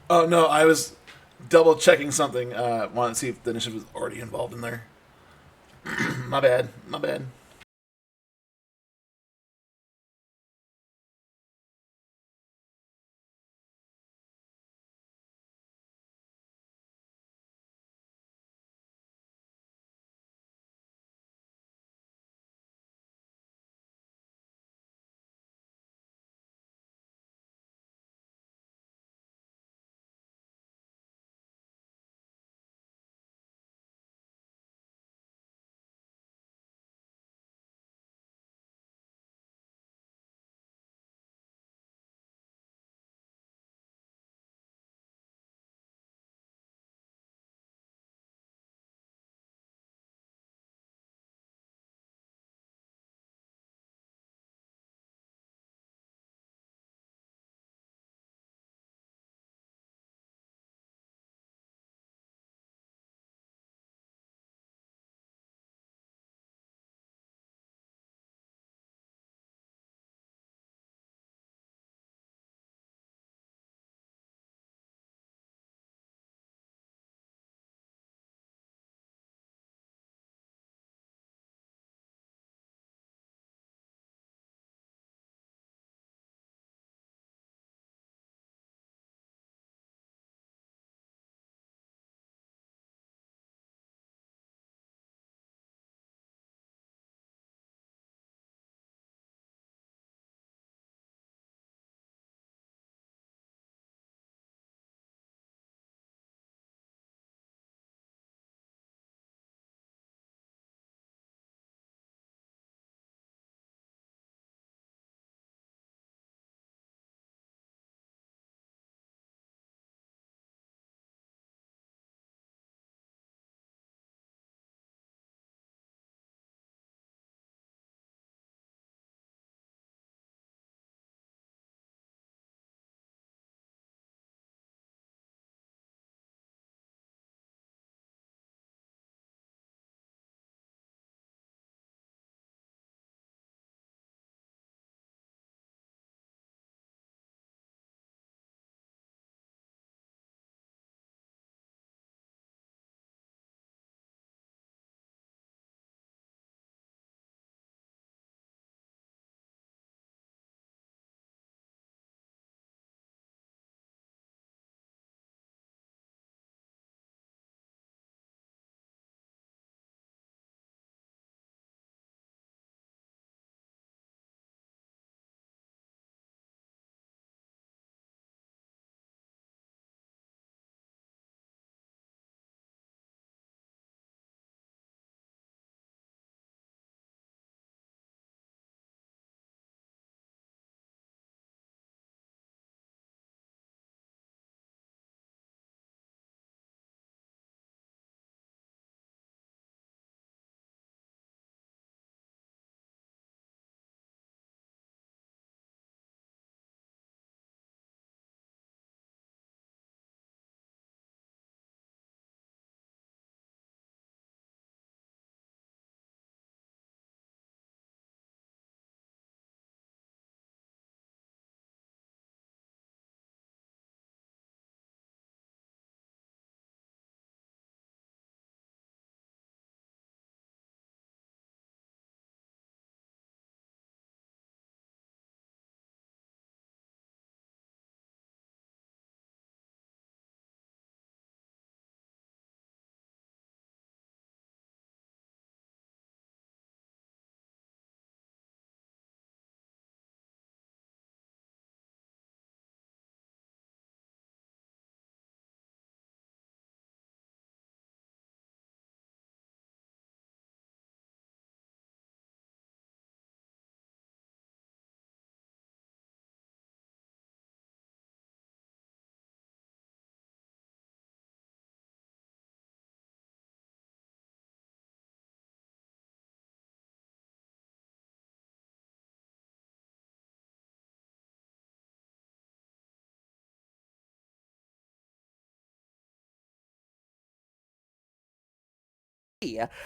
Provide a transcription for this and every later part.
Oh no, I was double checking something. Wanted to see if the initiative was already involved in there. My bad. My bad.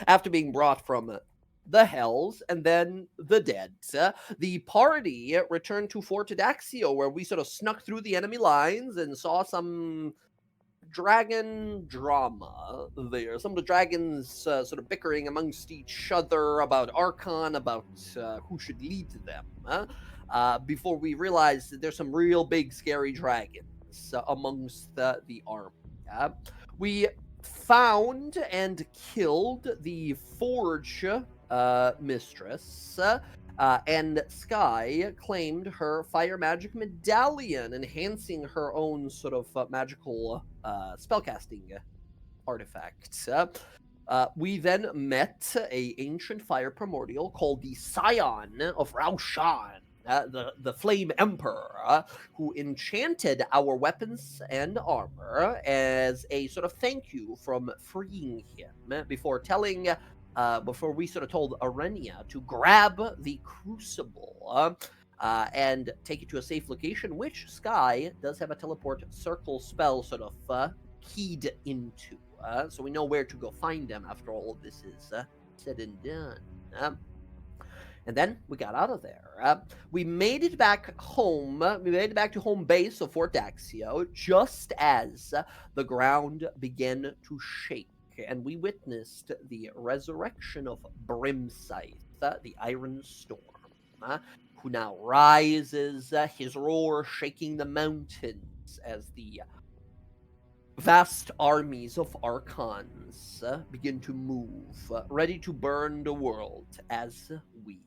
after being brought from the Hells and then the Dead. The party returned to Fort Daxio, where we sort of snuck through the enemy lines and saw some dragon drama there. Some of the dragons sort of bickering amongst each other about Archon, about who should lead them. Before we realized that there's some real big scary dragons amongst the army. We found and killed the Forge mistress. And Sky claimed her fire magic medallion, enhancing her own sort of magical spellcasting artifact. We then met a ancient fire primordial called the Scion of Raushan, the Flame Emperor, who enchanted our weapons and armor as a sort of thank you from freeing him before we sort of told Arenia to grab the crucible and take it to a safe location, which Sky does have a teleport circle spell sort of keyed into. So we know where to go find them after all of this is said and done. And then we got out of there. We made it back home. We made it back to home base of Fort Daxio just as the ground began to shake. And we witnessed the resurrection of Brimscythe, the Iron Storm, who now rises, his roar shaking the mountains as the vast armies of Archons begin to move, ready to burn the world as we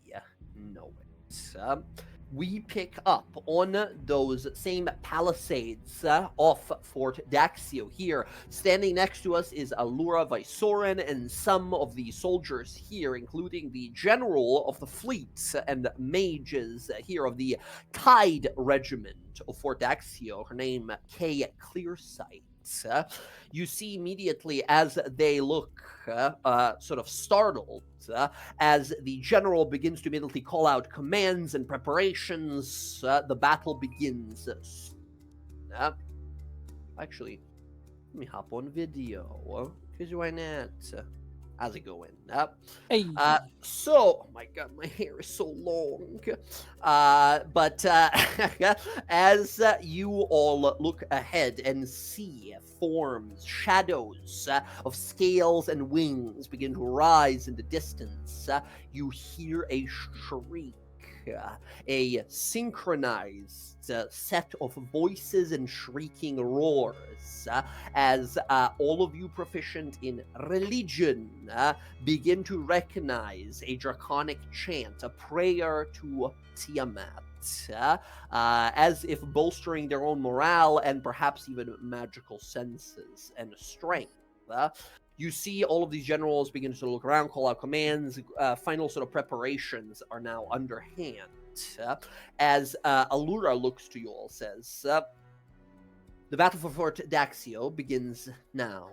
know it. We pick up on those same palisades off Fort Daxio here. Standing next to us is Allura Vysoren and some of the soldiers here, including the general of the fleet and mages here of the Tide Regiment of Fort Daxio, her name Kay Clearsight. You see immediately as they look sort of startled as the general begins to immediately call out commands and preparations. The battle begins. Actually, let me hop on video. Because why not? How's it going? Hey. Oh my god, my hair is so long. But as you all look ahead and see forms, shadows of scales and wings begin to rise in the distance, you hear a shriek. A synchronized set of voices and shrieking roars as all of you proficient in religion begin to recognize a draconic chant, a prayer to Tiamat, as if bolstering their own morale and perhaps even magical senses and strength. You see all of these generals begin to look around, call out commands. Final sort of preparations are now underhand. As Allura looks to you all, says, the battle for Fort Daxio begins now.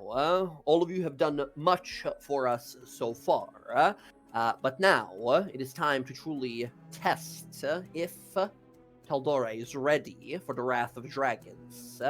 All of you have done much for us so far. But now it is time to truly test if Tal'dorei is ready for the Wrath of Dragons.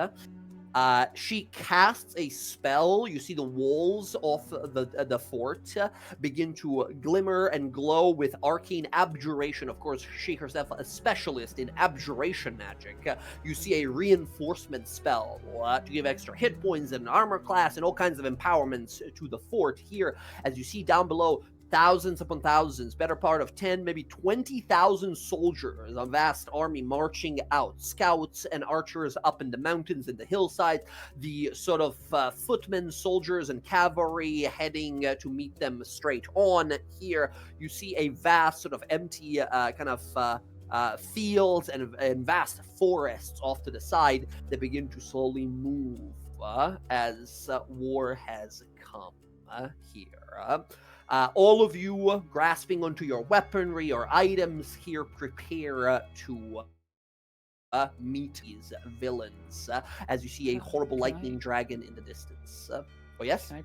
She casts a spell. You see the walls of the fort begin to glimmer and glow with arcane abjuration. Of course, she herself a specialist in abjuration magic. You see a reinforcement spell to give extra hit points and armor class and all kinds of empowerments to the fort here. As you see down below, thousands upon thousands, better part of 10, maybe 20,000 soldiers, a vast army marching out, scouts and archers up in the mountains and the hillsides, the sort of footmen, soldiers, and cavalry heading to meet them straight on. Here, you see a vast sort of empty kind of fields and vast forests off to the side that begin to slowly move as war has come here. All of you grasping onto your weaponry or items here, prepare to meet these villains as you see a horrible lightning dragon in the distance. Oh, yes? Can I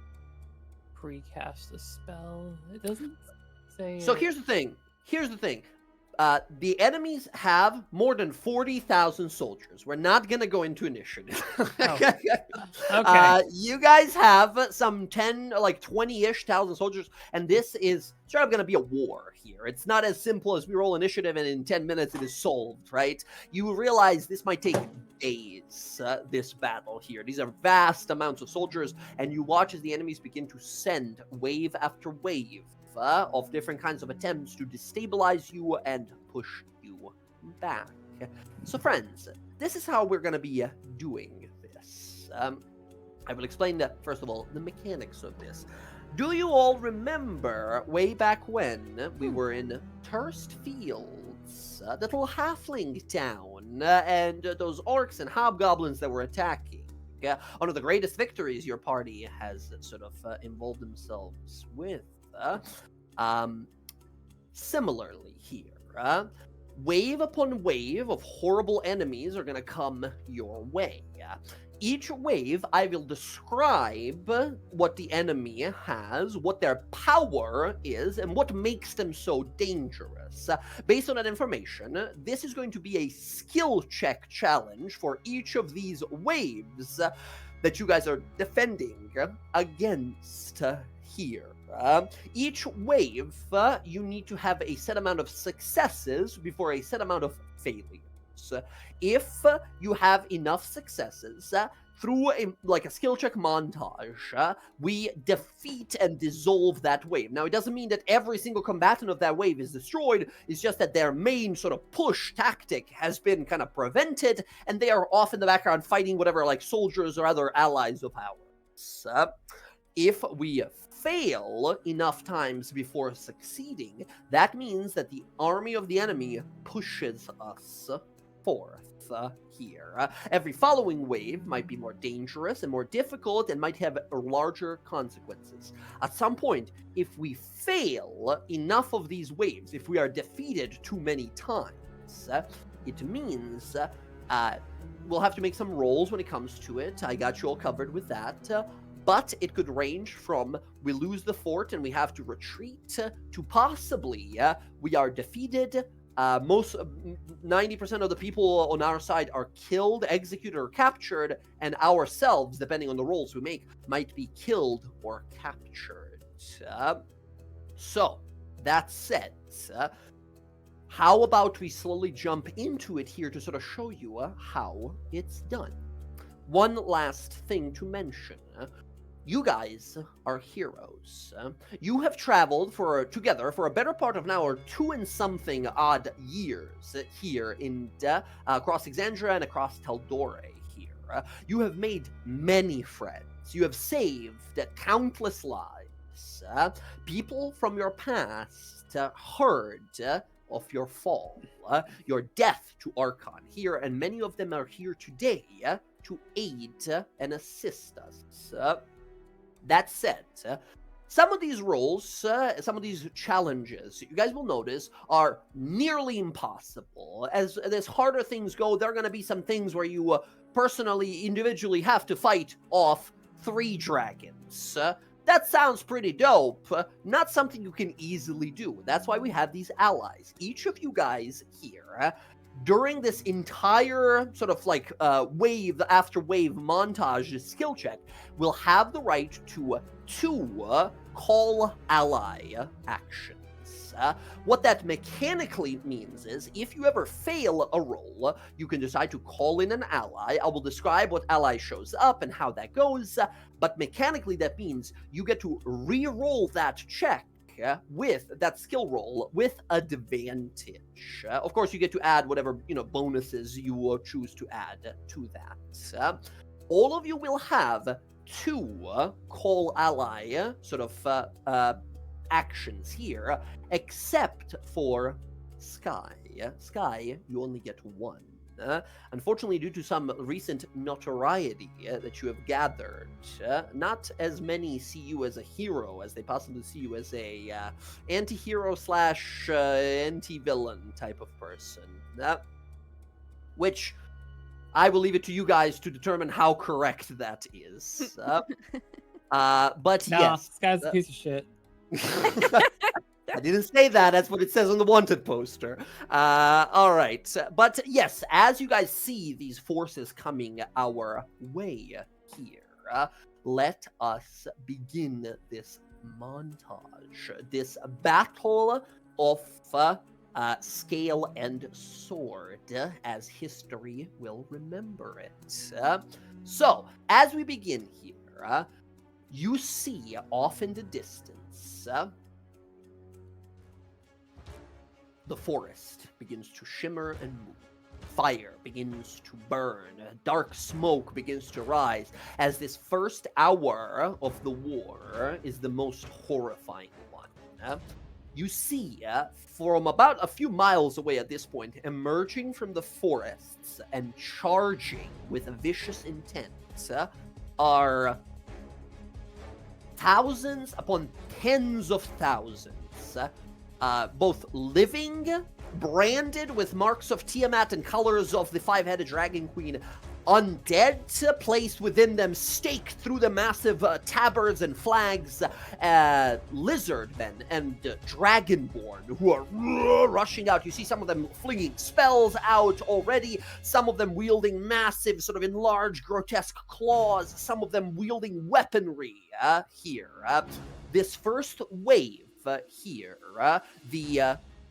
precast a spell? It doesn't say. So here's the thing. The enemies have more than 40,000 soldiers. We're not going to go into initiative. Okay. You guys have some 20-ish thousand soldiers, and this is sort of going to be a war here. It's not as simple as we roll initiative and in 10 minutes it is solved, right? You realize this might take days, this battle here. These are vast amounts of soldiers, and you watch as the enemies begin to send wave after wave of different kinds of attempts to destabilize you and push you back. So friends, this is how we're going to be doing this. I will explain first of all, the mechanics of this. Do you all remember way back when we were in Turst Fields, that little halfling town, and those orcs and hobgoblins that were attacking? One of the greatest victories your party has sort of involved themselves with. Similarly here, wave upon wave of horrible enemies are going to come your way. Each wave, I will describe what the enemy has, what their power is, and what makes them so dangerous. Based on that information, this is going to be a skill check challenge for each of these waves that you guys are defending against here. Each wave, you need to have a set amount of successes before a set amount of failures. If you have enough successes, through a skill check montage, we defeat and dissolve that wave. Now, it doesn't mean that every single combatant of that wave is destroyed. It's just that their main sort of push tactic has been kind of prevented, and they are off in the background fighting whatever soldiers or other allies of ours. If we fail enough times before succeeding, that means that the army of the enemy pushes us forth here. Every following wave might be more dangerous and more difficult and might have larger consequences. At some point, if we fail enough of these waves, if we are defeated too many times, it means we'll have to make some rolls when it comes to it. I got you all covered with that. But it could range from we lose the fort and we have to retreat to possibly we are defeated. Most 90% of the people on our side are killed, executed, or captured, and ourselves, depending on the rolls we make, might be killed or captured. So, that said, how about we slowly jump into it here to sort of show you how it's done? One last thing to mention. You guys are heroes. You have traveled together for a better part of now, or 2 and something odd years here in across Exandria and across Tal'dorei here. You have made many friends. You have saved countless lives. People from your past heard of your fall, your death to Archon here, and many of them are here today to aid and assist us. That said, some of these roles, some of these challenges, you guys will notice, are nearly impossible. As harder things go, there are going to be some things where you personally, individually have to fight off 3 dragons. That sounds pretty dope. Not something you can easily do. That's why we have these allies. Each of you guys here, during this entire sort of wave after wave montage skill check, will have the right to 2 call ally actions. What that mechanically means is if you ever fail a roll, you can decide to call in an ally. I will describe what ally shows up and how that goes, but mechanically that means you get to re-roll that check with that skill roll with advantage. Of course, you get to add whatever bonuses you choose to add to that. All of you will have 2 call ally sort of actions here, except for Sky. Sky, you only get 1. Unfortunately, due to some recent notoriety that you have gathered, not as many see you as a hero as they possibly see you as a anti-hero / anti-villain type of person. Which I will leave it to you guys to determine how correct that is. But No, yes. this guy's a piece of shit. I didn't say that. That's what it says on the wanted poster. All right. But yes, as you guys see these forces coming our way here, let us begin this montage, this battle of scale and sword, as history will remember it. So, as we begin here, you see off in the distance, the forest begins to shimmer and move. Fire begins to burn. Dark smoke begins to rise as this first hour of the war is the most horrifying one. You see, from about a few miles away at this point, emerging from the forests and charging with vicious intent, are thousands upon tens of thousands, both living, branded with marks of Tiamat and colors of the five-headed dragon queen, undead placed within them, staked through the massive tabards and flags, lizard men and dragonborn who are rushing out. You see some of them flinging spells out already, some of them wielding massive, sort of enlarged, grotesque claws, some of them wielding weaponry here. This first wave here,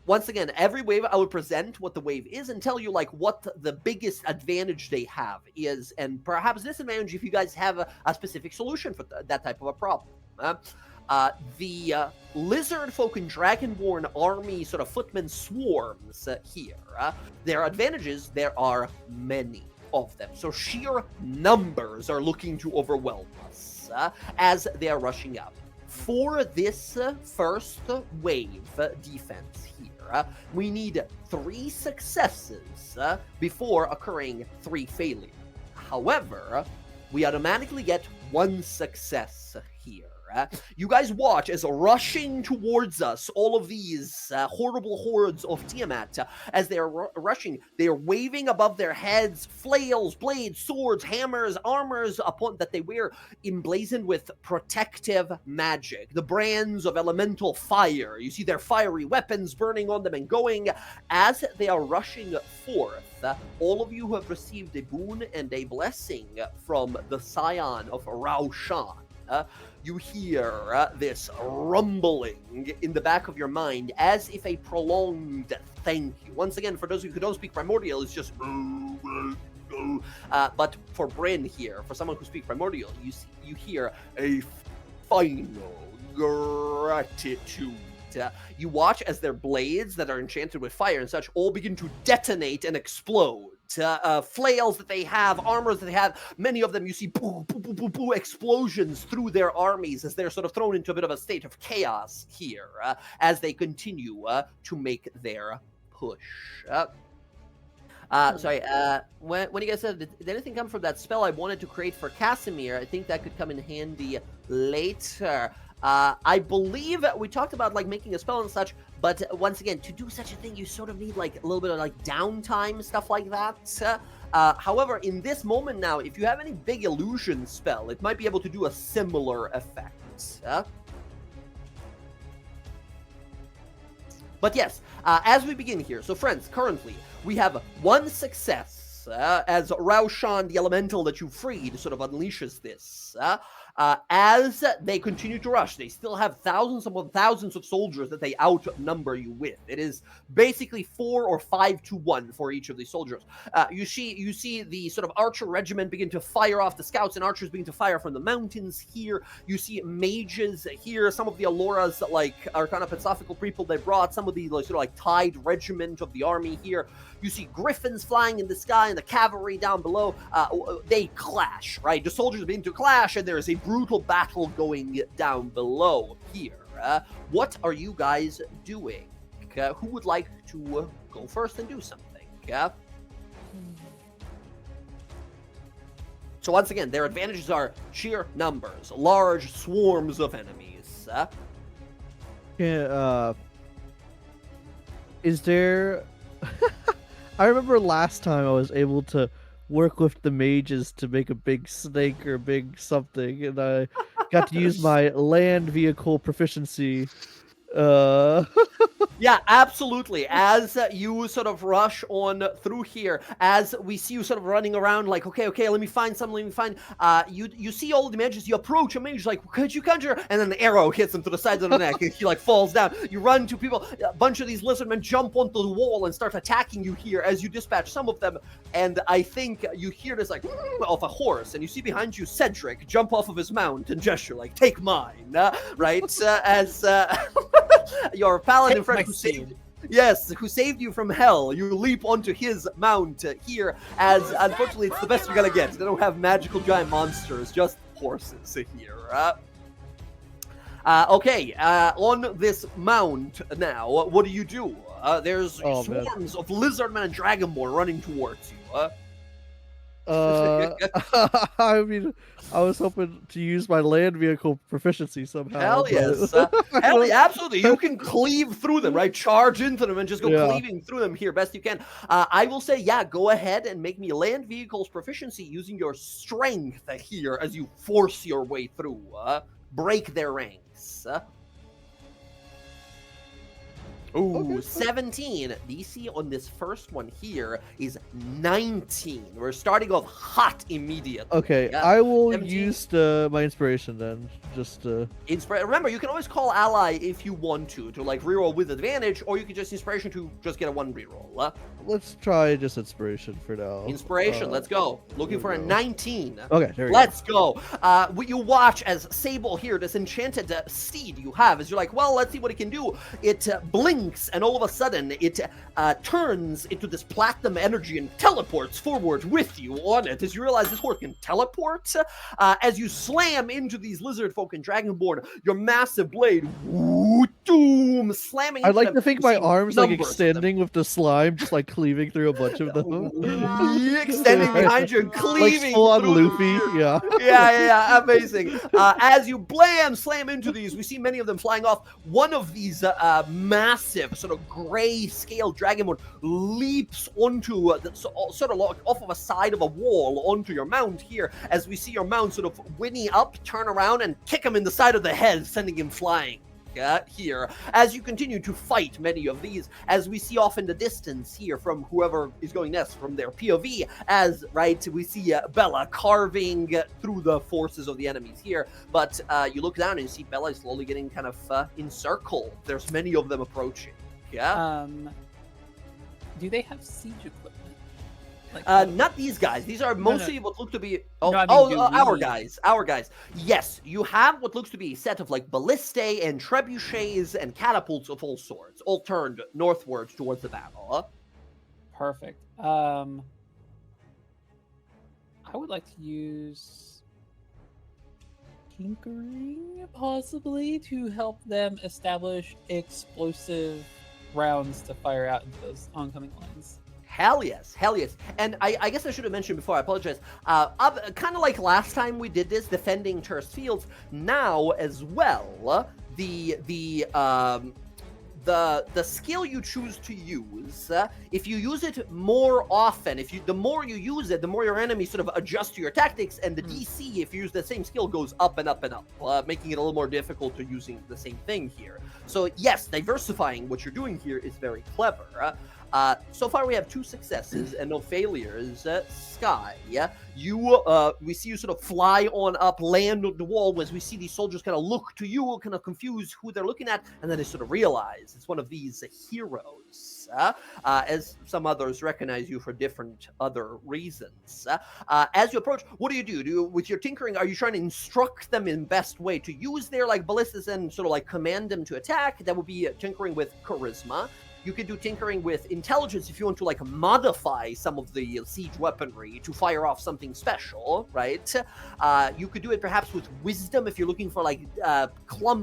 once again, every wave I would present what the wave is and tell you like what the biggest advantage they have is, and perhaps disadvantage if you guys have a specific solution for that type of a problem. The lizard folk and dragonborn army sort of footmen swarms here. Their advantages, there are many of them. So sheer numbers are looking to overwhelm us as they are rushing up. For this first wave defense here, we need 3 successes before occurring 3 failures. However, we automatically get 1 success here. You guys watch as rushing towards us, all of these horrible hordes of Tiamat, as they are rushing, they are waving above their heads flails, blades, swords, hammers, armors upon that they wear, emblazoned with protective magic, the brands of elemental fire. You see their fiery weapons burning on them and going. As they are rushing forth, all of you who have received a boon and a blessing from the scion of Raushan, you hear this rumbling in the back of your mind as if a prolonged thank you. Once again, for those of you who don't speak Primordial, it's just but for Bryn here, for someone who speaks Primordial, you hear a final gratitude. You watch as their blades that are enchanted with fire and such all begin to detonate and explode. Flails that they have, armors that they have, many of them you see boo, boo, boo, boo, boo, explosions through their armies as they're sort of thrown into a bit of a state of chaos here as they continue to make their push. Sorry, when you guys said, did anything come from that spell I wanted to create for Casimir? I think that could come in handy later. I believe we talked about like making a spell and such, but once again, to do such a thing, you sort of need like a little bit of like downtime, stuff like that. However, in this moment now, if you have any big illusion spell, it might be able to do a similar effect. But yes, as we begin here, so friends, currently we have 1 success as Raushan, the elemental that you freed, sort of unleashes this. As they continue to rush, they still have thousands upon thousands of soldiers that they outnumber you with. It is basically 4 or 5 to 1 for each of these soldiers. You see the sort of archer regiment begin to fire off, the scouts and archers begin to fire from the mountains here. You see mages here, some of the Aloras, like Arcana Philosophical people they brought, some of the like, sort of like Tide regiment of the army here. You see griffins flying in the sky and the cavalry down below. They clash, right? The soldiers begin to clash and there is a brutal battle going down below here. What are you guys doing? Who would like to go first and do something? So once again, their advantages are sheer numbers, large swarms of enemies. Is there... I remember last time I was able to work with the mages to make a big snake or a big something, and I got to use my land vehicle proficiency Yeah, absolutely. As you sort of rush on through here, as we see you sort of running around like, okay, let me find something, let me find, you see all the mages, you approach a mage like, could you conjure? And then an arrow hits him to the sides of the neck, and he like falls down. You run to people, a bunch of these lizard men jump onto the wall and start attacking you here as you dispatch some of them, and I think you hear this like, of a horse, and you see behind you Cedric jump off of his mount and gesture like, take mine, right? As your paladin friend who saved you from hell, you leap onto his mount here, as unfortunately it's the best you're gonna get. They don't have magical giant monsters, just horses here. Okay, on this mount now, what do you do? There's swarms of lizardmen and dragonborn running towards you. I mean, I was hoping to use my land vehicle proficiency somehow. Hell yes. Hell yeah, absolutely. You can cleave through them, right? Charge into them and just go cleaving through them here best you can. I will say, yeah, go ahead and make me land vehicles proficiency using your strength here as you force your way through. Break their ranks. Ooh, okay. 17. DC on this first one here is 19. We're starting off hot immediately. Okay, yeah. I will 17. Use my inspiration then. Just remember, you can always call ally if you want to like reroll with advantage, or you can just inspiration to just get a 1 reroll. Let's try just inspiration for now. Inspiration, let's go. Looking for a 19. Okay, there we Let's go. You watch as Sable here, this enchanted steed you have, as you're like, well, let's see what it can do. It blinks, and all of a sudden, it turns into this platinum energy and teleports forward with you on it, as you realize this horse can teleport. As you slam into these lizard folk and dragonborn, your massive blade, doom, slamming. I'd like to think my arms like extending with the slime, just like cleaving through a bunch of them. Extending behind you and cleaving. Like full on Luffy, yeah. Yeah, amazing. As you slam into these, we see many of them flying off. One of these massive, sort of gray scale dragonborn leaps onto sort of off of a side of a wall onto your mount here, as we see your mount sort of whinny up, turn around, and kick him in the side of the head, sending him flying. Here, as you continue to fight many of these, as we see off in the distance here from whoever is going next from their POV, as we see Bella carving through the forces of the enemies here, but you look down and you see Bella is slowly getting kind of encircled. There's many of them approaching. Do they have siege equipment? Not these guys. These are mostly what look to be our guys. Our guys. Yes, you have what looks to be a set of like ballistae and trebuchets and catapults of all sorts, all turned northwards towards the battle. Perfect. I would like to use tinkering, possibly, to help them establish explosive rounds to fire out into those oncoming lines. Hell yes. And I guess I should have mentioned before, I apologize. Kind of like last time we did this, defending terraced fields, now as well, the skill you choose to use, if you use it more often, the more you use it, the more your enemies sort of adjust to your tactics, and the DC, if you use the same skill, goes up and up and up, making it a little more difficult to using the same thing here. So yes, diversifying what you're doing here is very clever. So far we have 2 successes and no failures. Sky, we see you sort of fly on up, land on the wall, as we see these soldiers kind of look to you, kind of confused who they're looking at, and then they sort of realize it's one of these heroes, as some others recognize you for different other reasons. As you approach, what do you do? With your tinkering, are you trying to instruct them in best way to use their like ballistas and sort of like command them to attack? That would be tinkering with charisma. You could do tinkering with intelligence if you want to like modify some of the siege weaponry to fire off something special, right? You could do it perhaps with wisdom if you're looking for like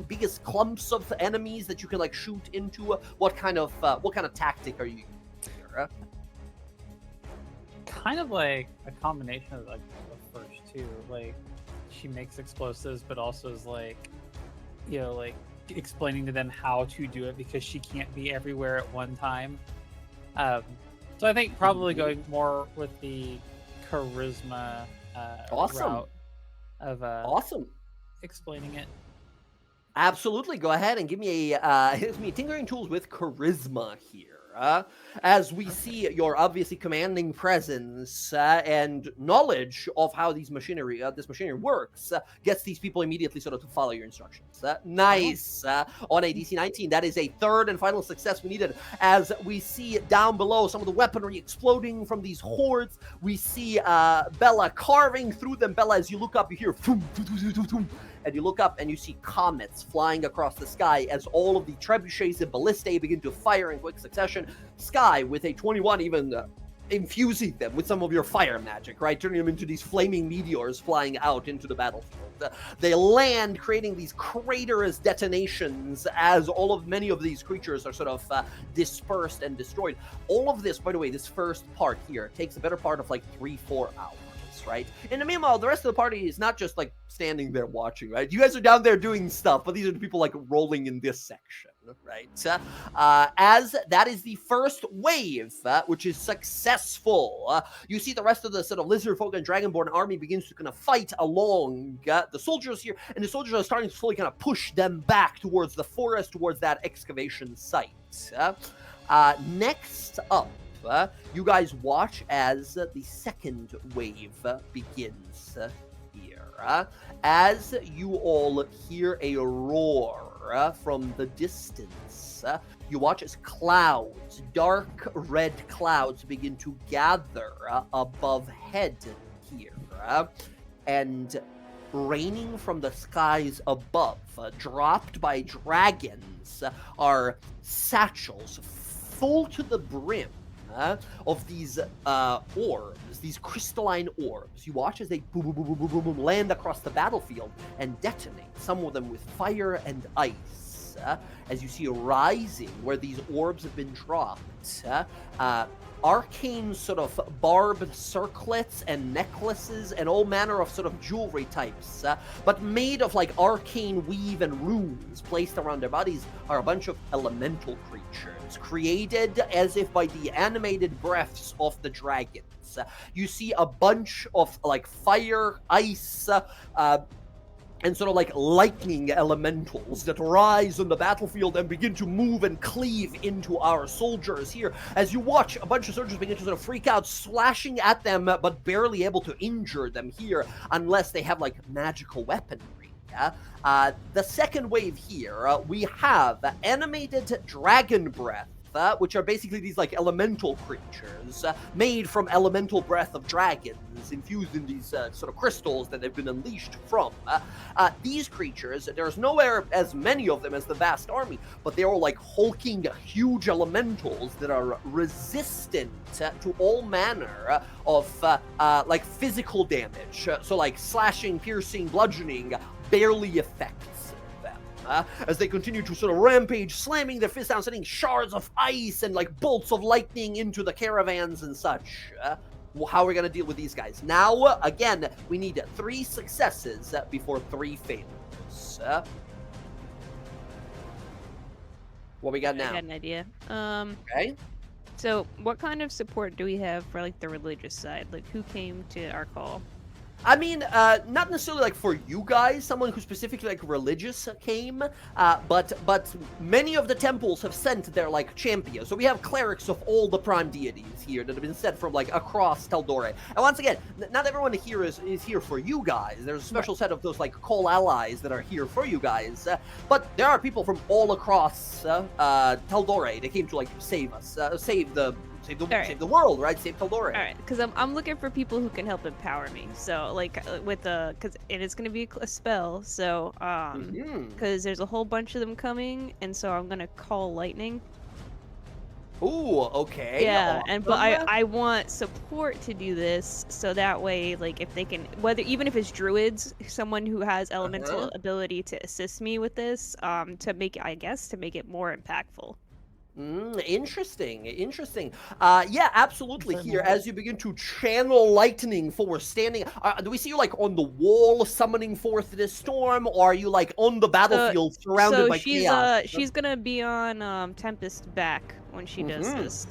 biggest clumps of enemies that you can like shoot into. What kind of tactic are you using here? Kind of like a combination of like the first two. Like she makes explosives, but also is like, like explaining to them how to do it because she can't be everywhere at one time. So I think probably going more with the charisma awesome route of awesome explaining it. Absolutely. Go ahead and give me a tinkering tools with charisma here. As we see your obviously commanding presence and knowledge of how this machinery works, gets these people immediately sort of to follow your instructions. Nice. On a DC 19, that is a third and final success we needed. As we see down below some of the weaponry exploding from these hordes, we see Bella carving through them. Bella, as you look up, you hear boom, boom, boom, boom, boom, and you look up and you see comets flying across the sky as all of the trebuchets and ballistae begin to fire in quick succession. Sky with a 21 even infusing them with some of your fire magic, right? Turning them into these flaming meteors flying out into the battlefield. They land, creating these craterous detonations as many of these creatures are sort of dispersed and destroyed. All of this, by the way, this first part here takes a better part of like 3-4 hours. Right? And meanwhile, the rest of the party is not just like standing there watching, right? You guys are down there doing stuff, but these are the people like rolling in this section, right? As that is the first wave, which is successful. You see the rest of the sort of lizard folk and dragonborn army begins to kind of fight along the soldiers here, and the soldiers are starting to slowly kind of push them back towards the forest, towards that excavation site. Next up, you guys watch as the second wave begins here. As you all hear a roar from the distance, you watch as clouds, dark red clouds, begin to gather above head here. And raining from the skies above, dropped by dragons, are satchels full to the brim of these orbs, these crystalline orbs. You watch as they boom, boom, boom, boom, boom, boom, boom, land across the battlefield and detonate, some of them with fire and ice. As you see rising where these orbs have been dropped, arcane sort of barbed circlets and necklaces and all manner of sort of jewelry types, but made of like arcane weave and runes placed around their bodies, are a bunch of elemental creatures created as if by the animated breaths of the dragons. You see a bunch of like fire, ice, and sort of like lightning elementals that rise on the battlefield and begin to move and cleave into our soldiers here. As you watch, a bunch of soldiers begin to sort of freak out, slashing at them, but barely able to injure them here unless they have like magical weaponry. The second wave here, we have animated dragon breath, which are basically these like elemental creatures made from elemental breath of dragons, infused in these sort of crystals that they've been unleashed from. These creatures, there's nowhere as many of them as the vast army, but they are like hulking huge elementals that are resistant to all manner of like physical damage. So like slashing, piercing, bludgeoning barely affects them. As they continue to sort of rampage, slamming their fists down, sending shards of ice and like bolts of lightning into the caravans and such. How are we going to deal with these guys? Now, again, we need 3 successes before 3 failures. What we got now? I got an idea. Okay. So what kind of support do we have for like the religious side? Like who came to our call? I mean, not necessarily like for you guys, someone who specifically like religious came, but many of the temples have sent their like champions. So we have clerics of all the prime deities here that have been sent from like across Tal'dorei. And once again, not everyone here is here for you guys. There's a special set of those like call allies that are here for you guys. But there are people from all across Tal'dorei that came to like save us, save the world, right? Save Tal'dorei. All right, because I'm looking for people who can help empower me. So like with because it is gonna be a spell. So because there's a whole bunch of them coming, and so I'm gonna call lightning. Ooh, okay. Yeah, awesome. but I want support to do this, so that way, like if they can, even if it's druids, someone who has elemental ability to assist me with this, to make it more impactful. Interesting. Yeah, absolutely. Here, as you begin to channel lightning forth, standing, do we see you like on the wall summoning forth this storm, or are you like on the battlefield surrounded by chaos? She's gonna be on Tempest back when she does this.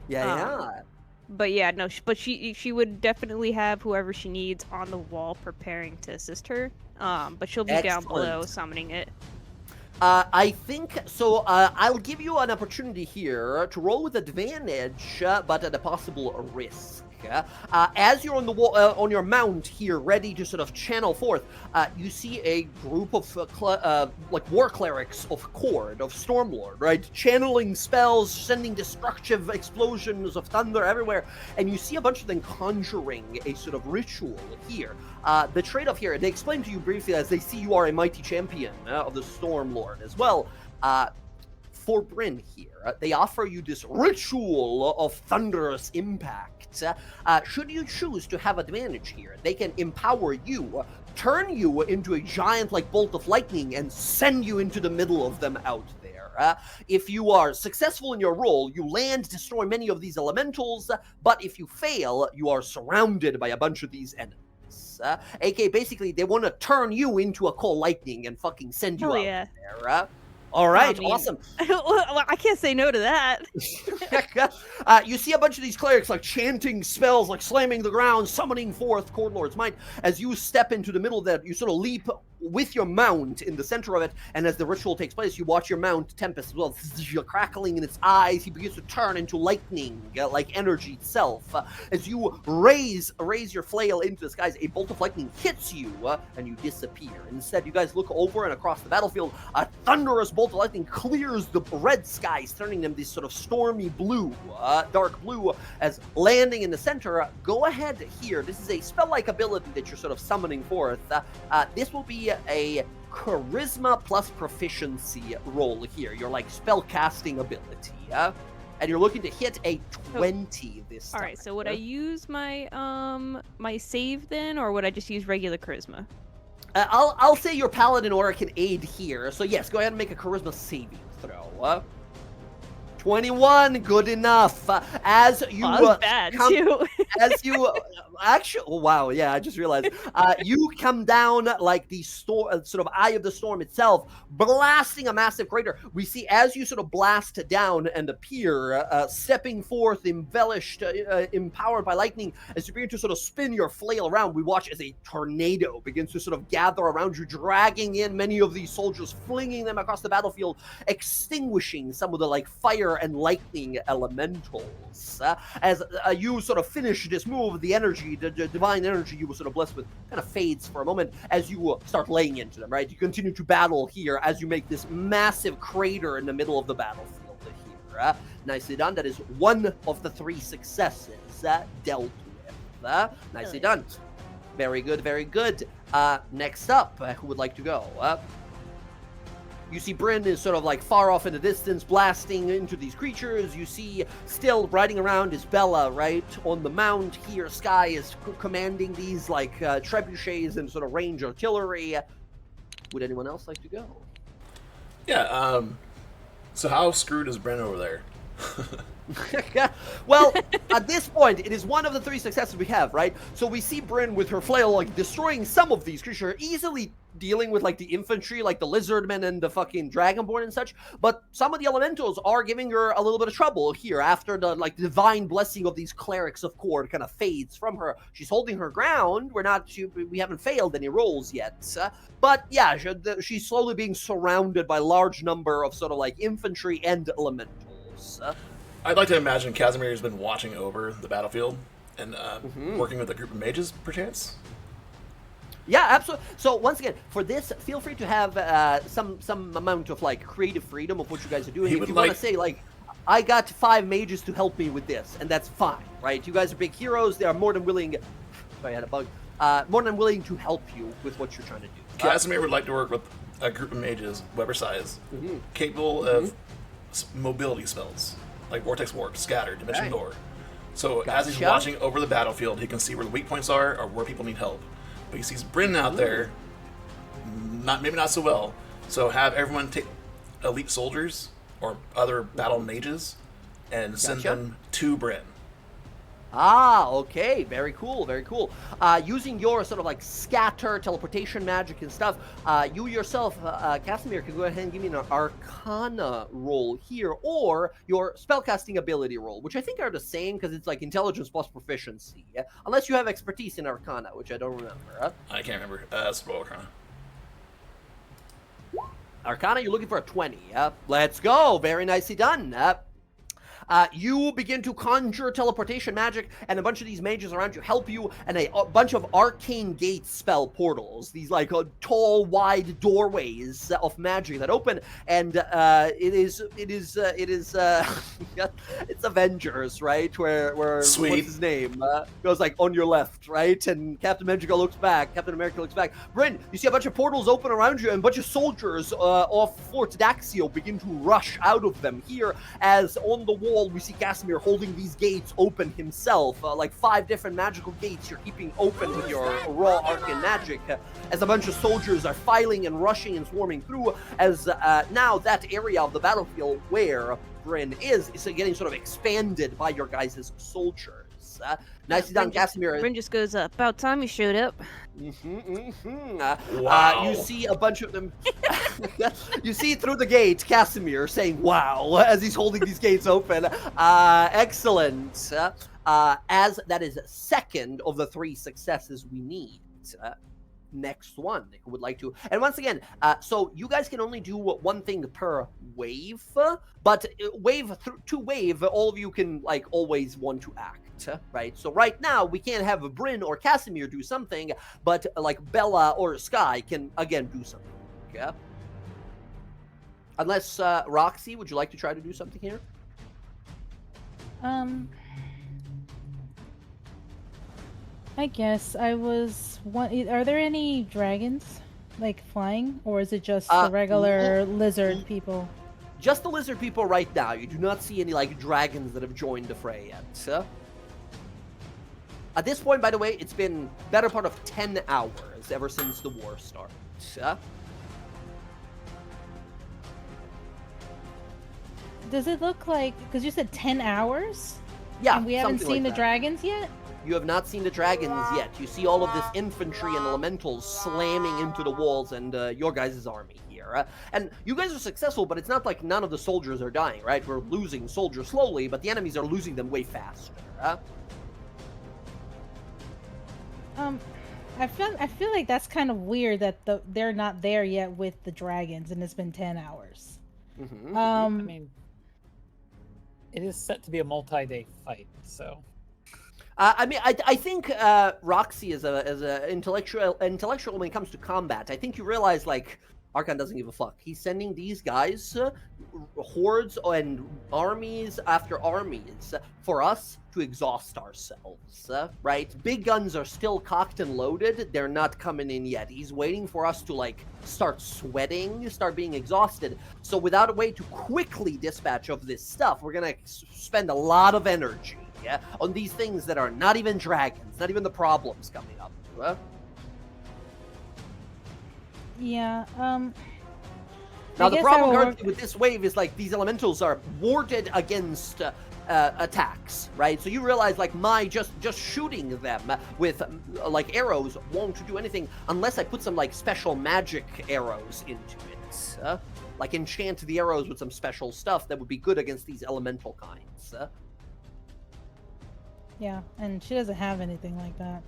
Yeah. But yeah, no, but she would definitely have whoever she needs on the wall preparing to assist her. But she'll be down below summoning it. I think so. I'll give you an opportunity here to roll with advantage, but at a possible risk. As you're on the wall, on your mount here, ready to sort of channel forth, you see a group of like war clerics of Cord, of Stormlord, right? Channeling spells, sending destructive explosions of thunder everywhere, and you see a bunch of them conjuring a sort of ritual here. The trade-off here, they explain to you briefly as they see you are a mighty champion of the Stormlord as well. For Bryn here, they offer you this ritual of thunderous impact. Should you choose to have advantage here, they can empower you, turn you into a giant like bolt of lightning, and send you into the middle of them out there. If you are successful in your role, you land, destroy many of these elementals, but if you fail, you are surrounded by a bunch of these enemies. AK, basically, they want to turn you into a coal lightning and fucking send you Hell out yeah. there. All right, I mean, awesome. Well, I can't say no to that. You see a bunch of these clerics like chanting spells, like slamming the ground, summoning forth Cordlord's might. As you step into the middle of that, you sort of leap with your mount in the center of it, and as the ritual takes place, you watch your mount, Tempest, as well, crackling in its eyes. He begins to turn into lightning, like energy itself. As you raise your flail into the skies, a bolt of lightning hits you, and you disappear. Instead, you guys look over and across the battlefield. A thunderous bolt of lightning clears the red skies, turning them this sort of stormy blue, dark blue, as landing in the center. Go ahead here. This is a spell-like ability that you're sort of summoning forth. This will be a charisma plus proficiency roll here. Your like spell casting ability, and you're looking to hit a 20 this time. All right, so would I use my my save then, or would I just use regular charisma? I'll say your paladin aura can aid here. So yes, go ahead and make a charisma saving throw. 21, good enough. As you that's bad too. as you actually, oh, wow, yeah, I just realized. You come down like the storm, sort of eye of the storm itself, blasting a massive crater. We see as you sort of blast down and appear, stepping forth, embellished, empowered by lightning. As you begin to sort of spin your flail around, we watch as a tornado begins to sort of gather around you, dragging in many of these soldiers, flinging them across the battlefield, extinguishing some of the like fire and lightning elementals. As you sort of finish this move, the energy, the divine energy you were sort of blessed with, kind of fades for a moment as you start laying into them, right? You continue to battle here as you make this massive crater in the middle of the battlefield here. Nicely done. That is one of the 3 successes dealt with. Nicely done. Very good, very good. Next up, who would like to go? You see Bryn is sort of like far off in the distance, blasting into these creatures. You see still riding around is Bella, right? On the mount here, Sky is commanding these like trebuchets and sort of range artillery. Would anyone else like to go? Yeah, so how screwed is Bryn over there? Well, at this point, it is one of the 3 successes we have, right? So we see Bryn with her flail, like, destroying some of these creatures, easily dealing with, like, the infantry, like the lizardmen and the fucking dragonborn and such, but some of the elementals are giving her a little bit of trouble here after the, like, divine blessing of these clerics of Cord kind of fades from her. She's holding her ground. We haven't failed any rolls yet, but yeah, she's slowly being surrounded by a large number of sort of, like, infantry and elementals. I'd like to imagine Casimir has been watching over the battlefield and working with a group of mages, perchance. Yeah, absolutely. So once again, for this, feel free to have some amount of like creative freedom of what you guys are doing. If you want to say like, I got 5 mages to help me with this, and that's fine, right? You guys are big heroes. They are more than willing. Sorry, I had a bug. More than willing to help you with what you're trying to do. Casimir would like to work with a group of mages, Weber size, capable of mobility spells. Like Vortex Warp, Scatter, Dimension Door. So as he's watching over the battlefield, he can see where the weak points are or where people need help. But he sees Bryn out there, maybe not so well. So have everyone take elite soldiers or other battle mages and send them to Bryn. Ah, okay. Very cool, very cool. Using your sort of like scatter, teleportation magic and stuff, you yourself, Casimir, can go ahead and give me an Arcana roll here, or your spellcasting ability roll, which I think are the same because it's like intelligence plus proficiency. Unless you have expertise in Arcana, which I don't remember. I can't remember. That's Arcana. Arcana, you're looking for a 20. Let's go. Very nicely done. You begin to conjure teleportation magic, and a bunch of these mages around you help you, and a bunch of arcane gates spell portals. These like tall, wide doorways of magic that open, and it is it's Avengers, right? Where Sweet. What's his name goes like on your left, right? And Captain America looks back. Bryn, you see a bunch of portals open around you, and a bunch of soldiers off Fort Daxio begin to rush out of them here, as on the wall we see Casimir holding these gates open himself, like 5 different magical gates you're keeping open with your raw arcane magic, as a bunch of soldiers are filing and rushing and swarming through, as now that area of the battlefield where Bryn is getting sort of expanded by your guys' soldiers. Nicely done, Casimir. Bryn just goes, about time you showed up. Wow. You see a bunch of them. You see through the gate, Casimir saying, wow, as he's holding these gates open. Excellent. As that is second of the 3 successes we need. Next one, who would like to. And once again, so you guys can only do 1 thing per wave, but to wave, all of you can like always want to act, right? So right now, we can't have Bryn or Casimir do something, but like Bella or Sky can again do something. Yeah. Unless Roxy, would you like to try to do something here? I guess I was. Are there any dragons, like flying, or is it just the regular lizard people? Just the lizard people right now. You do not see any like dragons that have joined the fray yet. At this point, by the way, it's been better part of 10 hours ever since the war started. Does it look like? Because you said 10 hours. Yeah, and we haven't something seen like the that. dragons yet. You have not seen the dragons yet. You see all of this infantry and elementals slamming into the walls and your guys' army here. And you guys are successful, but it's not like none of the soldiers are dying, right? We're losing soldiers slowly, but the enemies are losing them way faster. I feel like that's kind of weird that they're not there yet with the dragons, and it's been 10 hours. Mm-hmm. I mean, it is set to be a multi-day fight, so. I think Roxy is a intellectual when it comes to combat. I think you realize like Archon doesn't give a fuck. He's sending these guys, hordes and armies after armies, for us to exhaust ourselves, right? Big guns are still cocked and loaded. They're not coming in yet. He's waiting for us to like start sweating, start being exhausted. So without a way to quickly dispatch of this stuff, we're gonna spend a lot of energy. Yeah, on these things that are not even dragons, not even the problems coming up. Yeah. Now the problem currently with this wave is like these elementals are warded against attacks, right? So you realize like my just shooting them with like arrows won't do anything unless I put some like special magic arrows into it. Like enchant the arrows with some special stuff that would be good against these elemental kinds. Yeah, and she doesn't have anything like that.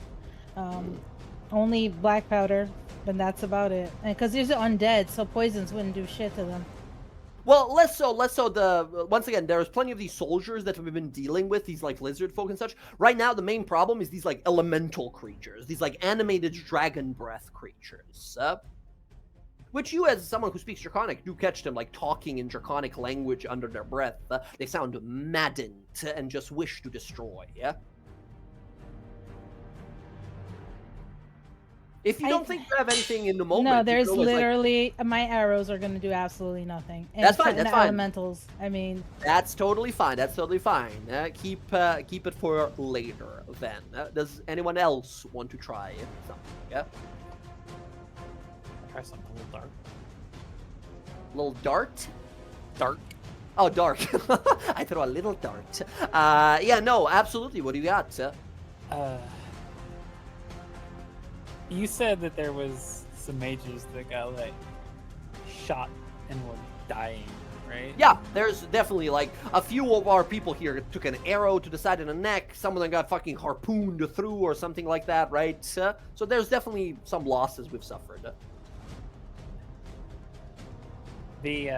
Only black powder, but that's about it. And because these are undead, so poisons wouldn't do shit to them. Well, less so. Once again, there's plenty of these soldiers that we've been dealing with, these like lizard folk and such. Right now, the main problem is these like elemental creatures, these like animated dragon breath creatures. Which you, as someone who speaks Draconic, do catch them like talking in Draconic language under their breath. They sound maddened and just wish to destroy. Yeah. If you don't think you have anything in the moment, no, there's you can always, literally my arrows are gonna do absolutely nothing. And that's fine. That's the fine. Elementals. I mean, that's totally fine. That's totally fine. Keep it for later. Then, does anyone else want to try something? Yeah. Try something a little dark. Little dart? Dark. Oh, dark. I throw a little dart. Yeah, no, absolutely. What do you got? You said that there was some mages that got like shot and were dying, right? Yeah, there's definitely like a few of our people here took an arrow to the side of the neck. Some of them got fucking harpooned through or something like that, right? So there's definitely some losses we've suffered. The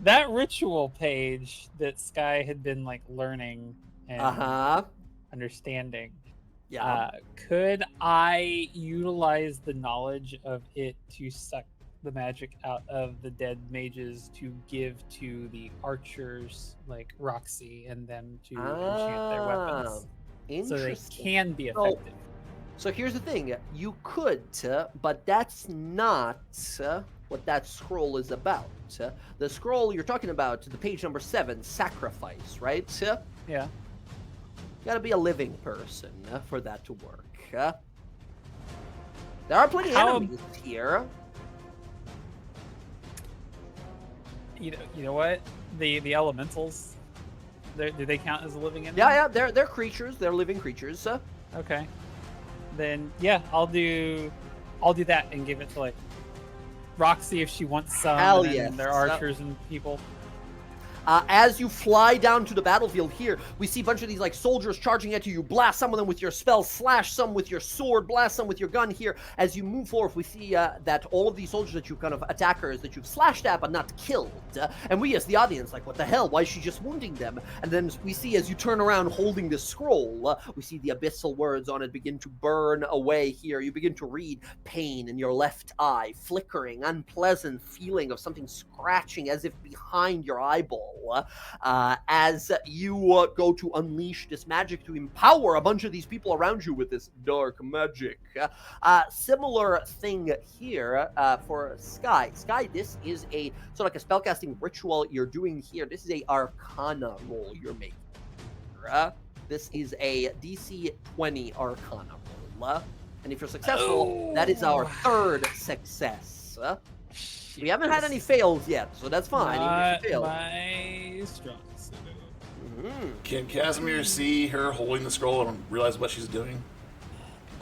that ritual page that Sky had been like learning and understanding. Yeah. Could I utilize the knowledge of it to suck the magic out of the dead mages to give to the archers like Roxy and them to enchant their weapons so they can be effective? So here's the thing. You could, but that's not what that scroll is about. The scroll you're talking about, the page number 7, sacrifice, right? Yeah. You gotta be a living person for that to work. There are plenty of enemies here. You know what? The elementals, do they count as a living entity? Yeah, they're creatures. They're living creatures. Okay. Then yeah, I'll do that and give it to like Roxy if she wants some. Hell and yes. They're archers and people. As you fly down to the battlefield here, we see a bunch of these like soldiers charging at you. You blast some of them with your spell, slash some with your sword, blast some with your gun here. As you move forward, we see that all of these soldiers that you kind of attackers that you've slashed at but not killed. And we as the audience like, what the hell? Why is she just wounding them? And then we see as you turn around holding the scroll, we see the abyssal words on it begin to burn away here. You begin to read pain in your left eye, flickering, unpleasant feeling of something scratching as if behind your eyeball. As you go to unleash this magic to empower a bunch of these people around you with this dark magic. Similar thing here for Sky. Sky, this is a sort of like a spellcasting ritual you're doing here. This is a Arcana roll you're making. This is a DC 20 Arcana roll. And if you're successful, that is our 3rd success. We haven't had any fails yet, so that's fine. Not even if you fail. my strong suit. Can Casimir see her holding the scroll and realize what she's doing?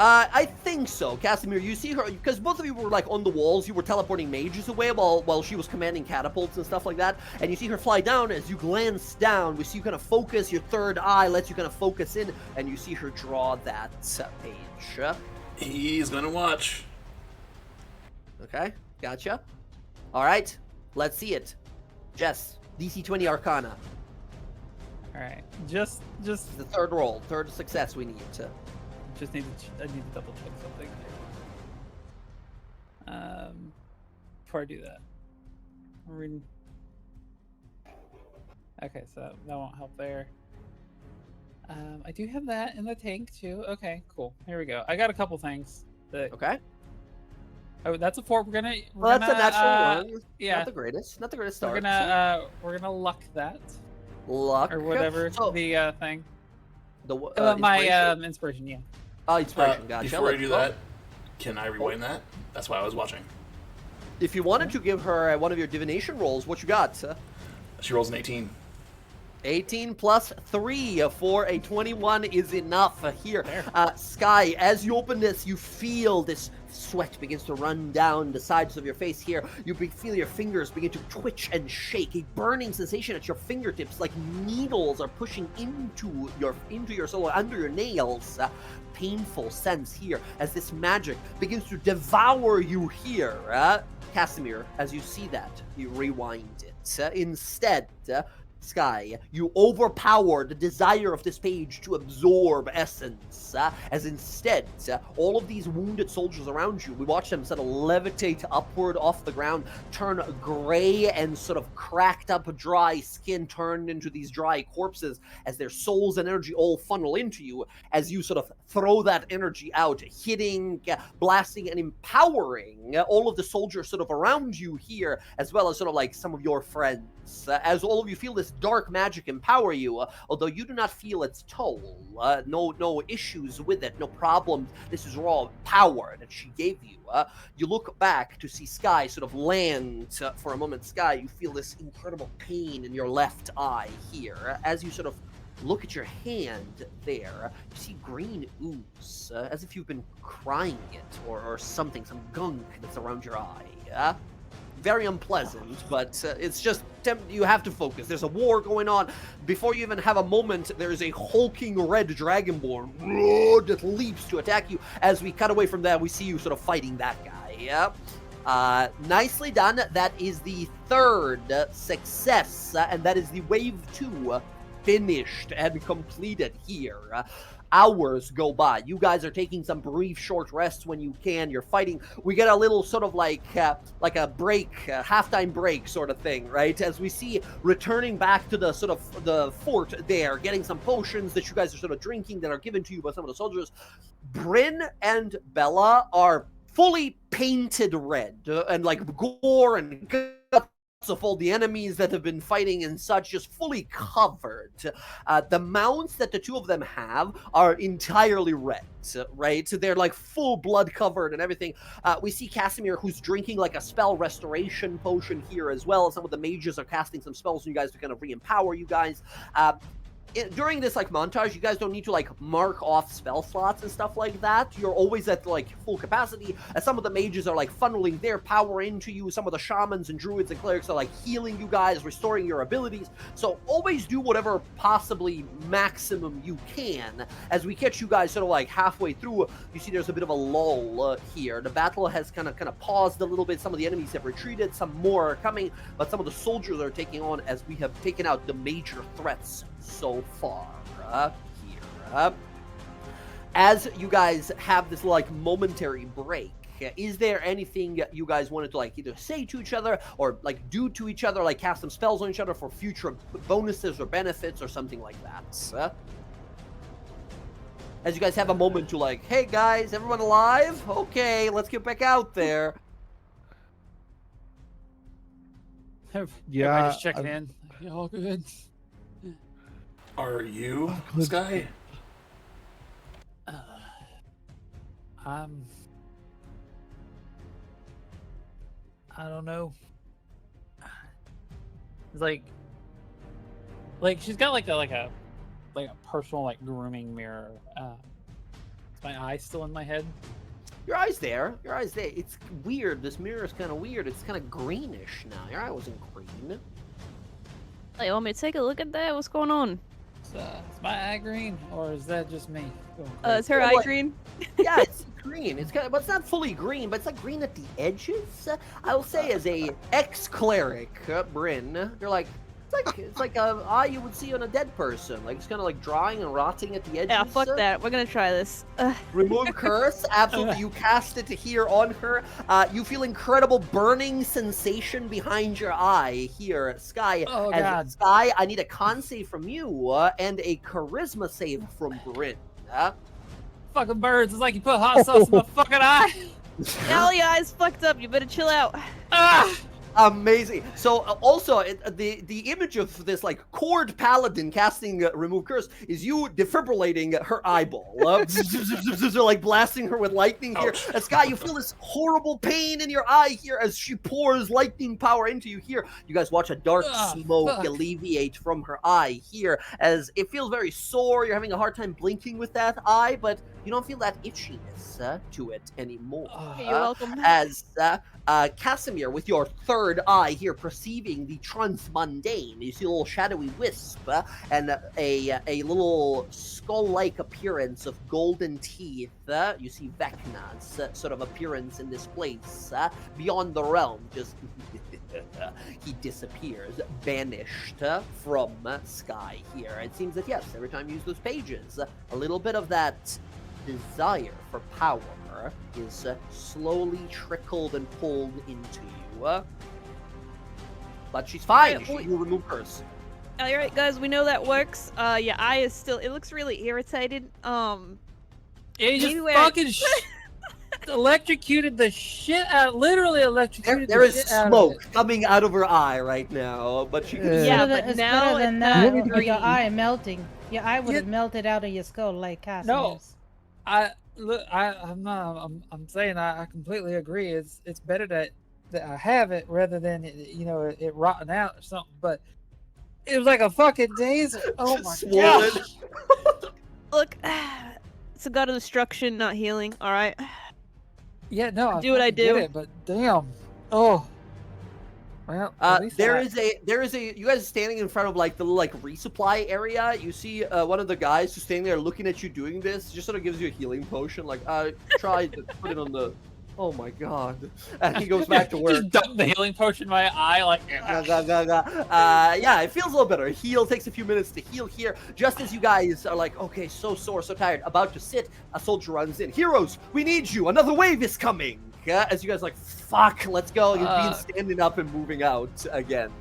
I think so. Casimir, you see her, because both of you were like on the walls, you were teleporting mages away while she was commanding catapults and stuff like that, and you see her fly down. As you glance down, we see you kind of focus, your third eye lets you kind of focus in, and you see her draw that page. He's gonna watch. Okay, gotcha. Alright, let's see it. Jess, DC 20 Arcana. Alright, just The 3rd roll, 3rd success we need to. I need to double check something here. Before I do that, I'm reading. Okay, so that won't help there. I do have that in the tank too. Okay, cool. Here we go. I got a couple things. Okay. Oh, that's a 4. Well, that's a natural one. Yeah. Not the greatest start. We're gonna luck that. Luck. Or whatever So, the thing. my inspiration, yeah. Oh, inspiration, gotcha. Before I do that, can I rewind that? That's why I was watching. If you wanted to give her one of your divination rolls, what you got? She rolls an 18. 18 plus 3 for a 21 is enough here. Sky, as you open this, you feel this sweat begins to run down the sides of your face here. You feel your fingers begin to twitch and shake. A burning sensation at your fingertips, like needles are pushing into your soul, under your nails. Painful sense here as this magic begins to devour you here. Casimir, as you see that, you rewind it. Instead, Sky, you overpower the desire of this page to absorb essence, as instead, all of these wounded soldiers around you, we watch them sort of levitate upward off the ground, turn gray and sort of cracked up dry skin turned into these dry corpses as their souls and energy all funnel into you as you sort of throw that energy out, hitting, blasting, and empowering all of the soldiers sort of around you here, as well as sort of like some of your friends. As all of you feel this dark magic empower you, although you do not feel its toll. No issues with it, no problems. This is raw power that she gave you. You look back to see Sky sort of land for a moment. Sky, you feel this incredible pain in your left eye here. As you sort of look at your hand there, you see green ooze, as if you've been crying it or something, some gunk that's around your eye. very unpleasant, but it's just you have to focus. There's a war going on. Before you even have a moment, there's a hulking red dragonborn that leaps to attack you. As we cut away from that, we see you sort of fighting that guy. Yeah. Nicely done. That is the third success, and that is the wave 2 finished and completed here. Hours go by. You guys are taking some brief short rests when you can. You're fighting. We get a little sort of like a break, halftime break sort of thing, right? As we see returning back to the sort of the fort there, getting some potions that you guys are sort of drinking that are given to you by some of the soldiers. Bryn and Bella are fully painted red and like gore and guts of all the enemies that have been fighting and such, just fully covered. The mounts that the two of them have are entirely red, right? So they're like full blood covered and everything. We see Casimir, who's drinking like a spell restoration potion here as well. Some of the mages are casting some spells on you guys to kind of re-empower you guys. During this like montage, you guys don't need to like mark off spell slots and stuff like that. You're always at like full capacity, as some of the mages are like funneling their power into you. Some of the shamans and druids and clerics are like healing you guys, restoring your abilities. So always do whatever possibly maximum you can. As we catch you guys sort of like halfway through, you see there's a bit of a lull here. The battle has kind of paused a little bit. Some of the enemies have retreated, some more are coming, but some of the soldiers are taking on as we have taken out the major threats so far here. As you guys have this like momentary break, is there anything you guys wanted to like either say to each other or like do to each other, like cast some spells on each other for future bonuses or benefits or something like that? As you guys have a moment to like, hey guys, everyone alive? Okay, let's get back out there. Yeah, just checking in. You all good? Are you this guy? I don't know. It's like she's got like a personal like grooming mirror. Is my eye still in my head? Your eye's there. Your eye's there. It's weird. This mirror is kind of weird. It's kind of greenish now. Your eye wasn't green. Hey, you want me to take a look at that? What's going on? Is my eye green, or is that just me? Is her eye green? Yeah, it's green. It's kind of, but it's not fully green, but it's like green at the edges. I will say, as a ex-cleric, Bryn, you're like, it's like a eye you would see on a dead person. Like it's kind of like drying and rotting at the edges. Yeah, fuck that. We're gonna try this. Remove curse. Absolutely, you cast it here on her. You feel incredible burning sensation behind your eye here, Sky. Oh As God, Sky, I need a con save from you and a charisma save from Bryn. fucking birds! It's like you put hot sauce in my fucking eye. Hell, your eye's fucked up. You better chill out. Ah! Amazing. So also the image of this like cord paladin casting remove curse is you defibrillating her eyeball, like blasting her with lightning here. And Sky, you feel this horrible pain in your eye here as she pours lightning power into you here. You guys watch a dark smoke alleviate from her eye here as it feels very sore. You're having a hard time blinking with that eye, but you don't feel that itchiness to it anymore. Hey, you're welcome. As Casimir, with your third eye here, perceiving the transmundane, you see a little shadowy wisp and a little skull-like appearance of golden teeth. You see Vecna's sort of appearance in this place. Beyond the realm, just he disappears, banished from Sky here. It seems that yes, every time you use those pages, a little bit of that desire for power is slowly trickled and pulled into you. But she's fine. You remove curse. All right, guys, we know that works. Your eye is still. It looks really irritated. Yeah, you just fucking electrocuted the shit out. Literally electrocuted. There is the shit smoke coming out of her eye right now, but she can. Yeah, It's but better now than it's that. not Or green. your eye melting. Your eye would have melted out of your skull like Casimir's. I'm saying I completely agree. It's better that I have it rather than it rotting out or something. But it was like a fucking daze. Oh my god! Look, it's a god of destruction, not healing. All right. Yeah, no. Do what I do. Get it, but damn. Oh. Well, at least there is a you guys are standing in front of like the little like resupply area. You see one of the guys who's standing there looking at you doing this, just sort of gives you a healing potion, like try to put it on the. Oh my god! And he goes back to work. Just dump the healing potion in my eye, like. Yeah, it feels a little better. Heal takes a few minutes to heal here. Just as you guys are like, okay, so sore, so tired, about to sit, a soldier runs in. Heroes, we need you. Another wave is coming. As you guys are like, fuck, let's go. You're being standing up and moving out again.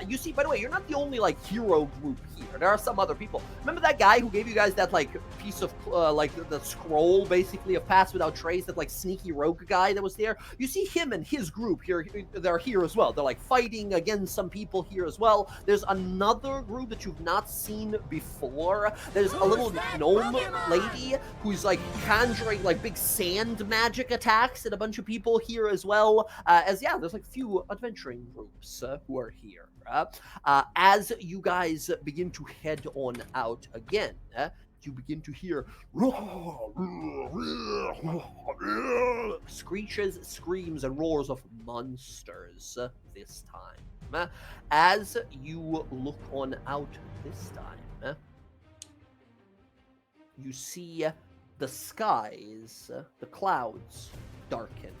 You see, by the way, you're not the only like hero group here. There are some other people. Remember that guy who gave you guys that like piece of like the scroll basically of Pass Without Trace, that like sneaky rogue guy that was there? You see him and his group here. They're here as well. They're like fighting against some people here as well. There's another group that you've not seen before. There's a little gnome lady who's like conjuring like big sand magic attacks at a bunch of people here as well. There's like few adventuring groups who are here. As you guys begin to head on out again, you begin to hear screeches, screams, and roars of monsters this time. As you look on out this time, you see the skies, the clouds darken.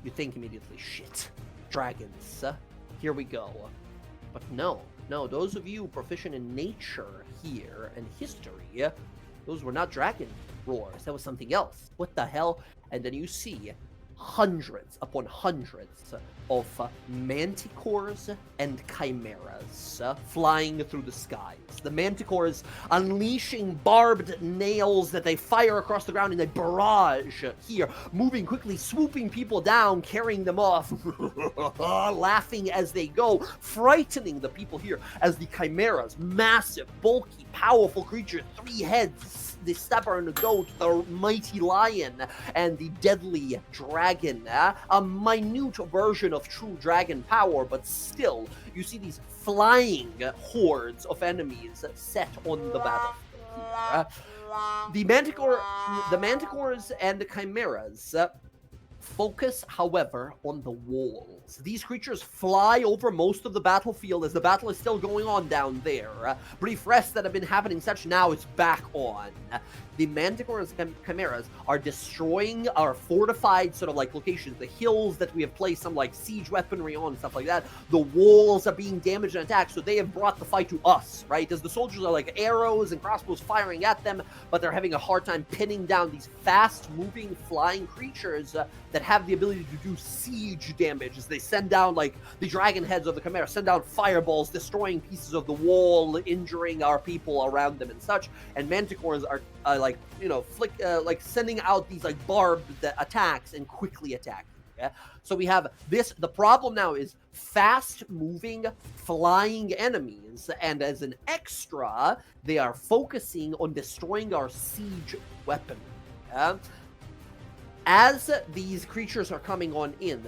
You think immediately, shit, dragons, here we go. But no, those of you proficient in nature here and history, those were not dragon roars, that was something else. What the hell? And then you see hundreds upon hundreds of manticores and chimeras flying through the skies. The manticores unleashing barbed nails that they fire across the ground in a barrage here, moving quickly, swooping people down, carrying them off, laughing as they go, frightening the people here as the chimeras, massive, bulky, powerful creatures, 3 heads, the stubborn goat, the mighty lion, and the deadly dragon. A minute version of true dragon power, but still, you see these flying hordes of enemies set on the battlefield. The manticores and the chimeras focus, however, on the walls. These creatures fly over most of the battlefield as the battle is still going on down there. Brief rests that have been happening such now it's back on. The manticores and chimeras are destroying our fortified sort of like locations, the hills that we have placed some like siege weaponry on, stuff like that. The walls are being damaged and attacked, so they have brought the fight to us, right? As the soldiers are like arrows and crossbows firing at them, but they're having a hard time pinning down these fast-moving flying creatures that have the ability to do siege damage as they send down like the dragon heads of the chimera, send down fireballs, destroying pieces of the wall, injuring our people around them and such. And manticores are like sending out these like barbed attacks and quickly attacking. Yeah? So we have this. The problem now is fast-moving, flying enemies, and as an extra, they are focusing on destroying our siege weaponry. Yeah? As these creatures are coming on in,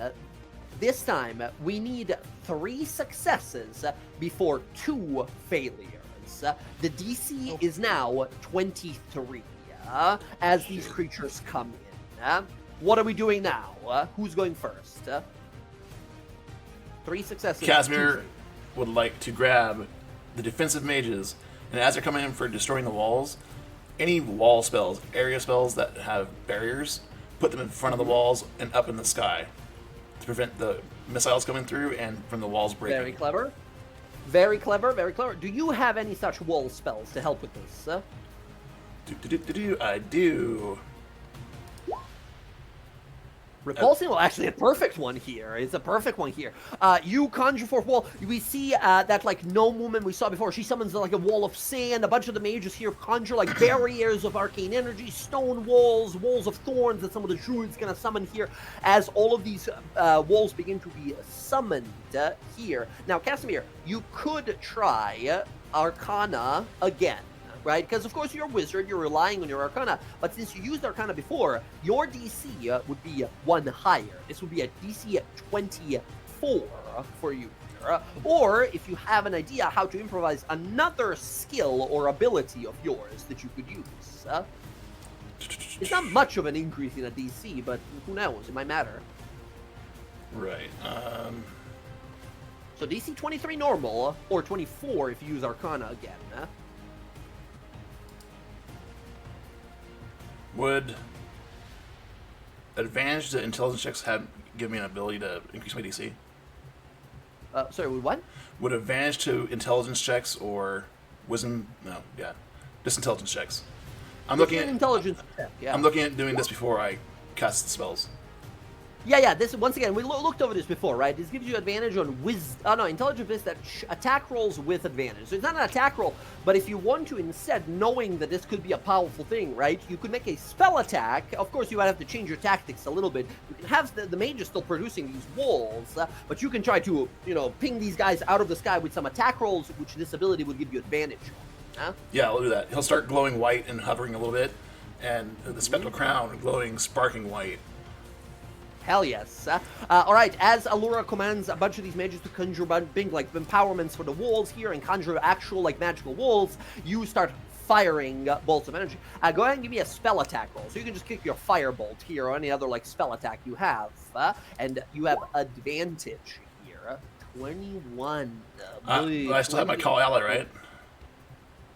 this time we need 3 successes before 2 failures. The DC is now 23 as these creatures come in. What are we doing now? Who's going first? 3 successes. Casimir would like to grab the defensive mages, and as they're coming in for destroying the walls, any wall spells, area spells that have barriers, put them in front of the walls and up in the sky to prevent the missiles coming through and from the walls breaking. Very clever. Very clever, very clever. Do you have any such wall spells to help with this? I do. Repulsing? Well, actually, a perfect one here. It's a perfect one here. You conjure forth wall. We see that, like, gnome woman we saw before. She summons, like, a wall of sand. A bunch of the mages here conjure, like, barriers of arcane energy, stone walls, walls of thorns that some of the druids gonna summon here as all of these walls begin to be summoned here. Now, Casimir, you could try Arcana again. Right? Because, of course, you're a wizard, you're relying on your Arcana, but since you used Arcana before, your DC would be 1 higher. This would be a DC 24 for you here. Or, if you have an idea how to improvise another skill or ability of yours that you could use. It's not much of an increase in a DC, but who knows? It might matter. Right. So DC 23 normal, or 24 if you use Arcana again. Would advantage to intelligence checks give me an ability to increase my DC? Sorry, what? Would advantage to intelligence checks or wisdom? No, yeah, just intelligence checks. I'm looking at intelligence check. Yeah. I'm looking at doing this before I cast the spells. Yeah. This once again, we looked over this before, right? This gives you advantage on intelligence is that attack rolls with advantage. So it's not an attack roll, but if you want to instead, knowing that this could be a powerful thing, right? You could make a spell attack. Of course, you would have to change your tactics a little bit. You can have the mage is still producing these walls, but you can try to ping these guys out of the sky with some attack rolls, which this ability would give you advantage. Yeah, I'll do that. He'll start glowing white and hovering a little bit, and the spectral crown glowing, sparking white. Hell yes. All right, as Allura commands a bunch of these mages to conjure big empowerments for the walls here and conjure actual magical walls, you start firing bolts of energy. Go ahead and give me a spell attack roll. So you can just kick your firebolt here or any other spell attack you have, and you have advantage here. 21. I still have my call ally, right?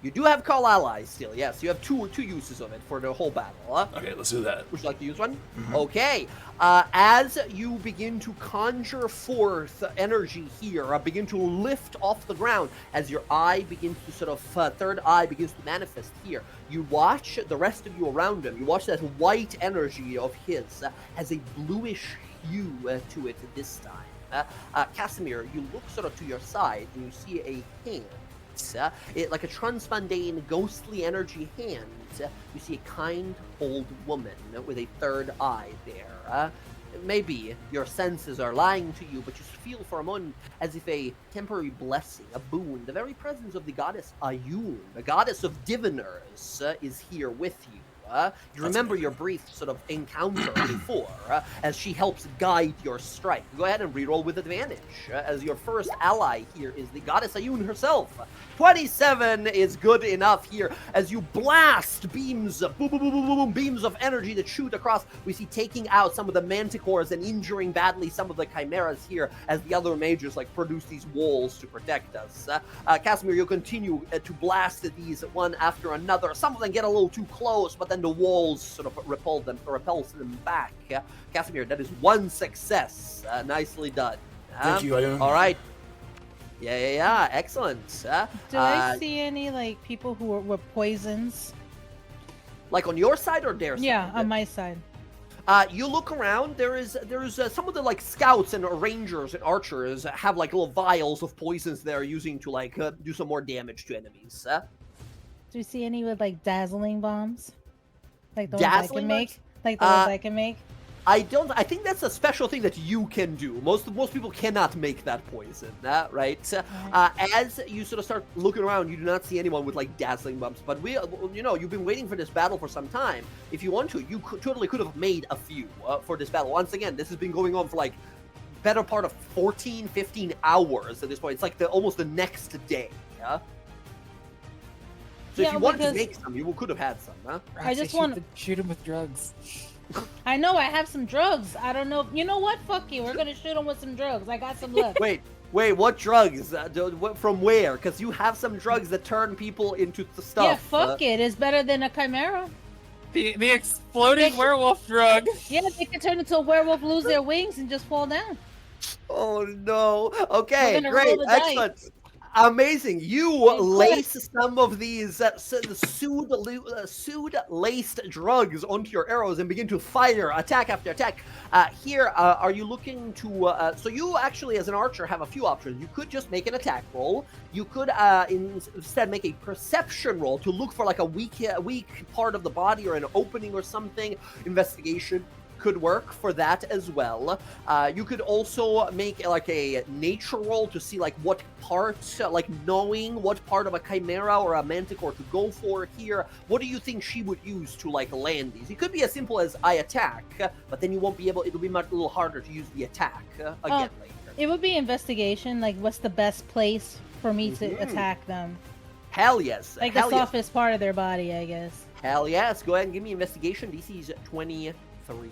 You do have call allies still, yes. You have two uses of it for the whole battle. Okay, let's do that. Would you like to use one? Mm-hmm. Okay. As you begin to conjure forth energy here, begin to lift off the ground, as your eye begins to third eye begins to manifest here, you watch the rest of you around him. You watch that white energy of his has a bluish hue to it this time. Casimir, you look to your side and you see a hand. Like a transmundane, ghostly energy hand. You see a kind old woman with a third eye there. Maybe your senses are lying to you, but you feel for a moment as if a temporary blessing, a boon, the very presence of the goddess Ayun, the goddess of diviners, is here with you. You remember your brief encounter before, as she helps guide your strike. Go ahead and reroll with advantage, as your first ally here is the goddess Ayun herself. 27 is good enough here, as you blast beams, beams of energy that shoot across. We see taking out some of the manticores and injuring badly some of the chimeras here, as the other mages produce these walls to protect us. Casimir, you'll continue to blast these one after another. Some of them get a little too close, but then the walls repels them back. Casimir, that is one success. Nicely done. Thank you, Ayun. All right. Yeah. Excellent. Do I see any people who were poisons? On your side or their side? Yeah, on my side. You look around. There is some of the scouts and rangers and archers have little vials of poisons they're using to do some more damage to enemies. Do you see any with dazzling bombs? Like the ones Dazzling I can make? bombs? Like the ones I can make? I don't. I think that's a special thing that you can do. Most people cannot make that poison, right? As you start looking around, you do not see anyone with dazzling bumps. But you've been waiting for this battle for some time. If you want to, you totally could have made a few for this battle. Once again, this has been going on for better part of 14, 15 hours at this point. It's almost the next day. So if you wanted to make some, you could have had some, huh? I just want to shoot him with drugs. I know I have some drugs. I don't know. You know what? Fuck you. We're gonna shoot him with some drugs. I got some left. Wait. What drugs? From where? Because you have some drugs that turn people into the stuff. Yeah, fuck it. It's better than a chimera. The exploding werewolf drug. Yeah, they can turn into a werewolf, lose their wings, and just fall down. Oh no. Okay, We're gonna great, roll the excellent. dice. Amazing. You lace some of these sood-laced drugs onto your arrows and begin to fire attack after attack. Here, are you looking to... so you actually, as an archer, have a few options. You could just make an attack roll. You could instead make a perception roll to look for a weak part of the body or an opening or something. Investigation could work for that as well. You could also make a nature roll to see what part, knowing what part of a chimera or a manticore to go for here. What do you think she would use to land these? It could be as simple as I attack, but then you won't be able. It'll be a little harder to use the attack again later. It would be investigation. What's the best place for me to attack them? Hell yes. The softest part of their body, I guess. Hell yes. Go ahead and give me investigation. DC is 23.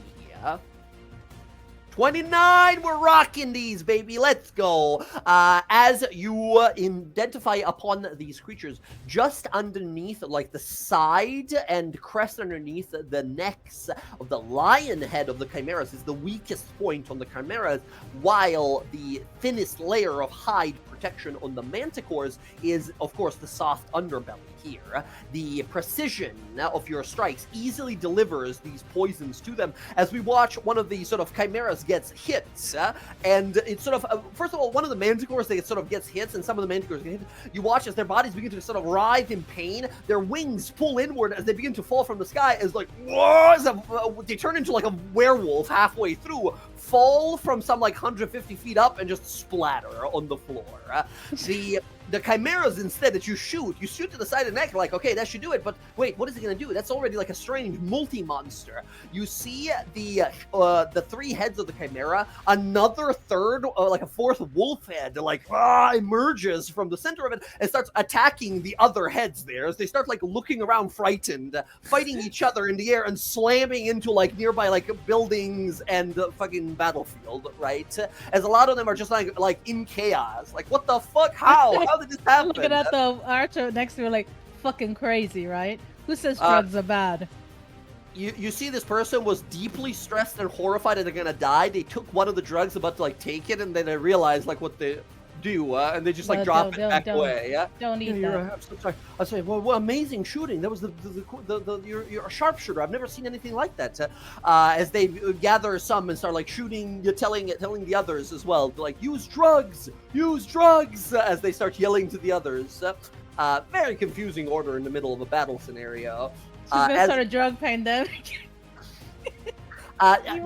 29, we're rocking these, baby. Let's go. As you identify upon these creatures, just underneath, like the side and crest underneath the necks of the lion head of the chimeras is the weakest point on the chimeras, while the thinnest layer of hide protection on the manticores is, of course, the soft underbelly here. The precision of your strikes easily delivers these poisons to them. As we watch one of the sort of chimeras gets hit, and it's sort of, first of all, one of the manticores, they sort of gets hit, and some of the manticores get hit. You watch as their bodies begin to sort of writhe in pain. Their wings pull inward as they begin to fall from the sky, as like, whoa, they turn into like a werewolf halfway through, fall from some like 150 feet up, and just splatter on the floor. The chimeras, instead, that you shoot to the side of the neck, like, okay, that should do it, but wait, what is it going to do? That's already like a strange multi-monster. You see the three heads of the chimera, another third, like a fourth wolf head, like, emerges from the center of it and starts attacking the other heads there, as they start, like, looking around frightened, fighting each other in the air and slamming into, like, nearby, like, buildings and the fucking battlefield, right? As a lot of them are just, like in chaos. Like, what the fuck? How did this happen? Looking at the archer next to her like fucking crazy, right? Who says drugs are bad? You see this person was deeply stressed and horrified that they're gonna die. They took one of the drugs about to like take it, and then they realized like what they do, and they just like drop it back away. Yeah, don't eat that. I'm so sorry. I say, well, amazing shooting. That was you're a sharpshooter. I've never seen anything like that. As they gather some and start like shooting, you're telling the others as well, to, like, use drugs, as they start yelling to the others. Very confusing order in the middle of a battle scenario. She's gonna start a drug pandemic.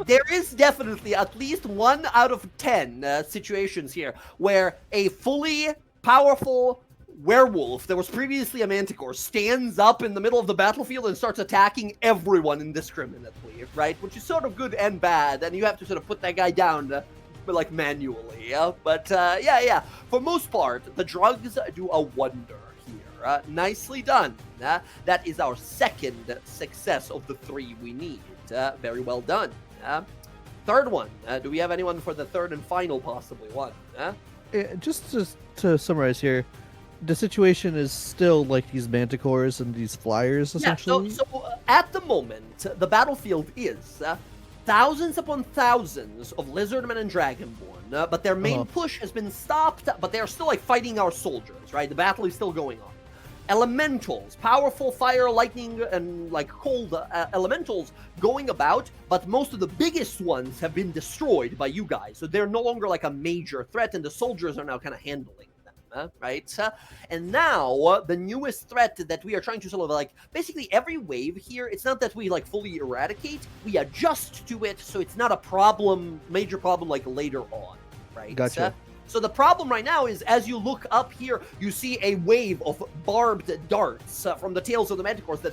There is definitely at least 1 out of 10 situations here where a fully powerful werewolf that was previously a manticore stands up in the middle of the battlefield and starts attacking everyone indiscriminately, right? Which is sort of good and bad, and you have to sort of put that guy down like manually, yeah? But yeah, for most part, the drugs do a wonder here. Nicely done. That is our second success of the 3 we need. Very well done. Third one. Do we have anyone for the third and final possibly one? Just to summarize here, the situation is still like these manticores and these flyers, essentially? Yeah, so at the moment, the battlefield is thousands upon thousands of lizardmen and dragonborn, but their main push has been stopped, but they're still like fighting our soldiers, right? The battle is still going on. Elementals, powerful fire, lightning, and like cold elementals going about, but most of the biggest ones have been destroyed by you guys, so they're no longer like a major threat, and the soldiers are now kind of handling them, right? And now the newest threat that we are trying to sort of like, basically every wave here, it's not that we like fully eradicate, we adjust to it, so it's not a problem, major problem like later on, right? Gotcha. So the problem right now is, as you look up here, you see a wave of barbed darts from the tails of the manticores that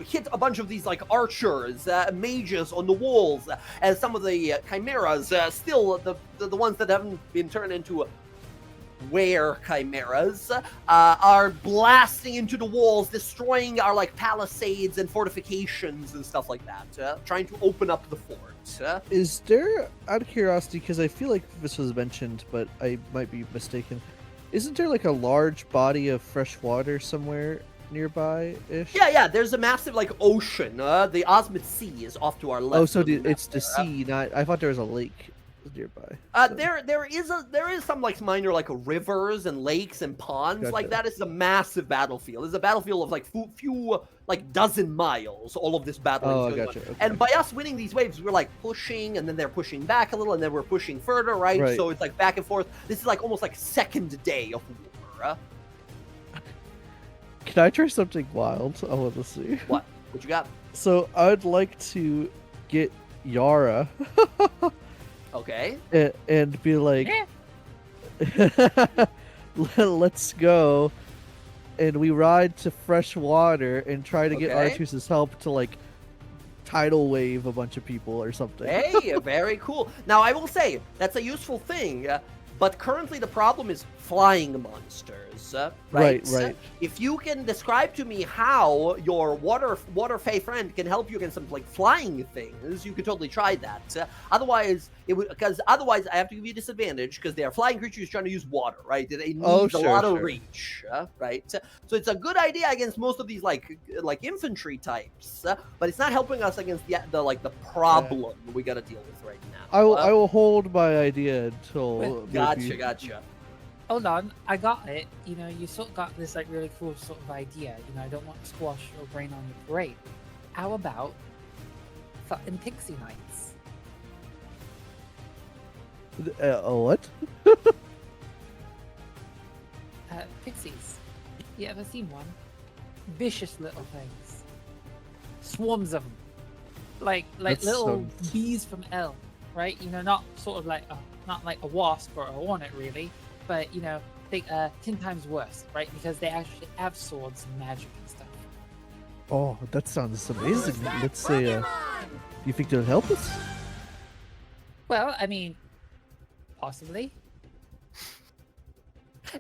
hit a bunch of these like archers, mages on the walls, as some of the chimeras, still the ones that haven't been turned into chimeras, are blasting into the walls, destroying our like palisades and fortifications and stuff like that, trying to open up the fort. Is there, out of curiosity, because I feel like this was mentioned, but I might be mistaken, isn't there like a large body of fresh water somewhere nearby-ish? Yeah, there's a massive like ocean. The Osmond Sea is off to our left. Oh, so it's the sea, not... I thought there was a lake nearby. So. There is some like minor like rivers and lakes and ponds. Gotcha. Like that is a massive battlefield. It's a battlefield of like few like dozen miles. All of this battle. Oh, is going gotcha. on. Okay. And by us winning these waves, we're like pushing, and then they're pushing back a little, and then we're pushing further, right? So it's like back and forth. This is like almost like second day of war. Can I try something wild? I want to see. What you got? So I'd like to get Yara. Okay. And be like, let's go. And we ride to fresh water and try to get Artus's help to like tidal wave a bunch of people or something. Hey, very cool. Now I will say that's a useful thing, but currently the problem is flying monsters. Right. If you can describe to me how your water fae friend can help you against some like flying things, you could totally try that. Otherwise, it would, because otherwise I have to give you disadvantage because they are flying creatures trying to use water, right? They need a lot of reach, right? So it's a good idea against most of these like infantry types, but it's not helping us against the problem we got to deal with right now. I will hold my idea until. Gotcha. Hold on, I got it. You know, you sort of got this like really cool sort of idea. You know, I don't want to squash your brain on your parade. How about fucking pixie nights? What? Pixies. You ever seen one? Vicious little things. Swarms of them. Like little bees from L, right? You know, not sort of like not like a wasp or a hornet really, but you know, think 10 times worse, right? Because they actually have swords and magic and stuff. Oh, that sounds amazing. Let's say, do you think they'll help us? Well, I mean, possibly.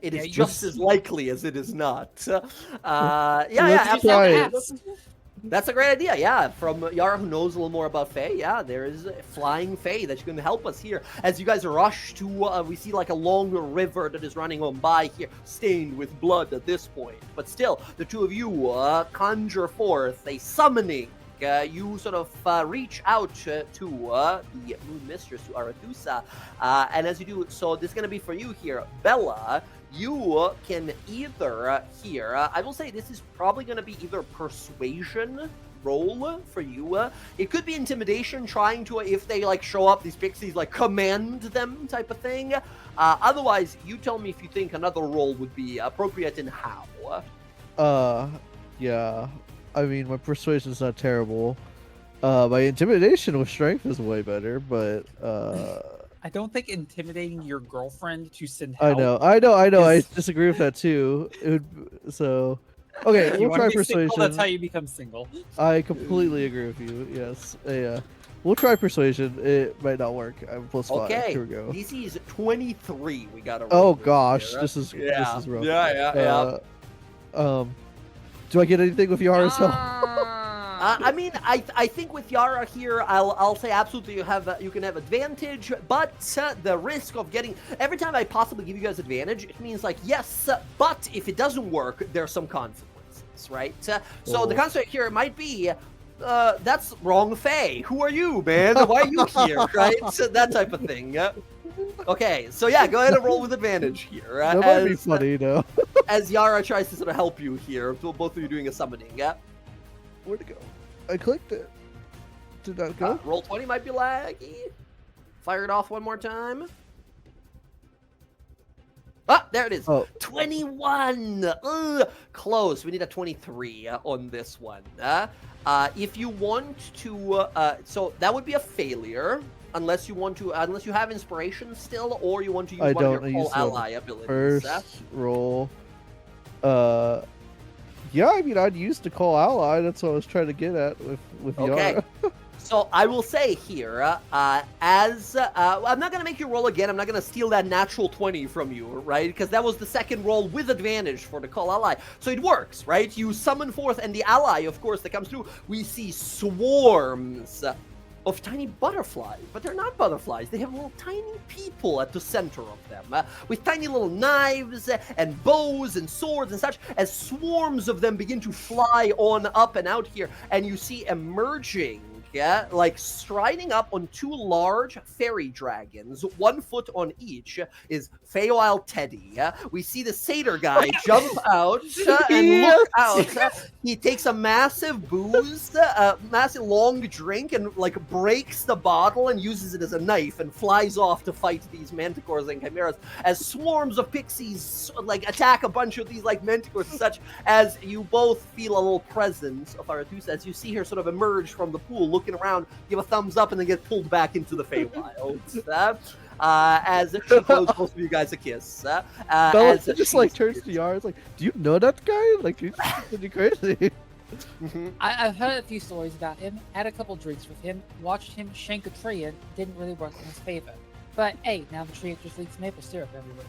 It is just as likely as it is not. That's a great idea. Yeah, from Yara, who knows a little more about Fae. Yeah, there is a flying Fae that's going to help us here. As you guys rush to, we see like a long river that is running on by here, stained with blood at this point. But still, the two of you conjure forth a summoning. You sort of reach out to the Moon Mistress, to Arathusa. And as you do so, this is going to be for you here, Bella. You can either here, I will say this is probably going to be either persuasion roll for you. It could be intimidation, trying to, if they like show up, these pixies like command them type of thing. Otherwise, you tell me if you think another roll would be appropriate and how. Yeah. I mean, my persuasion's not terrible. My intimidation with strength is way better, but I don't think intimidating your girlfriend to send help. I know. I disagree with that too. Okay, we'll try persuasion. Single, that's how you become single. I completely agree with you. Yes, yeah. We'll try persuasion. It might not work. I'm +5. Okay, here we go. DC is 23. We got to. Oh gosh, this is rough. Yeah. Do I get anything with Yara's help? I mean, I think with Yara here, I'll say absolutely you can have advantage, but the risk of getting every time I possibly give you guys advantage, it means like yes, but if it doesn't work, there's some consequences, right? So the consequence here might be. That's wrong, Faye. Who are you, man? Why are you here, right? So that type of thing. Okay, so yeah, go ahead and roll with advantage here. That might be funny, though. As Yara tries to sort of help you here, both of you doing a summoning. Yeah. Where'd it go? I clicked it. Did that go? Roll 20 might be laggy. Fire it off one more time. Ah, there it is. 21. Close. We need a 23 on this one. If you want to, so that would be a failure. Unless you have inspiration still, or you want to use one of your call ally abilities. First roll. Yeah, I mean, I'd use the call ally. That's what I was trying to get at with Yara. So I will say here, I'm not gonna make you roll again. I'm not gonna steal that natural 20 from you, right? Because that was the second roll with advantage for the call ally. So it works, right? You summon forth, and the ally, of course, that comes through. We see swarms of tiny butterflies, but they're not butterflies. They have little tiny people at the center of them, with tiny little knives and bows and swords and such, as swarms of them begin to fly on up and out here, and you see emerging, like striding up on two large fairy dragons, 1 foot on each, is Feywild Teddy. We see the satyr guy jump out and look out. He takes a massive booze, massive long drink, and like breaks the bottle and uses it as a knife and flies off to fight these manticores and chimeras as swarms of pixies like attack a bunch of these like manticores and such, as you both feel a little presence of Arathusa as you see her sort of emerge from the pool, looking around, give a thumbs up, and then get pulled back into the Feywild. As she blows both of you guys a kiss. Bella just like turns to Yara, like, do you know that guy? Like, he's pretty crazy. I've heard a few stories about him, had a couple drinks with him, watched him shank a tree, and didn't really work in his favor. But hey, now the tree just leaks maple syrup everywhere.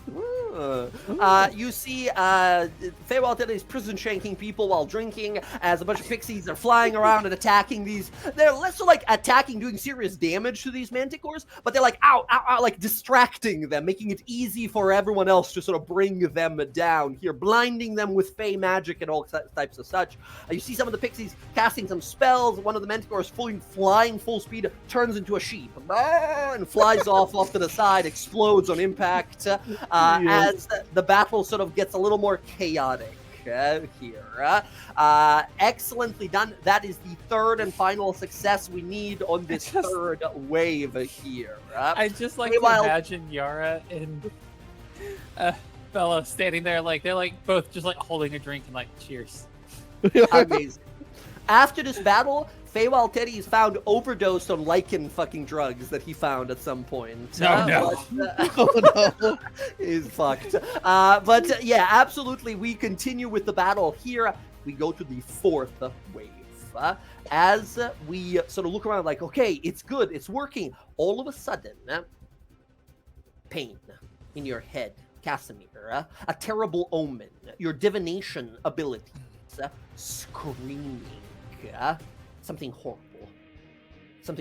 You see Feywild is prison shanking people while drinking as a bunch of pixies are flying around and attacking these. They're less so like attacking, doing serious damage to these manticores, but they're like ow, ow, ow, like distracting them, making it easy for everyone else to sort of bring them down here, blinding them with fey magic and all types of such. You see some of the pixies casting some spells. One of the manticores flying full speed turns into a sheep and flies off to the side, explodes on impact. As the battle sort of gets a little more chaotic here. Excellently done. That is the third and final success we need on this third wave here. I just like to imagine Yara and Bella standing there, like they're like both just like holding a drink and like cheers. Amazing. After this battle, Feywild Teddy is found overdosed on lichen fucking drugs that he found at some point. No. Oh no. He's fucked. But yeah, absolutely, we continue with the battle here. We go to the fourth wave. As we sort of look around like, okay, it's good, it's working. All of a sudden, pain in your head, Casimir, a terrible omen, your divination abilities, screaming. Something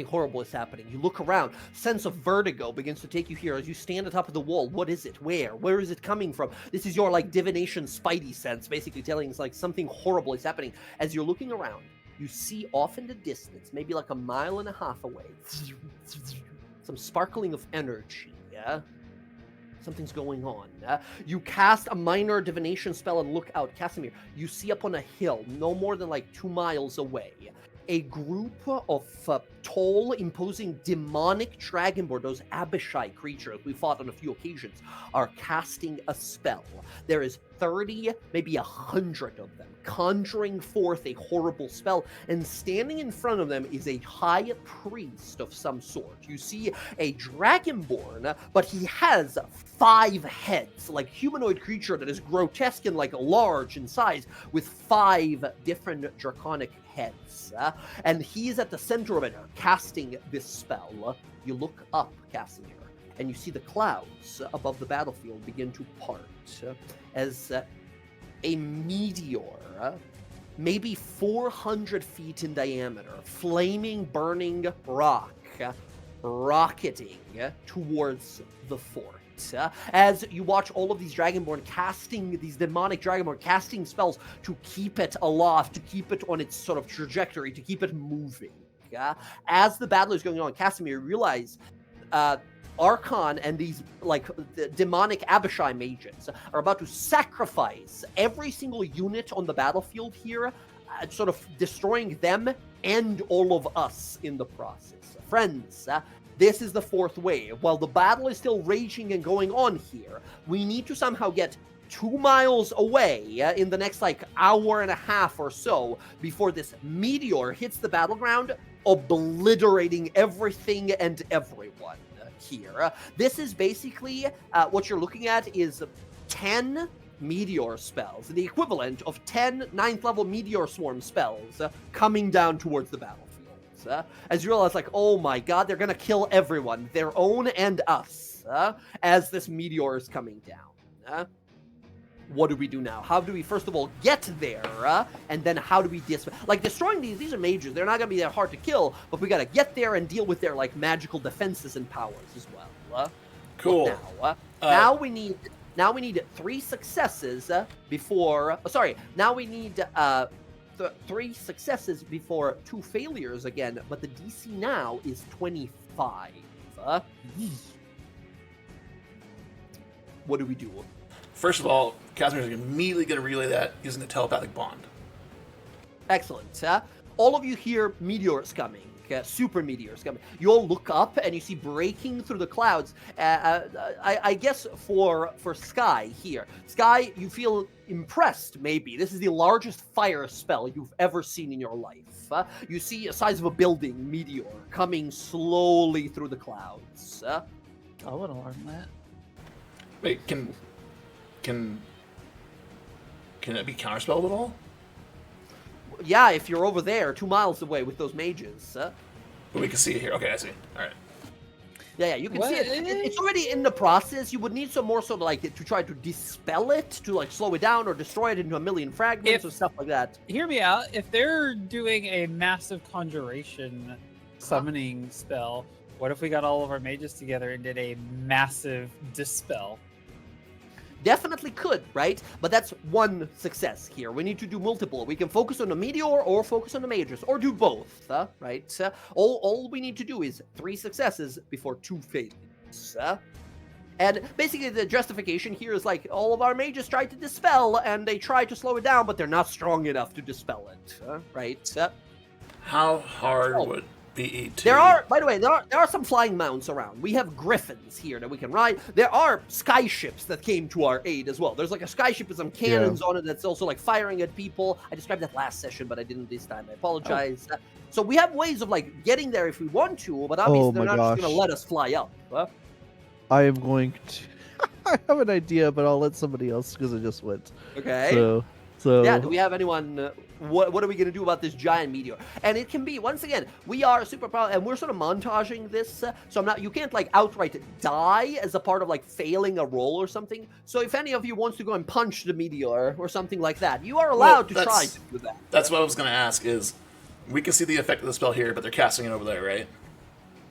horrible is happening. You look around, sense of vertigo begins to take you here as you stand on top of the wall. What is it? Where is it coming from? This is your like divination spidey sense basically telling us like something horrible is happening. As you're looking around, you see off in the distance, maybe like a mile and a half away, some sparkling of energy. Something's going on. You cast a minor divination spell and look out. Casimir, you see up on a hill, no more than like 2 miles away, a group of tall, imposing demonic dragonborn, those Abishai creatures we fought on a few occasions, are casting a spell. There is 30, maybe 100 of them, conjuring forth a horrible spell, and standing in front of them is a high priest of some sort. You see a dragonborn, but he has 5 heads, like humanoid creature that is grotesque and like large in size, with 5 different draconic heads. And he's at the center of it, casting this spell. You look up, Casimir, and you see the clouds above the battlefield begin to part as a meteor, maybe 400 feet in diameter, flaming, burning rock, rocketing towards the fort. As you watch all of these dragonborn casting, these demonic dragonborn casting spells to keep it aloft, to keep it on its sort of trajectory, to keep it moving. As the battle is going on, Casimir, realize Archon and these like the demonic Abishai mages are about to sacrifice every single unit on the battlefield here, sort of destroying them and all of us in the process. Friends, this is the fourth wave. While the battle is still raging and going on here, we need to somehow get 2 miles away in the next like hour and a half or so before this meteor hits the battleground, obliterating everything and everyone here. This is basically what you're looking at is 10 meteor spells, the equivalent of 10 9th level meteor swarm spells coming down towards the battlefield. As you realize, like, oh my god, they're gonna kill everyone, their own and us, as this meteor is coming down. What do we do now? How do we, first of all, get there, and then how do we destroying these are mages, they're not gonna be that hard to kill, but we gotta get there and deal with their, like, magical defenses and powers as well. Cool. Now we need 3 successes before, now we need 3 successes before 2 failures again, but the DC now is 25. What do we do? First of all, Casimir's immediately going to relay that using the telepathic bond. Excellent. All of you hear meteors coming, super meteors coming. You all look up and you see breaking through the clouds. I guess for Sky here. Sky, you feel impressed, maybe. This is the largest fire spell you've ever seen in your life. You see a size of a building meteor coming slowly through the clouds. I would alarm that. Wait, can it be counterspelled at all? Yeah, if you're over there, 2 miles away with those mages. But we can see it here. Okay, I see. All right. Yeah, you can see it. It's already in the process. You would need some more sort of like to try to dispel it, to like slow it down or destroy it into a million fragments or stuff like that. Hear me out. If they're doing a massive conjuration summoning spell, what if we got all of our mages together and did a massive dispel? Definitely could, right? But that's one success here. We need to do multiple. We can focus on the meteor or focus on the mages or do both, right? All we need to do is 3 successes before 2 failures. And basically the justification here is like all of our mages tried to dispel and they tried to slow it down, but they're not strong enough to dispel it, right? How hard would be to... There are, by the way, there are some flying mounts around. We have griffins here that we can ride. There are sky ships that came to our aid as well. There's like a sky ship with some cannons on it that's also like firing at people. I described that last session, but I didn't this time. I apologize. So we have ways of like getting there if we want to, but obviously they're not just going to let us fly up. I am going to... I have an idea, but I'll let somebody else because I just went. Okay. So yeah, do we have anyone... What are we going to do about this giant meteor? And it can be, once again, we are super proud, and we're sort of montaging this, so you can't like outright die as a part of like failing a roll or something. So if any of you wants to go and punch the meteor or something like that, you are allowed to try to do that. That's what I was going to ask is, we can see the effect of the spell here, but they're casting it over there, right?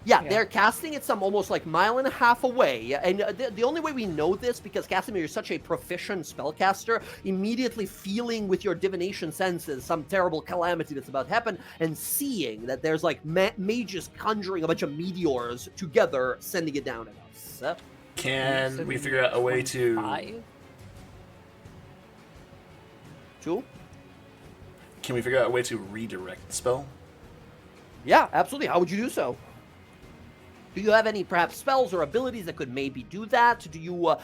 Yeah, they're casting it some almost like 1.5 miles away, and the only way we know this, because Casimir is such a proficient spellcaster, immediately feeling with your divination senses some terrible calamity that's about to happen, and seeing that there's like mages conjuring a bunch of meteors together, sending it down at us. Can we figure out a way to... 2? Can we figure out a way to redirect the spell? Yeah, absolutely. How would you do so? Do you have any perhaps spells or abilities that could maybe do that? Do you,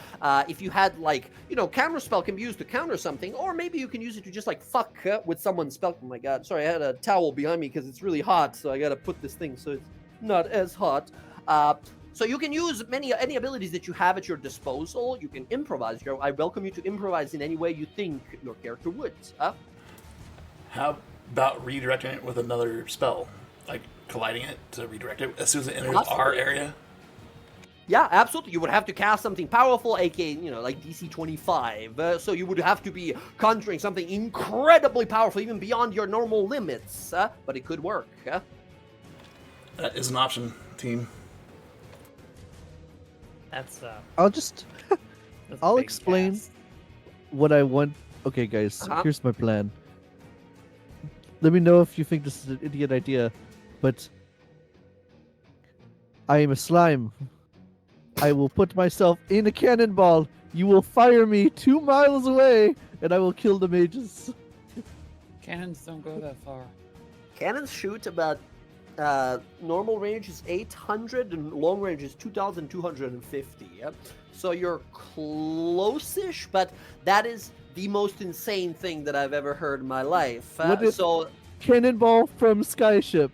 if you had like, counter spell can be used to counter something, or maybe you can use it to just like fuck with someone's spell. Oh my god, sorry, I had a towel behind me because it's really hot, so I gotta put this thing so it's not as hot. So you can use any abilities that you have at your disposal. You can improvise. I welcome you to improvise in any way you think your character would. How about redirecting it with another spell? Like colliding it to redirect it as soon as it enters our area? Yeah, absolutely. You would have to cast something powerful, aka, like DC 25. So you would have to be conjuring something incredibly powerful, even beyond your normal limits. But it could work. That is an option, team. That's I'll explain what I want. Okay, guys, here's my plan. Let me know if you think this is an idiot idea, but I am a slime. I will put myself in a cannonball. You will fire me 2 miles away, and I will kill the mages. Cannons don't go that far. Cannons shoot about normal range is 800 and long range is 2,250. Yep. So you're close-ish, but that is the most insane thing that I've ever heard in my life. So cannonball from Skyship.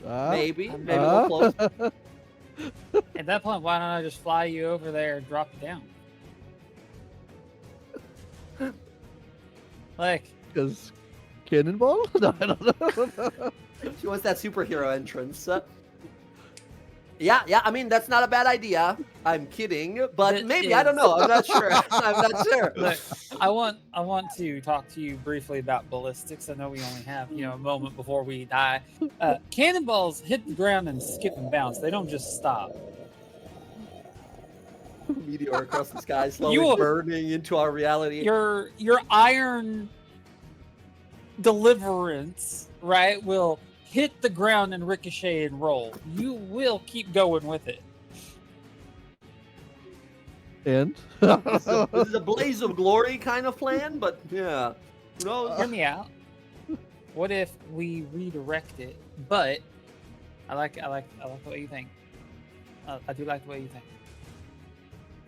Maybe we're close. At that point, why don't I just fly you over there and drop you down? Like, because cannonball? No, I don't know. She wants that superhero entrance. Yeah, I mean, that's not a bad idea. I'm kidding, but maybe, I don't know. I'm not sure. I'm not sure. Look, I want to talk to you briefly about ballistics. I know we only have, a moment before we die. Cannonballs hit the ground and skip and bounce. They don't just stop. Meteor across the sky, slowly burning into our reality. Your iron deliverance, right, will hit the ground and ricochet and roll. You will keep going with it. And? This is a blaze of glory kind of plan, but yeah. Hear me out. What if we redirect it? But I like the way you think. I do like the way you think.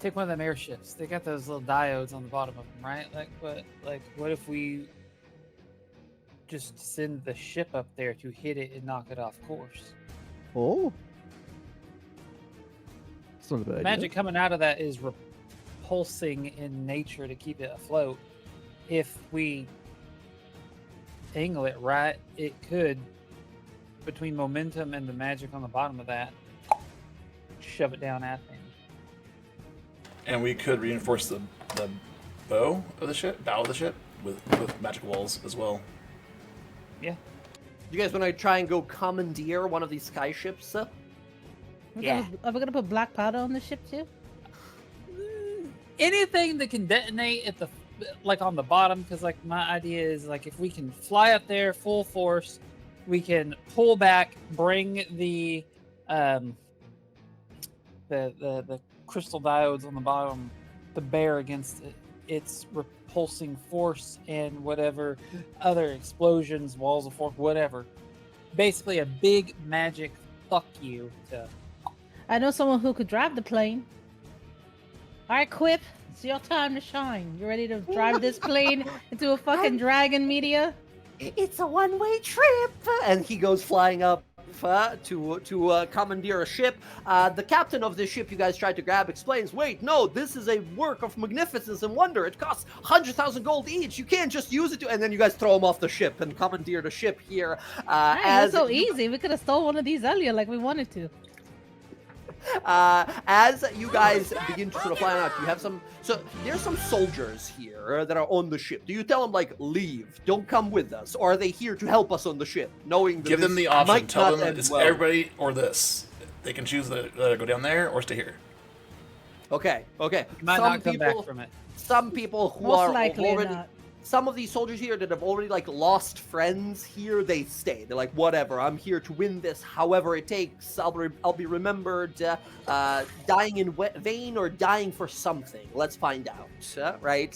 Take one of them airships. They got those little diodes on the bottom of them, right? What if we just send the ship up there to hit it and knock it off course? Oh. That's not a bad idea. Magic coming out of that is repulsing in nature to keep it afloat. If we angle it right, it could, between momentum and the magic on the bottom of that, shove it down at things. And we could reinforce the bow of the ship, with magic walls as well. Yeah. You guys want to try and go commandeer one of these sky ships? Are we gonna put black powder on the ship too? Anything that can detonate at the on the bottom, because like my idea is like if we can fly up there full force, we can pull back, bring the crystal diodes on the bottom to bear against its repulsing force and whatever other explosions, walls of force, whatever. Basically, a big magic fuck you to. I know someone who could drive the plane. All right, Quip, it's your time to shine. You ready to drive this plane into a fucking dragon meteor? It's a one-way trip, and he goes flying up to commandeer a ship. The captain of this ship you guys tried to grab explains, wait, no, this is a work of magnificence and wonder. It costs 100,000 gold each. You can't just use it to... And then you guys throw him off the ship and commandeer the ship here. That's so easy. We could have stole one of these earlier like we wanted to. As you guys begin to sort of fly out, you have some... So there's some soldiers here that are on the ship. Do you tell them, like, leave, don't come with us? Or are they here to help us on the ship, knowing that Give them the option. might Tell not them end it's well? everybody or this. They can choose to go down there or stay here. Okay. Might not come back from it. Some people who Most are likely already... not. Some of these soldiers here that have already, like, lost friends here, they stay. They're like, whatever, I'm here to win this however it takes. I'll be remembered dying in vain or dying for something. Let's find out, right?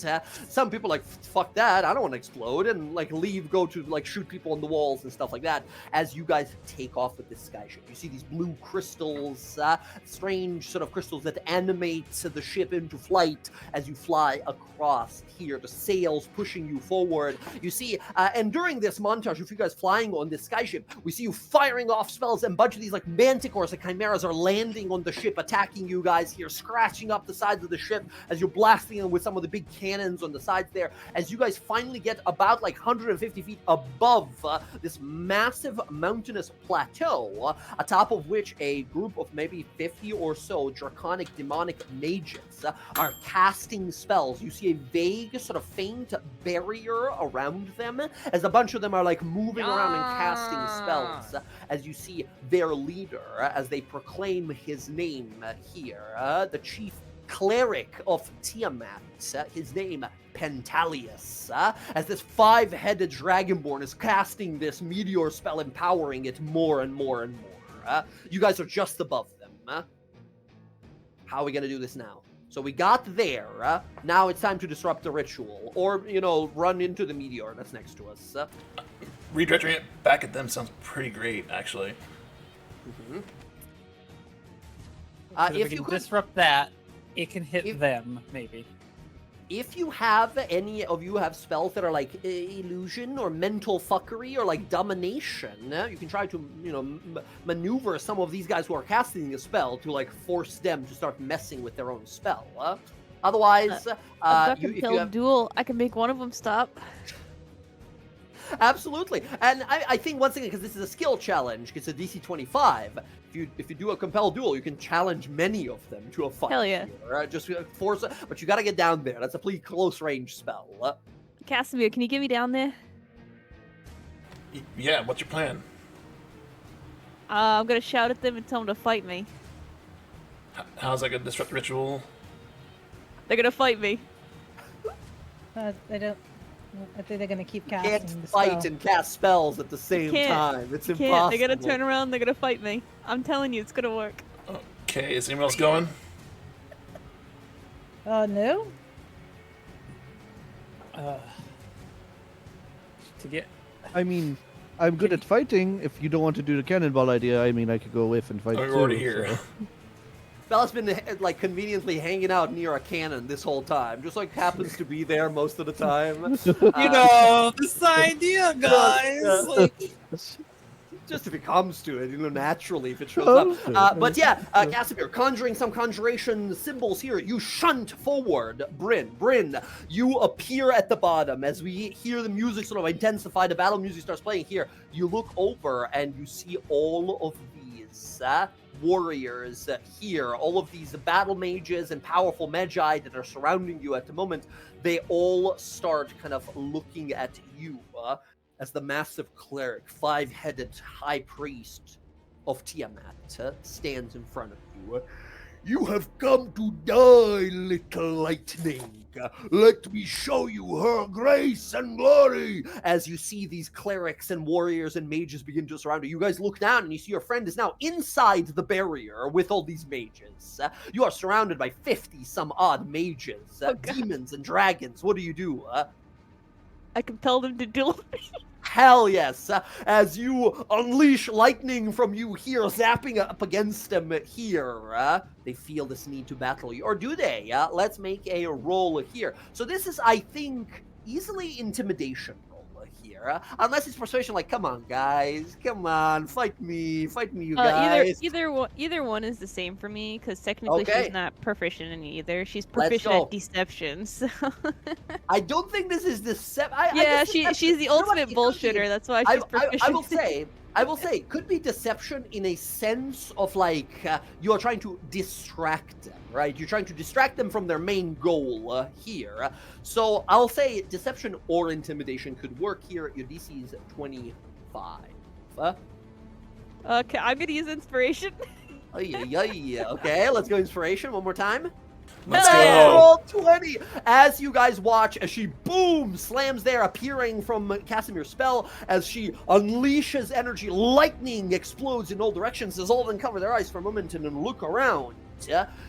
Some people are like, fuck that, I don't want to explode, and, like, leave, go to, like, shoot people on the walls and stuff like that. As you guys take off with this sky ship, you see these blue crystals, strange sort of crystals that animate the ship into flight as you fly across here. The sails pushing you forward. You see, and during this montage of you guys flying on this skyship, we see you firing off spells, and a bunch of these like manticores and chimeras are landing on the ship, attacking you guys here, scratching up the sides of the ship as you're blasting them with some of the big cannons on the sides there. As you guys finally get about like 150 feet above this massive mountainous plateau, atop of which a group of maybe 50 or so draconic demonic mages are casting spells. You see a vague sort of faint barrier around them as a bunch of them are like moving around and casting spells, as you see their leader as they proclaim his name here, the chief cleric of Tiamat, his name Pentalius, as this 5-headed dragonborn is casting this meteor spell, empowering it more and more and more. You guys are just above them. How are we gonna do this now? So we got there. Now it's time to disrupt the ritual, or, you know, run into the meteor that's next to us. Redirecting it back at them sounds pretty great, actually. Mm-hmm. If you disrupt that, it can hit them, maybe. If you have, any of you have spells that are like illusion or mental fuckery or like domination, you can try to, you know, maneuver some of these guys who are casting a spell to like force them to start messing with their own spell. Otherwise, if you have duel, I can make one of them stop. Absolutely, and I think once again, because this is a skill challenge, it's a DC 25. If you do a compel duel, you can challenge many of them to a fight. Hell yeah! Here, just force, but you got to get down there. That's a pretty close range spell. Casimir, can you get me down there? Yeah. What's your plan? I'm gonna shout at them and tell them to fight me. How's that gonna disrupt the ritual? They're gonna fight me. They don't. I think they're gonna keep You casting can't the fight spell. and cast spells at the same time. It's impossible. They're gonna turn around. They're gonna fight me. I'm telling you, it's gonna work. Okay. Is anyone else going? No. To get. I mean, I'm good at fighting. If you don't want to do the cannonball idea, I mean, I could go with and fight Oh, too. we're already here. so- Bella's been like conveniently hanging out near a cannon this whole time. Just like happens to be there most of the time. You know, this idea, guys. Like, just if it comes to it, you know, naturally if it shows up. But yeah, Casimir, conjuring some conjuration symbols here. You shunt forward, Bryn, you appear at the bottom as we hear the music sort of intensify. The battle music starts playing here. You look over and you see all of these warriors here, all of these battle mages and powerful magi that are surrounding you at the moment, they all start kind of looking at you as the massive cleric, 5-headed high priest of Tiamat stands in front of you. You have come to die, little lightning. Let me show you her grace and glory. As you see these clerics and warriors and mages begin to surround you, you guys look down and you see your friend is now inside the barrier with all these mages. You are surrounded by 50-some odd mages, demons and dragons. What do you do? I compel them to duel me. Hell yes! As you unleash lightning from you here, zapping up against them here, they feel this need to battle you. Or do they? Let's make a roll here. So this is, I think, easily intimidation roll here. Unless it's persuasion, like, come on, guys. Come on, fight me, you guys. Either one is the same for me, because technically she's not proficient in either. She's proficient at deception, so... I don't think this is deception. Yeah, she's the ultimate bullshitter. That's why she's proficient. I will say, could be deception in a sense of like you are trying to distract them, right? You're trying to distract them from their main goal here. So I'll say deception or intimidation could work here. Your DC is 25. Okay, I'm gonna use inspiration. Yeah. Okay, let's go inspiration one more time. Let's go. Roll 20 as you guys watch as she boom slams there, appearing from Casimir's spell as she unleashes energy. Lightning explodes in all directions as all of them cover their eyes for a moment and then look around.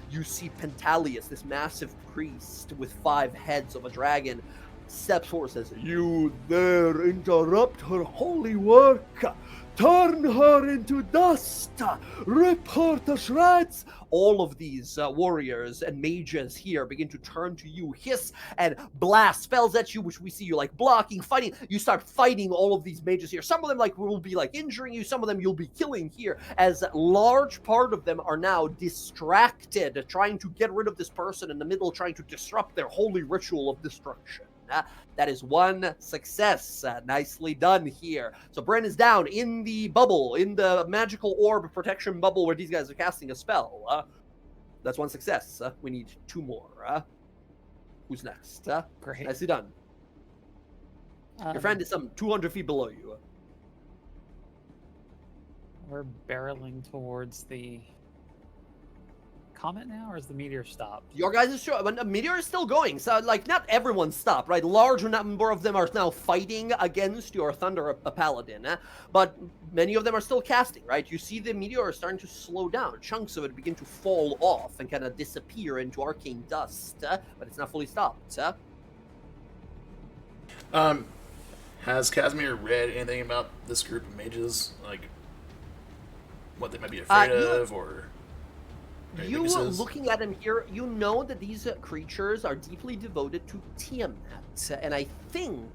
You see Pentalius, this massive priest with 5 heads of a dragon, steps forward and says, "You dare interrupt her holy work? Turn her into dust! Rip her to shreds!" All of these warriors and mages here begin to turn to you, hiss and blast spells at you, which we see you like blocking, fighting. You start fighting all of these mages here. Some of them like will be like injuring you. Some of them you'll be killing here, as large part of them are now distracted, trying to get rid of this person in the middle, trying to disrupt their holy ritual of destruction. That is one success. Nicely done here. So Bren is down in the bubble, in the magical orb protection bubble where these guys are casting a spell. That's one success. We need 2 more. Who's next? Great. Nicely done. Your friend is some 200 feet below you. We're barreling towards the comet now, or is the meteor stopped? Your guys is sure, but the meteor is still going. So, like, not everyone stopped, right? Large number of them are now fighting against your Thunder Paladin, but many of them are still casting, right? You see the meteor is starting to slow down. Chunks of it begin to fall off and kind of disappear into arcane dust, but it's not fully stopped. Has Casimir read anything about this group of mages? Like, what they might be afraid of, or... You looking at them here, you know that these creatures are deeply devoted to Tiamat, and I think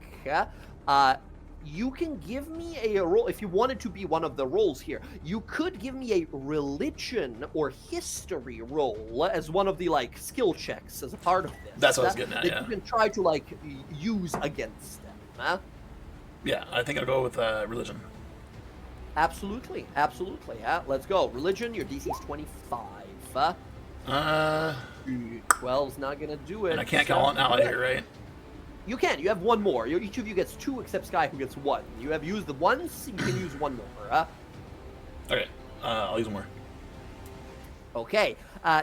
you can give me a roll if you wanted to be one of the rolls here. You could give me a religion or history roll as one of the like skill checks as a part of this. That's what I was getting at. That you can try to like use against them. Yeah, I think I'll go with religion. Absolutely. Let's go. Religion. Your DC is 25. 12's not gonna do it. And I can't call it out here, right? You can. You have 1 more. Each of you gets 2, except Sky, who gets 1. You have used the once. You can use 1 more. Okay. I'll use 1 more. Okay.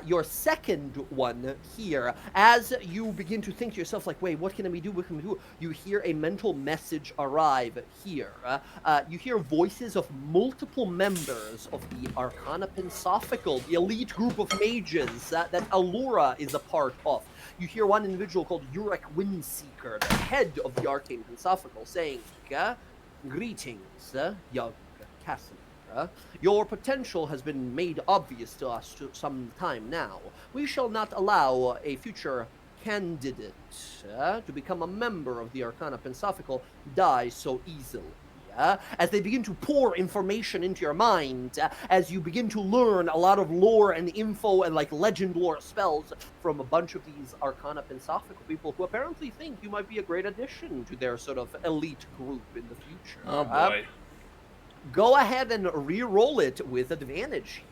Your second one here, as you begin to think to yourself, like, wait, what can we do? What can we do? You hear a mental message arrive here. You hear voices of multiple members of the Arcana Pensophical, the elite group of mages that Allura is a part of. You hear one individual called Urek Windseeker, the head of the Arcane Pensophical, saying, "Greetings, young Casimir. Your potential has been made obvious to us for some time now. We shall not allow a future candidate to become a member of the Arcana Pensophical die so easily." As they begin to pour information into your mind, as you begin to learn a lot of lore and info and like legend lore spells from a bunch of these Arcana Pensophical people who apparently think you might be a great addition to their sort of elite group in the future. Oh boy. Go ahead and re-roll it with advantage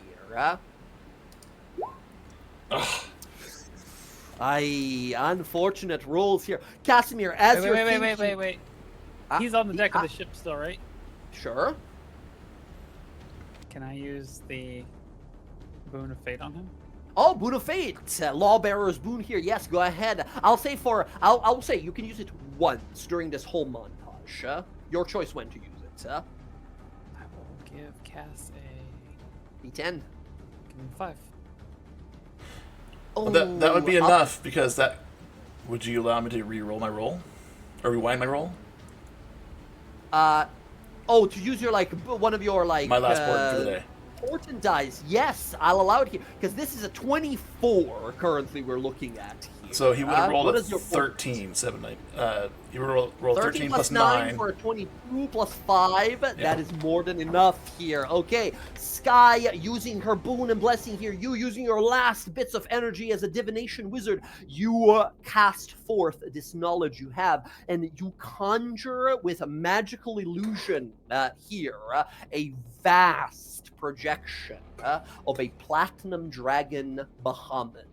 Ugh. Unfortunate rolls here. Casimir, as you're thinking... Wait. He's on the deck of the ship still, right? Sure. Can I use the Boon of Fate on him? Oh, Boon of Fate, Lawbearer's Boon here. Yes, go ahead. I'll say you can use it once during this whole montage. Your choice when to use it. I will give Cass a D10. Give him 5. Oh, Well, that would be enough because that. Would you allow me to re-roll my roll, or rewind my roll? To use your one of your My last board for the day. Fortune dice. Yes, I'll allow it here because this is a 24 currently we're looking at here. So he would have rolled what a is your 13, 7, 9. He would have rolled 13 plus plus 9. for a 22 plus 5. Yeah. That is more than enough here. Okay, Sky using her boon and blessing here. You using your last bits of energy as a divination wizard. You cast forth this knowledge you have, and you conjure with a magical illusion here a vast projection of a platinum dragon Bahamut.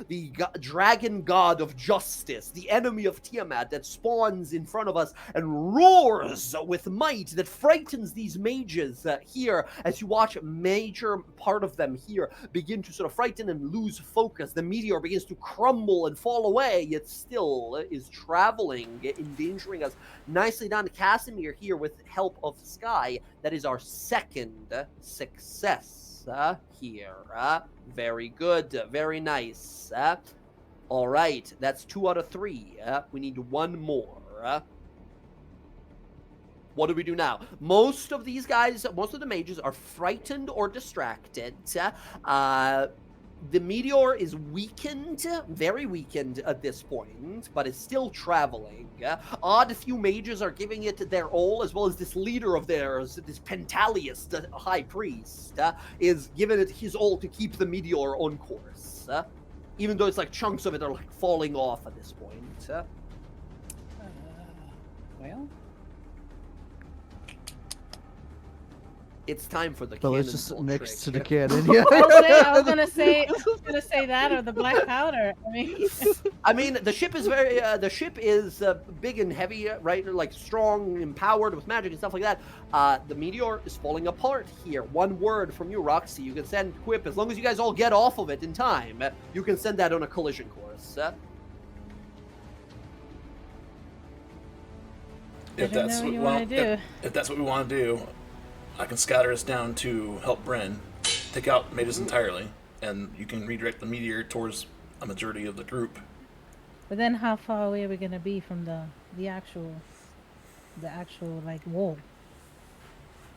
The dragon god of justice, the enemy of Tiamat that spawns in front of us and roars with might that frightens these mages here as you watch a major part of them here begin to sort of frighten and lose focus. The meteor begins to crumble and fall away, yet still is traveling, endangering us. Nicely done, Casimir here with help of Sky. That is our second success here. Very good. Very nice. All right. That's 2 out of 3. We need 1 more. What do we do now? Most of these guys, most of the mages are frightened or distracted. The meteor is weakened, very weakened at this point, but is still traveling. Odd few mages are giving it their all, as well as this leader of theirs, this Pentalius, the high priest, is giving it his all to keep the meteor on course. Even though it's like chunks of it are like falling off at this point. Well, it's time for the Well, cannon. it's just next to the trick. cannon. Yeah. I was gonna say that or the black powder. I mean, the ship is very. The ship is big and heavy, right? Like strong, empowered with magic and stuff like that. The meteor is falling apart here. 1 word from you, Roxy. You can send Quip as long as you guys all get off of it in time. You can send that on a collision course. If that's what we want to do, if that's what we want to do, I can scatter us down to help Bryn take out mages entirely, and you can redirect the meteor towards a majority of the group. But then, how far away are we gonna be from the actual like wall?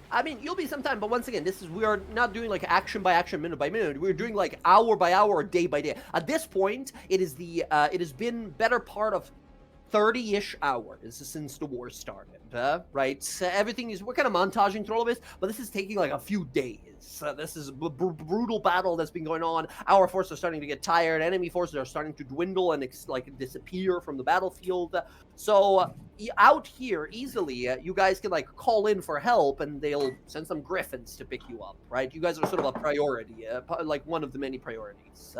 I mean, you'll be sometime, but once again, we are not doing like action by action, minute by minute. We're doing like hour by hour, or day by day. At this point, it has been better part of 30-ish hours since the war started, right? So we're kind of montaging through all of this, but this is taking like a few days. This is a brutal battle that's been going on. Our forces are starting to get tired. Enemy forces are starting to dwindle and disappear from the battlefield. So out here, easily, you guys can like call in for help, and they'll send some griffins to pick you up, right? You guys are sort of a priority, like one of the many priorities.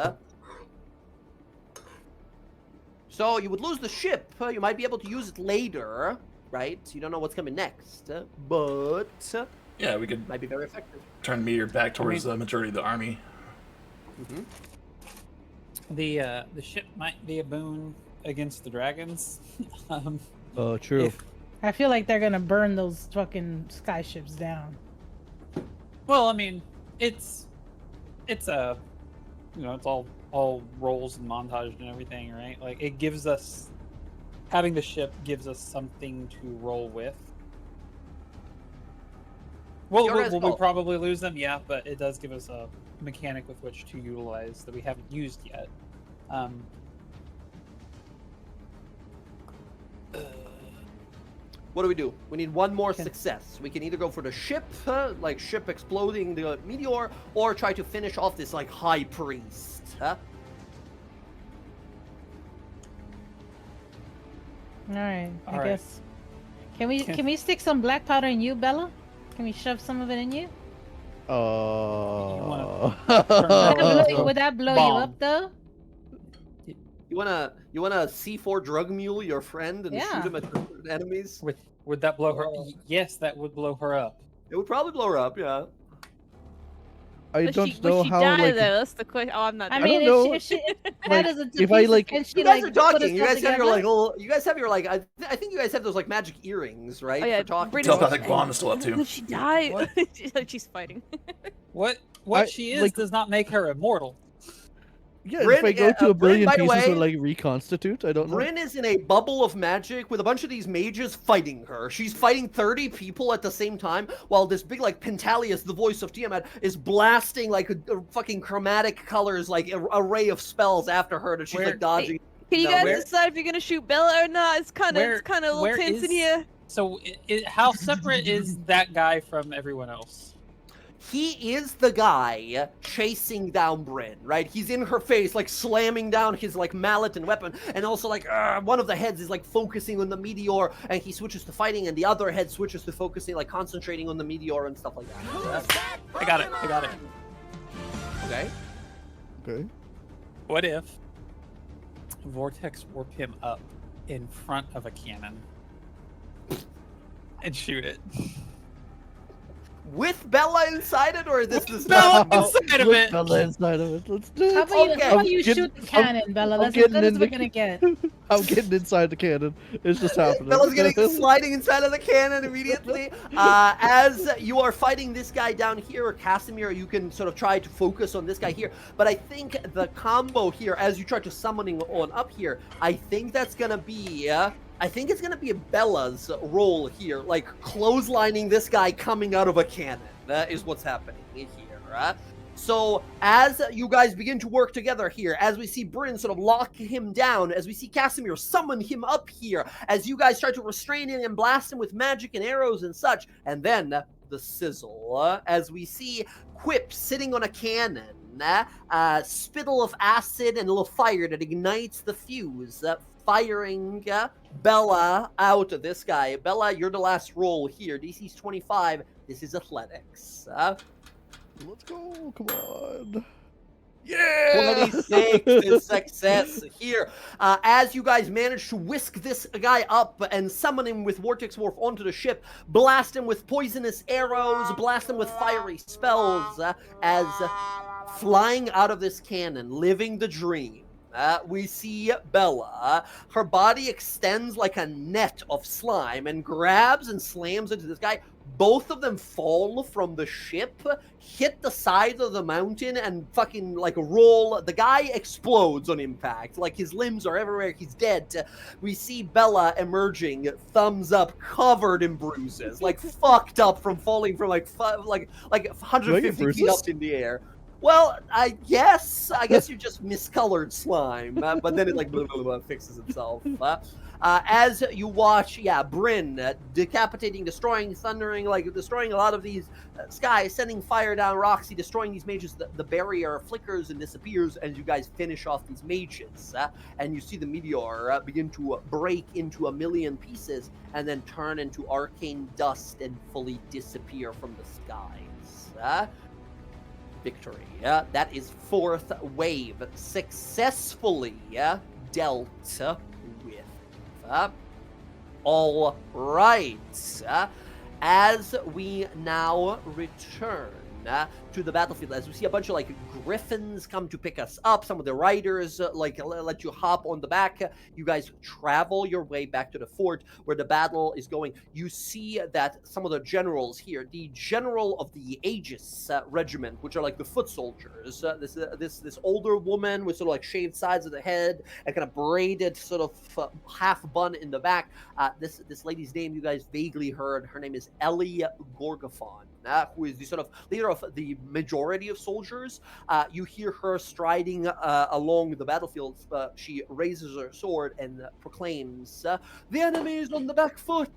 So you would lose the ship. You might be able to use it later, right? You don't know what's coming next, but yeah, we could might be very effective. Turn the meteor back towards the majority of the army. Mm-hmm. The ship might be a boon against the dragons. Oh, true. I feel like they're gonna burn those fucking sky ships down. Well, I mean, it's a, it's all rolls and montage and everything, right? Like, it gives us, having the ship gives us something to roll with. Will we probably lose them? Yeah, but it does give us a mechanic with which to utilize that we haven't used yet. What do we do? We need 1 more success. We can either go for the ship, like ship exploding the meteor, or try to finish off this like high priest. All right. I guess. Can we stick some black powder in you, Bella? Can we shove some of it in you? Oh. Would that blow you Bomb. up though? You wanna C4 drug mule your friend and Yeah. shoot him at enemies? Would that blow her? Yes, that would blow her up. It would probably blow her up, yeah. I Would don't she, know would she how die like though? That's the question. Oh, I'm not. I dying. mean, don't know. if she that Like, is a if I, like- can she, You guys like, are put talking. You herself guys have your like together? little. You guys have your like. I think you guys have those like magic earrings, right? Oh, yeah, For talking. Brady- Telepathic bond is still up too. Would she die? What? She's fighting. What I- she is like- does not make her immortal. Yeah, Bryn, if I go to Bryn, a billion by the pieces way- or like reconstitute, I don't know. Bryn is in a bubble of magic with a bunch of these mages fighting her. She's fighting 30 people at the same time, while this big like Pentalius, the voice of Tiamat, is blasting like a fucking chromatic colors, like array of spells after her that she's Where- like dodging. Can you No, guys where- decide if you're gonna shoot Bella or not? It's kind of Where- a little where tense in is- here. So, how separate is that guy from everyone else? He is the guy chasing down Bryn, right? He's in her face, like slamming down his like mallet and weapon, and also like one of the heads is like focusing on the meteor, and he switches to fighting, and the other head switches to focusing, like concentrating on the meteor and stuff like that. I got it. Okay. Okay. What if Vortex warp him up in front of a cannon and shoot it? With Bella inside it, or this Bella inside of it. Bella inside of it. Let's do it. How about you, Okay. how about you I'm getting- shoot the cannon, Bella? I'm That's as getting good as in we're the- gonna get. I'm getting inside the cannon. It's just happening. Bella's getting sliding inside of the cannon immediately. As you are fighting this guy down here, or Casimir, you can sort of try to focus on this guy here. But I think the combo here, as you try to summoning on up here, I think that's gonna be. I think it's gonna be Bella's role here, like clotheslining this guy coming out of a cannon. That is what's happening here. So as you guys begin to work together here, as we see Bryn sort of lock him down, as we see Casimir summon him up here, as you guys try to restrain him and blast him with magic and arrows and such, and then the sizzle, as we see Quip sitting on a cannon, spittle of acid and a little fire that ignites the fuse, firing Bella out of this guy. Bella, you're the last roll here. DC's 25. This is athletics. Let's go. Come on. 26 is success here. As you guys manage to whisk this guy up and summon him with Vortex Warp onto the ship, blast him with poisonous arrows, blast him with fiery spells, as flying out of this cannon, living the dream. We see Bella. Her body extends like a net of slime and grabs and slams into this guy. Both of them fall from the ship, hit the side of the mountain, and fucking like roll. The guy explodes on impact. Like his limbs are everywhere. He's dead. We see Bella emerging, thumbs up, covered in bruises, like fucked up from falling from like 150 feet up in the air. Well, I guess you just miscolored slime, but then it like blah, blah, blah, fixes itself. As you watch, Bryn decapitating, destroying, thundering, like destroying a lot of these skies, sending fire down Roxy, destroying these mages. The barrier flickers and disappears as you guys finish off these mages, and you see the meteor begin to break into a million pieces and then turn into arcane dust and fully disappear from the skies. Victory. That is fourth wave successfully dealt with. All right. As we now return to the battlefield, as we see a bunch of like griffins come to pick us up, some of the riders like let you hop on the back. You guys travel your way back to the fort where the battle is going. You see that some of the generals here, the general of the Aegis regiment, which are like the foot soldiers, this older woman with sort of like shaved sides of the head and kind of braided sort of half bun in the back. This lady's name you guys vaguely heard. Her name is Ellie Gorgaphon, who is the sort of leader of the majority of soldiers. You hear her striding along the battlefield. She raises her sword and proclaims, "The enemy is on the back foot!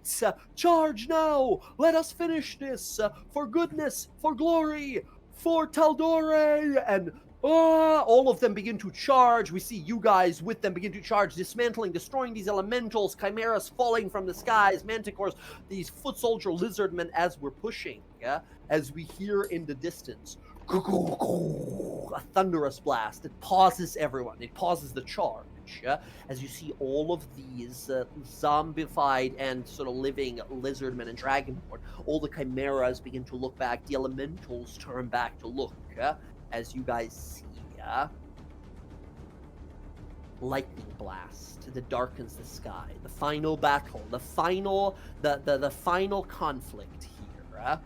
Charge now! Let us finish this! For goodness, for glory, for Tal'dorei!" And All of them begin to charge. We see you guys with them begin to charge, dismantling, destroying these elementals, chimeras falling from the skies, manticores, these foot soldier lizardmen as we're pushing. As we hear in the distance, a thunderous blast. It pauses everyone. It pauses the charge. As you see all of these zombified and sort of living lizardmen and dragonborn, all the chimeras begin to look back. The elementals turn back to look. As you guys see, lightning blast that darkens the sky. The final battle, the final conflict here.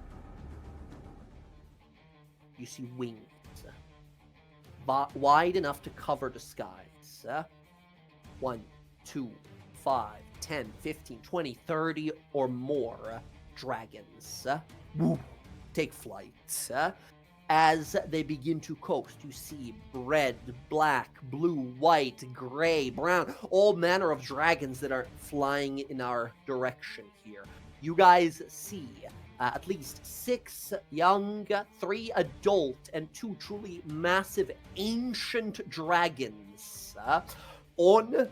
You see wings, wide enough to cover the skies. 1, 2, 5, 10, 15, 20, 30 or more dragons take flight. As they begin to coast, you see red, black, blue, white, gray, brown, all manner of dragons that are flying in our direction here. You guys see at least 6 young, 3 adult, and 2 truly massive ancient dragons on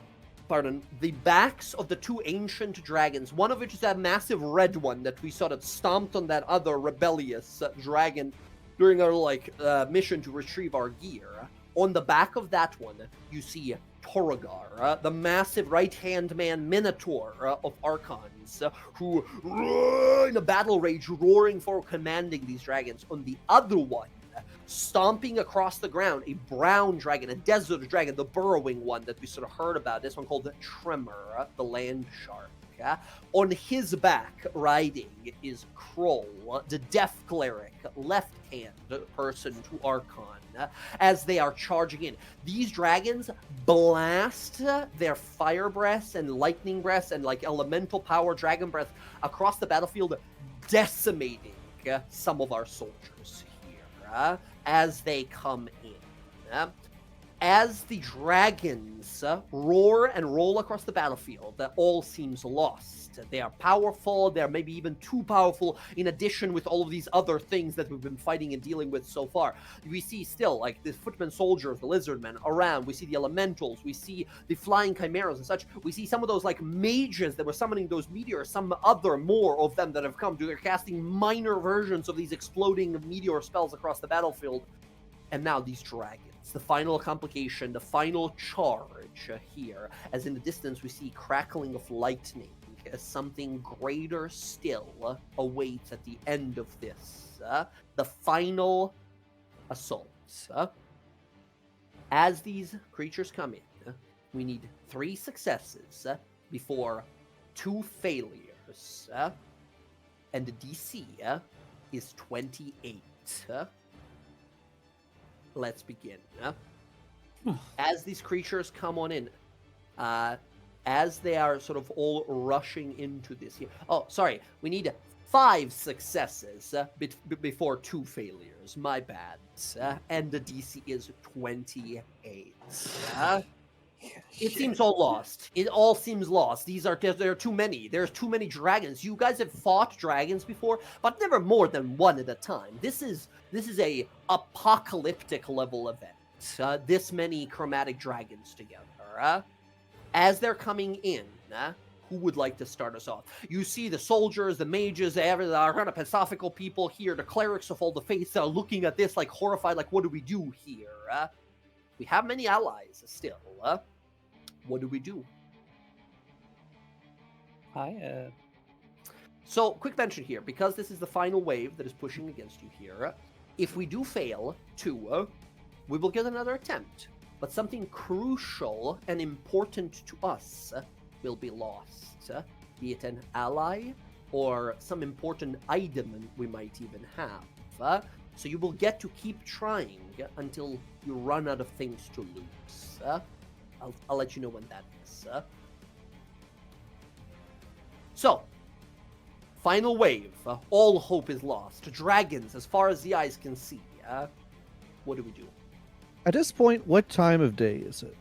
the backs of the 2 ancient dragons, one of which is that massive red one that we saw that stomped on that other rebellious dragon during our mission to retrieve our gear. On the back of that one, you see Torrigar, the massive right-hand man Minotaur of Archons, who, in a battle rage, roaring forward, commanding these dragons. On the other one, stomping across the ground, a brown dragon, a desert dragon, the burrowing one that we sort of heard about, this one called Tremor, the land shark. On his back, riding, is Kroll, the deaf cleric, left-hand person to Archon, as they are charging in. These dragons blast their fire breaths and lightning breaths and elemental power dragon breath across the battlefield, decimating some of our soldiers here as they come in. As the dragons roar and roll across the battlefield, all seems lost. They are powerful, they're maybe even too powerful, in addition with all of these other things that we've been fighting and dealing with so far. We see still, the footman soldiers, the lizardmen around, we see the elementals, we see the flying chimeras and such, we see some of those, mages that were summoning those meteors, some other more of them that have come, they're casting minor versions of these exploding meteor spells across the battlefield. And now these dragons. The final complication, the final charge here, as in the distance we see crackling of lightning, as something greater still awaits at the end of this. The final assault. As these creatures come in, we need 3 successes before 2 failures, and the DC is 28. Let's begin. As these creatures come on in, as they are sort of all rushing into this here. Oh, sorry. We need 5 successes before 2 failures. My bad. And the DC is 28. It seems all lost. It all seems lost. There are too many. There's too many dragons. You guys have fought dragons before, but never more than one at a time. This is a apocalyptic level event. This many chromatic dragons together. As they're coming in, who would like to start us off? You see the soldiers, the mages, our kind of philosophical people here, the clerics of all the faiths are looking at this horrified, what do we do here? We have many allies still. What do we do? So, quick mention here, because this is the final wave that is pushing against you here, if we do fail, 2, we will get another attempt. But something crucial and important to us will be lost. Be it an ally, or some important item we might even have. So you will get to keep trying until you run out of things to lose. I'll let you know when that is. So, final wave. All hope is lost. Dragons, as far as the eyes can see. What do we do? At this point, what time of day is it?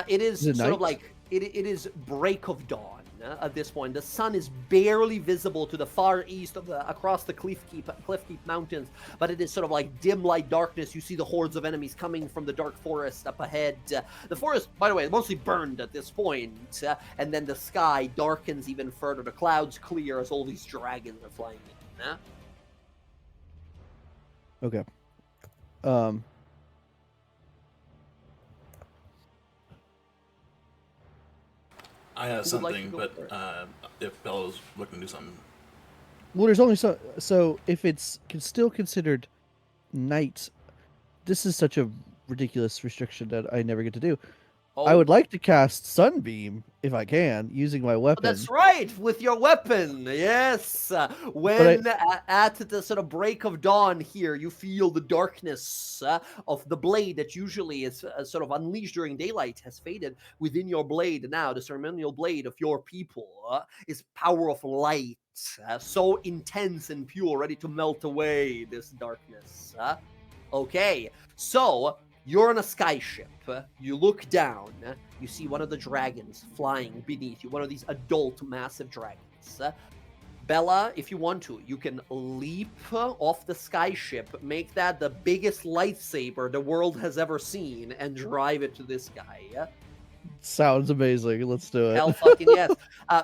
It is it sort night? of it is break of dawn. at this point. The sun is barely visible to the far east of across the Cliffkeep Mountains, but it is sort of like dim light darkness. You see the hordes of enemies coming from the dark forest up ahead. The forest, by the way, is mostly burned at this point, and then the sky darkens even further. The clouds clear as all these dragons are flying in. Okay. I have Who would like to something, go but first? if Bella's looking to do something, Well, there's only so if it's still considered night, this is such a ridiculous restriction that I never get to do. I would like to cast Sunbeam if I can, using my weapon. That's right, with your weapon. Yes. When at the sort of break of dawn here, you feel the darkness of the blade that usually is sort of unleashed during daylight has faded. Within your blade now, the ceremonial blade of your people is power of light, so intense and pure, ready to melt away this darkness. Okay, so you're on a skyship. You look down. You see one of the dragons flying beneath you, one of these adult massive dragons. Bella, if you want to, you can leap off the skyship, make that the biggest lightsaber the world has ever seen, and drive it to this guy. Sounds amazing. Let's do it. Hell fucking yes.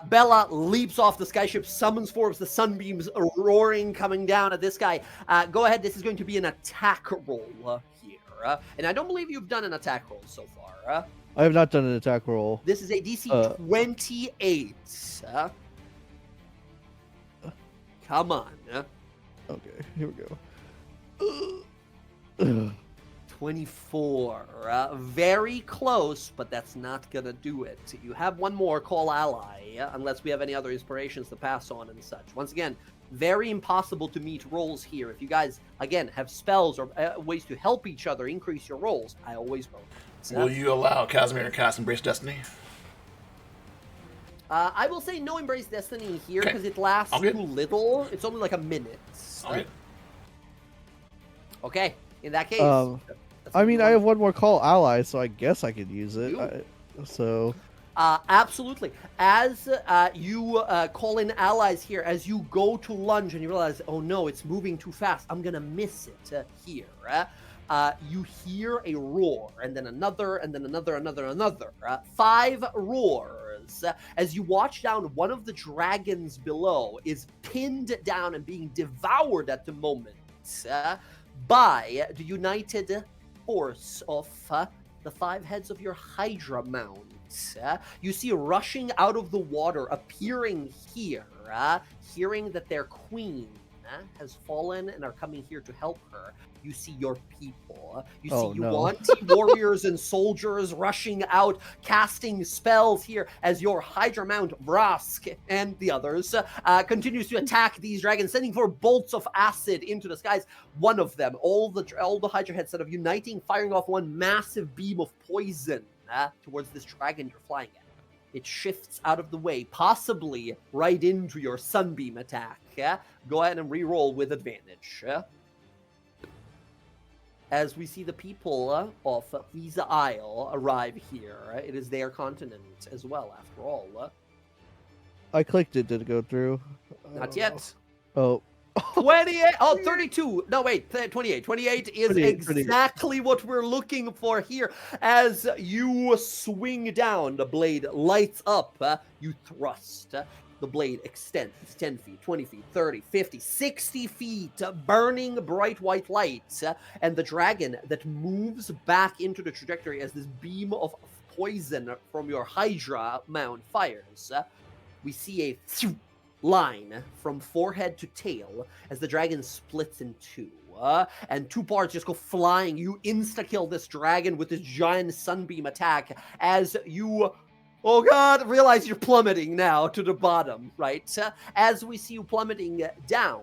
Bella leaps off the skyship, summons forms the sunbeams roaring, coming down at this guy. Go ahead. This is going to be an attack roll here. And I don't believe you've done an attack roll so far. I have not done an attack roll. This is a DC 28. Come on. Okay, here we go. 24. Very close, but that's not going to do it. You have one more, call ally, unless we have any other inspirations to pass on and such. Once again, very impossible to meet rolls here. If you guys, again, have spells or ways to help each other increase your rolls, I always roll. will you allow Casimir to cast Embrace Destiny? I will say no Embrace Destiny here Okay. because it lasts Okay. too little. It's only like a minute. Okay. Okay, in that case. that's I what mean, you I want. have one more call ally, so I guess I could use it. You? So Absolutely. As you call in allies here, as you go to lunge and you realize, oh no, it's moving too fast, I'm going to miss it here. You hear a roar, and then another, and then another. 5 roars. As you watch down, one of the dragons below is pinned down and being devoured at the moment by the united force of the 5 heads of your Hydra mount. You see rushing out of the water, appearing here, hearing that their queen has fallen and are coming here to help her. You see your people. You see Yuan-Ti warriors and soldiers rushing out, casting spells here as your Hydra mount, Vrask, and the others continues to attack these dragons, sending for bolts of acid into the skies. One of them, all the Hydra heads, instead of uniting, firing off one massive beam of poison towards this dragon you're flying at. It shifts out of the way, possibly right into your sunbeam attack. Go ahead and re-roll with advantage. As we see the people of Visa Isle arrive here, it is their continent as well, after all. I clicked it. Did it go through? Not yet. Oh. 28. Oh, 32. No, wait. 28. 28 is 28. exactly what we're looking for here. As you swing down, the blade lights up. You thrust. The blade extends 10 feet, 20 feet, 30, 50, 60 feet, burning bright white light. And the dragon that moves back into the trajectory as this beam of poison from your Hydra mount fires. We see a line from forehead to tail as the dragon splits in two. And 2 parts just go flying. You insta-kill this dragon with this giant sunbeam attack as you... Oh god, realize you're plummeting now to the bottom, right? As we see you plummeting down,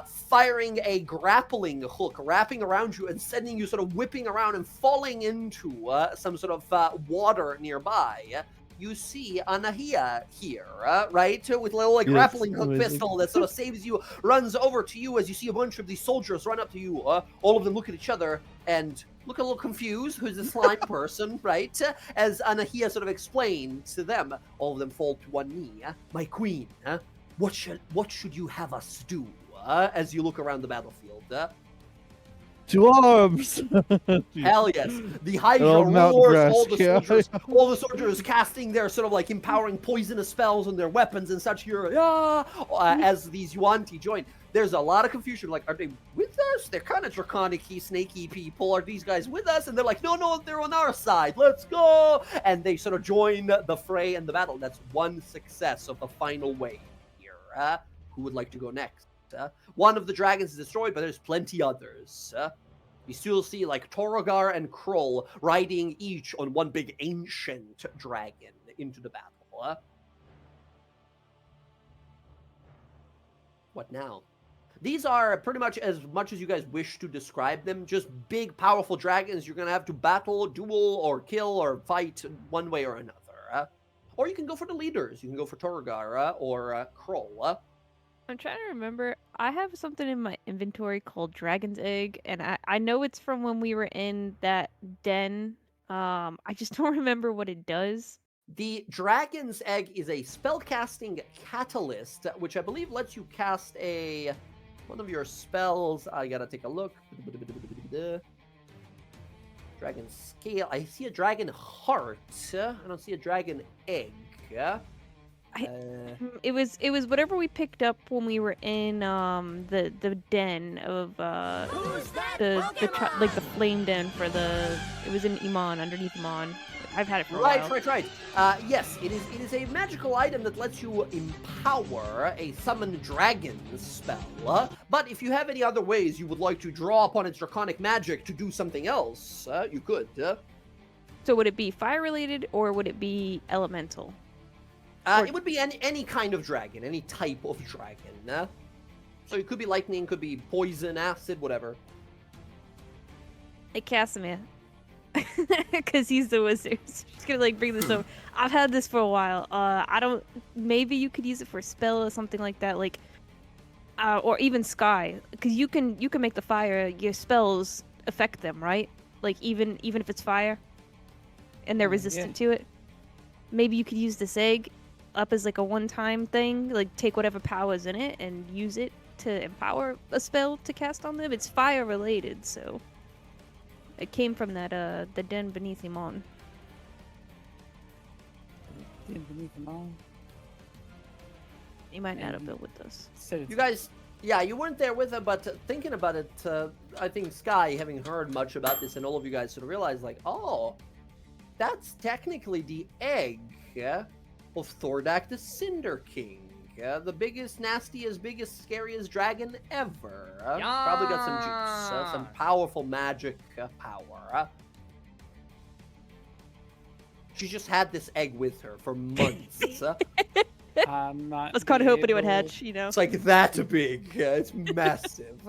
firing a grappling hook, wrapping around you and sending you sort of whipping around and falling into some sort of water nearby. You see Anahia here, right? With a little grappling hook pistol that sort of saves you, runs over to you as you see a bunch of these soldiers run up to you. All of them look at each other. and look a little confused. Who's the slime person, right? As Anahia sort of explained to them, all of them fall to one knee. My queen, what should you have us do? As you look around the battlefield. To arms! Hell yes. The Hydra Oh, mountain roars, grass, all the soldiers casting their sort of like empowering poisonous spells on their weapons and such here. As these Yuan-Ti join. There's a lot of confusion. Like, are they with us? They're kind of draconic-y, snaky people. Are these guys with us? And they're like, no, they're on our side. Let's go! And they sort of join the fray and the battle. That's one success of the final wave here. Who would like to go next? One of the dragons is destroyed, but there's plenty others. You still see like Torogar and Kroll riding each on one big ancient dragon into the battle. What now? These are pretty much as you guys wish to describe them. Just big, powerful dragons you're going to have to battle, duel, or kill, or fight one way or another. Or you can go for the leaders. You can go for Torogar or Kroll. I'm trying to remember. I have something in my inventory called Dragon's Egg, and I know it's from when we were in that den. I just don't remember what it does. The Dragon's Egg is a spellcasting catalyst, which I believe lets you cast one of your spells. I gotta take a look. Dragon Scale. I see a Dragon Heart. I don't see a Dragon Egg. It was whatever we picked up when we were in the den of the flame den for the. It was in Iman, underneath Iman. I've had it for a while. Right. Yes, it is a magical item that lets you empower a summon dragon spell. But if you have any other ways you would like to draw upon its draconic magic to do something else, you could. So would it be fire related or would it be elemental? It would be any kind of dragon, any type of dragon. So it could be lightning, could be poison, acid, whatever. Hey, Casimir. Because he's the wizard. So just gonna like bring this over. I've had this for a while. Maybe you could use it for a spell or something like that, like, or even Sky, because you can make the fire. Your spells affect them, right? Like even if it's fire, and they're resistant to it. Maybe you could use this egg up as like a one-time thing, like take whatever power's in it and use it to empower a spell to cast on them. It's fire related, so it came from that the den beneath Iman. Den beneath Iman. You might not have built with us. You guys, yeah, you weren't there with her, but thinking about it, I think Sky, having heard much about this, and all of you guys sort of realized, like, oh, that's technically the egg of Thordak the Cinder King. The biggest, nastiest, biggest, scariest dragon ever. Probably got some juice, some powerful magic power. She just had this egg with her for months. I'm not. I was kind of hoping it would hatch, you know. It's like that big. It's massive.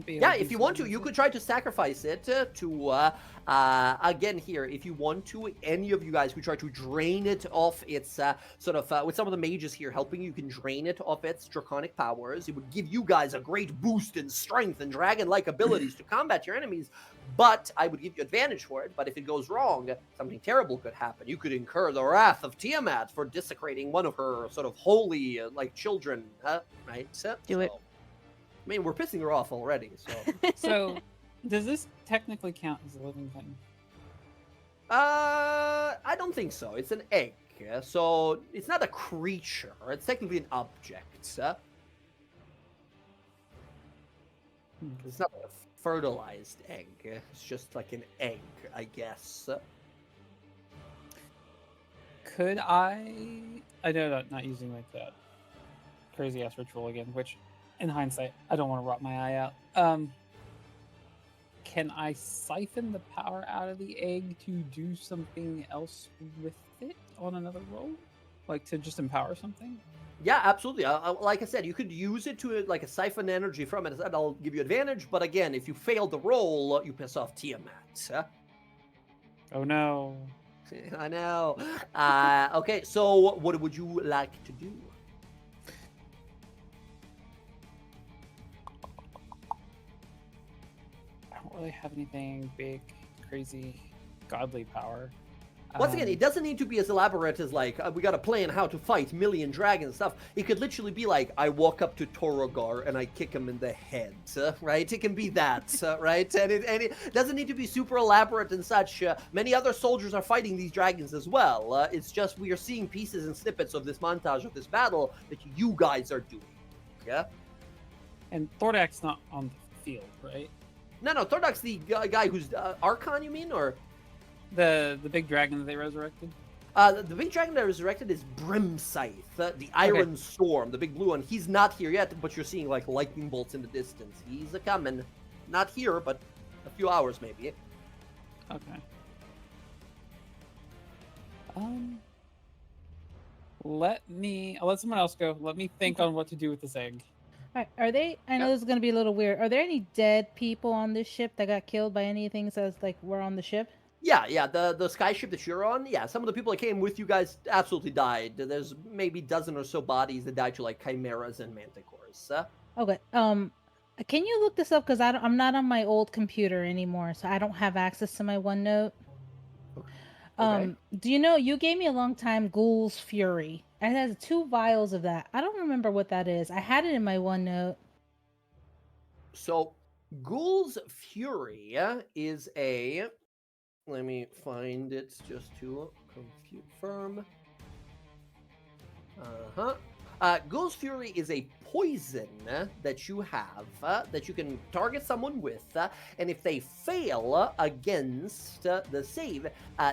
Yeah, if you want to, you could try to sacrifice it to, again here, if you want to, any of you guys could try to drain it off its, with some of the mages here helping, you can drain it off its draconic powers. It would give you guys a great boost in strength and dragon-like abilities to combat your enemies, but I would give you advantage for it. But if it goes wrong, something terrible could happen. You could incur the wrath of Tiamat for desecrating one of her sort of holy, children, right? Do it. I mean, we're pissing her off already, so. So, does this technically count as a living thing? I don't think so. It's an egg, so it's not a creature. It's technically an object. It's not a fertilized egg. It's just like an egg, I guess. Could I know that not using like that crazy ass ritual again, which in hindsight, I don't want to rot my eye out. Can I siphon the power out of the egg to do something else with it on another roll? Like to just empower something? Yeah, absolutely. Like I said, you could use it to like a siphon energy from it. That'll give you advantage. But again, if you fail the roll, you piss off Tiamat. Oh no. I know. Okay, so what would you like to do? I really have anything big, crazy, godly power. Once again, it doesn't need to be as elaborate as like we got a plan how to fight million dragons stuff. It could literally be like I walk up to Torogar and I kick him in the head, right? It can be that, right? And it doesn't need to be super elaborate and such. Many other soldiers are fighting these dragons as well. It's just we are seeing pieces and snippets of this montage of this battle that you guys are doing. Yeah. And Thordak's not on the field, right? No, Thordak's the guy who's Archon. You mean, or the big dragon that they resurrected? The big dragon that resurrected is Brimscythe, the Iron Storm, the big blue one. He's not here yet, but you're seeing like lightning bolts in the distance. He's a coming. Not here, but a few hours maybe. Okay. I'll let someone else go. Let me think on what to do with this egg. Are they? I know this is gonna be a little weird. Are there any dead people on this ship that got killed by anything that like were on the ship? Yeah. The sky ship that you're on. Yeah, some of the people that came with you guys absolutely died. There's maybe a dozen or so bodies that died to like chimeras and manticores. Okay. Can you look this up? Because I'm not on my old computer anymore, so I don't have access to my OneNote. Okay. Do you know you gave me a long time Ghoul's Fury? It has 2 vials of that. I don't remember what that is. I had it in my OneNote. So, Ghoul's Fury is a. Let me find it just to confirm. Ghoul's Fury is a poison that you have that you can target someone with, and if they fail against the save,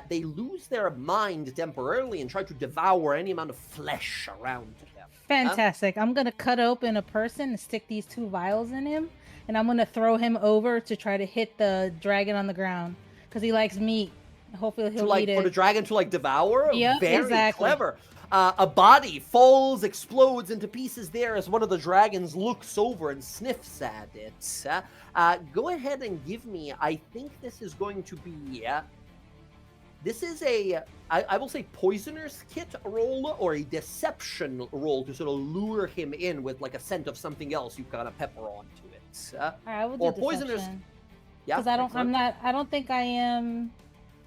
they lose their mind temporarily and try to devour any amount of flesh around them. Fantastic. I'm going to cut open a person and stick these 2 vials in him, and I'm going to throw him over to try to hit the dragon on the ground, because he likes meat. Hopefully he'll eat it. For the dragon to devour? Yep, Very exactly. clever. A body falls, explodes into pieces there as one of the dragons looks over and sniffs at it. Go ahead and give me, I think this is going to be, this is I will say poisoner's kit roll or a deception roll to sort of lure him in with like a scent of something else you kind of pepper onto it. I will do or deception. poisoner's, yeah. Because I don't think I am.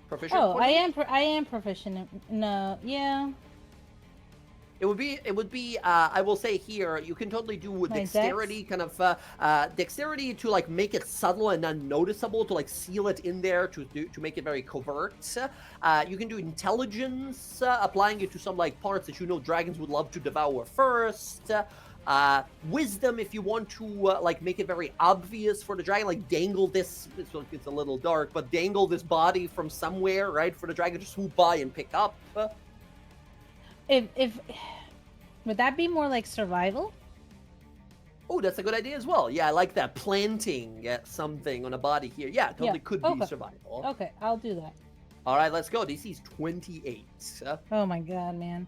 Proficient. Oh, I am proficient. No, yeah. It would be. I will say here, you can totally do dexterity, dexterity to like make it subtle and unnoticeable, to like seal it in there, to make it very covert. You can do intelligence, applying it to some like parts that you know dragons would love to devour first. Wisdom, if you want to like make it very obvious for the dragon, like dangle this. It's a little dark, but dangle this body from somewhere, right, for the dragon to swoop by and pick up. If would that be more like survival? Oh, that's a good idea as well. Yeah, I like that. Planting something on a body here. Yeah, totally could be survival. Okay, I'll do that. All right, let's go. DC's 28. Oh my god, man.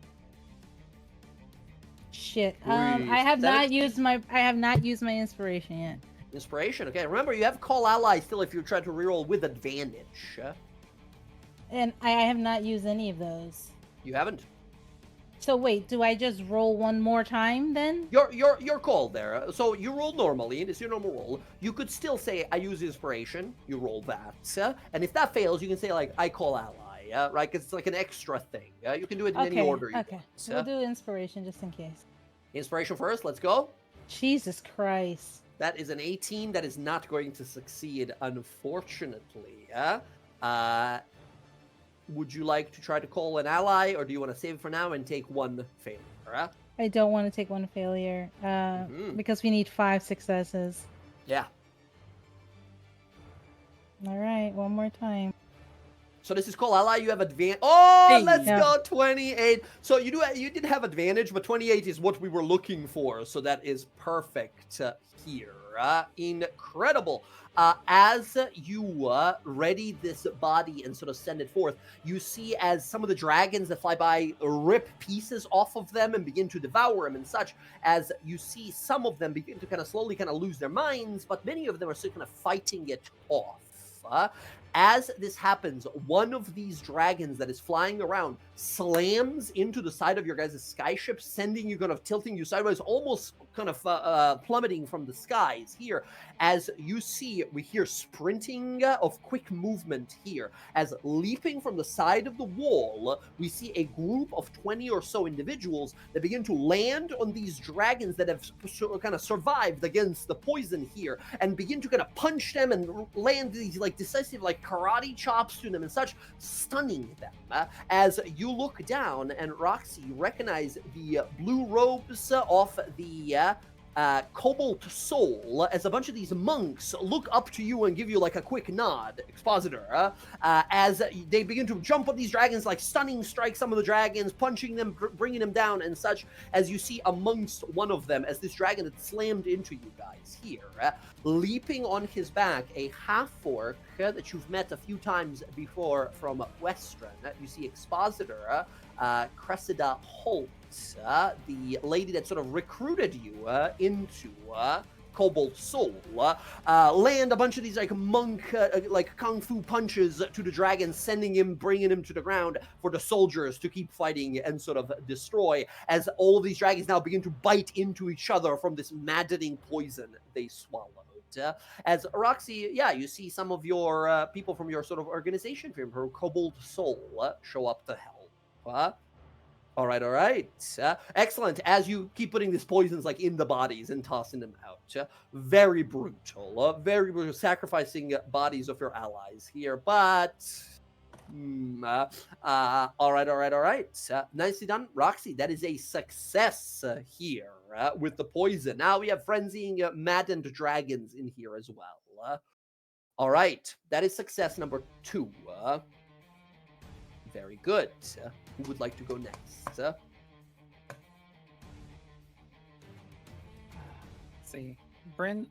Shit. I have not used my inspiration yet. Inspiration. Okay, remember you have call ally still if you're trying to reroll with advantage. And I have not used any of those. You haven't? So wait, do I just roll one more time then? Your call there. So you roll normally, and it's your normal roll. You could still say I use inspiration. You roll that, and if that fails, you can say like I call ally, right? Because it's like an extra thing. You can do it in any order. Okay. We'll do inspiration just in case. Inspiration first. Let's go. Jesus Christ. That is an 18. That is not going to succeed, unfortunately. Would you like to try to call an ally, or do you want to save it for now and take one failure? I don't want to take one failure, because we need 5 successes. Yeah. All right, one more time. So this is call ally. You have advantage. Oh, hey, let's go 28. So you did have advantage, but 28 is what we were looking for. So that is perfect here. Incredible. As you ready this body and sort of send it forth, you see as some of the dragons that fly by rip pieces off of them and begin to devour them and such, as you see some of them begin to kind of slowly kind of lose their minds, but many of them are still kind of fighting it off. As this happens, one of these dragons that is flying around slams into the side of your guys' skyship, sending you kind of tilting you sideways, almost kind of plummeting from the skies here. As you see, we hear sprinting of quick movement here. As leaping from the side of the wall, we see a group of 20 or so individuals that begin to land on these dragons that have kind of survived against the poison here, and begin to kind of punch them and land these like decisive like karate chops to them and such, stunning them. As you look down, and Roxy, you recognize the blue robes off the Cobalt Soul, as a bunch of these monks look up to you and give you like a quick nod, Expositor, as they begin to jump on these dragons, like stunning strike some of the dragons, punching them, bringing them down and such, as you see amongst one of them, as this dragon had slammed into you guys here, leaping on his back, a half-orc that you've met a few times before from Western. You see Expositor, Cressida Holt, the lady that sort of recruited you into Cobalt Soul, land a bunch of these like monk, like kung fu punches to the dragon, sending him, bringing him to the ground for the soldiers to keep fighting and sort of destroy, as all of these dragons now begin to bite into each other from this maddening poison they swallowed. As Roxy, yeah, you see some of your people from your sort of organization, from her Cobalt Soul, show up to help. All right. Excellent. As you keep putting these poisons like in the bodies and tossing them out. Very brutal. Very brutal. Sacrificing bodies of your allies here. But, all right. Nicely done. Roxy, that is a success here with the poison. Now we have frenzying maddened dragons in here as well. All right. That is success number 2. Very good. Who would like to go next? See, Bryn,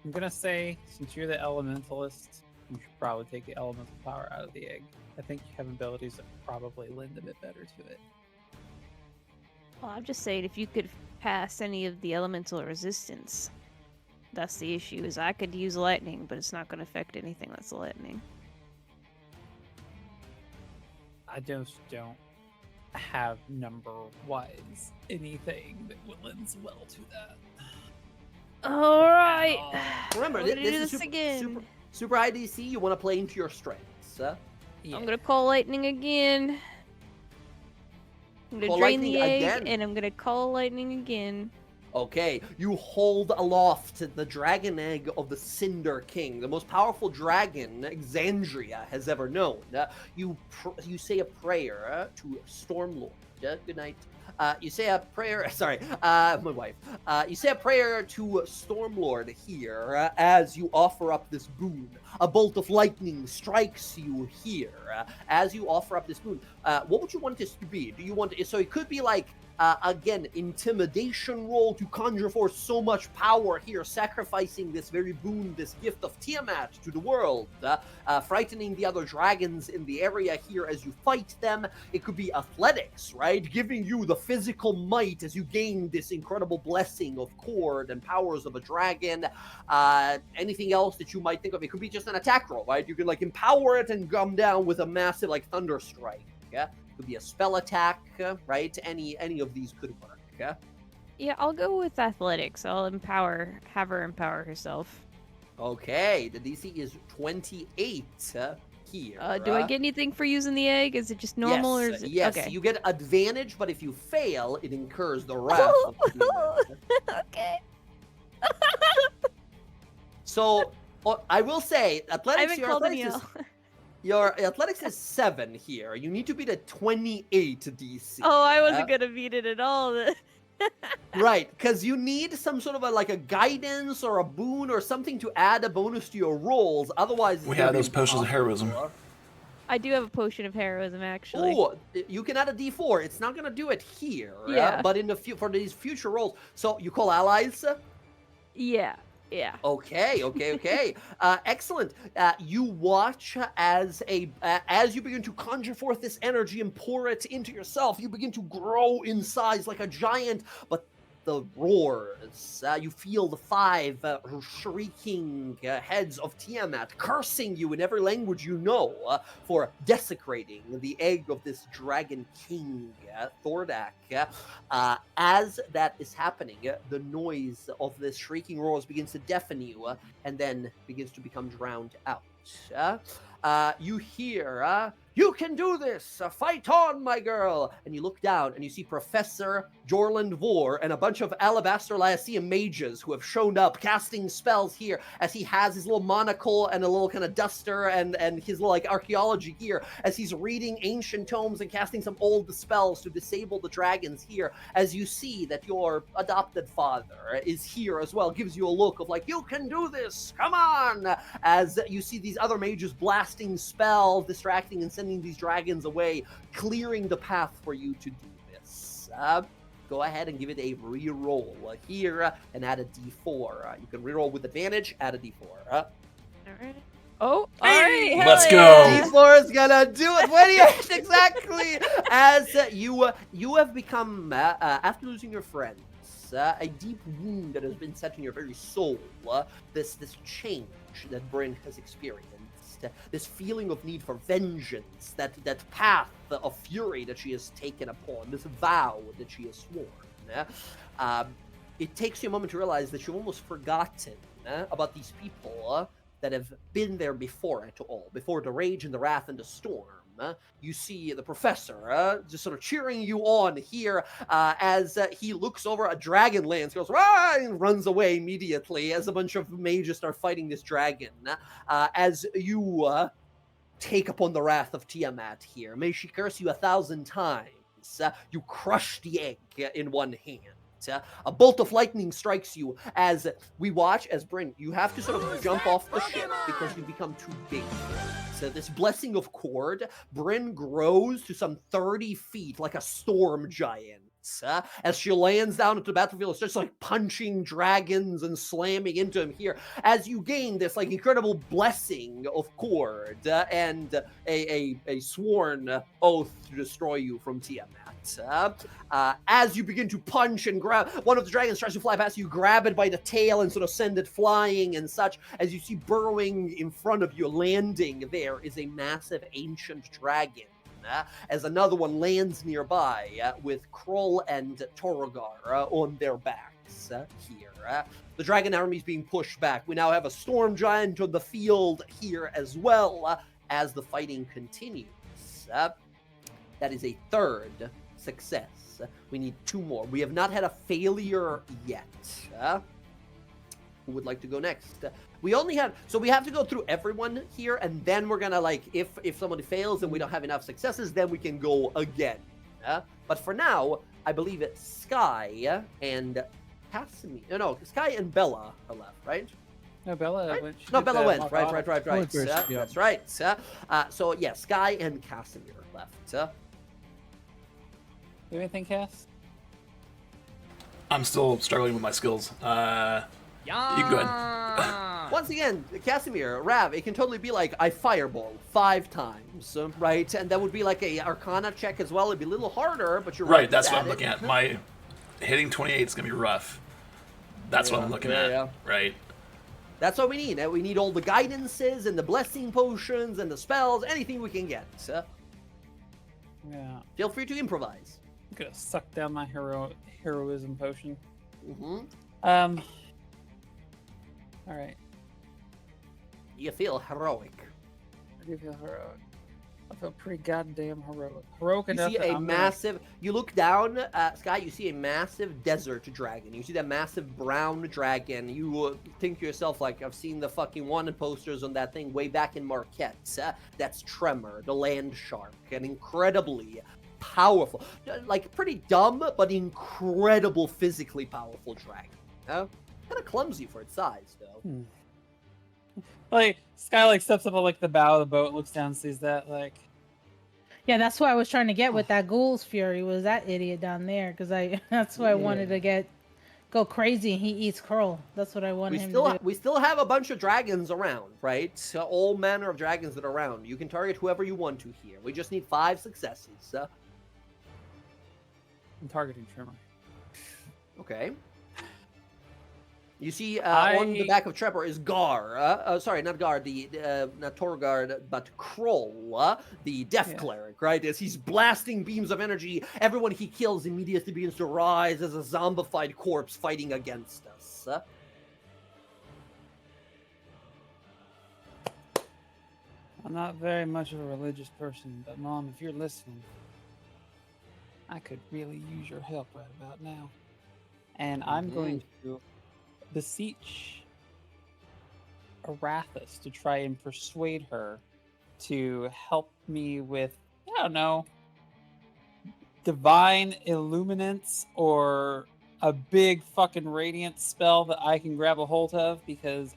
I'm gonna say, since you're the elementalist, you should probably take the elemental power out of the egg. I think you have abilities that probably lend a bit better to it. Well, I'm just saying, if you could pass any of the elemental resistance, that's the issue. Is I could use lightning, but it's not going to affect anything that's lightning. I just don't have number-wise anything that lends well to that. All right. Remember, We're gonna do this is again. super high DC. You want to play into your strengths. Yeah. I'm gonna call lightning again. I'm gonna Call drain the lightning egg, again? and I'm gonna call lightning again. Okay, you hold aloft the dragon egg of the Cinder King, the most powerful dragon Exandria has ever known. You say a prayer to Stormlord. Good night. You say a prayer. Sorry, my wife. You say a prayer to Stormlord here as you offer up this boon. A bolt of lightning strikes you here as you offer up this boon. What would you want this to be? Do you want so it could be like again, intimidation roll to conjure forth so much power here, sacrificing this very boon, this gift of Tiamat to the world, frightening the other dragons in the area here as you fight them. It could be athletics, right? Giving you the physical might as you gain this incredible blessing of cord and powers of a dragon. Anything else that you might think of, it could be just an attack roll, right? You can like empower it and come down with a massive like thunder strike. Yeah. Could be a spell attack, right? Any of these could work. Yeah, I'll go with athletics. I'll have her empower herself. Okay, the DC is 28 here. Do I get anything for using the egg? Is it just normal, yes, or is it... yes, Okay. you get advantage, but if you fail, it incurs the wrath of the demon. Okay. So, I will say, I athletics. haven't called any out. Your athletics is 7 here. You need to beat a 28 DC. Oh, I wasn't gonna beat it at all. Right, because you need some sort of a guidance or a boon or something to add a bonus to your rolls. Otherwise, We have those potions of heroism. I do have a potion of heroism, actually. Oh, you can add a D4. It's not gonna do it here, Yeah. but in the for these future rolls. So you call allies. Yeah. Okay. Excellent. You watch as you begin to conjure forth this energy and pour it into yourself. You begin to grow in size like a giant, but the roars. You feel the 5 shrieking heads of Tiamat cursing you in every language you know for desecrating the egg of this dragon king, Thordak. As that is happening, the noise of this shrieking roars begins to deafen you and then begins to become drowned out. You hear, "You can do this! Fight on, my girl!" And you look down and you see Professor Jorland Vor and a bunch of Alabaster Lyceum mages who have shown up casting spells here as he has his little monocle and a little kind of duster and his little like archaeology gear as he's reading ancient tomes and casting some old spells to disable the dragons here. As you see that your adopted father is here as well, gives you a look of like, "You can do this! Come on!" As you see these other mages blasting spells, distracting and sending these dragons away, clearing the path for you to do this. Go ahead and give it a reroll here and add a d4. You can reroll with advantage, add a d4. All right. Oh, all right. Let's hell go. yeah. D4 is gonna do it. What do you exactly? As you have become after losing your friends, a deep wound that has been set in your very soul. This change that Bryn has experienced. This feeling of need for vengeance, that path of fury that she has taken upon, this vow that she has sworn. It takes you a moment to realize that you've almost forgotten about these people that have been there before it all, before the rage and the wrath and the storm. You see the professor just sort of cheering you on here as he looks over a dragon lance, goes, "Rah!" and runs away immediately as a bunch of mages start fighting this dragon. As you take upon the wrath of Tiamat here, may she curse you 1,000 times. You crush the egg in one hand. A bolt of lightning strikes you as we watch as Bryn, you have to sort of jump off the ship because you become too big. So this blessing of cord, Bryn grows to some 30 feet like a storm giant. As she lands down into the battlefield, it's just like punching dragons and slamming into them here. As you gain this like incredible blessing of cord and a sworn oath to destroy you from Tiamat. As you begin to punch and grab, one of the dragons tries to fly past you, grab it by the tail and sort of send it flying and such. As you see burrowing in front of you, landing there is a massive ancient dragon. As another one lands nearby with Kroll and Torogar on their backs here. The dragon army is being pushed back. We now have a storm giant on the field here as well as the fighting continues. That is a third success. We need 2 more. We have not had a failure yet. Who would like to go next? We only have, so we have to go through everyone here, and then we're gonna like, if somebody fails and we don't have enough successes, then we can go again. But for now, I believe it's Sky and Casimir. No, Sky and Bella are left, right? No, Bella Right? went. No, Bella went. Right. Went first, yeah. That's right. So yeah, Sky and Casimir left. Do anything, Cass? I'm still struggling with my skills. You can go ahead. Once again, Casimir, Rav, it can totally be like I fireball 5 times, right? And that would be like a Arcana check as well. It'd be a little harder, but you're Right, that's what I'm looking at. My hitting 28 is gonna be rough. That's what I'm looking at. Yeah. Right. That's what we need. We need all the guidances and the blessing potions and the spells, anything we can get. So Yeah. feel free to improvise. I'm gonna suck down my heroism potion. Mm-hmm. All right. You feel heroic. I do feel heroic. I feel pretty goddamn heroic. Heroic You enough see that a I'm massive. You look down, Sky. You see a massive desert dragon. You see that massive brown dragon. You think to yourself, like, I've seen the fucking wanted posters on that thing way back in Marquette. That's Tremor, the land shark, an incredibly powerful, like pretty dumb but incredible physically powerful dragon. Kind of clumsy for its size, though. Like Sky like steps up on like the bow of the boat, looks down, sees that like. Yeah, that's what I was trying to get with that Ghoul's Fury, was that idiot down there, because that's what I wanted to go crazy and he eats Curl. That's what I wanted him to do. We still have a bunch of dragons around, right? So all manner of dragons that are around. You can target whoever you want to here. We just need 5 successes. I'm targeting Tremor. Okay. You see, on the back of Trevor is Gar. Sorry, not Gar. Not Torgard, but Kroll, the Death Cleric. Right, as he's blasting beams of energy, everyone he kills immediately begins to rise as a zombified corpse fighting against us. I'm not very much of a religious person, but Mom, if you're listening, I could really use your help right about now. And I'm going to beseech Arathis to try and persuade her to help me with, I don't know, divine illuminance or a big fucking radiant spell that I can grab a hold of, because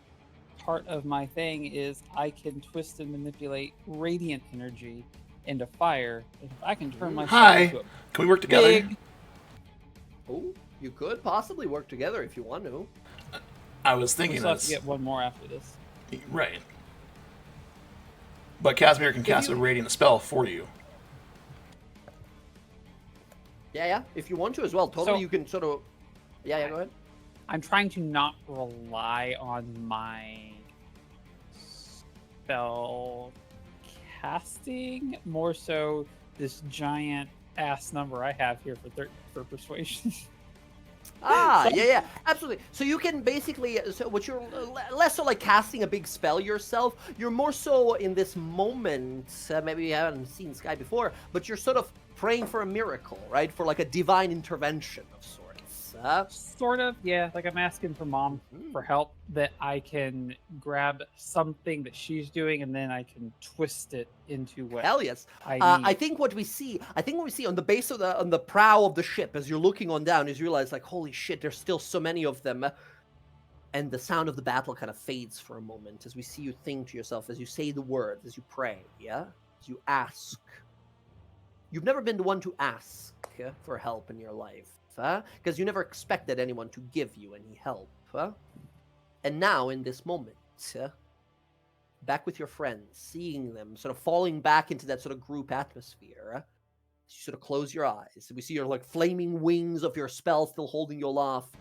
part of my thing is I can twist and manipulate radiant energy into fire. And if I can turn my Can we work together? Oh, you could possibly work together if you want to. I was thinking we'll have to get one more after this. Right. But Casimir can cast a radiant spell for you. Yeah. If you want to as well. Totally, you can sort of... Yeah, go ahead. I'm trying to not rely on my spell casting, more so this giant ass number I have here for persuasion. Yeah, absolutely. So you can basically, so what you're less so like casting a big spell yourself, you're more so in this moment, maybe you haven't seen Sky before, but you're sort of praying for a miracle, right? For like a divine intervention of sorts. Sort of, yeah. Like I'm asking for Mom for help, that I can grab something that she's doing and then I can twist it into what. Hell yes. I need. I think what we see on the base of on the prow of the ship as you're looking on down is you realize like, holy shit, there's still so many of them. And the sound of the battle kind of fades for a moment as we see you think to yourself, as you say the words, as you pray, as you ask. You've never been the one to ask for help in your life. Because you never expected anyone to give you any help. And now, in this moment, back with your friends, seeing them sort of falling back into that sort of group atmosphere, you sort of close your eyes. We see your like flaming wings of your spell still holding you aloft.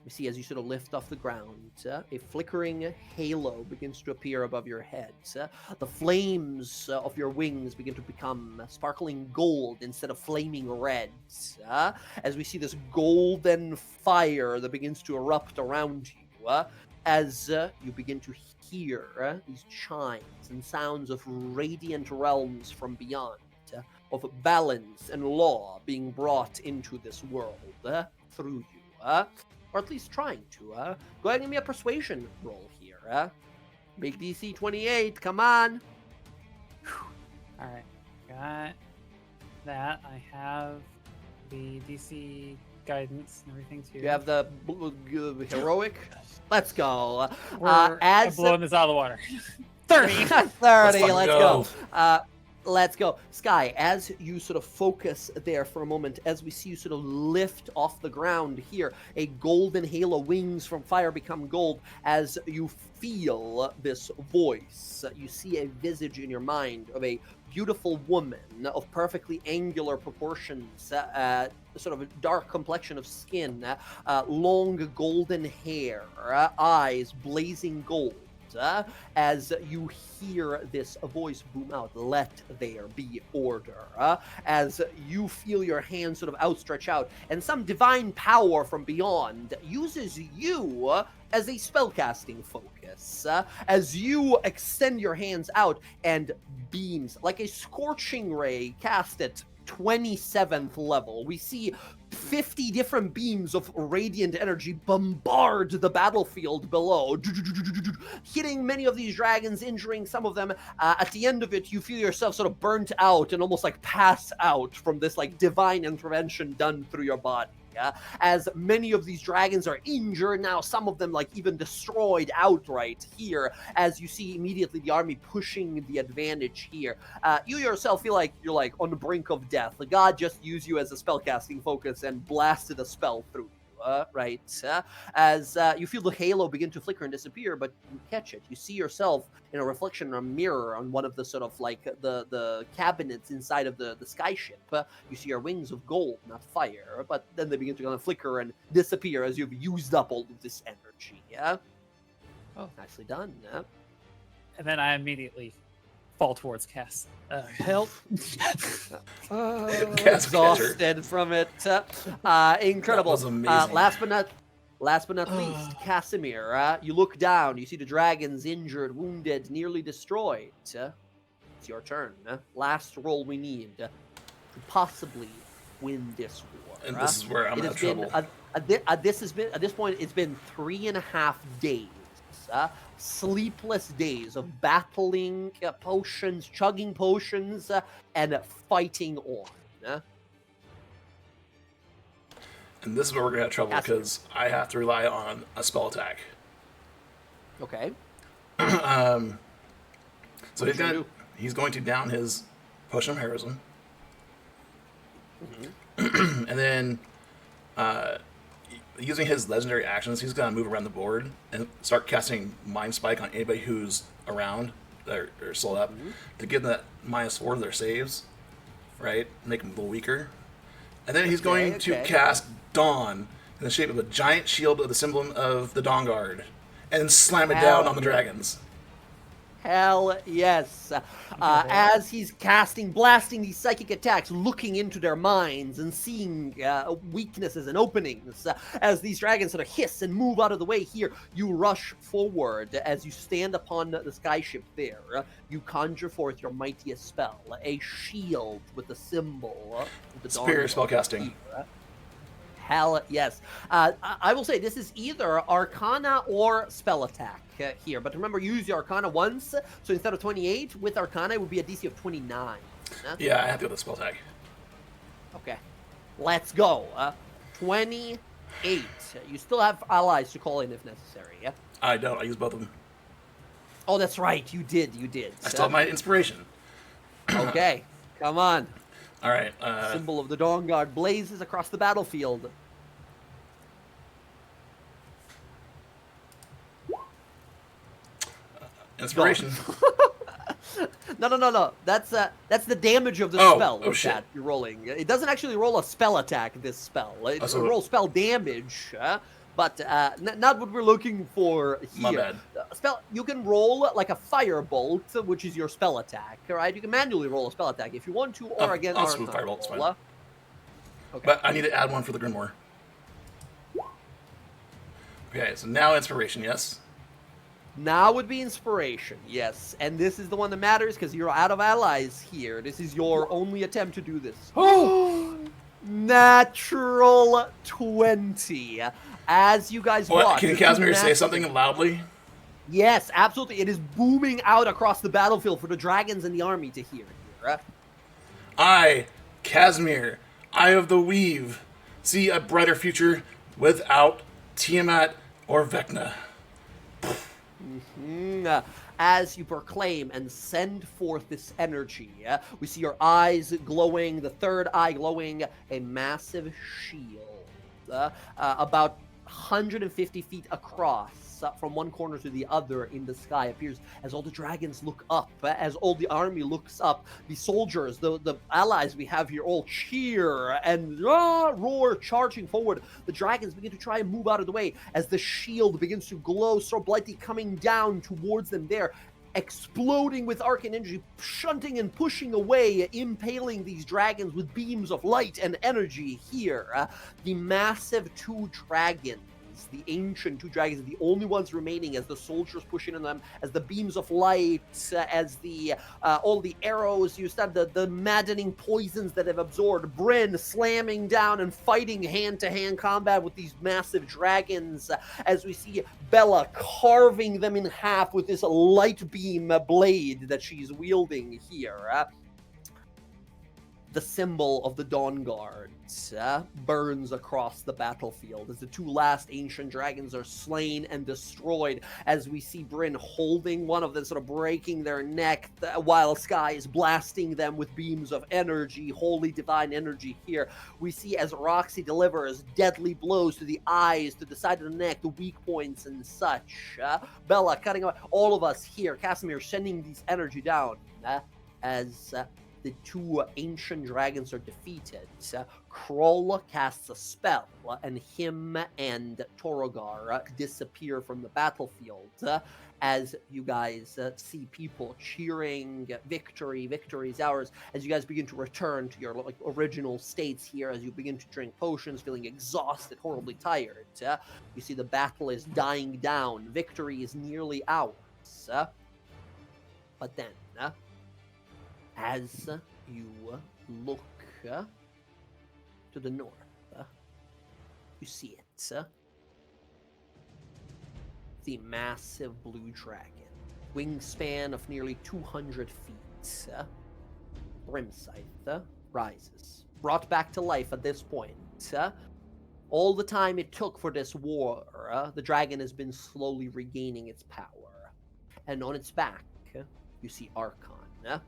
We see as you sort of lift off the ground, a flickering halo begins to appear above your head. The flames of your wings begin to become sparkling gold instead of flaming red. As we see this golden fire that begins to erupt around you, as you begin to hear these chimes and sounds of radiant realms from beyond, of balance and law being brought into this world through you. Or at least trying to. Go ahead and give me a persuasion roll here. Make DC 28, come on. Alright, got that. I have the DC guidance and everything too. You have the heroic? Let's go. I'm blowing this out of the water. 30! 30, let's go. Let's go. Sky, as you sort of focus there for a moment, as we see you sort of lift off the ground here, a golden halo, wings from fire become gold. As you feel this voice, you see a visage in your mind of a beautiful woman of perfectly angular proportions, sort of a dark complexion of skin, long golden hair, eyes blazing gold. As you hear this voice boom out, let there be order. As you feel your hand sort of outstretch out, and some divine power from beyond uses you as a spellcasting focus. As you extend your hands out, and beams like a scorching ray cast at 27th level. We see 50 different beams of radiant energy bombard the battlefield below, hitting many of these dragons, injuring some of them. At the end of it, you feel yourself sort of burnt out and almost like pass out from this like divine intervention done through your body. As many of these dragons are injured now, some of them like even destroyed outright here, as you see immediately the army pushing the advantage here. You yourself feel like you're like on the brink of death. God just used you as a spellcasting focus and blasted a spell through you. right? As you feel the halo begin to flicker and disappear, but you catch it. You see yourself in a reflection in a mirror on one of the sort of like the cabinets inside of the skyship. You see your wings of gold, not fire, but then they begin to kind of flicker and disappear as you've used up all of this energy. Yeah. Oh. Nicely done. And then I immediately fall towards Cass. Help! Exhausted from it. Incredible. That was amazing. Last but not least, Casimir. You look down. You see the dragons injured, wounded, nearly destroyed. It's your turn. Last roll we need to possibly win this war. And this is where I'm gonna have trouble. At this point, it's been 3.5 days. Sleepless days of battling potions, chugging potions, and fighting on. And this is where we're gonna have trouble because I have to rely on a spell attack. Okay. So he's going to down his potion of heroism, and then using his legendary actions, he's gonna move around the board and start casting Mind Spike on anybody who's around or sold up to give them that -4 to their saves, right? Make them a little weaker. And then he's going to cast Dawn in the shape of a giant shield of the symbol of the DawnGuard and slam it down on the dragons. Hell yes. As he's blasting these psychic attacks, looking into their minds and seeing weaknesses and openings. As these dragons sort of hiss and move out of the way here, you rush forward as you stand upon the skyship there. You conjure forth your mightiest spell, a shield with the symbol of the Superior spellcasting. Hell yes. I will say this is either Arcana or Spell Attack here. But remember, use your Arcana once. So instead of 28, with Arcana, it would be a DC of 29. Yeah, I have to go with Spell Attack. Okay. Let's go. 28. You still have allies to call in if necessary, yeah? I don't. I use both of them. Oh, that's right. You did. I still have my inspiration. Okay. Come on. All right. Symbol of the DawnGuard blazes across the battlefield. Inspiration. No. That's the damage of the spell that you're rolling. It doesn't actually roll a spell attack, this spell. It rolls spell damage, but not what we're looking for here. My bad. You can roll like a firebolt, which is your spell attack, right? You can manually roll a spell attack if you want to, or again, I'll smooth firebolt, it's fine. Okay. But I need to add one for the Grimoire. Okay, so now inspiration, yes? Now would be inspiration, yes. And this is the one that matters because you're out of allies here. This is your only attempt to do this. Natural 20. As you guys watch. Can Casimir say something loudly? Yes, absolutely. It is booming out across the battlefield for the dragons and the army to hear. I, Casimir, Eye of the Weave, see a brighter future without Tiamat or Vecna. As you proclaim and send forth this energy, we see your eyes glowing, the third eye glowing, a massive shield about 150 feet across from one corner to the other in the sky appears as all the dragons look up, as all the army looks up. The soldiers, the allies we have here all cheer and roar, charging forward. The dragons begin to try and move out of the way as the shield begins to glow so brightly, coming down towards them there, exploding with arcane energy, shunting and pushing away, impaling these dragons with beams of light and energy here. The massive two dragons, the ancient two dragons, the only ones remaining as the soldiers push in on them, as the beams of light, as the all the arrows, you start the maddening poisons that have absorbed. Bryn slamming down and fighting hand-to-hand combat with these massive dragons, as we see Bella carving them in half with this light beam blade that she's wielding here. The symbol of the DawnGuard burns across the battlefield as the two last ancient dragons are slain and destroyed, as we see Bryn holding one of them, sort of breaking their neck, while Sky is blasting them with beams of energy, holy divine energy here. We see as Roxy delivers deadly blows to the eyes, to the side of the neck, the weak points and such. Bella cutting away. All of us here, Casimir sending these energy down as... the two ancient dragons are defeated. Kroll casts a spell, and him and Torogar disappear from the battlefield. As you guys see people cheering, victory, victory is ours, as you guys begin to return to your original states here, as you begin to drink potions, feeling exhausted, horribly tired. You see the battle is dying down. Victory is nearly ours. But then, as you look to the north, you see it. The massive blue dragon, wingspan of nearly 200 feet. Brimscythe rises, brought back to life at this point. All the time it took for this war, the dragon has been slowly regaining its power. And on its back, you see Archon.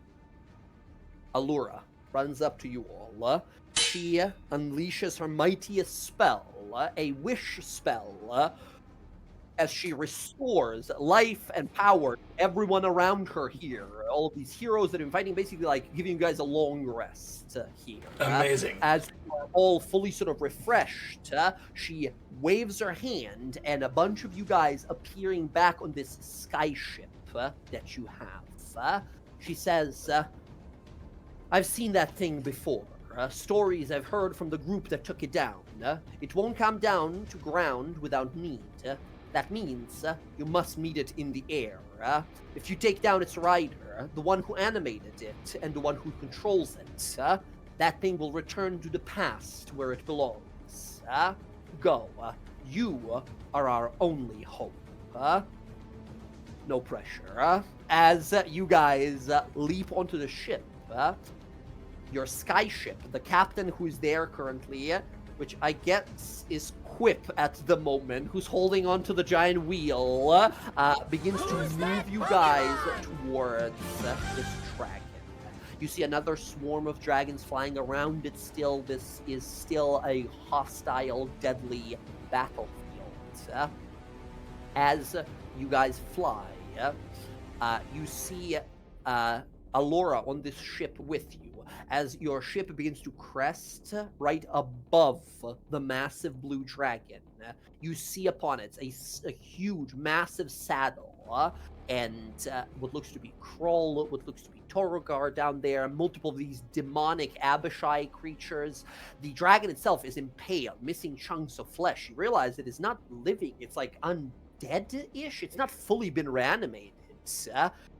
Allura runs up to you all. She unleashes her mightiest spell, a wish spell, as she restores life and power to everyone around her here. All of these heroes that have been fighting, basically like giving you guys a long rest here. Amazing. As you are all fully sort of refreshed, she waves her hand, and a bunch of you guys appearing back on this skyship that you have. She says, I've seen that thing before. Stories I've heard from the group that took it down. It won't come down to ground without need. That means you must meet it in the air. If you take down its rider, the one who animated it and the one who controls it, that thing will return to the past where it belongs. Go. You are our only hope. No pressure. As you guys leap onto the ship, your skyship, the captain who is there currently, which I guess is Quip at the moment, who's holding onto the giant wheel, begins to move you guys towards this dragon. You see another swarm of dragons flying around it still. This is still a hostile, deadly battlefield. As you guys fly, you see Allura on this ship with you, as your ship begins to crest right above the massive blue dragon. You see upon it a huge, massive saddle, and what looks to be Kroll, what looks to be Torogar down there, multiple of these demonic Abishai creatures. The dragon itself is impaled, missing chunks of flesh. You realize it is not living, it's like undead-ish. It's not fully been reanimated.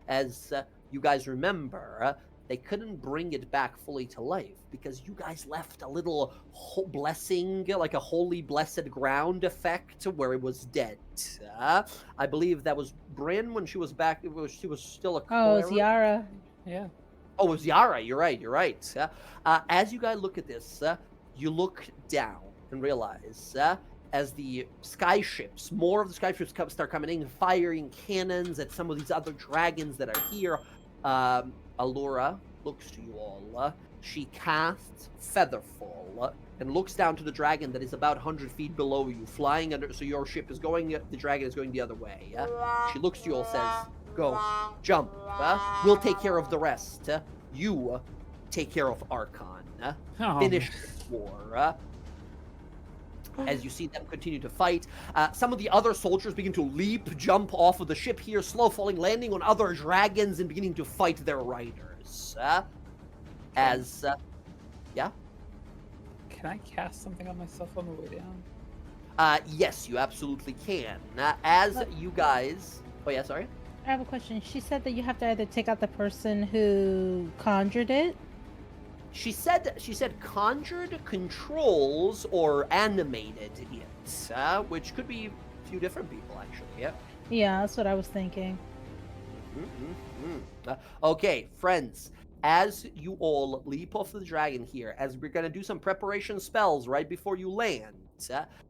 As you guys remember, they couldn't bring it back fully to life because you guys left a little blessing, like a holy blessed ground effect where it was dead. I believe that was Bryn when she was back. She was still a cleric. Oh, it's Yara. Yeah. Oh, it was Yara. You're right. As you guys look at this, you look down and realize as the skyships, more of the skyships start coming in, firing cannons at some of these other dragons that are here. Allura looks to you all. She casts Featherfall and looks down to the dragon that is about 100 feet below you, flying under. So your ship is going, the dragon is going the other way. She looks to you all, says, go, jump. We'll take care of the rest. You take care of Archon. Finish this war. As you see them continue to fight, some of the other soldiers begin to leap, jump off of the ship here, slow falling, landing on other dragons and beginning to fight their riders. Yeah? Can I cast something on myself on the way down? Yes, you absolutely can. As you guys... Oh, yeah, sorry? I have a question. She said that you have to either take out the person who conjured it. She said conjured, controls, or animated it, which could be a few different people, actually, yeah? Yeah, that's what I was thinking. Okay, friends, as you all leap off the dragon here, as we're going to do some preparation spells right before you land,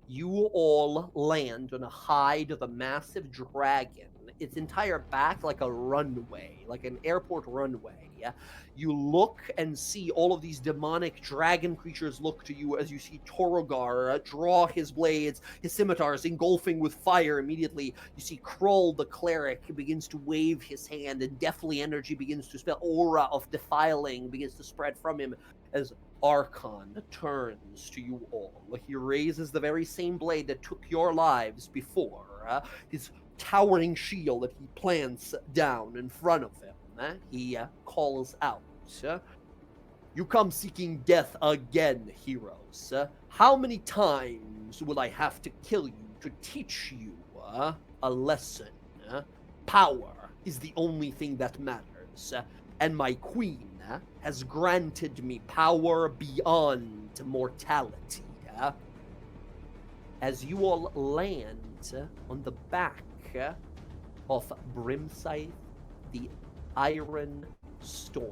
you all land on a hide of a massive dragon. Its entire back like a runway, like an airport runway. You look and see all of these demonic dragon creatures look to you as you see Torogar draw his blades, his scimitars engulfing with fire immediately. You see Kroll, the cleric, begins to wave his hand, and deathly energy begins to spell. Aura of defiling begins to spread from him as Archon turns to you all. He raises the very same blade that took your lives before. His towering shield that he plants down in front of him. He calls out, "You come seeking death again, heroes. How many times will I have to kill you to teach you a lesson? Power is the only thing that matters, and my queen has granted me power beyond mortality." As you all land on the back of Brimscythe, the Iron Storm,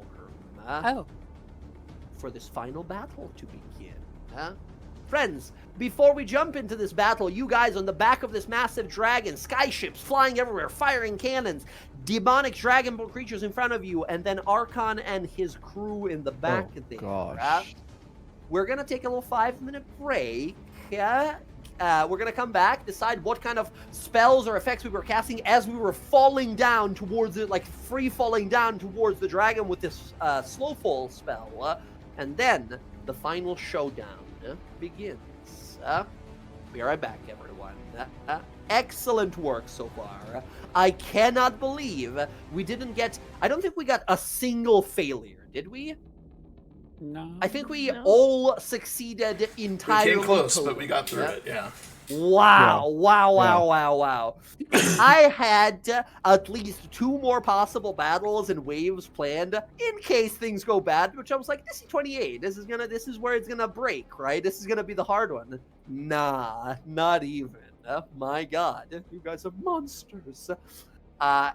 for this final battle to begin. Friends, before we jump into this battle, you guys on the back of this massive dragon, skyships flying everywhere, firing cannons, demonic dragonborn creatures in front of you, and then Archon and his crew in the back there. Gosh. We're going to take a little 5-minute break. We're going to come back, decide what kind of spells or effects we were casting as we were falling down towards it, like free falling down towards the dragon with this slow fall spell. And then the final showdown begins. Be right back, everyone. Excellent work so far. I cannot believe we didn't get... I don't think we got a single failure, did we? No. I think we all succeeded entirely. We came close, but we got through it, yeah. Wow. I had at least 2 more possible battles and waves planned in case things go bad, which I was like, this is 28. This is where it's gonna break, right? This is gonna be the hard one. Nah, not even. My God, you guys are monsters.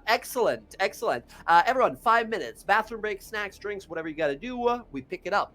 Excellent. Everyone, 5 minutes. Bathroom break, snacks, drinks, whatever you gotta do. We pick it up.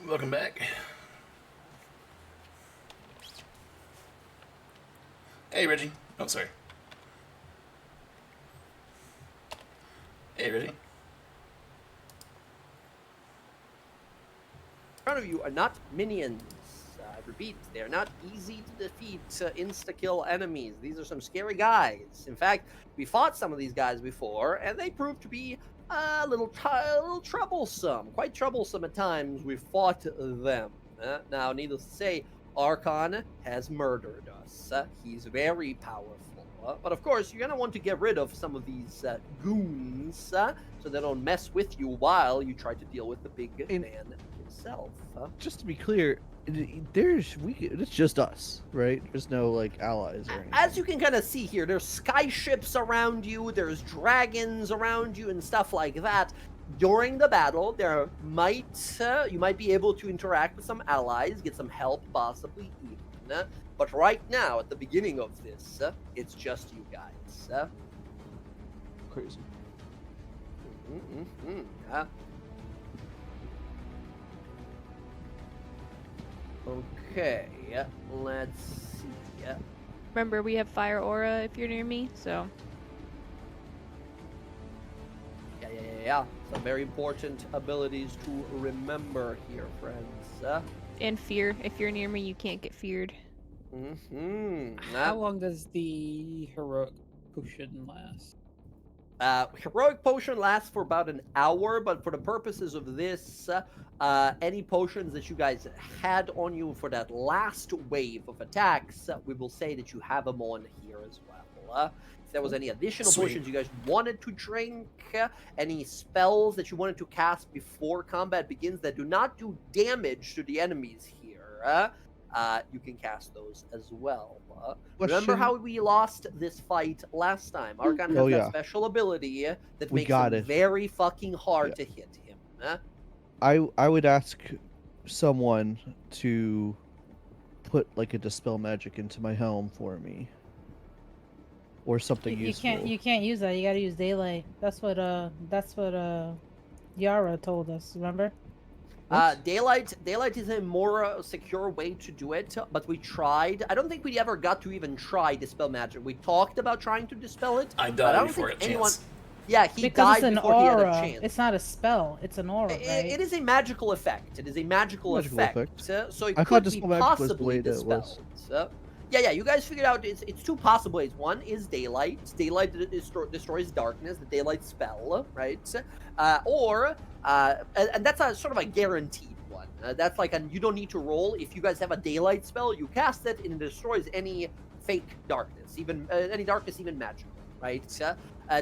Welcome back. Hey, Reggie. Oh, sorry. Hey, Reggie. In front of you are not minions. I repeat, they are not easy to defeat insta-kill enemies. These are some scary guys. In fact, we fought some of these guys before, and they proved to be a little troublesome. Quite troublesome at times. We fought them. Now, needless to say, Archon has murdered us. He's very powerful. But of course, you're going to want to get rid of some of these goons so they don't mess with you while you try to deal with the big man himself. Just to be clear, it's just us, right? There's no like allies or anything. As you can kind of see here, there's skyships around you, there's dragons around you, and stuff like that. During the battle, you might be able to interact with some allies, get some help, possibly even. But right now, at the beginning of this, it's just you guys. Crazy. Okay, let's see. Remember, we have fire aura if you're near me, so. Yeah. Some very important abilities to remember here, friends. And fear. If you're near me, you can't get feared. How long does the heroic potion last? Heroic potion lasts for about an hour, but for the purposes of this, any potions that you guys had on you for that last wave of attacks, we will say that you have them on here as well. If there was any additional potions you guys wanted to drink, any spells that you wanted to cast before combat begins that do not do damage to the enemies here, you can cast those as well. Remember how we lost this fight last time? Archon has that special ability that makes it very fucking hard to hit him. I would ask someone to put like a dispel magic into my helm for me, or something useful. You can't use that. You gotta use daylight. That's what Yara told us. Remember? Daylight is a more secure way to do it, but we tried. I don't think we ever got to even try dispel magic. We talked about trying to dispel it. I died before it chance. Yeah, he because died it's an before aura. he had a chance. It's not a spell. It's an aura, right? It is a magical effect. It is a magical effect. So it I could thought be dispel magic was the possibly way that it dispelled. was. Yeah, you guys figured out it's two possible ways. One is daylight. Daylight destroys darkness, the daylight spell, right? And that's a sort of a guaranteed one. That's like you don't need to roll. If you guys have a daylight spell, you cast it and it destroys any fake darkness, even any darkness, even magical, right?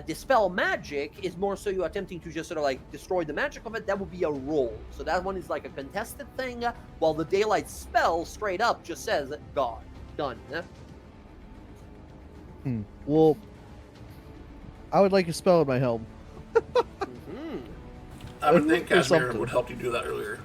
Dispel magic is more so you attempting to just sort of like destroy the magic of it. That would be a roll. So that one is like a contested thing, while the daylight spell straight up just says gone. Done. Well, I would like a spell in my helm. I would think Casimir would help you do that earlier.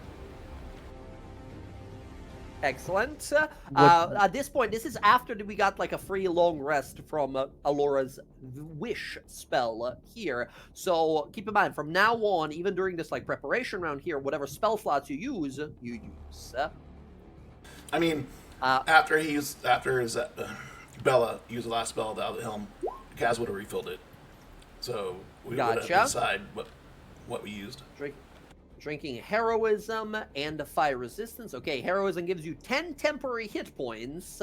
Excellent. At this point, this is after we got like a free long rest from Alora's wish spell here. So keep in mind, from now on, even during this like preparation round here, whatever spell slots you use, you use. I mean, after Bella used the last spell out of the helm, Kaz would have refilled it. So we would have to decide what we used. Drinking heroism and fire resistance. Okay, heroism gives you 10 temporary hit points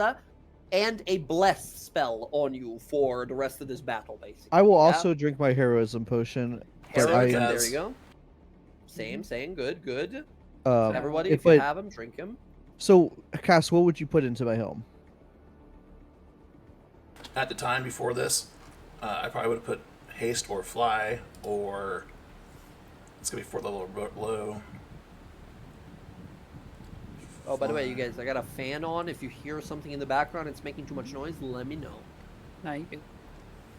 and a bless spell on you for the rest of this battle, basically. I will also drink my heroism potion. Heroism, there you go. Same, good. Everybody, if you have them, drink them. So, Cass, what would you put into my helm? At the time before this, I probably would have put haste or fly, or it's gonna be 4th level or below. Oh, by the way, you guys, I got a fan on. If you hear something in the background, it's making too much noise, let me know. No, you can.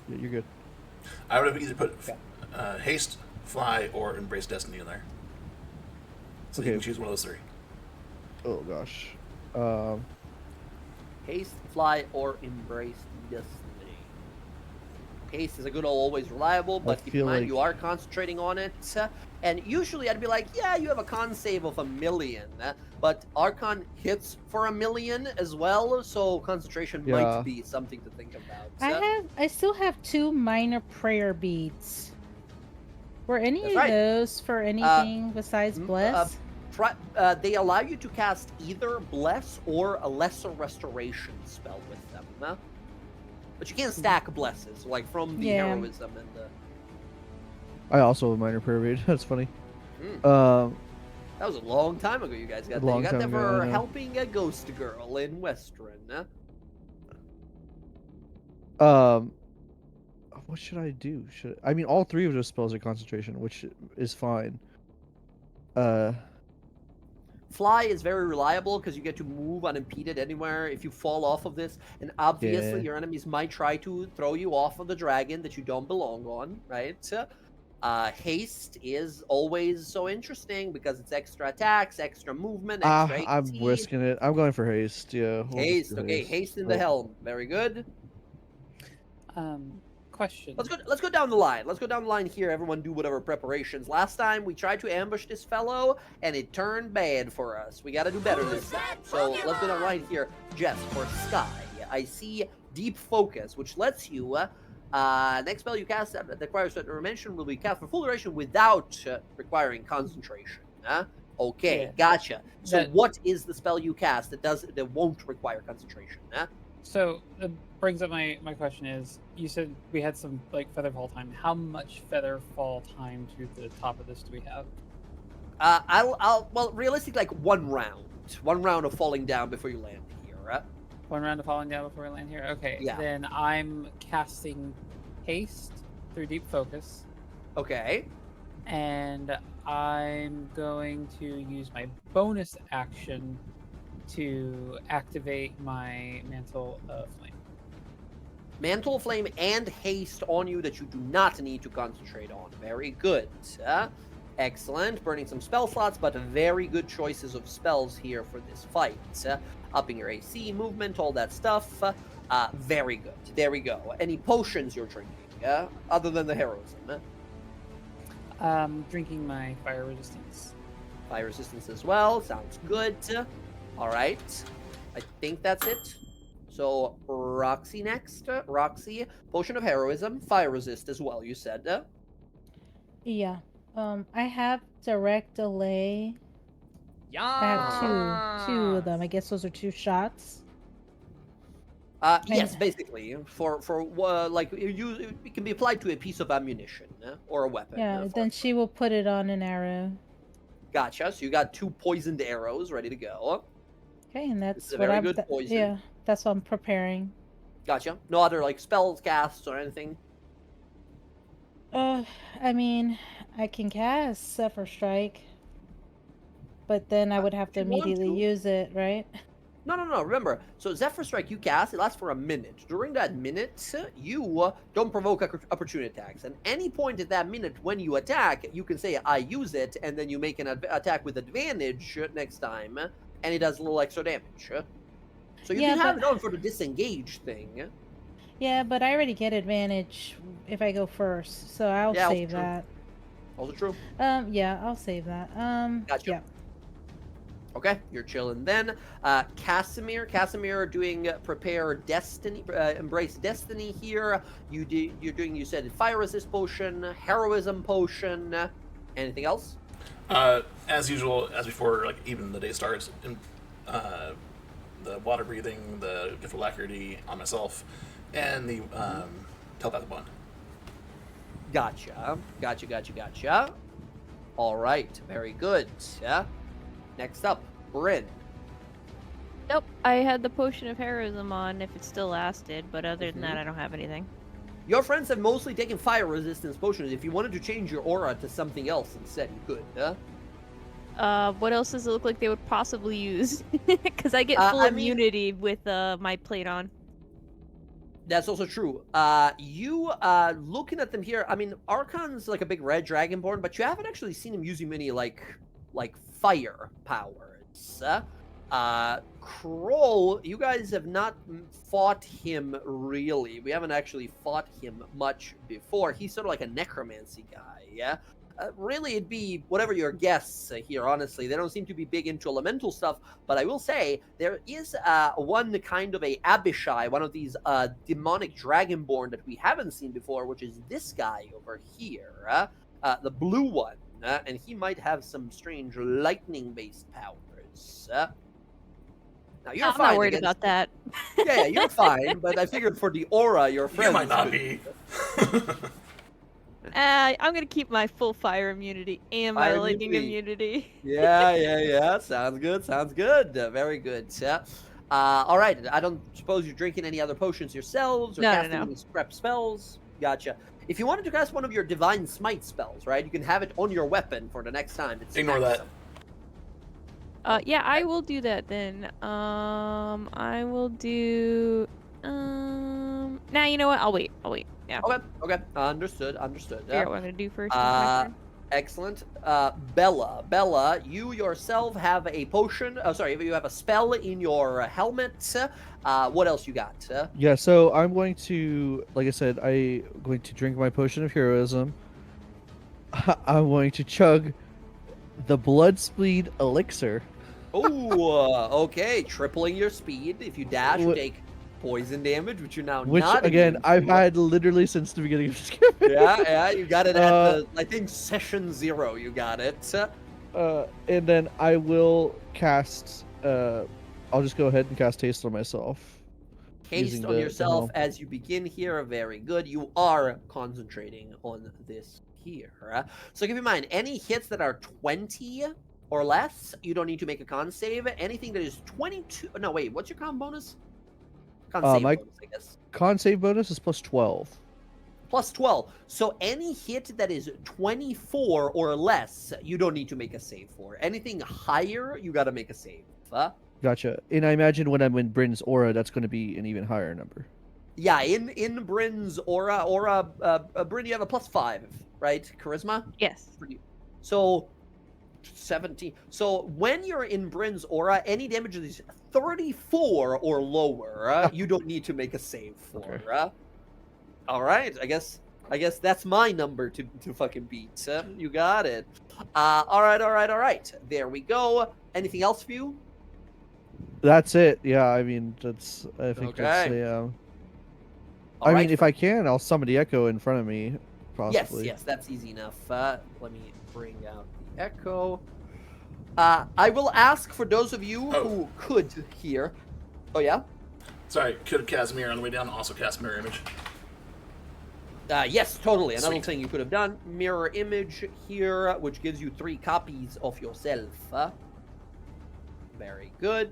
Yeah, you're good. I would have either put haste, fly, or embrace destiny in there. So you can choose one of those 3. Oh gosh. Haste, fly, or embrace destiny. Haste is a good old always reliable, but keep in feel mind like- you are concentrating on it. And usually I'd be like, yeah, you have a con save of 1,000,000, but Archon hits for 1,000,000 as well, so concentration Yeah. might be something to think about. I still have 2 minor prayer beads. Were any That's of right. those for anything besides bless? They allow you to cast either Bless or a Lesser Restoration spell with them. But you can't stack Blesses, like from the Yeah. Heroism and the... I also have a minor prayer read. That's funny. That was a long time ago you guys got that. You Long got time that ago, for I know. helping a ghost girl in Western. What should I do? I mean, all 3 of those spells are concentration, which is fine. Fly is very reliable because you get to move unimpeded anywhere if you fall off of this. And obviously, Yeah. your enemies might try to throw you off of the dragon that you don't belong on, right? Haste is always so interesting because it's extra attacks, extra movement, extra I'm AC. risking it. I'm going for haste. Yeah. we'll just Haste, do okay, haste in the Oh. helm. Very good. Question. Let's go down the line. Let's go down the line here. Everyone do whatever preparations. Last time we tried to ambush this fellow and it turned bad for us. We got to do better this time. So let's go down the line here. Jess, for Sky, I see Deep Focus, which lets you next spell you cast that requires certain dimension will be cast for full duration without requiring concentration. Okay, Yeah. gotcha. So That- what is the spell you cast that won't require concentration? So that brings up my question is, you said we had some like feather fall time. How much feather fall time to the top of this do we have? Well, realistically, like 1 round of falling down before you land here. 1 round of falling down before we land here? Okay, Yeah. then I'm casting haste through deep focus, Okay. and I'm going to use my bonus action to activate my mantle of flame. Mantle of Flame and Haste on you that you do not need to concentrate on. Very good. Excellent. Burning some spell slots, but very good choices of spells here for this fight. Upping your AC, movement, all that stuff. Very good. There we go. Any potions you're drinking, other than the heroism? Drinking my fire resistance. Fire resistance as well. Sounds good. All right. I think that's it. So Roxy next. Roxy, potion of heroism, fire resist as well. You said. Yeah. I have direct delay. Yeah. I have two of them. I guess those are 2 shots. Yes, basically for like it can be applied to a piece of ammunition or a weapon. Yeah. Then she will put it on an arrow. Gotcha. So you got 2 poisoned arrows ready to go. Okay, and This that's is a what very I'm. good poison. Yeah, that's what I'm preparing. Gotcha. No other like spells casts or anything. I mean, I can cast Zephyr Strike, but then I would have to if you want immediately to. use it, right? No. Remember, so Zephyr Strike you cast, it lasts for a minute. During that minute, you don't provoke opportunity attacks. And any point at that minute when you attack, you can say, I use it, and then you make an attack with advantage next time, and it does a little extra damage. So you Yeah, can have but- it on for the disengage thing. Yeah, but I already get advantage if I go first, so I'll Yeah, also save true. that. Also true. Yeah, I'll save that. Gotcha. Yeah. Okay, you're chilling then. Casimir doing prepare destiny, embrace destiny here. You're doing, you said fire resist potion, heroism potion. Anything else? As usual, as before, like even the day starts, the water breathing, the gift of alacrity on myself, and the telepathic bond. Gotcha. All right, very good. Next up, Bryn. Nope, I had the potion of heroism on if it still lasted, but other than Mhm. that, I don't have anything. Your friends have mostly taken fire resistance potions. If you wanted to change your aura to something else instead, you could. What else does it look like they would possibly use? Because I get full I mean- immunity with my plate on. That's also true. You looking at them here, I mean, Archon's like a big red dragonborn, but you haven't actually seen him using many like fire powers. Kroll, you guys have not fought him really. We haven't actually fought him much before. He's sort of like a necromancy guy, yeah? Really, it'd be whatever your guess here, honestly. They don't seem to be big into elemental stuff, but I will say there is one kind of a Abishai, one of these demonic dragonborn that we haven't seen before, which is this guy over here, the blue one, and he might have some strange lightning-based powers. Now, you're I'm fine not worried against about that. Yeah, you're fine, but I figured for the aura, your friends You might not could- be. I'm gonna keep my full fire immunity and my Fire lightning immunity. immunity. Yeah. Sounds good. Very good. All right. I don't suppose you're drinking any other potions yourselves or No, casting no. any scrap spells. Gotcha. If you wanted to cast one of your divine smite spells, right, you can have it on your weapon for the next time. It's Ignore that. Yeah, I will do that then. I will do. Nah, you know what? I'll wait. Yeah. Okay. Understood. Figure out what I'm gonna do first. My turn. Excellent. Bella, you yourself have a potion. Oh, sorry, you have a spell in your helmet. What else you got? Yeah, so I'm going to, like I said, I'm going to drink my potion of heroism. I'm going to chug the blood speed elixir. Oh, okay. Tripling your speed. If you dash, you Wh- take poison damage, which you're now Which, not again, immune I've to. had literally since the beginning of this campaign. Yeah, you got it at the, I think, session 0, you got it. And then I will cast, I'll just go ahead and cast haste on myself. Haste using on the yourself helm. as you begin here. Very good. You are concentrating on this here. So keep in mind, any hits that are 20 or less, you don't need to make a con save. Anything that is 22... No, wait, what's your con bonus? Con save my- bonus, I guess. Con save bonus is plus 12. Plus 12. So any hit that is 24 or less, you don't need to make a save for. Anything higher, you got to make a save. Gotcha. And I imagine when I'm in Bryn's aura, that's going to be an even higher number. Yeah, in Bryn's aura, Bryn, you have a plus 5, right? Charisma? Yes. So 17. So when you're in Bryn's aura, any damage that is 34 or lower, you don't need to make a save for. Okay. All right, I guess that's my number to fucking beat. You got it. All right. There we go. Anything else for you? That's it. Yeah, I mean, I think that's Okay. a, All I right, mean, if I can, I'll summon the echo in front of me, possibly. Yes, that's easy enough. Let me bring out the echo. I will ask for those of you who could hear. Oh, yeah? Sorry, could have cast mirror on the way down. Also cast mirror image. Yes, totally. Another Sweet. thing you could have done. Mirror image here, which gives you 3 copies of yourself. Very good.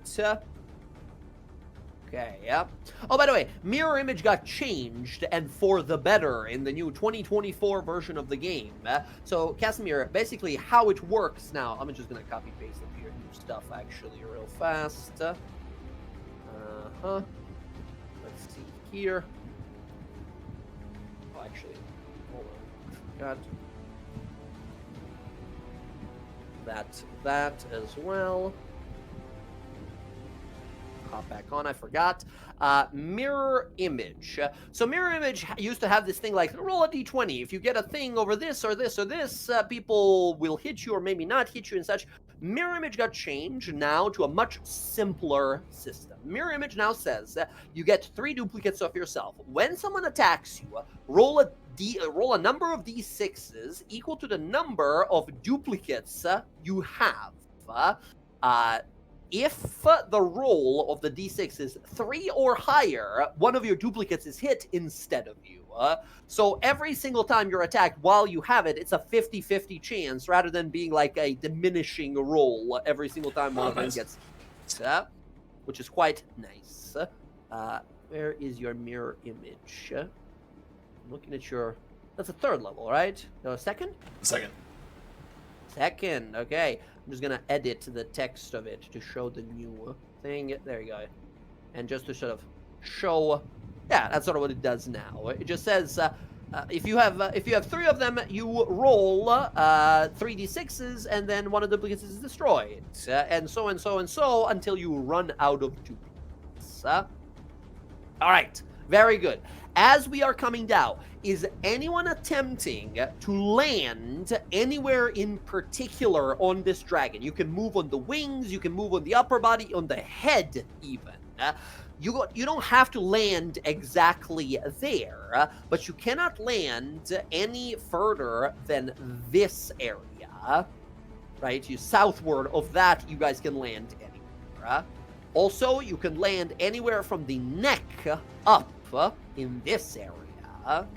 Okay, yeah. Oh, by the way, mirror image got changed and for the better in the new 2024 version of the game. So, Casimir, basically how it works now, I'm just going to copy paste up your new stuff actually real fast. Let's see here. Oh, actually, hold on. Got that as well. Hop back on, I forgot. Mirror image. So mirror image used to have this thing like, roll a d20. If you get a thing over this or this or this, people will hit you or maybe not hit you and such. Mirror image got changed now to a much simpler system. Mirror image now says you get 3 duplicates of yourself. When someone attacks you, roll a number of d6s equal to the number of duplicates you have. If the roll of the d6 is 3 or higher, one of your duplicates is hit instead of you. So every single time you're attacked while you have it, it's a 50-50 chance rather than being like a diminishing roll every single time one of them gets hit, which is quite nice. Where is your mirror image? I'm looking at your... That's a 3rd level, right? No, second? Second. Second, okay. I'm just gonna edit the text of it to show the new thing. There you go. And just to sort of show, yeah, that's sort of what it does now. It just says, If you have 3 of them, you roll 3d6s, and then one of the duplicates is destroyed, and so and so and so until you run out of duplicates. All right, very good. As we are coming down, is anyone attempting to land anywhere in particular on this dragon? You can move on the wings, you can move on the upper body, on the head even. You don't have to land exactly there, but you cannot land any further than this area, right? You southward of that, you guys can land anywhere. Also, you can land anywhere from the neck up in this area.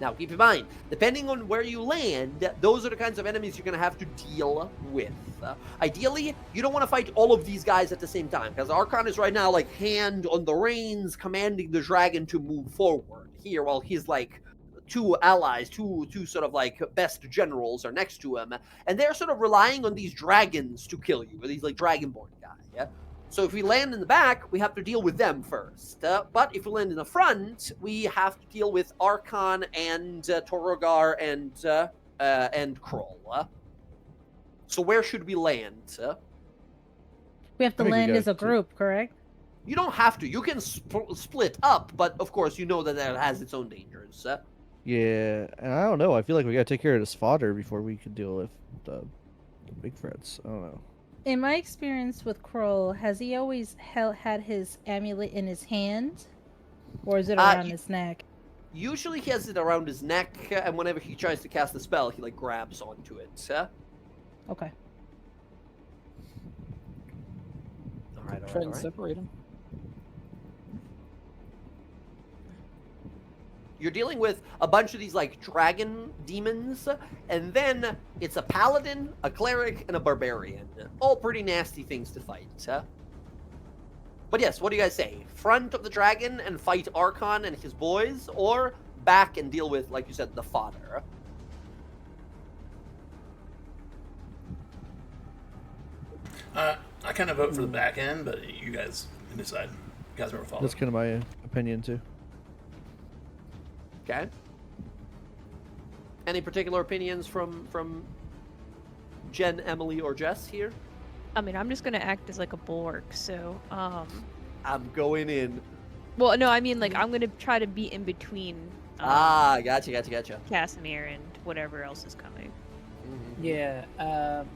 Now, keep in mind, depending on where you land, those are the kinds of enemies you're going to have to deal with. Ideally, you don't want to fight all of these guys at the same time, because Archon is right now, like, hand on the reins, commanding the dragon to move forward here, while he's, like, 2 allies, two sort of, like, best generals are next to him, and they're sort of relying on these dragons to kill you, or these, like, dragonborn guys, yeah? So if we land in the back, we have to deal with them first. But if we land in the front, we have to deal with Archon and Torogar and Kroll. So where should we land? We have to land as a group, correct? You don't have to. You can split up, but of course you know that has its own dangers. Yeah, and I don't know. I feel like we gotta take care of this fodder before we can deal with the big threats. I don't know. In my experience with Kroll, has he always had his amulet in his hand? Or is it around his neck? Usually he has it around his neck, and whenever he tries to cast a spell, he, like, grabs onto it. Okay. Alright, Try and separate them. You're dealing with a bunch of these, like, dragon demons, and then it's a paladin, a cleric, and a barbarian. All pretty nasty things to fight. But yes, what do you guys say? Front of the dragon and fight Archon and his boys, or back and deal with, like you said, the fodder? I kind of vote for the back end, but you guys can decide. You guys remember following. That's kind of my opinion too. Okay. Any particular opinions from Jen, Emily, or Jess here? I mean, I'm just gonna act as like a bulwark, so I'm going in. Well, no, I mean, like, I'm gonna try to be in between. Gotcha. Casimir and whatever else is coming. Yeah,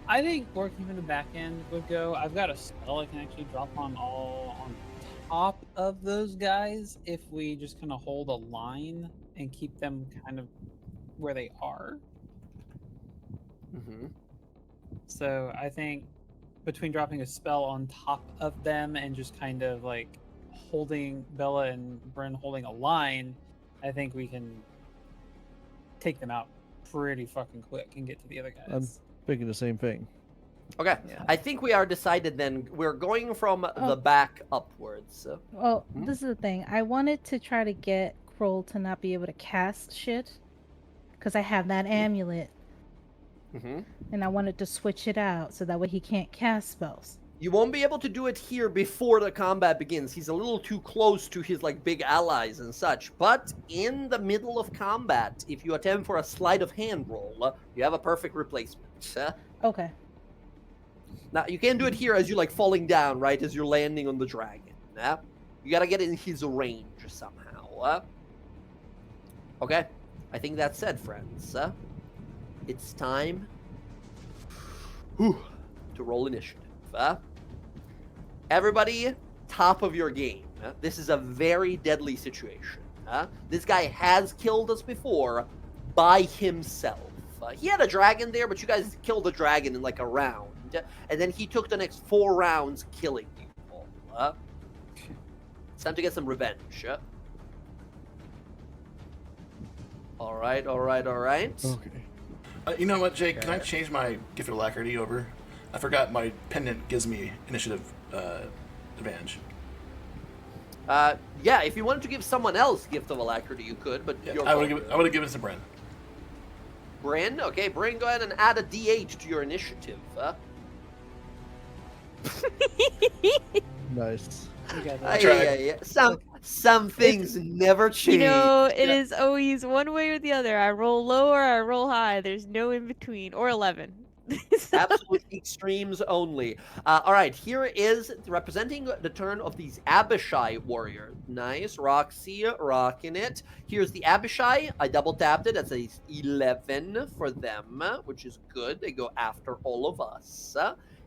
I think working from the back end would go. I've got a spell I can actually drop on top of those guys if we just kind of hold a line and keep them kind of where they are. Mm-hmm. So I think between dropping a spell on top of them and just kind of like holding Bella and Bryn holding a line, I think we can take them out pretty fucking quick and get to the other guys. I'm thinking the same thing. Okay, Yeah. I think we are decided then. We're going from the back upwards. Well, this is the thing. I wanted to try to get Kroll to not be able to cast shit, because I have that amulet, Mm-hmm. and I wanted to switch it out so that way he can't cast spells. You won't be able to do it here before the combat begins. He's a little too close to his, like, big allies and such. But in the middle of combat, if you attempt for a sleight of hand roll, you have a perfect replacement. Okay. Now, you can't do it here as you're, like, falling down, right? As you're landing on the dragon. You gotta get in his range somehow. Okay. I think that's it, friends. It's time to roll initiative. Everybody, top of your game. This is a very deadly situation. This guy has killed us before by himself. He had a dragon there, but you guys killed the dragon in like a round. And then he took the next 4 rounds killing people. It's time to get some revenge. Alright. Okay. You know what, Jake? Can I change my gift of alacrity over? I forgot my pendant gives me initiative advantage. Yeah, if you wanted to give someone else gift of alacrity, you could, but Yeah, I would have given it to Bren. Bryn? Okay, Bryn, go ahead and add a D8 to your initiative. Nice. You got I that. tried. Yeah. Some things never change. It is always one way or the other. I roll low or I roll high. There's no in between. Or 11. Absolute extremes only. All right, here is representing the turn of these Abishai warriors. Nice. Roxy rocking it. Here's the Abishai. I double tapped it. That's a 11 for them, which is good. They go after all of us.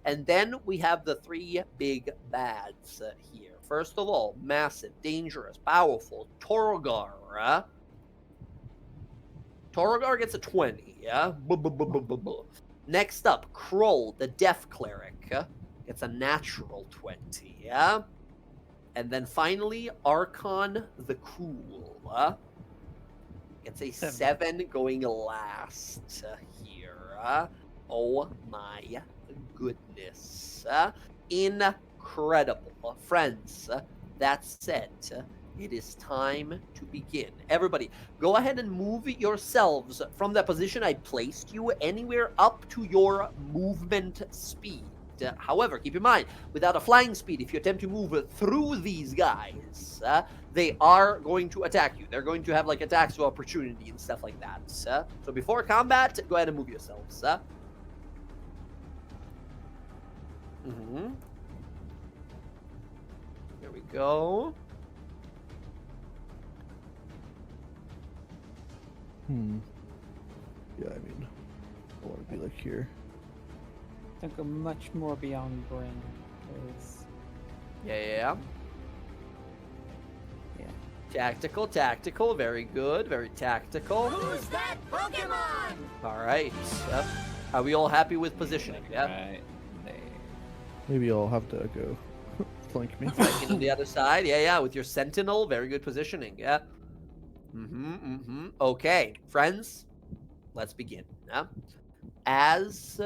And then we have the 3 big bads here. First of all, massive, dangerous, powerful Torgar. Torgar gets a 20, yeah? Next up, Kroll, the Deaf Cleric. It's a natural 20, yeah? And then finally, Archon the Cool. It's a 7 going last here. Oh my goodness. Incredible. Friends, that said, it is time to begin. Everybody, go ahead and move yourselves from the position I placed you anywhere up to your movement speed. However, keep in mind, without a flying speed, if you attempt to move through these guys, they are going to attack you. They're going to have like attacks of opportunity and stuff like that. So before combat, go ahead and move yourselves. There we go. Yeah, I mean, I want to be like here. Don't go much more beyond Bryn, because Yeah. Tactical, very good, very tactical. Who's that Pokemon? All right. Are we all happy with positioning? Yeah. right there. Maybe I'll have to go flank me. Flanking on the other side. Yeah, with your Sentinel, very good positioning. Yeah. Okay, friends, let's begin. As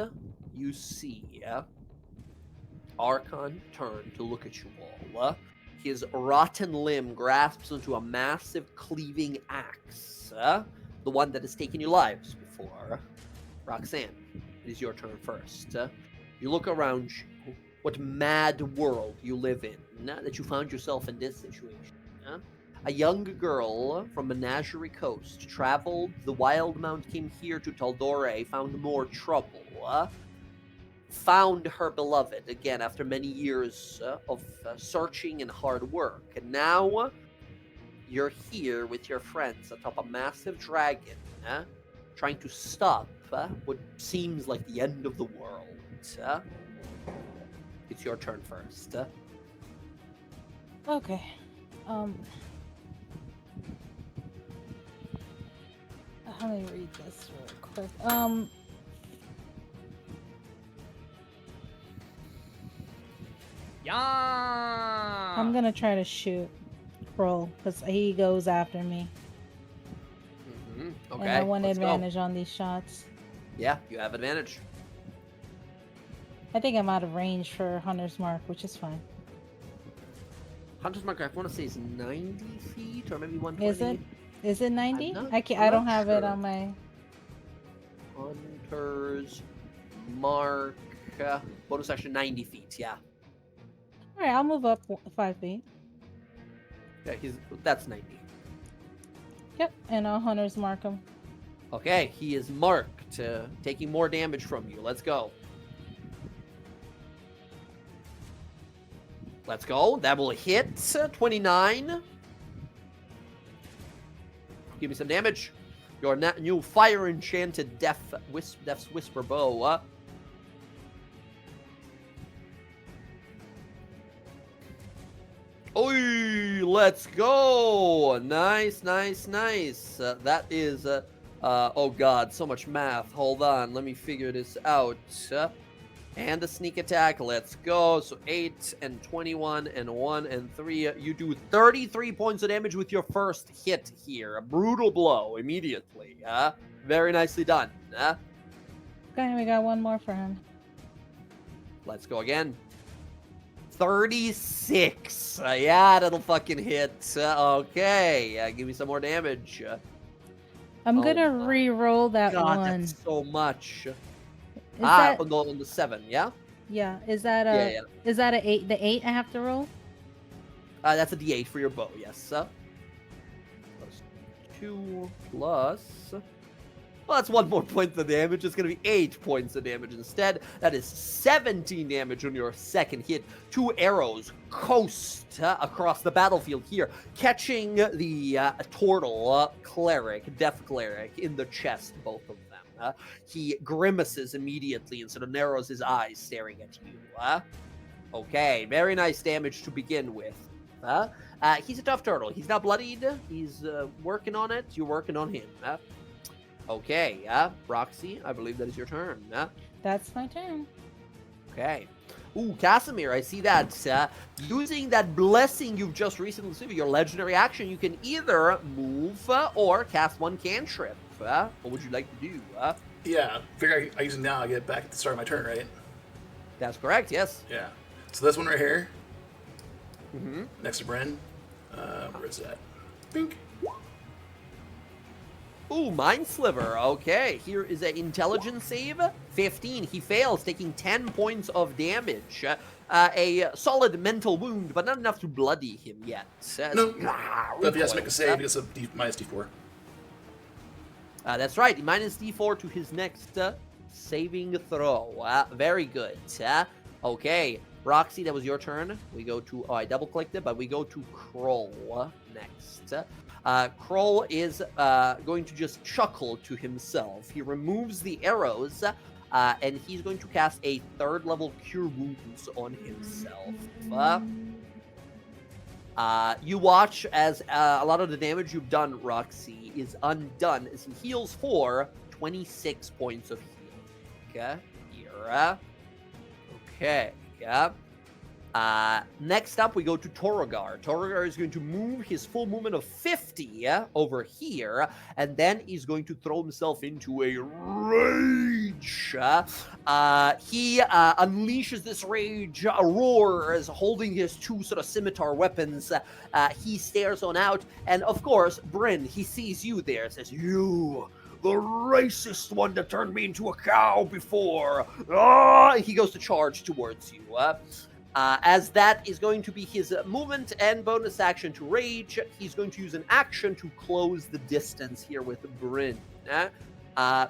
you see, Archon turn to look at you all. His rotten limb grasps into a massive cleaving axe, the one that has taken you lives before. Roxanne, it is your turn first. You look around you. What mad world you live in, that you found yourself in this situation. A young girl from Menagerie Coast traveled the Wild Mount, came here to Tal'dorei, found more trouble, found her beloved again after many years of searching and hard work, and now you're here with your friends atop a massive dragon, trying to stop what seems like the end of the world. It's your turn first. Okay. Let me read this real quick. Yeah. I'm gonna try to shoot Kroll because he goes after me. Okay. And I want let's go. advantage on these shots. Yeah, you have advantage. I think I'm out of range for Hunter's Mark, which is fine. Hunter's Mark, I want to say is 90 feet or maybe 120. Is it? Is it 90? I'm I don't not have it sure. on my. Hunter's Mark. Bonus action 90 feet, yeah. Alright, I'll move up 5 feet. Yeah, that's 90. Yep, and I'll Hunter's Mark him. Okay, he is marked, taking more damage from you. Let's go. Let's go. That will hit 29. Give me some damage. Your new fire enchanted Death's Whisper bow. Oi, let's go. Nice. That is, oh god, so much math. Hold on, let me figure this out. And a sneak attack, let's go. So 8 and 21 and 1 and 3. You do 33 points of damage with your first hit here. A brutal blow immediately. Very nicely done. Okay, we got one more for him. Let's go again. 36. Yeah, that'll fucking hit. Okay, give me some more damage. I'm Oh gonna my re-roll that God, one. that's so much. Is that, on the 7, yeah? yeah, is that Yeah. is that a 8? The 8 I have to roll? That's a D8 for your bow, yes. Plus 2 plus... Well, that's 1 more point of damage. It's going to be 8 points of damage instead. That is 17 damage on your second hit. 2 arrows coast across the battlefield here, catching the turtle cleric, death cleric, in the chest, both of them. He grimaces immediately and sort of narrows his eyes, staring at you. Okay, very nice damage to begin with. He's a tough turtle. He's not bloodied. He's working on it. You're working on him. Okay, Roxy, I believe that is your turn. That's my turn. Okay. Ooh, Casimir, I see that. Using that blessing you've just recently received, your legendary action, you can either move or cast 1 cantrip. What would you like to do? Yeah, figure I use it now. I get back at the start of my turn, right? That's correct, yes. Yeah. So this one right here, Mm-hmm. next to Bryn. Where is that? Bink. Ooh, Mind Sliver. Okay, here is an intelligence save. 15. He fails, taking 10 points of damage. A solid mental wound, but not enough to bloody him yet. No. But if he has to make a save, he gets a minus D4. That's right. Minus D4 to his next saving throw. Very good. Okay, Roxy, that was your turn. We go to... Oh, I double-clicked it, but we go to Kroll next. Kroll is going to just chuckle to himself. He removes the arrows, and he's going to cast a 3rd level Cure Wounds on himself. You watch as a lot of the damage you've done, Roxy, is undone as he heals for 26 points of healing. Okay, here. Okay, yeah. Next up, we go to Torrogar. Torrogar is going to move his full movement of 50 over here, and then he's going to throw himself into a rage. He unleashes this rage, roars, holding his 2 sort of scimitar weapons. He stares on out, and of course, Bryn, he sees you there, says, "You, the racist one that turned me into a cow before." He goes to charge towards you. As that is going to be his movement and bonus action to rage, he's going to use an action to close the distance here with Bryn.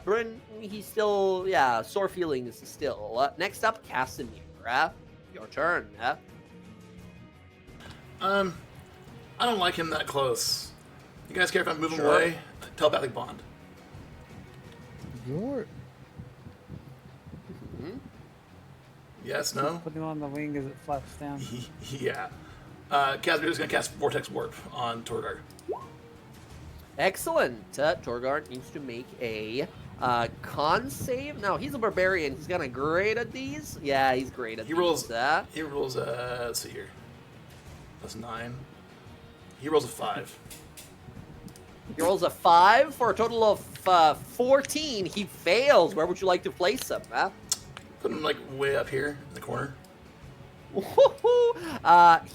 Bryn, he's still, sore feelings still. Next up, Casimir. Your turn. I don't like him that close. You guys care if I move him Sure. away? Telepathic bond. Your Yes, no? Put him on the wing as it flaps down. Yeah. Casimir's going to cast Vortex Warp on Torgar. Excellent. Torgar needs to make a con save. Now, he's a barbarian. He's gonna great at these. Yeah, he's great at He these. rolls, let's see here. That's 9. He rolls a 5. He rolls a 5 for a total of 14. He fails. Where would you like to place him? Put him, like, way up here in the corner.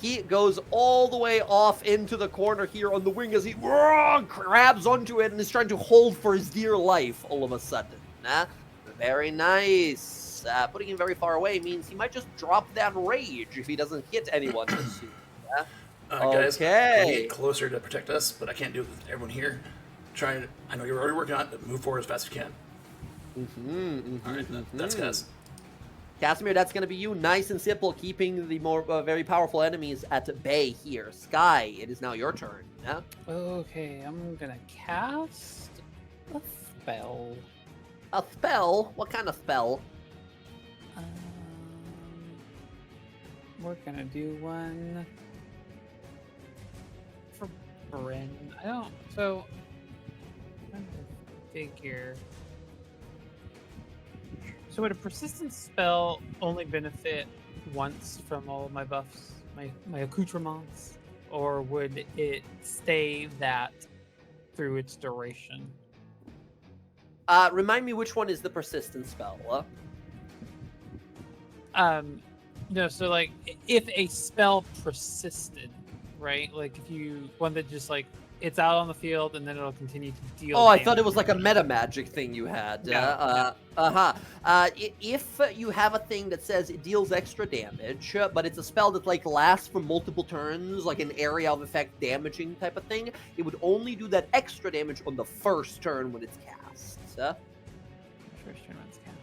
He goes all the way off into the corner here on the wing as he grabs onto it and is trying to hold for his dear life all of a sudden. Very nice. Putting him very far away means he might just drop that rage if he doesn't hit anyone soon. Guys, Okay. I need to get closer to protect us, but I can't do it with everyone here. I know you're already working on it, but move forward as fast as you can. Alright, that's guys. Casimir, that's going to be you. Nice and simple, keeping the more very powerful enemies at bay here. Sky, it is now your turn. Okay, I'm gonna cast a spell. A spell? What kind of spell? We're gonna do one for Bryn. I'm trying to figure. So would a persistent spell only benefit once from all of my buffs, my accoutrements, or would it stay that through its duration? Remind me which one is the persistent spell. No, so like if a spell persisted, right? Like if you one that just like it's out on the field, and then it'll continue to deal. Oh, I thought it damage was like a around. meta magic thing you had. No, If you have a thing that says it deals extra damage, but it's a spell that like lasts for multiple turns, like an area of effect damaging type of thing, it would only do that extra damage on the first turn when it's cast. First turn when it's cast.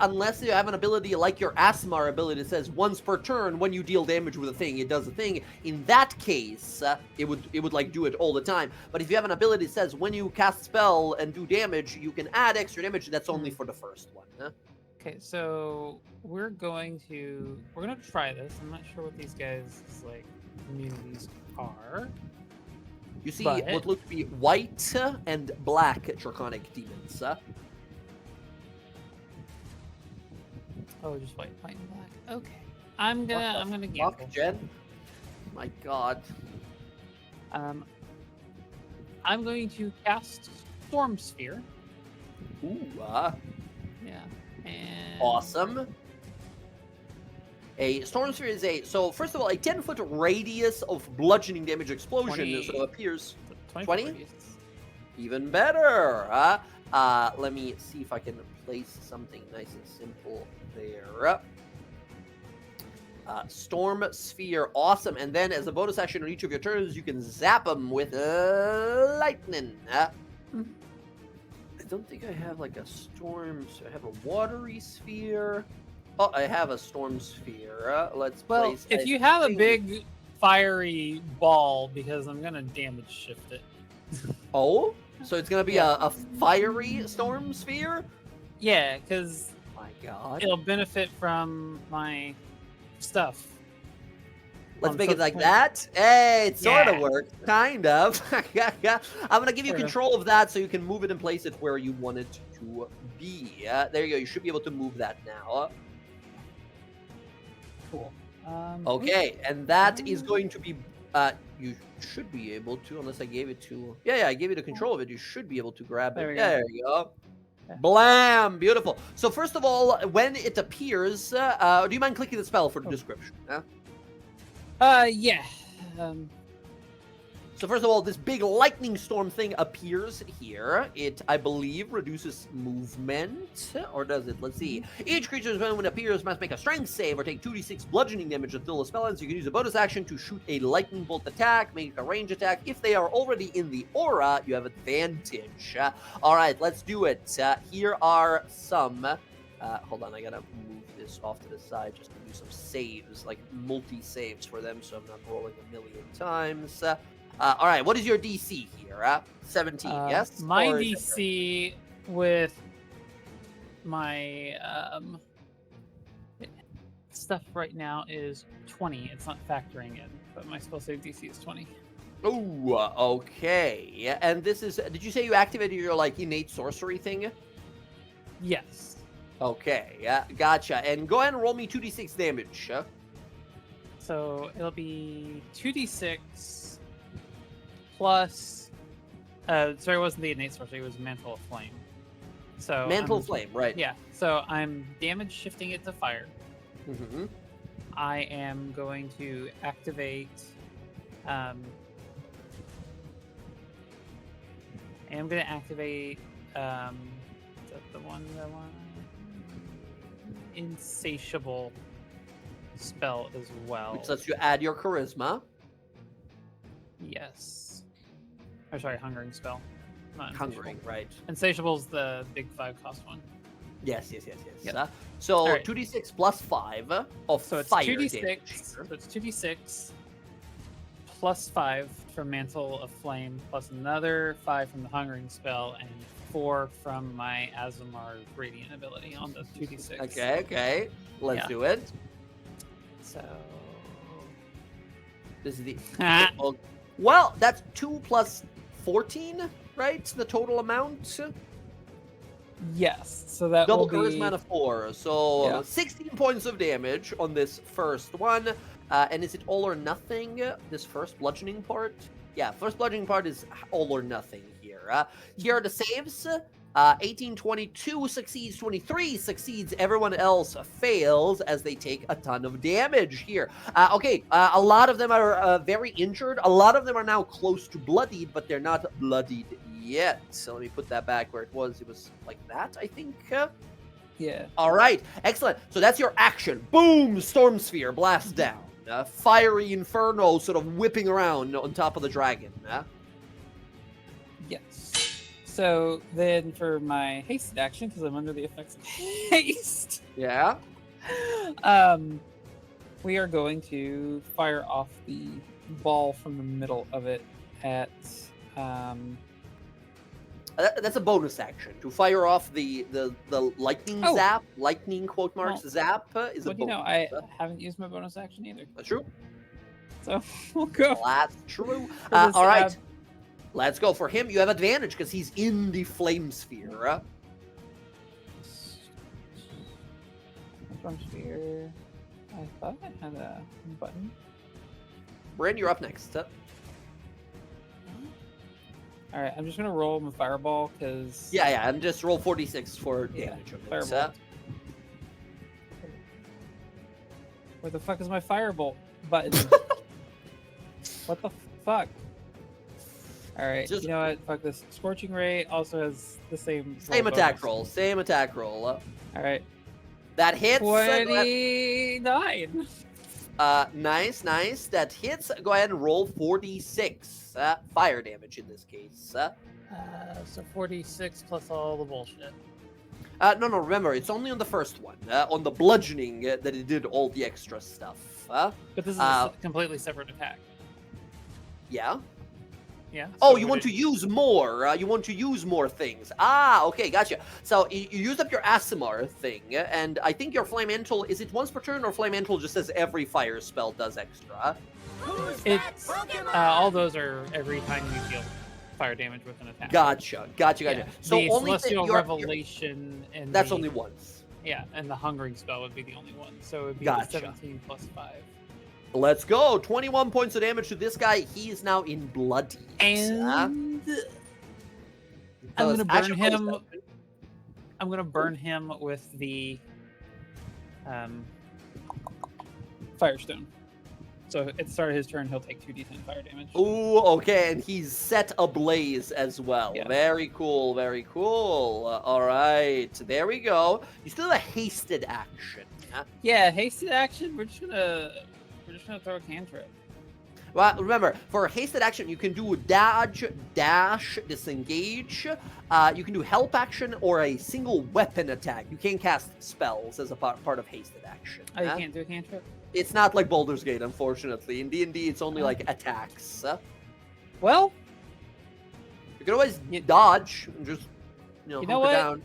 Unless you have an ability like your Asmar ability that says once per turn when you deal damage with a thing, it does a thing. In that case, it would like do it all the time. But if you have an ability that says when you cast spell and do damage, you can add extra damage. That's only for the first one. Okay, so we're gonna try this. I'm not sure what these guys' like immunities are. You see But- what look to be white and black draconic demons. Oh, just white and black. Okay, I'm gonna Fuck, gamble. Jen. My God. I'm going to cast Storm Sphere. Ooh, Yeah. And awesome. A storm sphere is so first of all a 10-foot radius of bludgeoning damage explosion, 20. so it appears 20? 20? Even better. Let me see if I can place something nice and simple there. Storm Sphere, awesome. And then as a bonus action on each of your turns, you can zap them with lightning. I don't think I have like a storm. So I have a watery sphere. Oh, I have a storm sphere. Let's Well, place. if you have a big fiery ball, because I'm gonna damage shift it. Oh, so it's gonna be a fiery storm sphere. Yeah, because My God. it'll benefit from my stuff. Let's make so it like it's that. Hey, it sort of Yeah. works, kind of. I'm gonna give you Sort of. control of that so you can move it and place it where you want it to be. There you go. You should be able to move that now. Cool. Okay, and that is going to be. You should be able to, unless I gave it to. Yeah, I gave you the control of it. You should be able to grab There it. we go. There you go. Yeah. Blam! Beautiful. So first of all, when it appears, do you mind clicking the spell for the description? Yeah. So first of all, this big lightning storm thing appears here. It, I believe, reduces movement, or does it? Let's see. Each creature when it appears must make a strength save or take 2d6 bludgeoning damage until the spell ends. You can use a bonus action to shoot a lightning bolt attack, make a range attack. If they are already in the aura, you have advantage. All right, let's do it. Here are some. Hold on, I gotta move this off to the side just to do some saves, like multi-saves for them, so I'm not rolling a million times. All right, what is your DC here? 17, yes? My Or is it- DC with my stuff right now is 20. It's not factoring in, but my spell save DC is 20. Ooh, okay. Yeah, and this is. Did you say you activated your like innate sorcery thing? Yes. Okay, yeah, gotcha. And go ahead and roll me 2d6 damage. So it'll be 2d6 plus. Sorry, it wasn't the innate sorcery. It was Mantle of Flame. So Mantle I'm- flame, right? Yeah. So I'm damage shifting it to fire. Mm-hmm. I am going to activate. I am going to activate. Is that the one that I want? Insatiable spell as well. Which lets you add your charisma. Yes. Or sorry, hungering spell. Not Hungering, insatiable. right? Insatiable's the big 5-cost one. Yes. Yep. So All right. 2d6 plus 5 of So it's fire 2d6. damage. So it's 2d6 plus 5 from Mantle of Flame, plus another 5 from the Hungering spell, and 4 from my Azamar Radiant ability on the 2d6. Okay. Let's Yeah. do it. So. This is the. Ah. Well, that's 2 plus 14, right? The total amount. Yes. So that Double will be. charisma and a 4. So Yeah. 16 points of damage on this first one. And is it all or nothing? This first bludgeoning part? Yeah, first bludgeoning part is all or nothing here. Here are the saves. 18, 22 succeeds, 23 succeeds. Everyone else fails as they take a ton of damage here. A lot of them are very injured. A lot of them are now close to bloodied, but they're not bloodied yet. So let me put that back where it was. It was like that, I think. Yeah. All right, excellent. So that's your action. Boom, Storm Sphere, blast down. Fiery Inferno sort of whipping around on top of the dragon. Yes. So then for my hasted action, because I'm under the effects of haste, Yeah. we are going to fire off the ball from the middle of it at That's a bonus action. To fire off the lightning zap, lightning quote marks zap is a bonus. You know, I haven't used my bonus action either. That's true. So we'll go. That's true. All right. Let's go. For him, you have advantage because he's in the flame sphere. Storm sphere. I thought I had a button. Bryn, you're up next. All right, I'm just gonna roll my fireball because. Yeah, and just roll 46 for damage. Fireball. Where the fuck is my firebolt button? What the fuck? All right, you know what? Fuck this. Scorching Ray also has the same. Attack roll. Same attack roll. All right. That hits. 29. Nice. That hits. Go ahead and roll 46 fire damage in this case. So 46 plus all the bullshit. No. Remember, it's only on the first one. On the bludgeoning that it did all the extra stuff. But this is a completely separate attack. Yeah. Yeah. Oh, you want to use more. You want to use more things. Okay, gotcha. So you used up your Aasimar thing, and I think your Flamental, is it once per turn, or Flamental just says every fire spell does extra? It's all those are every time you deal fire damage with an attack. Gotcha. Yeah. So the only Celestial Revelation and that's only once. Yeah, and the Hungering spell would be the only one. So it would be Gotcha. 17 plus 5. Let's go. 21 points of damage to this guy. He is now in bloody. And I'm gonna burn him. I'm gonna burn him with the Firestone. So at the start of his turn, he'll take 2d10 fire damage. Ooh, okay, and he's set ablaze as well. Yeah. Very cool, very cool. All right, there we go. You still have a hasted action. Yeah, hasted action. We're just gonna throw a cantrip. Well, remember, for a hasted action, you can do dodge, dash, disengage. You can do help action or a single weapon attack. You can't cast spells as a part of hasted action. Oh, you can't do a cantrip? It's not like Baldur's Gate, unfortunately. In D&D, it's only like attacks. Well, you can always dodge and just, you know hunker what? down.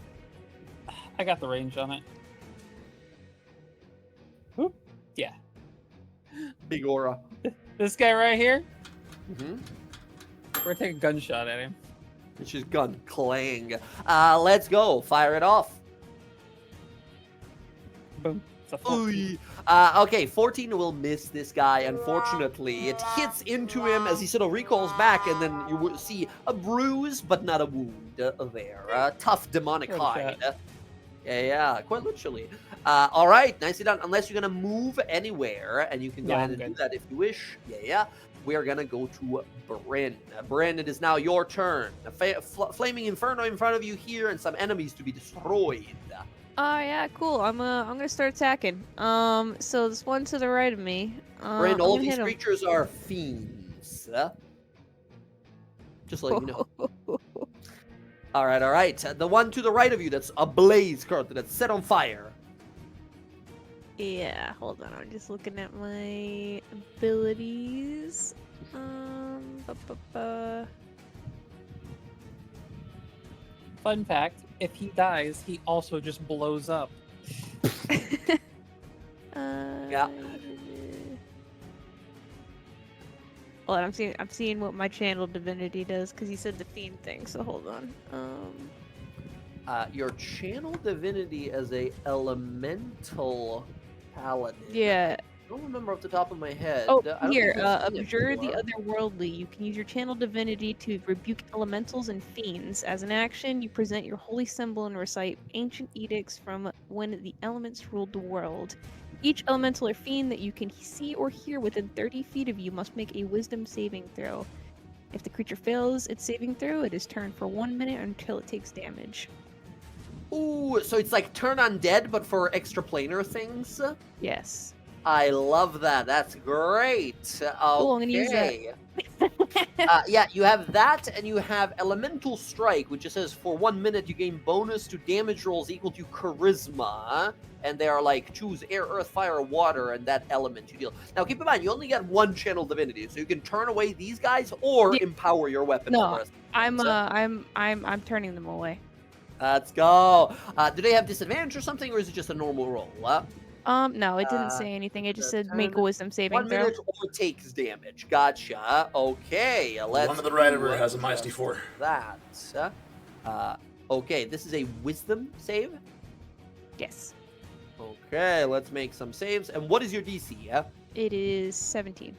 I got the range on it. Whoop. Yeah. Big aura. This guy right here, Mm-hmm. we're gonna take a gunshot at him. It's just gun clang. Let's go. Fire it off. Boom. It's a 14. Okay, 14 will miss this guy, unfortunately. It hits into him as he sort of recoils back, and then you will see a bruise, but not a wound there. Tough demonic hide. Yeah, quite literally. All right, nicely done. Unless you're going to move anywhere, and you can go ahead and do that if you wish. Yeah. We are going to go to Bryn. Bryn, it is now your turn. A flaming inferno in front of you here, and some enemies to be destroyed. Yeah, cool. I'm gonna start attacking. So this one to the right of me. Bryn, all of these creatures are fiends. Just letting you know. All right. The one to the right of you that's ablaze currently, that's set on fire. Yeah, hold on. I'm just looking at my abilities. Fun fact, if he dies, he also just blows up. Yeah. Well, I'm seeing what my channel divinity does because he said the fiend thing. So hold on. Your channel divinity as a elemental paladin. Yeah. don't remember off the top of my head. Oh, I don't here, think we've seen it abjure the before. otherworldly. You can use your channel divinity to rebuke elementals and fiends. As an action, you present your holy symbol and recite ancient edicts from when the elements ruled the world. Each elemental or fiend that you can see or hear within 30 feet of you must make a wisdom saving throw. If the creature fails its saving throw, it is turned for 1 minute until it takes damage. Ooh, so it's like turn undead, but for extraplanar things? Yes. I love that. That's great. Cool, I'm gonna use that. Okay. Yeah, you have that, and you have Elemental Strike, which just says for 1 minute you gain bonus to damage rolls equal to Charisma. And they are like choose air, earth, fire, or water, and that element you deal. Now, keep in mind, you only get one channel divinity, so you can turn away these guys or empower your weapon. No, for the rest of the game. I'm turning them away. Let's go. Do they have disadvantage or something, or is it just a normal roll? No, it didn't say anything. It just said make a 10, wisdom saving 1 throw. minute or takes damage. Gotcha. Okay, let's. One of the right of her do has a minus D4. That. Okay, this is a wisdom save. Yes. Okay, let's make some saves. And what is your DC? Yeah. It is 17.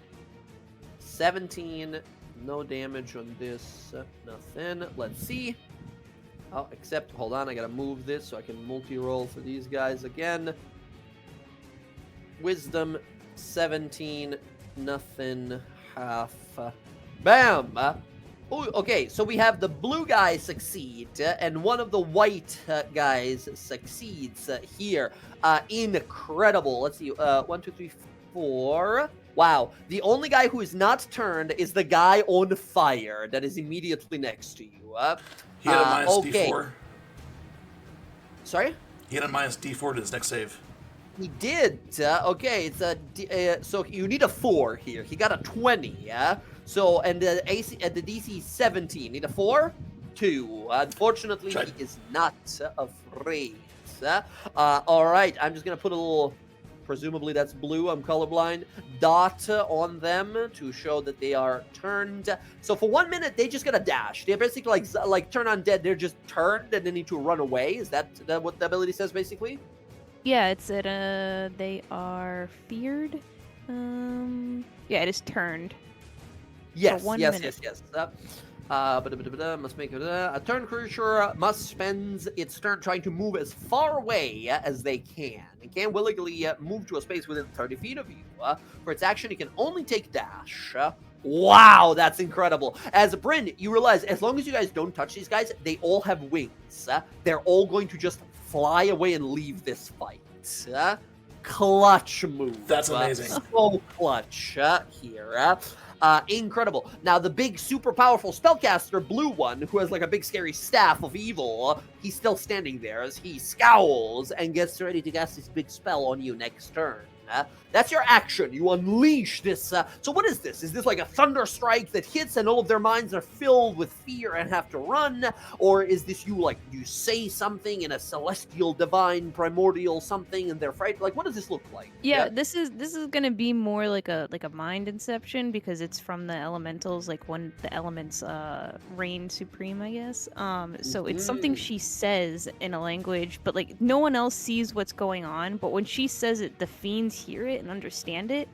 17. No damage on this. Nothing. Let's see. Oh, except, hold on, I gotta move this so I can multi-roll for these guys again. Wisdom, 17, nothing, half. Bam! Oh, okay, so we have the blue guy succeed, and one of the white guys succeeds here. Incredible. Let's see, 1, 2, 3, 4. Wow, the only guy who is not turned is the guy on fire that is immediately next to you. He had a minus okay. D4. Sorry? He had a minus D4 to his next save. He did. Okay, it's a so you need a 4 here. He got a 20. Yeah. So and the AC at the DC is 17. Need a 4? 2. Unfortunately, Try. he is not afraid. All right. I'm just gonna put a little. Presumably that's blue. I'm colorblind. Dot on them to show that they are turned. So for 1 minute, they just gotta dash. They're basically like turn undead. They're just turned and they need to run away. Is that what the ability says basically? Yeah, it said they are feared. Yeah, it is turned. Yes, For 1 yes, minute. yes. Must make a turn creature must spend its turn trying to move as far away as they can. It can willingly move to a space within 30 feet of you. For its action, it can only take dash. Wow, that's incredible. As Bryn, you realize as long as you guys don't touch these guys, they all have wings. They're all going to just fly away and leave this fight. Clutch move. That's amazing. So clutch here. Incredible. Now, the big, super powerful spellcaster, blue one, who has like a big, scary staff of evil, he's still standing there as he scowls and gets ready to cast this big spell on you next turn. That's your action. You unleash this. So what is this? Is this like a thunder strike that hits and all of their minds are filled with fear and have to run? Or is this you say something in a celestial, divine, primordial something and they're frightened? Like, what does this look like? Yeah, this is gonna be more like a mind inception because it's from the elementals, like when the elements reign supreme, I guess. So it's something she says in a language, but like no one else sees what's going on. But when she says it, the fiends hear it and understand it,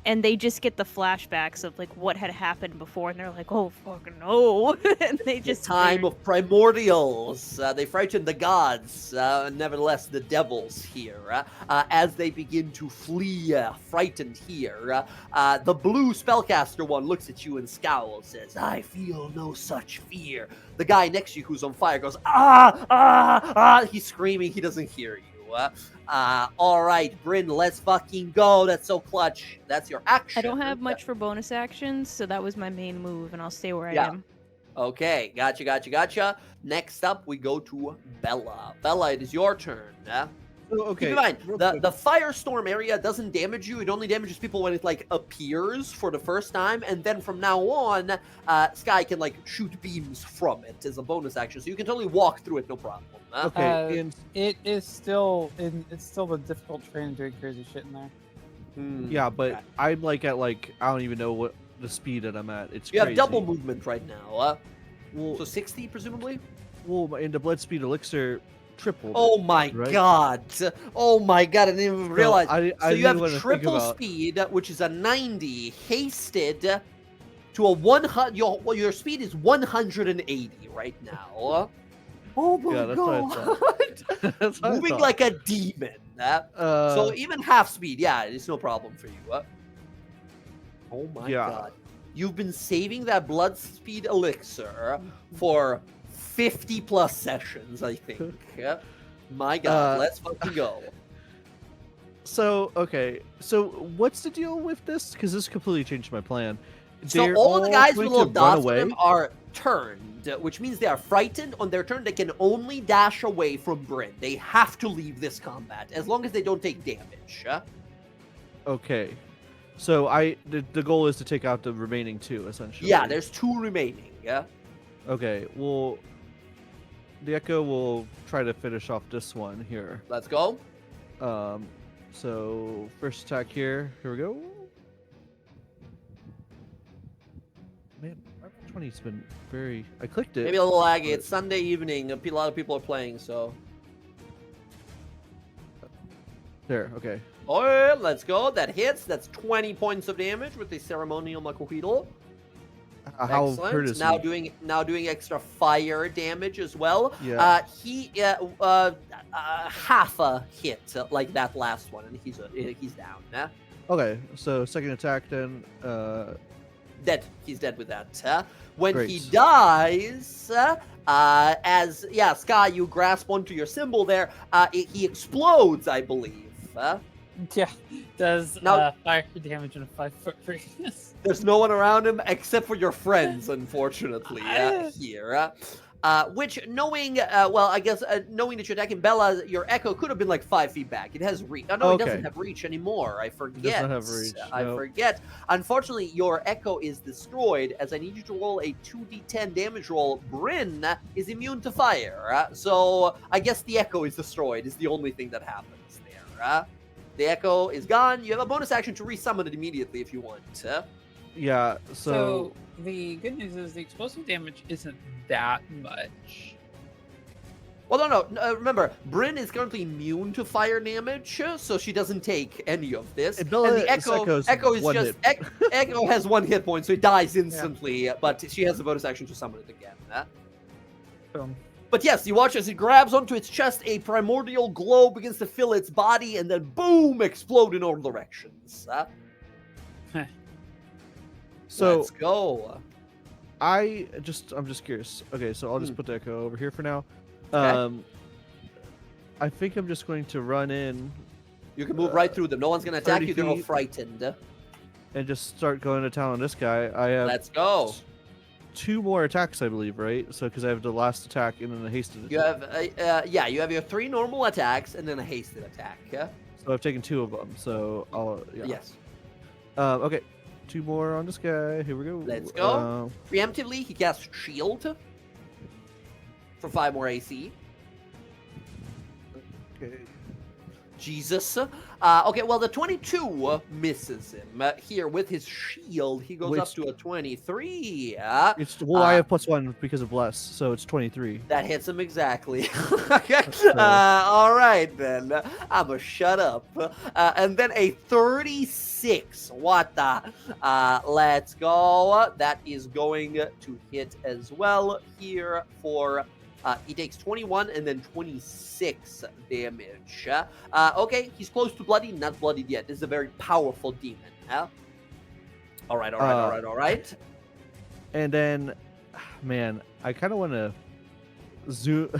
and they just get the flashbacks of like what had happened before, and they're like, "Oh fucking no!" And they just Time of primordials. They frighten the gods, nevertheless the devils here, as they begin to flee, frightened here. The blue spellcaster one looks at you and scowls, says, "I feel no such fear." The guy next to you who's on fire goes, "Ah, ah, ah!" He's screaming. He doesn't hear you. All right, Bryn, let's fucking go. That's so clutch. That's your action. I don't have much for bonus actions, so that was my main move, and I'll stay where I am. Okay, gotcha. Next up, we go to Bella. Bella, it is your turn. Okay. Keep in mind, the firestorm area doesn't damage you. It only damages people when it like appears for the first time, and then from now on, Sky can like shoot beams from it as a bonus action, so you can totally walk through it, no problem. Okay, and It's still the difficult terrain doing crazy shit in there. yeah, but I'm like at I don't even know what the speed that I'm at. It's You crazy. have double movement right now. Well, So 60 presumably. well, in the blood speed elixir tripled. Oh my right? god! Oh my god! I didn't even realize. I So you do have wanna think triple about- speed, which is a 90, hasted to a 100. Your speed is 180 right now. Oh my Yeah, that's what I god! That's what I Moving thought. like a demon. So even half speed, yeah, it's no problem for you. Oh my Yeah. god! You've been saving that blood speed elixir for 50 plus sessions, I think. My god, let's fucking go. So okay, so what's the deal with this? Because this completely changed my plan. So They're all of the guys going with to little run dots on them away? are turned, which means they are frightened. On their turn, they can only dash away from Bryn. They have to leave this combat as long as they don't take damage. Okay, so the goal is to take out the remaining two, essentially. Yeah, there's 2 remaining. Yeah. Okay, well, the Echo will try to finish off this one here. Let's go. So first attack here. Here we go. Man, Marvel 20's been very. I clicked it. Maybe a little laggy. It's Sunday evening. A lot of people are playing, so. There. Okay. Oh, yeah, let's go. That hits. That's 20 points of damage with the ceremonial makuhito. How Excellent. hurt is now he? doing extra fire damage as well. Yeah. Half a hit like that last one, and he's down. Okay, so second attack then. Dead. He's dead with that. When he Great. dies, Sky, you grasp onto your symbol there. He explodes, I believe. Yeah, does Now- fire damage in a 5-foot radius. There's no one around him except for your friends, unfortunately, here. Which, knowing knowing that you're attacking Bella, your Echo could have been like 5 feet back. It has reach. Oh, no, it Okay. doesn't have reach anymore. I forget. does not have reach, I no. forget. Unfortunately, your Echo is destroyed, as I need you to roll a 2d10 damage roll. Bryn is immune to fire. So I guess the Echo is destroyed, is the only thing that happens there. The Echo is gone. You have a bonus action to resummon it immediately if you want. Yeah. So the good news is the explosive damage isn't that much. Well, no. Remember, Bryn is currently immune to fire damage, so she doesn't take any of this. And Bella the Echo is one just hit. Echo has 1 hit point, so it dies instantly. But she has a bonus action to summon it again. Boom. But yes, you watch as it grabs onto its chest, a primordial glow begins to fill its body, and then boom, explode in all directions. So Let's go. I'm just curious. Okay, so I'll just Hmm. put the Echo over here for now. Okay. I think I'm just going to run in You can move right through them. No one's going to attack 30 you. They're all feet. frightened. and just start going to town on this guy. I have Let's go. 2 more attacks, I believe, right? So because I have the last attack and then the hasted You attack. have, you have your 3 normal attacks and then a hasted attack. So I've taken 2 of them. So I'll Yes. Okay, 2 more on this guy. Here we go. Let's go. Preemptively, he casts Shield for 5 more AC. Okay. Jesus. Okay, well, the 22 misses him. Here, with his shield, he goes up Which- to a 23. I have +1 because of bless, so it's 23. That hits him exactly. Okay. All right, then. I'm going to shut up. And then a 36. What the? Let's go. That is going to hit as well here for... he takes 21 and then 26 damage. Okay, he's close to bloody, not bloodied yet. This is a very powerful demon. All right. And then, man, I kind of want to zoom.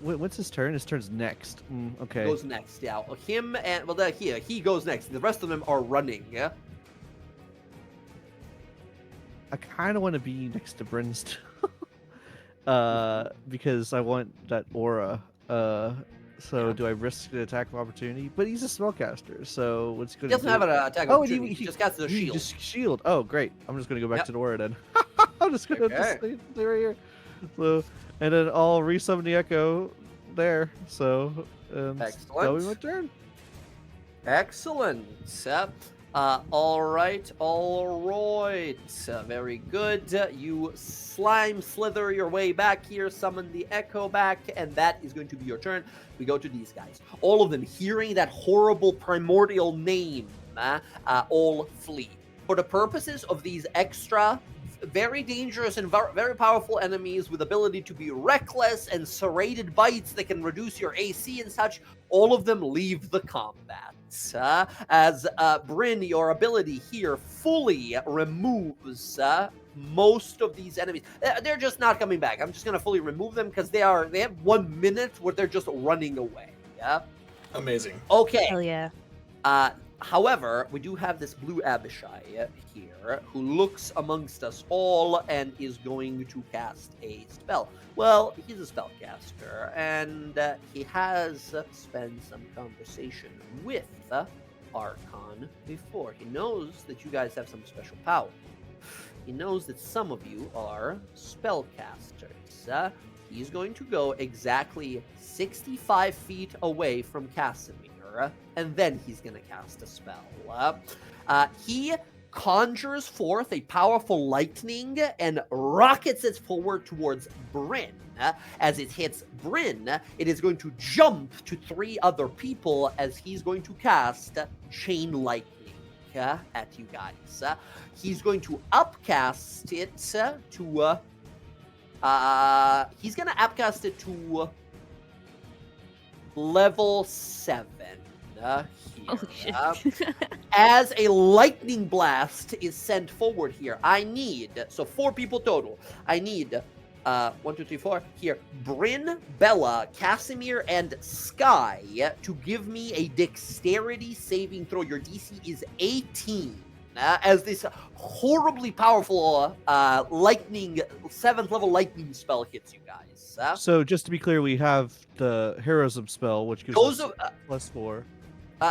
What's his turn? His turn's next. Okay. Goes next, yeah. Him and, he goes next. The rest of them are running, yeah? I kind of want to be next to Brimstone. Because I want that aura. So do I risk the attack of opportunity? But he's a spellcaster, so what's He going to doesn't have an attack Oh, opportunity. He just casts a he shield. just shield. Oh, great. I'm just going to go back Yep. to the aura then. I'm just going to Okay. stay right here. So, and then I'll resummon the Echo there. So, that'll be my Excellent. turn. Excellent. All right. Very good. You slime slither your way back here, summon the echo back, and that is going to be your turn. We go to these guys. All of them, hearing that horrible primordial name, all flee. For the purposes of these extra, very dangerous and very powerful enemies with ability to be reckless and serrated bites that can reduce your AC and such, all of them leave the combat. As Bryn, your ability here fully removes most of these enemies. They're just not coming back. I'm just going to fully remove them because they have 1 minute where they're just running away. Yeah. Amazing. Okay. Hell yeah. However, we do have this blue Abishai here who looks amongst us all and is going to cast a spell. Well, he's a spellcaster, and he has spent some conversation with Archon before. He knows that you guys have some special power. He knows that some of you are spellcasters. He's going to go exactly 65 feet away from Casimir, and then he's going to cast a spell. He conjures forth a powerful lightning and rockets it forward towards Bryn. As it hits Bryn, it is going to jump to 3 other people as he's going to cast Chain Lightning at you guys. He's going to upcast it to... he's going to upcast it to level 7. Here. Oh shit. As a lightning blast is sent forward here, I need, so 4 people total. I need 1, 2, 3, 4 here. Bryn, Bella, Casimir, and Sky to give me a dexterity saving throw. Your DC is 18. As this horribly powerful lightning, 7th level lightning spell hits you guys. So just to be clear, we have the heroism spell, which gives us +4.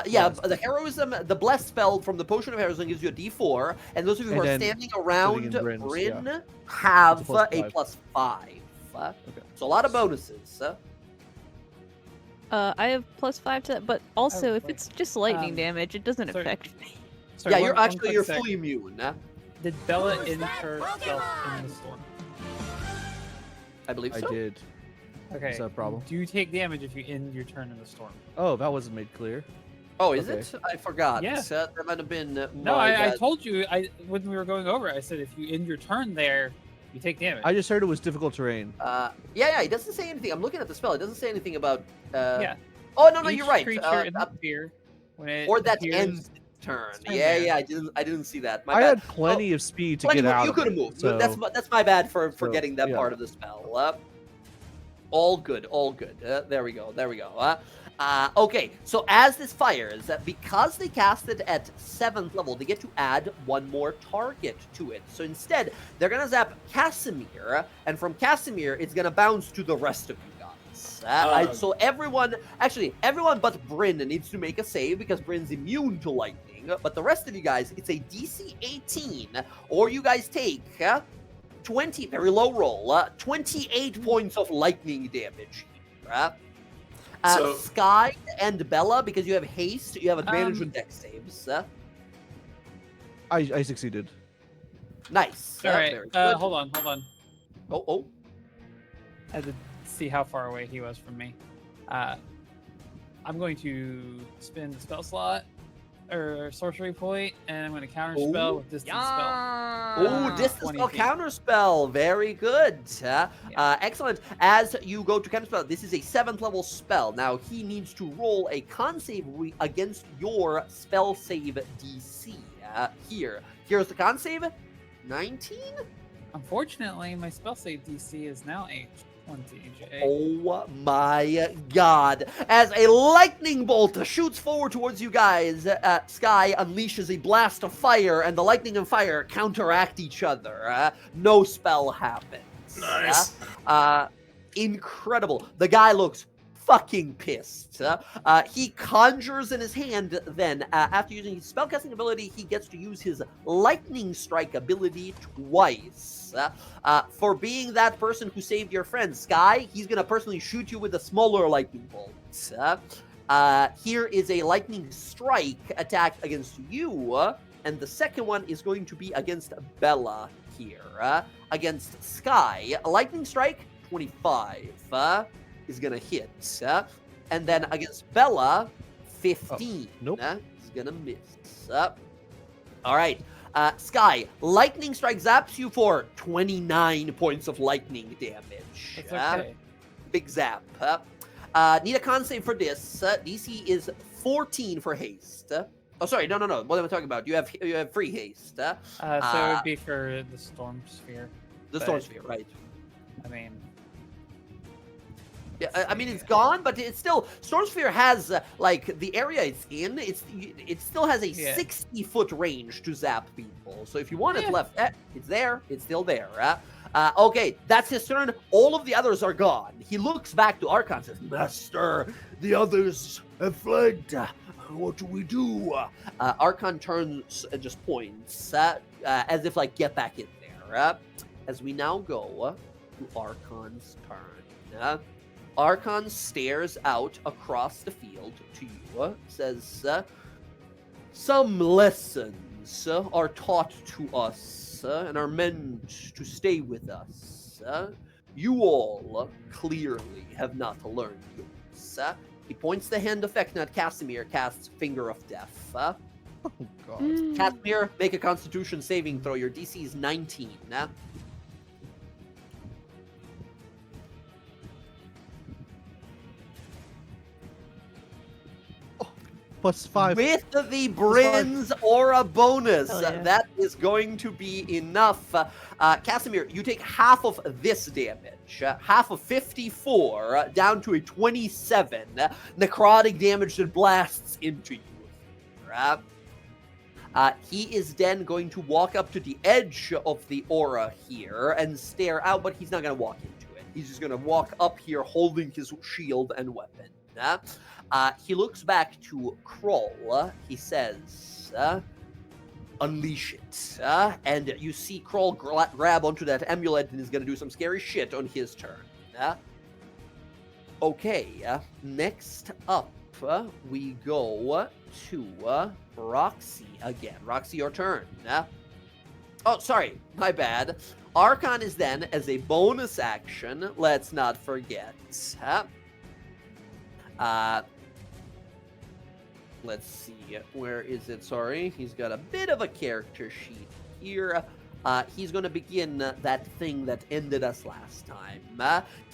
Yeah, the heroism, the blessed spell from the potion of heroism gives you a D4, and those of you who are standing around Bryn have a +5. Okay. So a lot of bonuses. I have +5 to that, but also if it's just lightning damage, it doesn't affect me. Sorry, yeah, you're fully immune. Did Bella enter herself in the storm? I believe so. I did. Okay. Is that a problem? Do you take damage if you end your turn in the storm? Oh, that wasn't made clear. Oh, is it? I forgot. Yeah. That might have been. No, I told you. When we were going over, I said if you end your turn there, you take damage. I just heard it was difficult terrain. Yeah. It doesn't say anything. I'm looking at the spell. It doesn't say anything about. Yeah. Oh no, Each you're right. Creature in the sphere, when it or that appears, ends turn. Yeah. I didn't see that. My I bad. had plenty of speed to get out. You could have moved. So... That's my bad for forgetting that part of the spell. All good. There we go. Okay, so as this fires, because they cast it at 7th level, they get to add 1 more target to it. So instead, they're going to zap Casimir, and from Casimir, it's going to bounce to the rest of you guys. So everyone but Bryn needs to make a save because Bryn's immune to lightning. But the rest of you guys, it's a DC 18, or you guys take 20, very low roll, 28 points of lightning damage here. Sky and Bella, because you have haste, you have advantage on dex saves. I succeeded. Nice. All right. Hold on. Oh. I had to see how far away he was from me. I'm going to spend the spell slot or sorcery point, and I'm going to counter spell with distance spell. Distance spell, counter spell. Very good. Excellent. As you go to counter spell, this is a 7th level spell. Now he needs to roll a con save against your spell save DC. Here's the con save. 19. Unfortunately, my spell save DC is now 20. Oh my god. As a lightning bolt shoots forward towards you guys, Sky unleashes a blast of fire, and the lightning and fire counteract each other. No spell happens. Nice. Incredible. The guy looks fucking pissed. He conjures in his hand, then, after using his spellcasting ability, he gets to use his lightning strike ability twice. For being that person who saved your friend, Sky, he's gonna personally shoot you with a smaller lightning bolt. Here is a lightning strike attack against you, and the second one is going to be against Bella here. Against Sky, a lightning strike, 25 is gonna hit. And then against Bella, 15 nope. is gonna miss. All right. Sky, lightning strike zaps you for 29 points of lightning damage. It's okay. Big zap. Need a con save for this. DC is 14 for haste. Oh, sorry. No. What am I talking about? You have free haste. So it would be for the storm sphere. The storm sphere, right? I mean, Yeah, I mean it's gone, but it's still Storm Sphere has like the area it's in. It still has a 60-foot range to zap people. So if you want it left, it's there. It's still there. Okay, that's his turn. All of the others are gone. He looks back to Archon and says, "Master, the others have fled. What do we do?" Archon turns and just points as if like, "Get back in there." As we now go to Archon's turn. Archon stares out across the field to you, says, "Some lessons are taught to us and are meant to stay with us. You all clearly have not learned yours." He points the hand effect at Casimir, casts Finger of Death. Oh, God. Casimir, make a Constitution saving throw. Your DC is 19. +5. With the Bryn's Aura bonus, Hell yeah. that is going to be enough. Casimir, you take half of this damage, half of 54, down to a 27 necrotic damage that blasts into you. He is then going to walk up to the edge of the aura here and stare out, but he's not going to walk into it. He's just going to walk up here holding his shield and weapon. He looks back to Kroll. He says, "Unleash it." And you see Kroll grab onto that amulet and is going to do some scary shit on his turn. Okay, next up, we go to Roxy again. Roxy, your turn. Oh, sorry, my bad. Archon is then, as a bonus action, let's not forget. Let's see, where is it? Sorry, he's got a bit of a character sheet here. He's going to begin that thing that ended us last time.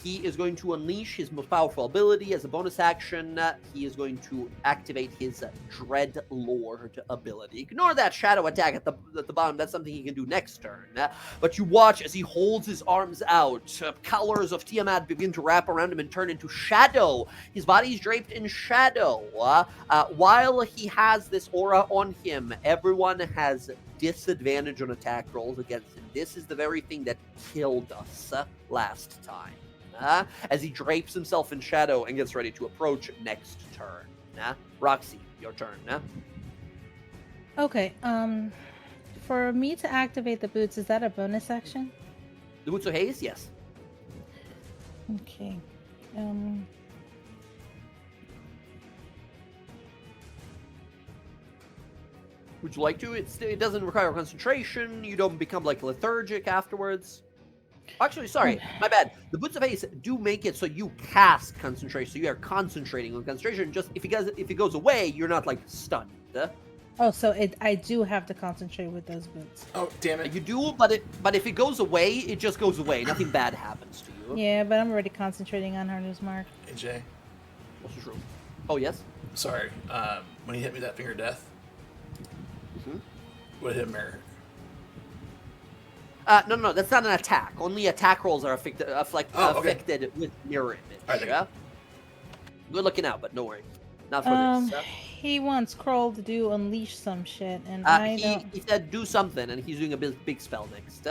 He is going to unleash his most powerful ability as a bonus action. He is going to activate his Dread Lord ability. Ignore that shadow attack at the bottom. That's something he can do next turn. But you watch as he holds his arms out. Colors of Tiamat begin to wrap around him and turn into shadow. His body is draped in shadow. While he has this aura on him, everyone has disadvantage on attack rolls against him. This is the very thing that killed us last time. As he drapes himself in shadow and gets ready to approach next turn. Roxy, your turn. Okay, for me to activate the boots, is that a bonus action? The Boots of Haze? Yes. Okay. Would you like to? It doesn't require concentration. You don't become like lethargic afterwards. Actually, sorry, my bad. The Boots of Haze do make it so you cast concentration. So you are concentrating on concentration. Just if it goes away, you're not like stunned. Oh, so I do have to concentrate with those boots. Oh, damn it. You do, but if it goes away, it just goes away. Nothing bad happens to you. Yeah, but I'm already concentrating on Hunter's Mark. Hey, Jay. What's true? Oh, yes? Sorry. When he hit me that finger of death, would hit him mirror. No, that's not an attack. Only attack rolls are affected with mirror image. All right, Good looking out, but no worry. Not for this. He wants Kroll to do unleash some shit, and I don't. He said do something, and he's doing a big spell next.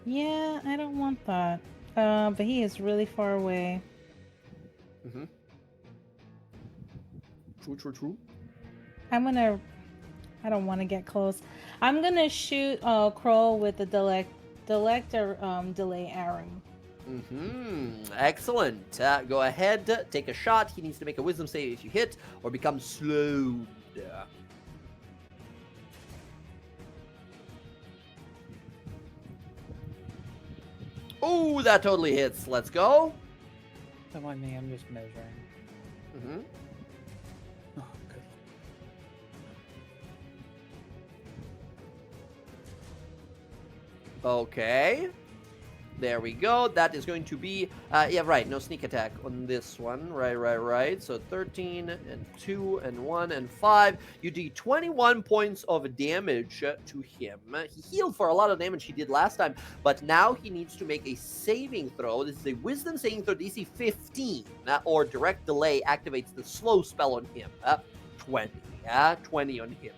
Yeah, I don't want that. But he is really far away. True. I don't want to get close. I'm gonna shoot Kroll with the delay arrow. Excellent. Go ahead, take a shot. He needs to make a wisdom save if you hit, or become slowed. Oh, that totally hits. Let's go. Don't mind me, I'm just measuring. Mm-hmm. Oh, good. Okay. There we go. That is going to be, yeah, right. No sneak attack on this one. Right. So 13 and 2 and 1 and 5. You do 21 points of damage to him. He healed for a lot of damage he did last time, but now he needs to make a saving throw. This is a wisdom saving throw, DC 15, or direct delay activates the slow spell on him. 20. 20 on him here.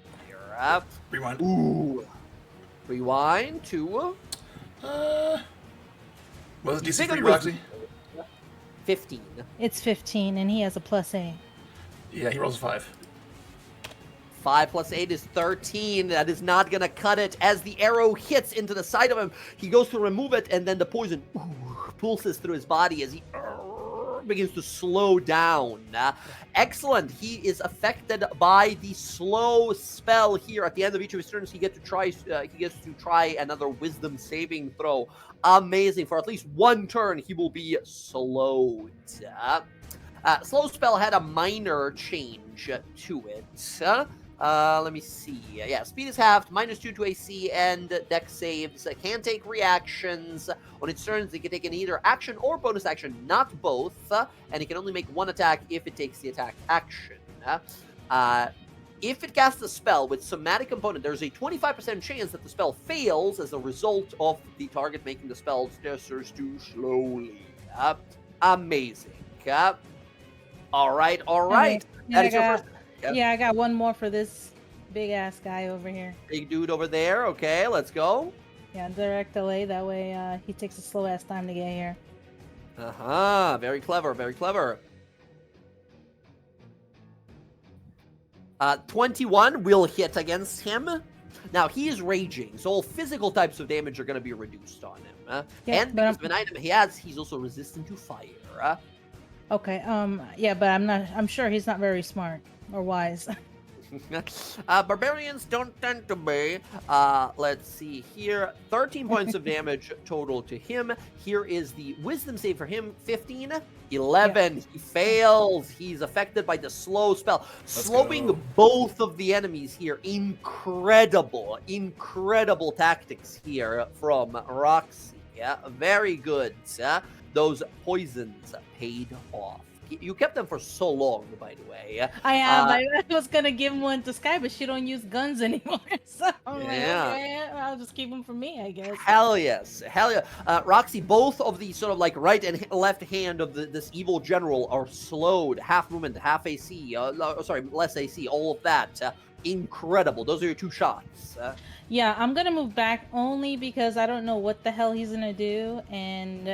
Rewind. Ooh. Rewind to... What was DC Bigger for you, Roxy? 15. It's 15, and he has a +8. Yeah, he rolls a 5. 5 plus 8 is 13. That is not going to cut it. As the arrow hits into the side of him, he goes to remove it, and then the poison pulses through his body as he begins to slow down. Excellent. He is affected by the slow spell here. At the end of each of his turns, he gets to try another wisdom saving throw. Amazing. For at least one turn, he will be slowed. Slow spell had a minor change to it. Let me see. Yeah, speed is halved, -2 to AC, and dex saves. Can take reactions. On its turns, it can take an either action or bonus action, not both. And it can only make one attack if it takes the attack action. If it casts a spell with somatic component, there's a 25% chance that the spell fails as a result of the target making the spell's gestures too slowly. Amazing. All right. That is your first. Yeah, I got one more for this big ass guy over here. Big dude over there. Okay, let's go. Yeah, direct delay. That way he takes a slow ass time to get here. Very clever. 21 will hit against him. Now, he is raging, so all physical types of damage are going to be reduced on him. Yeah, and because of an item he has, he's also resistant to fire. Okay, yeah, but I'm sure he's not very smart or wise. Barbarians don't tend to be. Let's see here. 13 points of damage total to him. Here is the wisdom save for him. 15. 11. Yeah. He fails. He's affected by the slow spell. Slowing both of the enemies here. Incredible tactics here from Roxy. Yeah, very good. Those poisons paid off. You kept them for so long, by the way. I have. I was gonna give one to Sky, but she don't use guns anymore. So I'm like, okay, I'll just keep them for me, I guess. Hell yes. Roxy, both of the sort of like right and left hand of this evil general are slowed. Half movement, half AC. Less AC. All of that. Incredible. Those are your 2 shots. Yeah, I'm gonna move back only because I don't know what the hell he's gonna do, and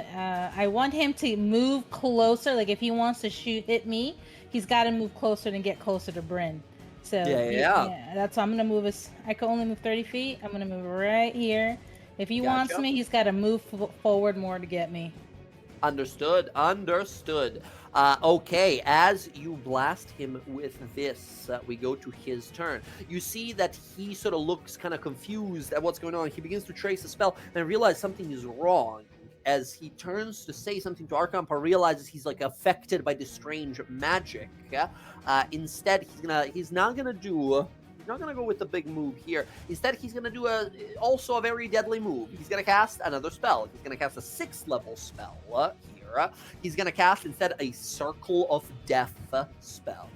I want him to move closer. Like if he wants to hit me, he's got to move closer and get closer to Bryn. So yeah, that's why I'm gonna move. I can only move 30 feet. I'm gonna move right here. If he wants me, he's got to move forward more to get me. Understood. Okay, as you blast him with this, we go to his turn. You see that he sort of looks kind of confused at what's going on. He begins to trace the spell and realize something is wrong. As he turns to say something to Archon, realizes he's like affected by this strange magic. Instead, he's not gonna go with the big move here. Instead, he's gonna do also a very deadly move. He's gonna cast another spell. He's gonna cast a 6th level spell here. He's gonna cast instead a Circle of Death spell.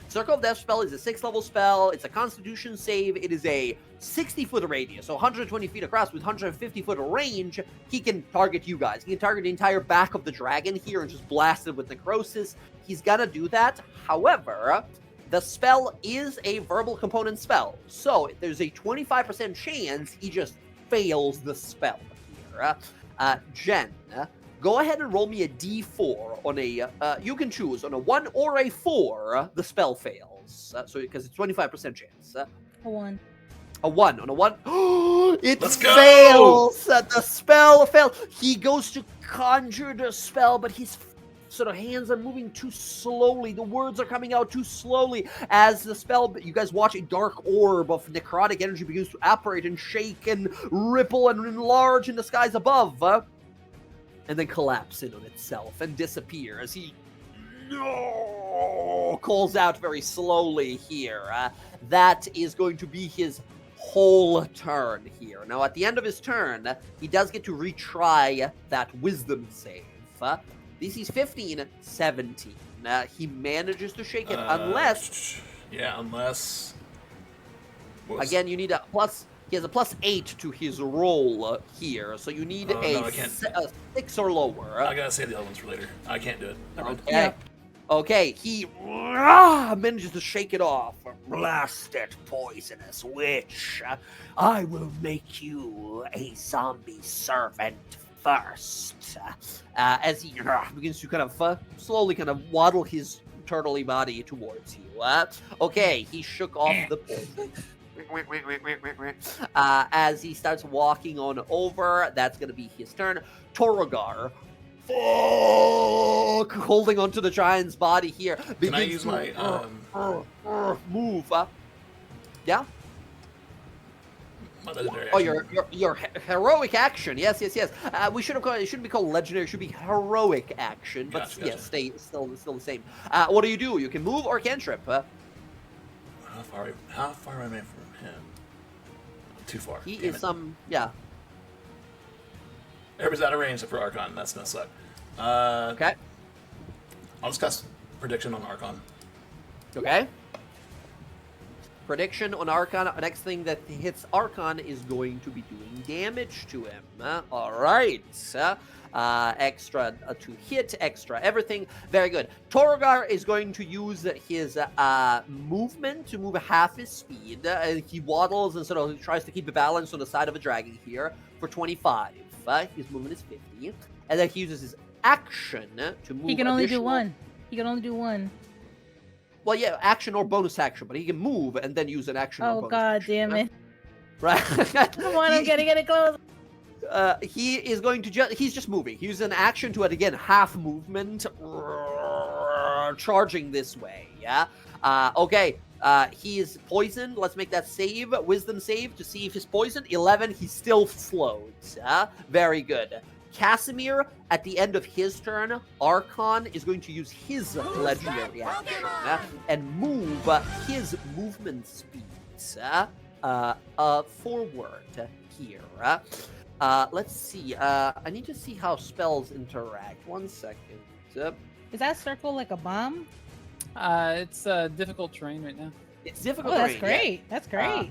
Circle of Death spell is a 6th level spell. It's a Constitution save. It is a 60-foot radius, so 120 feet across with 150-foot range. He can target you guys. He can target the entire back of the dragon here and just blast it with necrosis. He's gonna do that. However, the spell is a verbal component spell, so there's a 25% chance he just fails the spell here. Jen, go ahead and roll me a d4 on a, you can choose, on a 1 or a 4, the spell fails. So, because it's 25% chance. A 1. A 1 on a 1. It Let's go! fails. The spell failed. He goes to conjure the spell, but his sort of hands are moving too slowly. The words are coming out too slowly as the spell. You guys watch a dark orb of necrotic energy begins to apparate and shake and ripple and enlarge in the skies above, and then collapse in on itself and disappear as he calls out very slowly here. That is going to be his whole turn here. Now, at the end of his turn, he does get to retry that wisdom save. DC's 15, 17. He manages to shake it unless... Yeah, unless... Again, you need a plus... He has a +8 to his roll here, so you need a 6 or lower. I gotta save the other ones for later. I can't do it. Okay. Okay, he manages to shake it off. Blast it, poisonous witch. I will make you a zombie servant first. As he begins to kind of slowly kind of waddle his turtly body towards you. Okay, he shook off the poison. As he starts walking on over, that's going to be his turn. Torogar, holding onto the giant's body here. Can I use my move? Yeah. My legendary Oh, action. your heroic action. Yes. We should have called it. Shouldn't be called legendary. It should be heroic action. But Gotcha. yes, still the same. What do? You can move or cantrip. How far am I from him? Too far. He Damn is it. yeah. Everybody's out of range except for Archon. That's gonna suck. Okay. I'll just cast prediction on Archon. Okay. Prediction on Archon. Next thing that hits Archon is going to be doing damage to him. All right. Extra to hit, extra everything. Very good. Torogar is going to use his movement to move half his speed. He waddles and sort of tries to keep a balance on the side of a dragon here for 25. His movement is 50. And then he uses his action to move. He can only do one. He can only do one. Well, yeah, action or bonus action, but he can move and then use an action or Oh, bonus god action. damn it. Right. Come on, I'm getting it close. He is going to he's just moving. He uses an action to, again, half movement, charging this way, yeah? Okay, he is poisoned. Let's make that save, wisdom save, to see if he's poisoned. 11, he still floats. Very good. Casimir, at the end of his turn, Archon is going to use his legendary action and move his movement speeds forward here. Let's see. I need to see how spells interact. 1 second. Is that circle like a bomb? It's difficult terrain right now. It's difficult. Oh, that's terrain, great. That's great.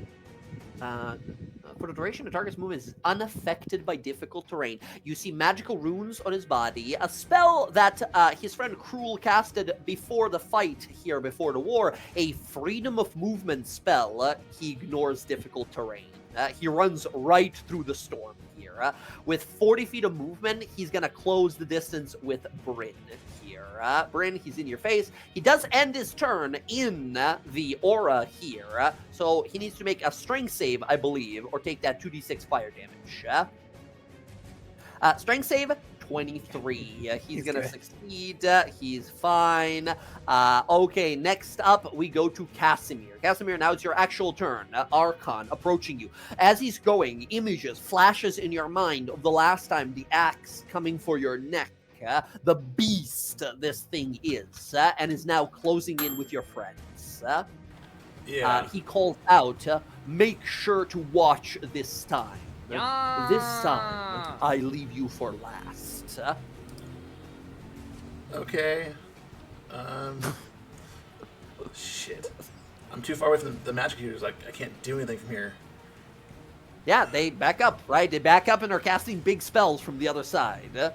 For the duration, the target's movement is unaffected by difficult terrain. You see magical runes on his body, a spell that his friend Cruel casted before the fight here, before the war, a freedom of movement spell. He ignores difficult terrain. He runs right through the storm here. With 40 feet of movement, he's going to close the distance with Bryn here. Bryn, he's in your face. He does end his turn in the aura here, so he needs to make a strength save, I believe, or take that 2d6 fire damage. Strength save, 23. He's going to succeed. He's fine. Okay, next up, we go to Casimir. Casimir, now it's your actual turn. Archon approaching you. As he's going, images, flashes in your mind of the last time the axe coming for your neck. The beast this thing is, and is now closing in with your friends. He calls out, make sure to watch this time. Yeah. This time, I leave you for last. Okay. Shit. I'm too far away from the magic users. I can't do anything from here. Yeah, they back up, right? They back up and are casting big spells from the other side.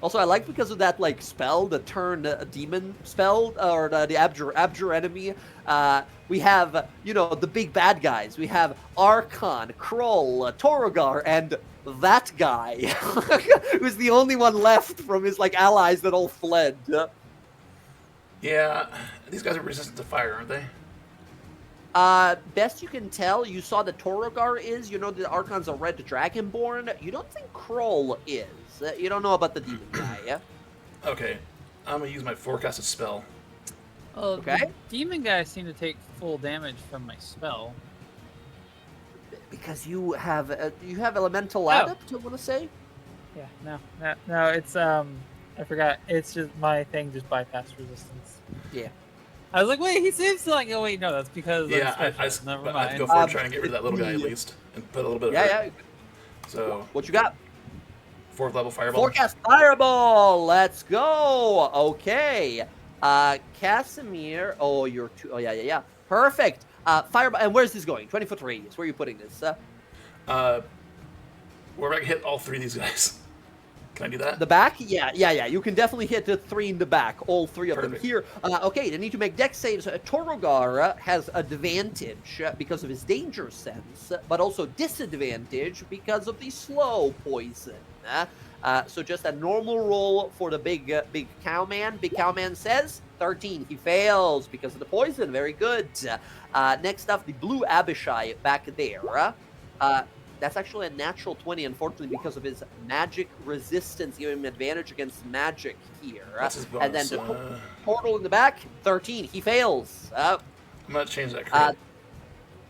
Also, I like because of that spell, the turn demon spell, or the abjure enemy. We have, the big bad guys. We have Archon, Kroll, Torogar, and that guy, who's the only one left from his allies that all fled. Yeah, these guys are resistant to fire, aren't they? Best you can tell, you saw that Torogar is. You know the Archon's a red dragonborn. You don't think Kroll is. You don't know about the demon guy, yeah? Okay, I'm gonna use my forecasted spell. Oh, Okay. the demon guys seem to take full damage from my spell. Because you have elemental adept, I want to say. Yeah, no, it's I forgot. It's just my thing just bypassed resistance. Yeah. I was like, wait, he seems like. Oh wait, no, that's because. Yeah, Never I have to mind. go for it, try and get rid of that little guy at least, and put a little bit of hurt. So What you got? 4th level fireball. Forecast fireball. Let's go. Okay. Casimir. Oh, you're two. Oh, yeah. Perfect. Fireball. And where's this going? 20-foot radius. Where are you putting this? Where I can hit all 3 of these guys. Can I do that? The back? Yeah. You can definitely hit the 3 in the back. All 3 of them Perfect. here. Okay, they need to make dex saves. Torogar has advantage because of his danger sense, but also disadvantage because of the slow poison. So just a normal roll for the big cowman. Big cowman says 13. He fails because of the poison. Very good. Next up, the blue Abishai back there. That's actually a natural 20, unfortunately, because of his magic resistance, giving him advantage against magic here. That's his bonus. And then the portal in the back, 13. He fails. I'm gonna change that crit.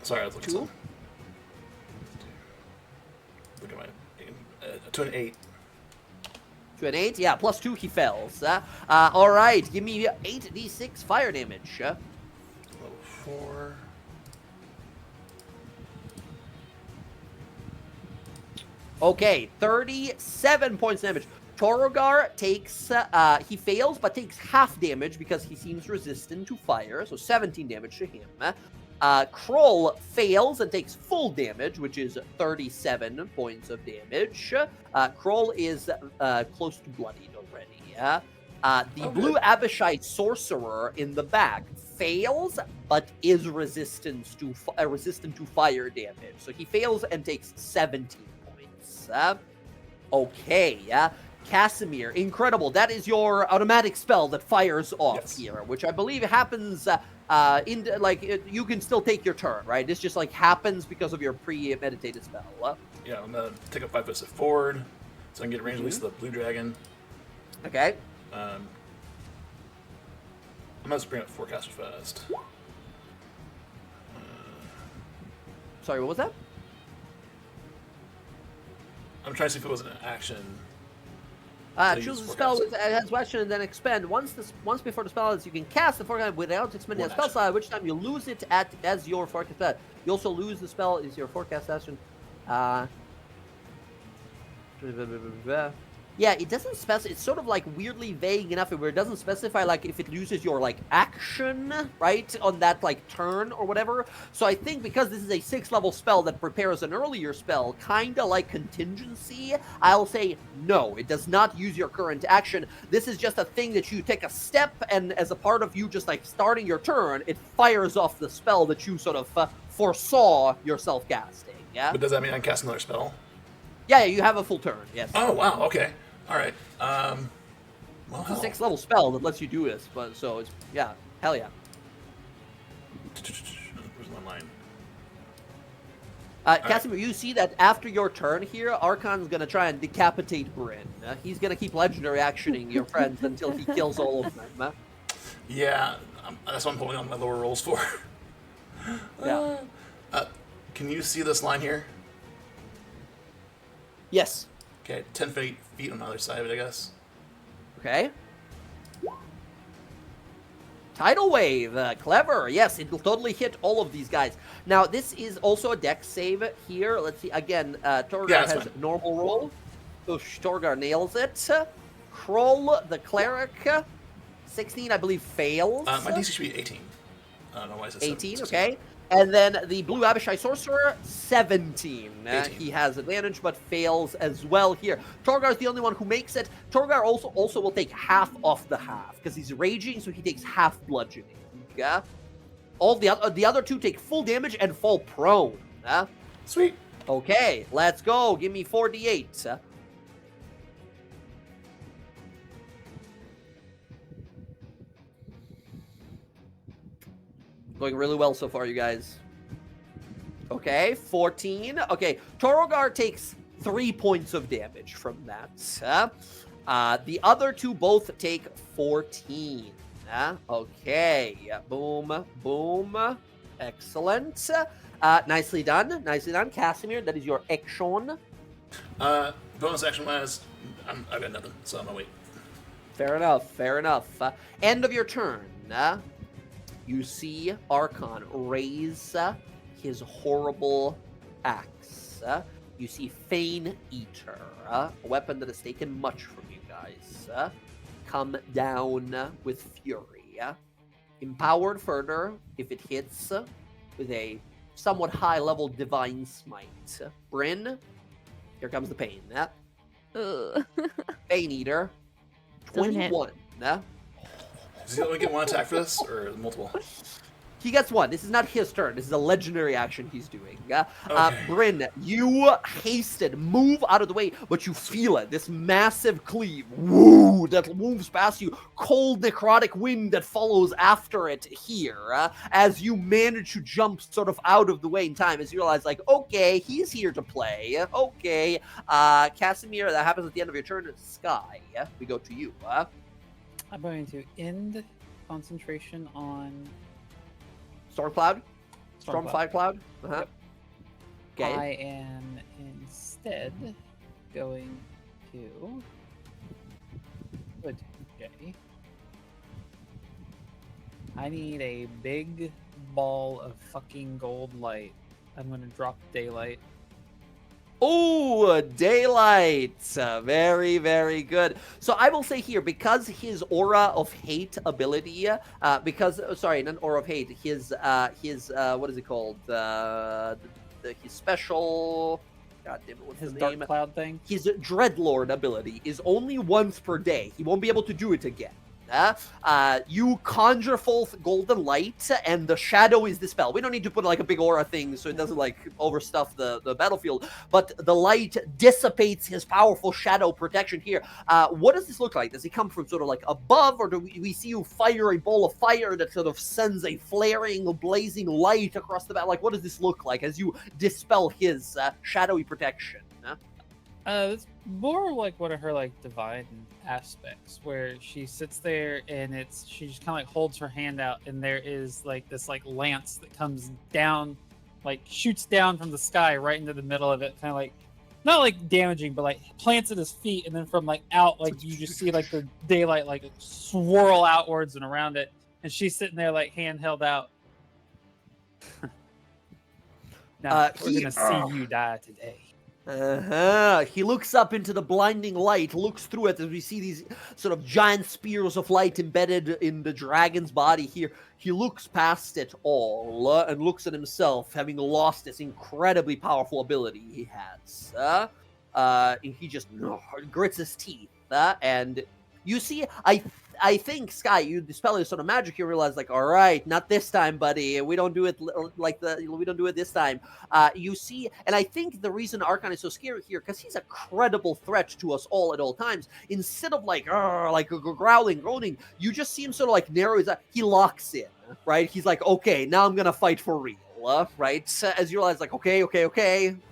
Sorry, I was looking. 2. Look at my to an 8. To an 8, yeah, plus 2, he fails. All right, give me 8d6 fire damage. Level 4. Okay, 37 points of damage. Torogar takes, he fails, but takes half damage because he seems resistant to fire, so 17 damage to him. Kroll fails and takes full damage, which is 37 points of damage. Kroll is close to bloodied already. The blue Abishai sorcerer in the back fails, but is resistant to fire damage. So he fails and takes 17 points. Okay, Casimir, incredible. That is your automatic spell that fires off here, which I believe happens you can still take your turn, right? This just happens because of your premeditated spell. Yeah, I'm gonna take a 5-foot step forward so I can get range release of the blue dragon. Okay. I'm gonna just bring up forecaster fast. Sorry, what was that? I'm trying to see if it was an action. Choose a spell with has action and then expend. Once before the spell ends, you can cast the forecast without expending a spell slot, at which time you lose it as your forecast spell. You also lose the spell as your forecast action. Yeah, it doesn't specify. It's sort of weirdly vague enough where it doesn't specify if it loses your action, right, on that turn or whatever. So I think because this is a 6th level spell that prepares an earlier spell, kinda like contingency, I'll say no, it does not use your current action. This is just a thing that you take a step, and as a part of you just starting your turn, it fires off the spell that you sort of foresaw yourself casting. Yeah. But does that mean I can cast another spell? Yeah, you have a full turn. Yes. Oh wow. Okay. All right. It's a 6th level spell that lets you do this, but so it's hell yeah. Where's my line? Casimir, you see that after your turn here, Archon's gonna try and decapitate Bryn. He's gonna keep legendary actioning your friends until he kills all of them. Yeah, that's what I'm holding on my lower rolls for. Yeah. Can you see this line here? Yes. Okay, 10 feet on the other side of it, I guess. Okay. Tidal Wave, clever. Yes, it will totally hit all of these guys. Now, this is also a dex save here. Let's see. Again, Torgar has fine. normal roll. So Torgar nails it. Kroll, the cleric, 16, I believe, fails. My DC should be 18. I don't know why I said 18, 16. okay. And then the blue Abishai sorcerer, 17. 18. He has advantage, but fails as well here. Torgar is the only one who makes it. Torgar also will take half off the half, because he's raging, so he takes half bludgeoning. Yeah? All the other 2 take full damage and fall prone. Sweet. Okay, let's go. Give me 4d8. Going really well so far, you guys. Okay, 14. Okay, Torogar takes 3 points of damage from that. The other two both take 14. Okay, boom, boom. Excellent. Nicely done. Nicely done. Casimir, that is your action. Bonus action wise, I've got nothing, so I'm gonna wait. Fair enough. Fair enough. End of your turn. You see Archon raise his horrible axe. You see Fane Eater, a weapon that has taken much from you guys, come down with fury. Empowered further if it hits with a somewhat high-level divine smite. Bryn, here comes the pain. Fane Eater, Doesn't hit. 21. Does he only get one attack for this, or multiple? He gets one. This is not his turn. This is a legendary action he's doing. Okay. Bryn, you hasted, move out of the way, but you feel it. This massive cleave, woo, that moves past you. Cold necrotic wind that follows after it here, as you manage to jump sort of out of the way in time, as you realize, like, okay, he's here to play. Okay, Casimir, that happens at the end of your turn. Sky, we go to you. I'm going to end concentration on Stormcloud? Stormcloud. Stormfire Cloud? Uh-huh. Yep. Okay. I am instead going to put J. I need a big ball of fucking gold light. I'm gonna drop daylight. Oh, daylight. Very, very good. So I will say here, because his aura of hate ability, sorry, not aura of hate, his what is it called? His special, god damn it, what's His the dark name? cloud thing. His Dreadlord ability is only once per day. He won't be able to do it again. You conjure forth golden light, and the shadow is dispelled. We don't need to put like a big aura thing so it doesn't like overstuff the battlefield, but the light dissipates his powerful shadow protection here. What does this look like? Does he come from sort of like above, or do we see you fire a ball of fire that sort of sends a flaring, blazing light across the battle? Like, what does this look like as you dispel his shadowy protection? It's more like one of her like divine aspects, where she sits there and she just kind of like holds her hand out, and there is like this like lance that comes down, like shoots down from the sky right into the middle of it, kind of like not like damaging, but like plants at his feet, and then from like out, like you just see like the daylight like swirl outwards and around it, and she's sitting there like hand held out. Now we're gonna see you die today. He looks up into the blinding light, looks through it as we see these sort of giant spears of light embedded in the dragon's body here. He looks past it all and looks at himself, having lost this incredibly powerful ability he has. And he just grits his teeth. And you see, I think, Sky, you dispel this sort of magic, you realize, like, all right, not this time, buddy. We don't do it we don't do it this time. You see, and I think the reason Archon is so scary here, because he's a credible threat to us all at all times. Instead of like growling, groaning, you just see him sort of like narrow his eye. He locks in, right? He's like, okay, now I'm gonna fight for real. Right? As you realize, like, okay,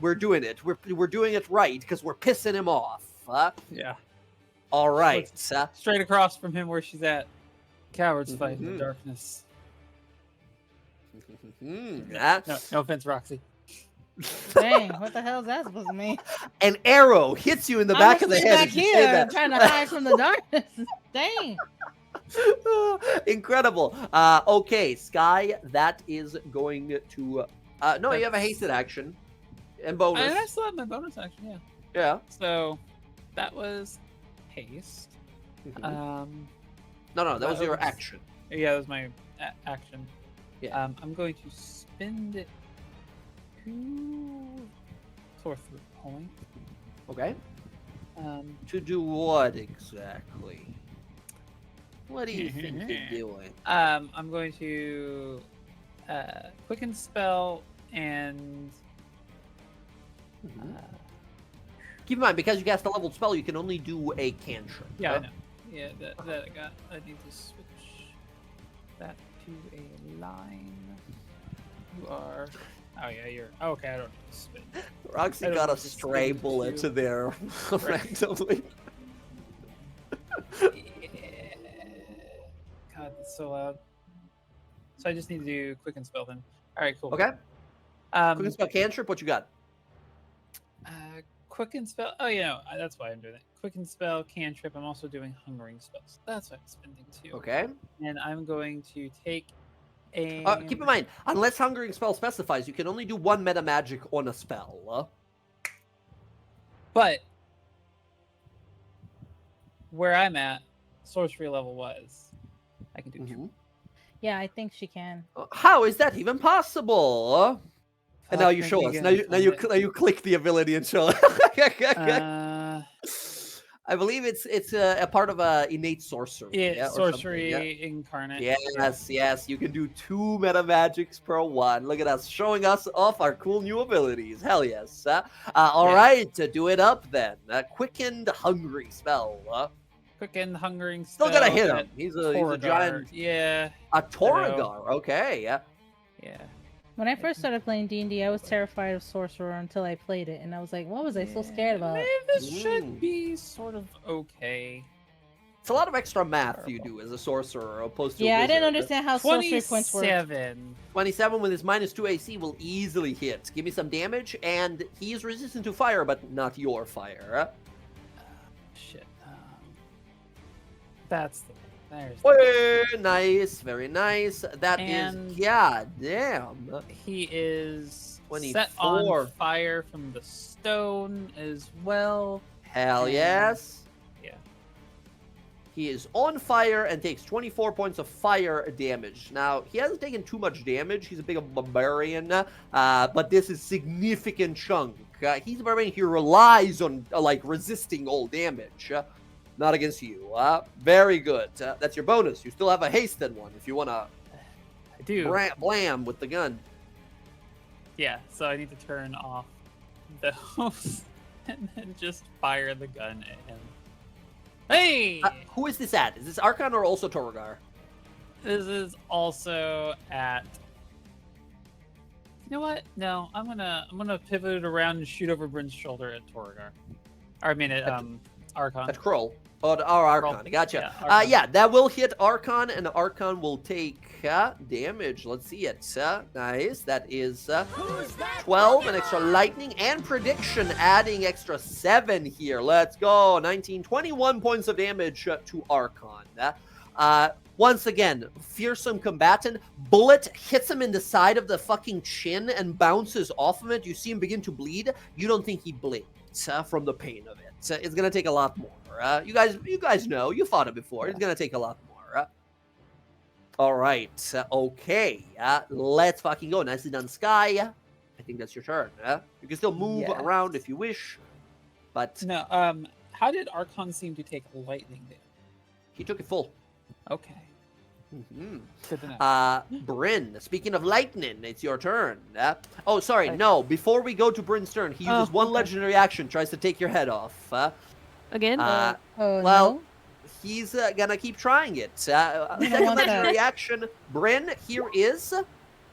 we're doing it. We're doing it right because we're pissing him off. Yeah. All right. Straight across from him where she's at. Cowards fight in the darkness. No offense, Roxy. Dang, what the hell is that supposed to mean? An arrow hits you in the back of the head. Back here, trying to hide from the darkness. Dang. Incredible. Okay, Sky, that is going to... no, you have a hasted action. And bonus. I still have my bonus action, yeah. Yeah. So, that was haste. No, that was your action. Yeah, that was my action. Yeah. I'm going to spend it to Sorcerer Point. Okay. To do what exactly? What do you think you're doing? I'm going to quicken spell and keep in mind, because you cast a leveled spell, you can only do a cantrip. Yeah, I know. Yeah, that I got. I need to switch that to a line. You are. Oh yeah, you're. Okay, I don't know. Spin. Roxy I don't got know a if it's stray limited bullet to- there randomly. Yeah. God, that's so loud. So I just need to do quicken spell then. All right, cool. Okay. Um, Quick spell cantrip. What you got? quicken spell. Oh, yeah, no, that's why I'm doing it. Quicken spell, cantrip. I'm also doing hungering spells. That's what I'm spending too. Okay. And I'm going to take a. Keep in mind, unless hungering spell specifies, you can only do one meta magic on a spell. But where I'm at, sorcery level wise, I can do two. Mhm. Yeah, I think she can. How is that even possible? And now you Fuck, show make us. me Now you, again, now you, find now you click the ability and show. I believe it's a part of a innate sorcery. Yeah, or something, sorcery yeah? incarnate. Yes. You can do 2 meta magics per one. Look at us showing us off our cool new abilities. Hell yes. All Yeah. right, to do it up then. Quickened hungry spell. Quicken, hungering Still spell. gotta hit him. at He's a Torgar. giant. Yeah. A Torgar. Okay, yeah. Yeah. When I first started playing D&D, I was terrified of Sorcerer until I played it, and I was like, what was I so scared about? Maybe this Ooh. should be sort of okay. It's a lot of extra math you do as a sorcerer opposed to a Yeah, I didn't wizard. understand how sorcery points work. 27. 27 with his -2 AC will easily hit. Give me some damage, and he is resistant to fire, but not your fire. Shit. That's the. There's. Hey, nice, very nice. That is, And- yeah, damn. He is 24. set on fire from the stone as well. Hell And- yes. Yeah. He is on fire and takes 24 points of fire damage. Now, he hasn't taken too much damage. He's a big barbarian, but this is significant chunk. He's a barbarian. He relies on, resisting all damage. Not against you. Very good. That's your bonus. You still have a hasted one if you want to I do. blam with the gun. Yeah, so I need to turn off those and then just fire the gun at him. Hey! Who is this at? Is this Archon or also Torgar? This is also at. You know what? No, I'm gonna pivot it around and shoot over Bryn's shoulder at Torgar. Or I mean at Archon. At Kroll. Oh, our Archon. Kroll. Gotcha. Yeah, Archon. Yeah, that will hit Archon, and Archon will take damage. Let's see it. Nice. That is Who's that 12, an extra Pokemon? lightning, and prediction, adding extra 7 here. Let's go. 19, 21 points of damage to Archon. Once again, fearsome combatant. Bullet hits him in the side of the fucking chin and bounces off of it. You see him begin to bleed. You don't think he blinked from the pain of it. It's gonna take a lot more. You guys know. You fought it before. It's gonna take a lot more. All right. Okay. Let's fucking go. Nicely done, Sky. I think that's your turn. You can still move Yes. around if you wish, but No, how did Archon seem to take lightning damage? he took it full. Okay. Mhm. Good to know. Bryn, speaking of lightning, it's your turn. Oh, sorry, Okay. no. Before we go to Bryn's turn, he uses one okay. legendary action, tries to take your head off. Again? Uh, Oh, well, no? he's gonna keep trying it. don't Second want that. legendary action, Bryn, here is...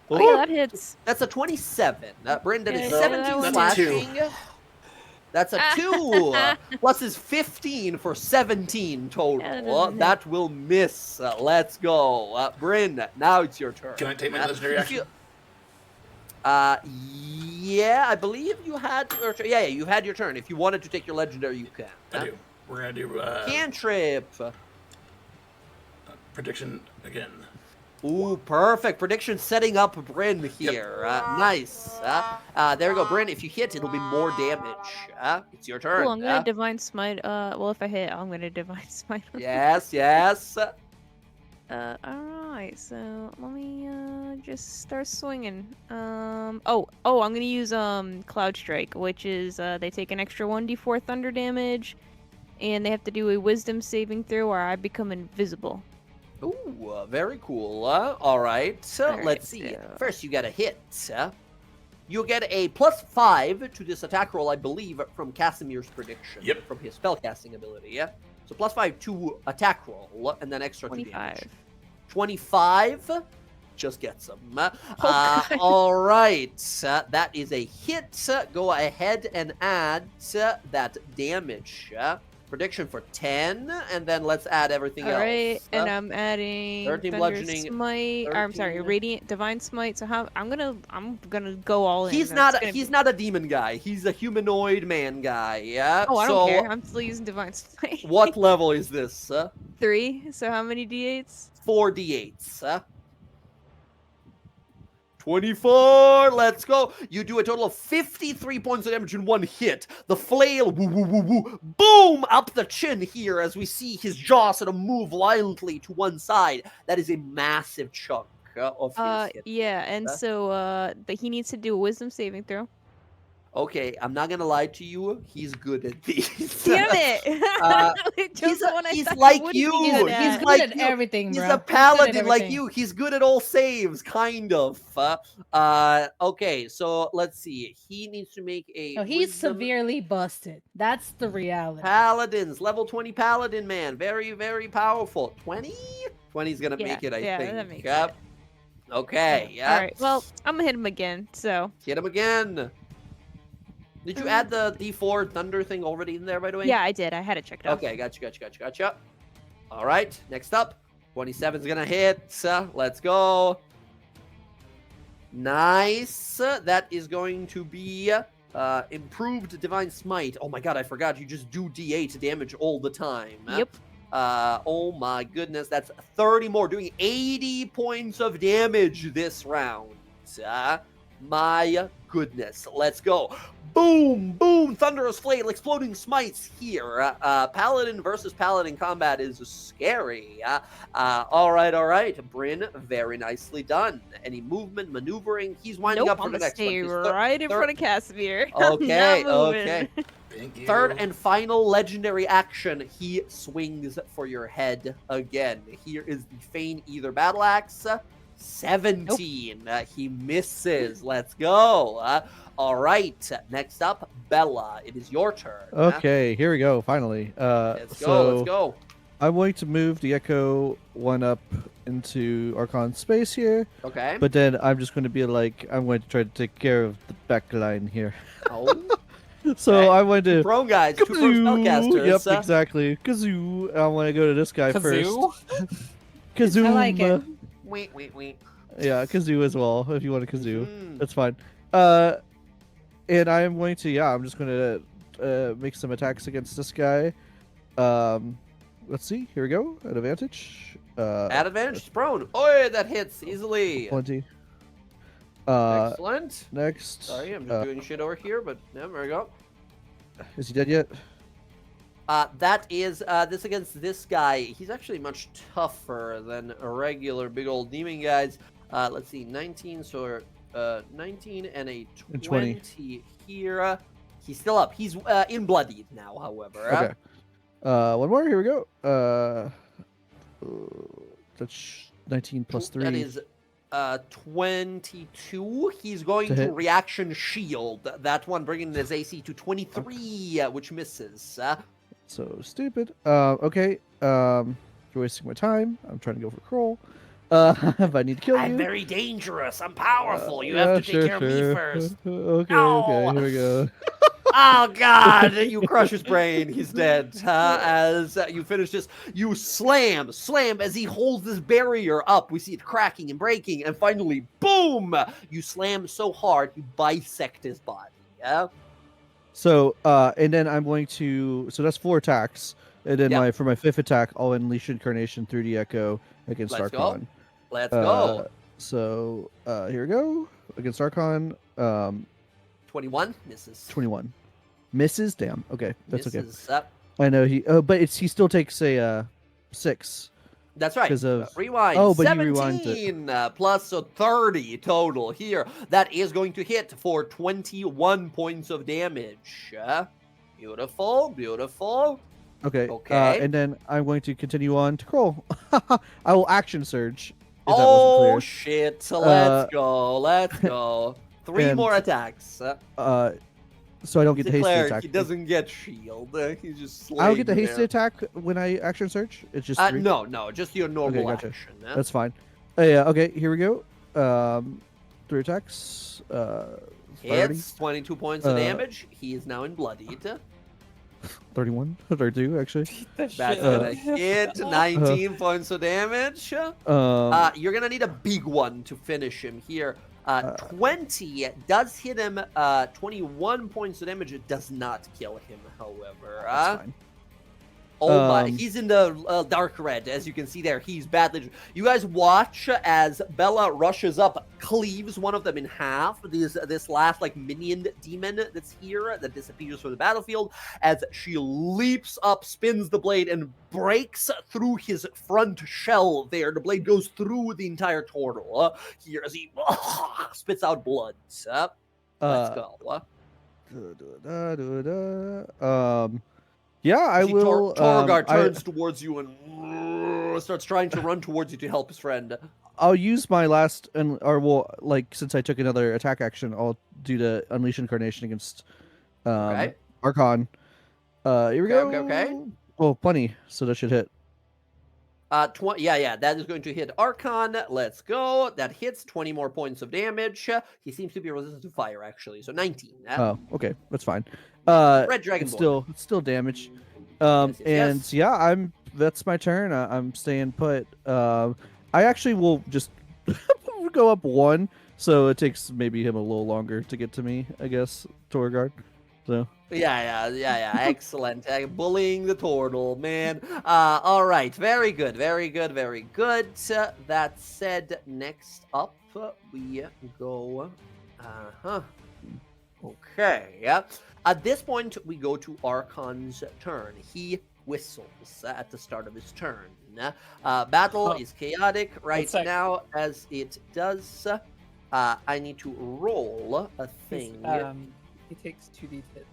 Oh, yeah, that hits. That's a 27. Bryn, that is Yeah, 17 that one- That's a 2. slashing. That's a 2. Plus his 15 for 17 total. Yeah, that doesn't hit. That will miss. Let's go. Bryn, now it's your turn. Can I take my legendary If action? you- yeah, I believe you had your turn. Yeah, you had your turn. If you wanted to take your legendary, you can. I do. We're gonna do Cantrip. prediction again. Ooh, perfect. Prediction setting up Bryn here. Nice. There we go, Bryn. If you hit, it'll be more damage. It's your turn. Cool, I'm gonna divine smite. Well, if I hit, I'm gonna divine smite. Yes, yes. Alright, so let me just start swinging. I'm gonna use Cloud Strike, which is they take an extra 1d4 thunder damage, and they have to do a Wisdom saving throw, or I become invisible. Ooh, very cool. All right. Alright, Let's see. so- First, you get a hit. You'll get a +5 to this attack roll, I believe, from Casimir's prediction. Yep. From his spellcasting ability. Yeah. So +5 to attack roll, and then extra 2 25. damage. 25. just gets him. God. All right, that is a hit. Go ahead and add that damage. Prediction for 10, and then let's add everything else. All right, and I'm adding 13 Thunder bludgeoning, Smite. Or, I'm sorry, 13. Radiant Divine Smite. So how I'm gonna go all in. He's That's not gonna he's be- not a demon guy. He's a humanoid man guy. Yeah. Oh, I so don't care. I'm still using Divine Smite. what level is this? 3. So how many d8s? 4 d8s. 24. Let's go. You do a total of 53 points of damage in one hit. The flail, woo, woo, woo, woo, boom, up the chin here as we see his jaw sort of move violently to one side. That is a massive chunk of his hit. Yeah, and so he needs to do a Wisdom saving throw. Okay, I'm not gonna lie to you. He's good at these. Damn it! He's like you. He's He's good like at you. everything, He's bro. a He's good at paladin like everything. you. He's good at all saves, kind of. Okay, so let's see. He needs to make a. No, he's wisdom- severely busted. That's the reality. Paladins, level 20 paladin, man. Very, very powerful. 20? 20's gonna make it, I think. that makes Yep. Okay, yeah. All right. Well, I'm gonna hit him again. So Hit him again. Did you add the D4 thunder thing already in there, by the way? yeah, I did. I had it checked off. Okay, gotcha. All right, next up, 27's gonna hit. Let's go. Nice. That is going to be improved divine smite. Oh my god, I forgot. You just do D8 damage all the time. Yep. Oh my goodness, that's 30 more, doing 80 points of damage this round. My goodness, let's go. Boom, boom, thunderous flail, exploding smites here. Paladin versus paladin combat is scary. All right. Bryn, very nicely done. Any movement, maneuvering? He's winding Nope, up for I'm the gonna next one. stay He's right in front of Casimir. Okay, I'm not moving. okay. Thank you. Third and final legendary action. He swings for your head again. Here is the Feign Either Battle Axe. 17. He misses. Let's go. All right. Next up, Bella. It is your turn. Okay, here we go. Finally. Let's go. So Let's go. I'm going to move the Echo one up into Archon space here, Okay. but then I'm just going to be like, I'm going to try to take care of the back line here. Oh, So Okay. I want to. prone guys. Two prone spellcasters. Yep, exactly. Kazoo. I want to go to this guy Kazoo? first. Kazoo. I like it. Wait. Yeah, Kazoo as well. If you want a Kazoo, Mhm. that's fine. And I am going to. Yeah, I'm just going to make some attacks against this guy. Let's see. Here we go. At advantage. At advantage, it's prone. Oh, that hits easily. 20. Excellent. Next. Sorry, I'm just doing shit over here, but yeah, there we go. Is he dead yet? That is this against this guy. He's actually much tougher than a regular big old demon guys. Let's see, 19, so 19 and a And 20, 20. here. He's still up. He's in bloodied now, however. Okay. One more. Here we go. That's 19 plus 3. That is 22. He's going To to hit. reaction shield. That one bringing his AC to 23, which misses. So stupid. Okay. You're wasting my time. I'm trying to go for Kroll. If I need to kill I'm you. very dangerous. I'm powerful. You have to take care of me first. Okay, Ow. okay, here we go. Oh God! You crush his brain. He's dead. As you finish this, you slam as he holds this barrier up. We see it cracking and breaking, and finally, boom! You slam so hard you bisect his body. Yeah. So, and then I'm going to. So that's 4 attacks, and then Yep. for my 5th attack, I'll unleash Incarnation through the Echo against Let's go. Archon. Let's go. So here we go against Archon. 21 misses. 21 misses. Damn. Okay, that's okay. Misses. Up. I know he. Oh, but he still takes a 6. That's right. 'Cause of- Rewind. Oh, but you 17 rewind it. plus so 30 total here. That is going to hit for 21 points of damage. Beautiful. Okay. Okay. And then I'm going to continue on to Kroll. I will action surge. If that Oh wasn't shit! So Uh, let's go. 3 and- more attacks. clear. So I don't get the hasted Declare attack. he doesn't get shield. He's just. I don't get the slaying hasted there. attack when I action surge. It's just 3. No, just your normal gotcha. action. That's fine. Yeah. Okay. Here we go. 3 attacks. 30, Hits, 22 points of Uh, damage. He is now in bloodied. 31, 32 actually. That's gonna hit, 19 points of damage. You're gonna need a big one to finish him here. 20 does hit him. 21 points of damage. It does not kill him, however. That's fine. Oh my, he's in the dark red, as you can see there. He's badly... You guys watch as Bella rushes up, cleaves one of them in half. This last, like, minion demon that's here that disappears from the battlefield, as she leaps up, spins the blade, and breaks through his front shell there. The blade goes through the entire turtle here as he spits out blood. Let's go. Yeah, I will. Torgar turns towards you and starts trying to run towards you to help his friend. I'll use my last, since I took another attack action, I'll do the Unleash Incarnation against Archon. Here we go. Okay. Well, plenty, so that should hit. That is going to hit Archon. Let's go. That hits 20 more points of damage. He seems to be resistant to fire, actually, so 19. Oh, okay, that's fine. Red Dragon it's still damage. Yes. That's my turn. I'm staying put. I actually will just go up 1, so it takes maybe him a little longer to get to me, I guess, Torguard. So. Yeah. Excellent. Bullying the turtle, man. All right. Very good. That said, next up we go. Okay. At this point, we go to Archon's turn. He whistles at the start of his turn. Battle is chaotic right now, as it does. I need to roll a thing. He takes 2d10.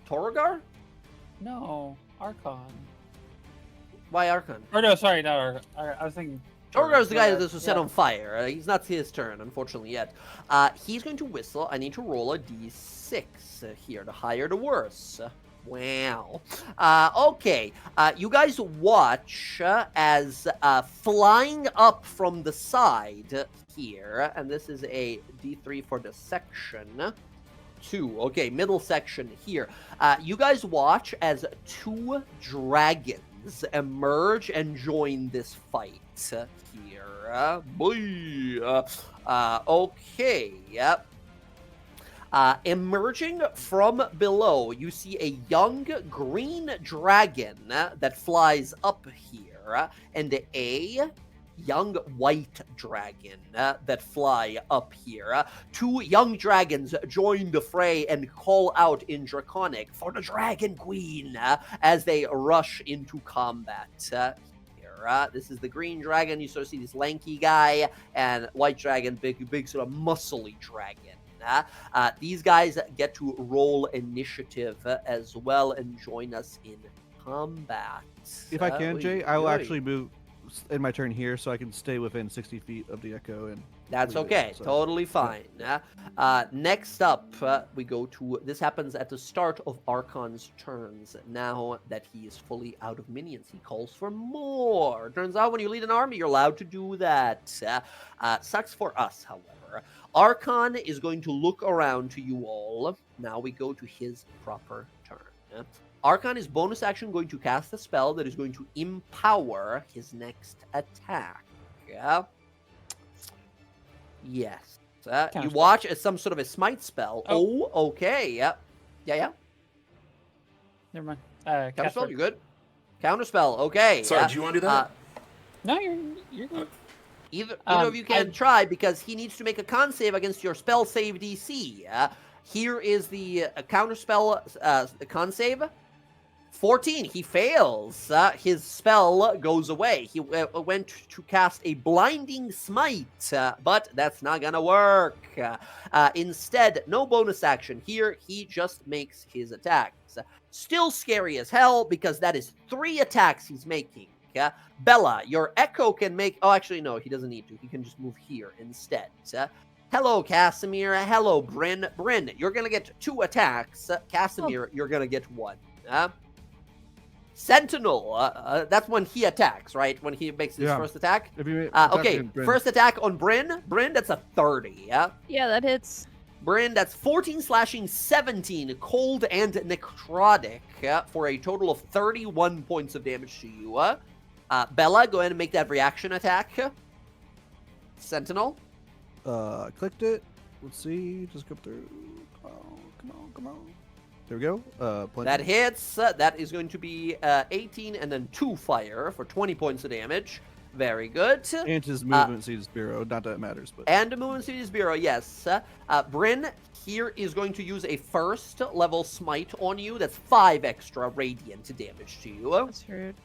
Torgar? No, Archon. Why Archon? Or no, sorry, not Archon. I was thinking... Torgar's the guy that was set on fire. He's not his turn, unfortunately, yet. He's going to whistle. I need to roll a d6 here, the higher the worse. Wow. Okay. You guys watch as flying up from the side here, and this is a d3 for the section. 2. Okay, middle section here. You guys watch as 2 dragons emerge and join this fight here. Okay. Yep. Emerging from below, you see a young green dragon that flies up here, and a young white dragon that fly up here. 2 young dragons join the fray and call out in Draconic for the Dragon Queen as they rush into combat. This is the green dragon. You sort of see this lanky guy, and white dragon, big sort of muscly dragon. These guys get to roll initiative as well and join us in combat. If I can, Jay, I will actually move in my turn here so I can stay within 60 feet of the echo. And that's okay. Totally fine. Next up, we go to... This happens at the start of Archon's turns. Now that he is fully out of minions, he calls for more. Turns out when you lead an army, you're allowed to do that. Sucks for us, however. Archon is going to look around to you all. Now we go to his proper turn. Archon is bonus action going to cast a spell that is going to empower his next attack. Yeah. Yes. You watch as some sort of a smite spell. Oh, okay. Yep. Yeah. Never mind. Counterspell, you good? Counterspell, okay. Sorry, do you want to do that? No, you're good. Either of you can try, because he needs to make a con save against your spell save DC. Here is the counterspell con save. 14. He fails. His spell goes away. He went to cast a blinding smite, but that's not gonna work. Instead, no bonus action here. He just makes his attacks. Still scary as hell, because that is 3 attacks he's making. Bella, your echo can make... Oh, actually, no, he doesn't need to. He can just move here instead. Hello, Casimir. Hello, Bryn. Bryn, you're going to get 2 attacks. Casimir, you're going to get 1. Sentinel. That's when he attacks, right? When he makes his first attack. If you Okay, first attack on Bryn. Bryn, that's a 30. Yeah. Yeah, that hits. Bryn, that's 14 slashing, 17 cold and necrotic for a total of 31 points of damage to you. Bella, go ahead and make that reaction attack. Sentinel. Clicked it. Let's see. Just go through. Come on. There we go. That hits. That is going to be 18 and then 2 fire for 20 points of damage. Very good. And his movement speed is 0. Not that it matters, but. And the movement speed is 0, yes. Bryn here is going to use a first level smite on you. That's 5 extra radiant damage to you. That's rude.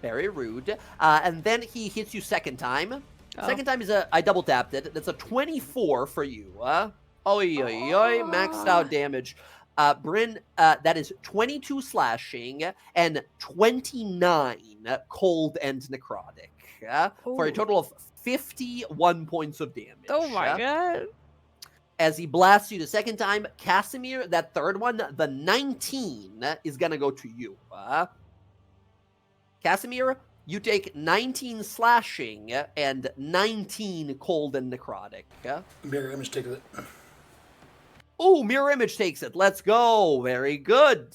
Very rude. And then he hits you second time. Oh. Second time is I double tapped it. That's a 24 for you. Maxed out damage. Bryn, that is 22 slashing and 29 cold and necrotic for a total of 51 points of damage. Oh my god. As he blasts you the second time, Casimir, that third one, the 19 is going to go to you. Casimir, you take 19 slashing and 19 cold and necrotic. Mirror image takes it. Oh, mirror image takes it. Let's go. Very good.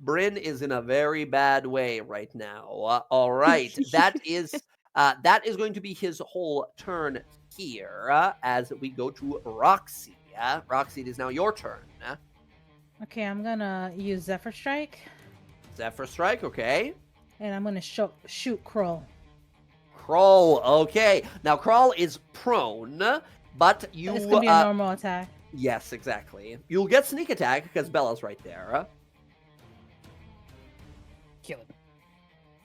Bryn is in a very bad way right now. All right. that is going to be his whole turn here as we go to Roxy. Roxy, it is now your turn. Okay, I'm gonna use Zephyr Strike, Zephyr Strike, okay. and I'm gonna shoot Kroll. Crawl, okay. Now, Crawl is prone, but you... It's gonna be a normal attack. Yes, exactly. You'll get sneak attack because Bella's right there. Kill him.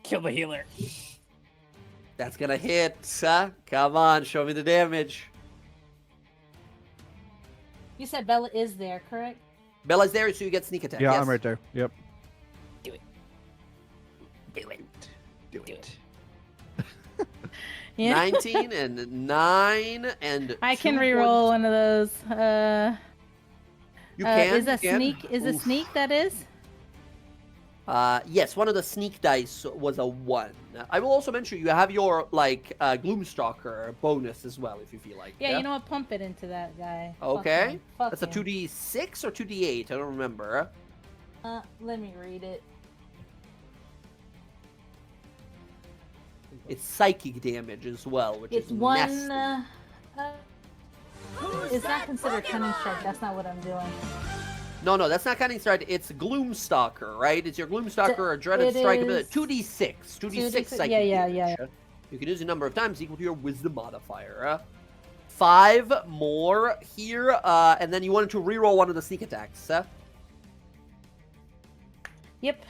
Kill the healer. That's gonna hit. Come on, show me the damage. You said Bella is there, correct? Bella's there, so you get sneak attack. Yeah, yes. I'm right there. Yep. Do it. Do it. Yeah. 19 and 9 and I can 2 reroll points. one of those. You can. Is a you can. sneak? Is a Oof. sneak that is? Yes, one of the sneak dice was a 1. I will also mention you have your Gloomstalker bonus as well if you feel like. Yeah, you know what? Pump it into that guy. Okay. Fuck That's a him. 2d6 or 2d8. I don't remember. Let me read it. It's psychic damage as well, which It's is one. nasty. It's not considered cunning strike. That's not what I'm doing. No, that's not Cunning Strike. It's Gloomstalker, right? It's your Gloomstalker or Dreaded it Strike is- ability. 2d6. 2d6 psychic Yeah. damage. You can use a number of times equal to your Wisdom modifier. 5 more here, and then you wanted to reroll one of the sneak attacks. Yep.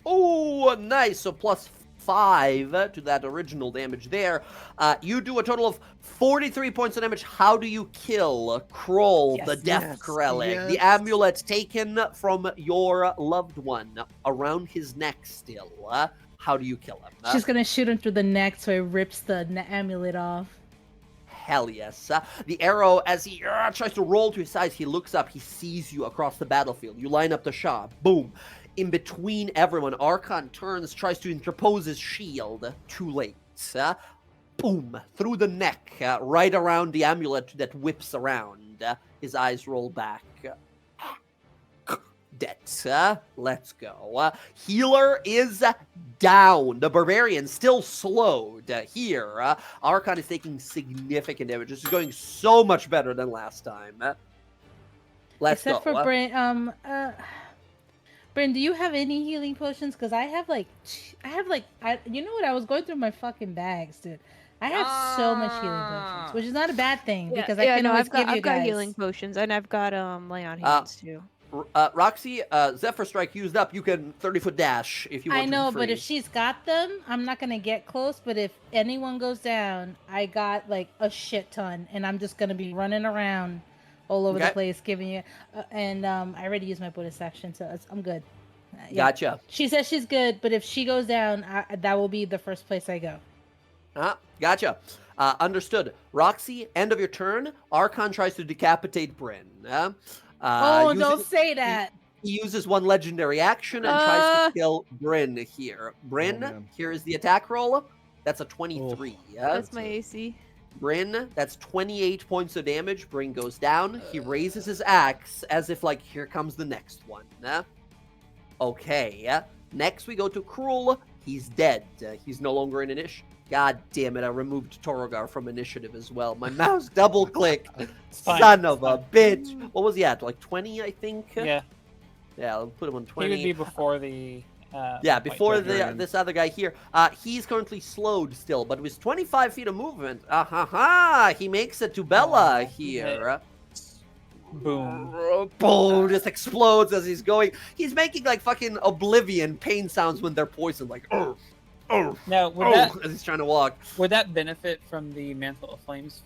Oh, nice. So plus 5 to that original damage there. You do a total of 43 points of damage. How do you kill Kroll, the Death Krellig? The amulet taken from your loved one around his neck still. How do you kill him? She's gonna shoot him through the neck so it rips the amulet off. Hell yes. The arrow, as he tries to roll to his side, he looks up. He sees you across the battlefield. You line up the shot. Boom. In between everyone, Archon turns, tries to interpose his shield. Too late. Boom. Through the neck, right around the amulet that whips around. His eyes roll back. Dead. Let's go. Healer is down. The Barbarian still slowed here. Archon is taking significant damage. This is going so much better than last time. Let's Except go. for Bryn. Bryn, do you have any healing potions? Because I have you know what? I was going through my fucking bags, dude. I have so much healing potions, which is not a bad thing because I can always give you I've got guys. healing potions and I've got lay on hands too. Roxy, Zephyr Strike used up. You can 30-foot dash if you want I to know, be but free. if she's got them, I'm not gonna get close. But if anyone goes down, I got like a shit ton, and I'm just gonna be running around all over the place giving you. I already used my bonus action, so I'm good. Yeah. Gotcha. She says she's good, but if she goes down, that will be the first place I go. Gotcha. Understood. Roxy, end of your turn. Archon tries to decapitate Bryn. Don't say that. He uses one legendary action and tries to kill Bryn here. Bryn, man. here is the attack roll. That's a 23. Yeah. That's my AC. Bryn, that's 28 points of damage. Bryn goes down. He raises his axe as if like, here comes the next one. Okay. Next we go to Cruel. He's dead. He's no longer in initiative. God damn it, I removed Torogar from initiative as well. My mouse double-clicked. Son of a bitch. What was he at? Like 20, I think? Yeah. Yeah, I'll put him on 20. He would be before the. Before dragon. this other guy here. He's currently slowed still, but with 25 feet of movement, he makes it to Bella here. Boom. Boom, just explodes as he's going. He's making like fucking Oblivion pain sounds when they're poisoned, like, Now, would as he's trying to walk. that benefit from the Mantle of Flames?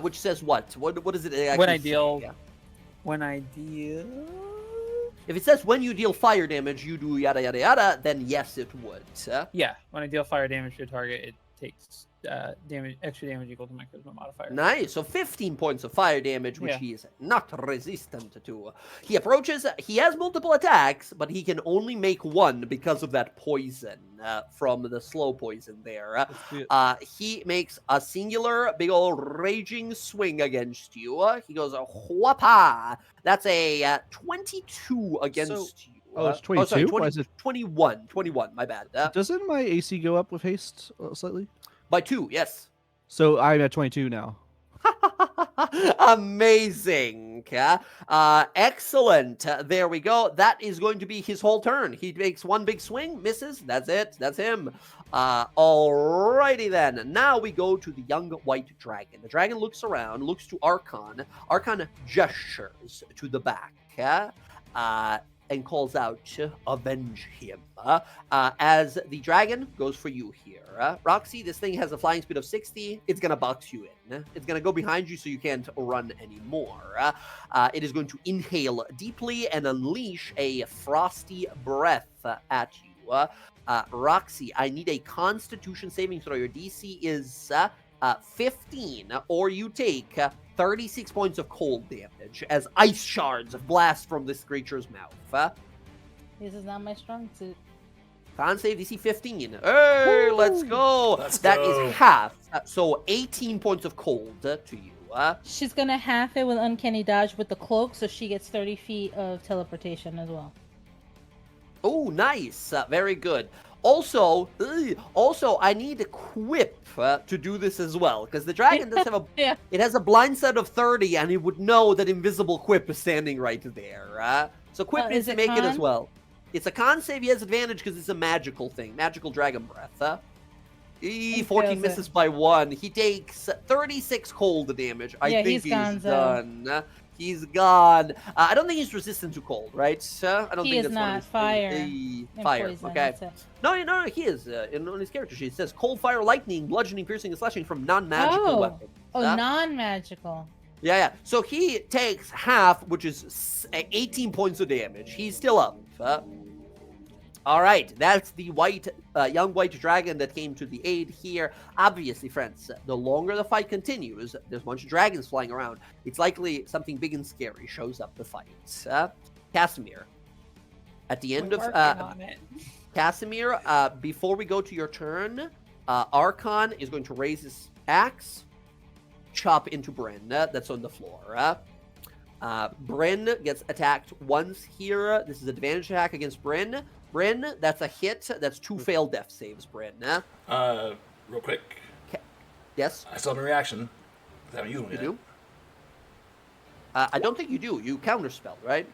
Which says what? What is it actually When I deal. say? Yeah. When I deal. If it says when you deal fire damage, you do yada yada yada, then yes, it would. Yeah, when I deal fire damage to a target, it takes extra damage equal to my charisma modifier. Nice. So 15 points of fire damage, which Yeah. he is not resistant to. He approaches. He has multiple attacks, but he can only make one because of that poison from the slow poison there. He makes a singular big old raging swing against you. He goes a whapa. That's a 22 against you. Oh, it's 22? Sorry, Why is it- 21. 21, my bad. Doesn't my AC go up with haste slightly? By 2, yes. So I'm at 22 now. Amazing. Excellent. There we go. That is going to be his whole turn. He makes one big swing, misses. That's it. That's him. Alrighty then. Now we go to the young white dragon. The dragon looks around, looks to Archon. Archon gestures to the back. And calls out, avenge him. As the dragon goes for you here. Roxy, this thing has a flying speed of 60. It's going to box you in. It's going to go behind you so you can't run anymore. It is going to inhale deeply and unleash a frosty breath at you. Roxy, I need a constitution saving throw. Your DC is 15, or you take 36 points of cold damage as ice shards blast from this creature's mouth. This is not my strong suit. Con save DC 15. Hey, let's go. That is half. So 18 points of cold to you. She's gonna half it with Uncanny Dodge with the cloak, so she gets 30 feet of teleportation as well. Oh, nice. Very good. Also, I need a quip to do this as well, because the dragon does have it has a blind set of 30, and it would know that invisible quip is standing right there. So quip needs to make it as well. It's a con save. He has advantage because it's a magical thing, magical dragon breath. 14 misses by 1. He takes 36 cold damage. I think he's done. He's gone. I don't think he's resistant to cold, right? I don't think that's not fire. Fire. Poison, Okay. No, he is. On his character sheet, it says cold, fire, lightning, bludgeoning, piercing, and slashing from non-magical weapons. Non-magical. Yeah. So he takes half, which is 18 points of damage. He's still up. All right, that's the young white dragon that came to the aid here. Obviously, friends, the longer the fight continues, there's a bunch of dragons flying around. It's likely something big and scary shows up the fight. Casimir, at the end Casimir, before we go to your turn, Archon is going to raise his axe, chop into Bryn. That's on the floor. Bryn gets attacked once here. This is advantage attack against Bryn. Bryn, that's a hit. That's 2 failed death saves, Bryn. Real quick. Yes? I still have a reaction. I haven't used one You yet. do? I don't think you do. You counterspell, right?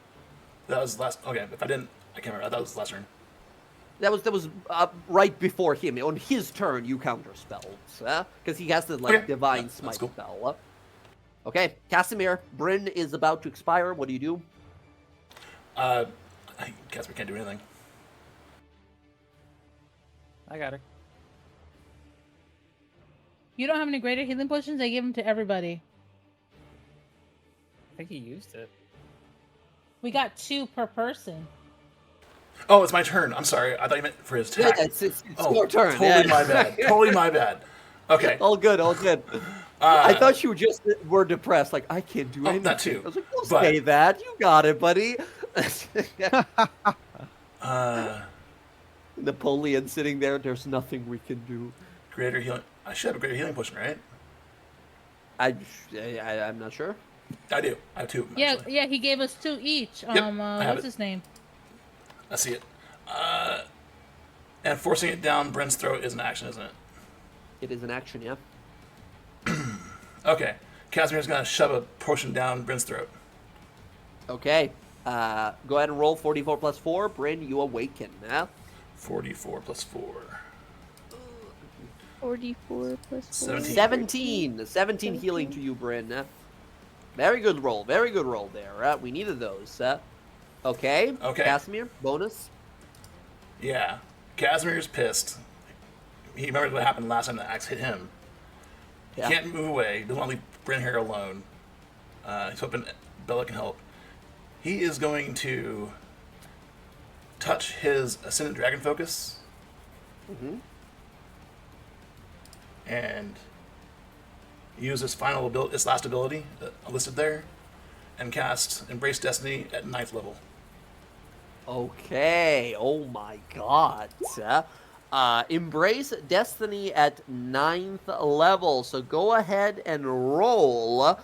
That was last. Okay, if I didn't, I can't remember. I thought it was last turn. That was right before him. On his turn, you counterspelled. Because he has the divine smite spell. Okay, Casimir, Bryn is about to expire. What do you do? I guess we can't do anything. I got her. You don't have any greater healing potions? I give them to everybody. I think he used it. We got 2 per person. Oh, it's my turn. I'm sorry. I thought you meant for his attack. Yeah, it's your turn. Totally my bad. Totally my bad. Okay. All good. I thought you just were depressed. Like, I can't do anything. That too. I was like, don't But- say that. You got it, buddy. Napoleon sitting there. There's nothing we can do. Greater healing. I should have a greater healing potion, right? I'm not sure. I do. I have 2 of them, Yeah, actually. yeah, he gave us 2 each. I have What's it. his name? I see it. And forcing it down Bryn's throat is an action, isn't it? It is an action, yeah. Okay. Casimir's going to shove a potion down Bryn's throat. Okay. Go ahead and roll 44 plus 4. Bryn, you awaken. 44 plus 4. 44 plus 4. 17. 17 healing to you, Bryn. Very good roll. Very good roll there. We needed those. Okay. Okay. Casimir, bonus. Yeah. Casimir's pissed. He remembers what happened last time the axe hit him. He Yeah. can't move away. Doesn't want to leave Bryn here alone. He's hoping Bella can help. He is going to touch his Ascendant Dragon Focus. Mm-hmm. And use his final ability, his last ability listed there, and cast Embrace Destiny at 9th level. Okay. Oh my god. Embrace Destiny at 9th level. So go ahead and roll.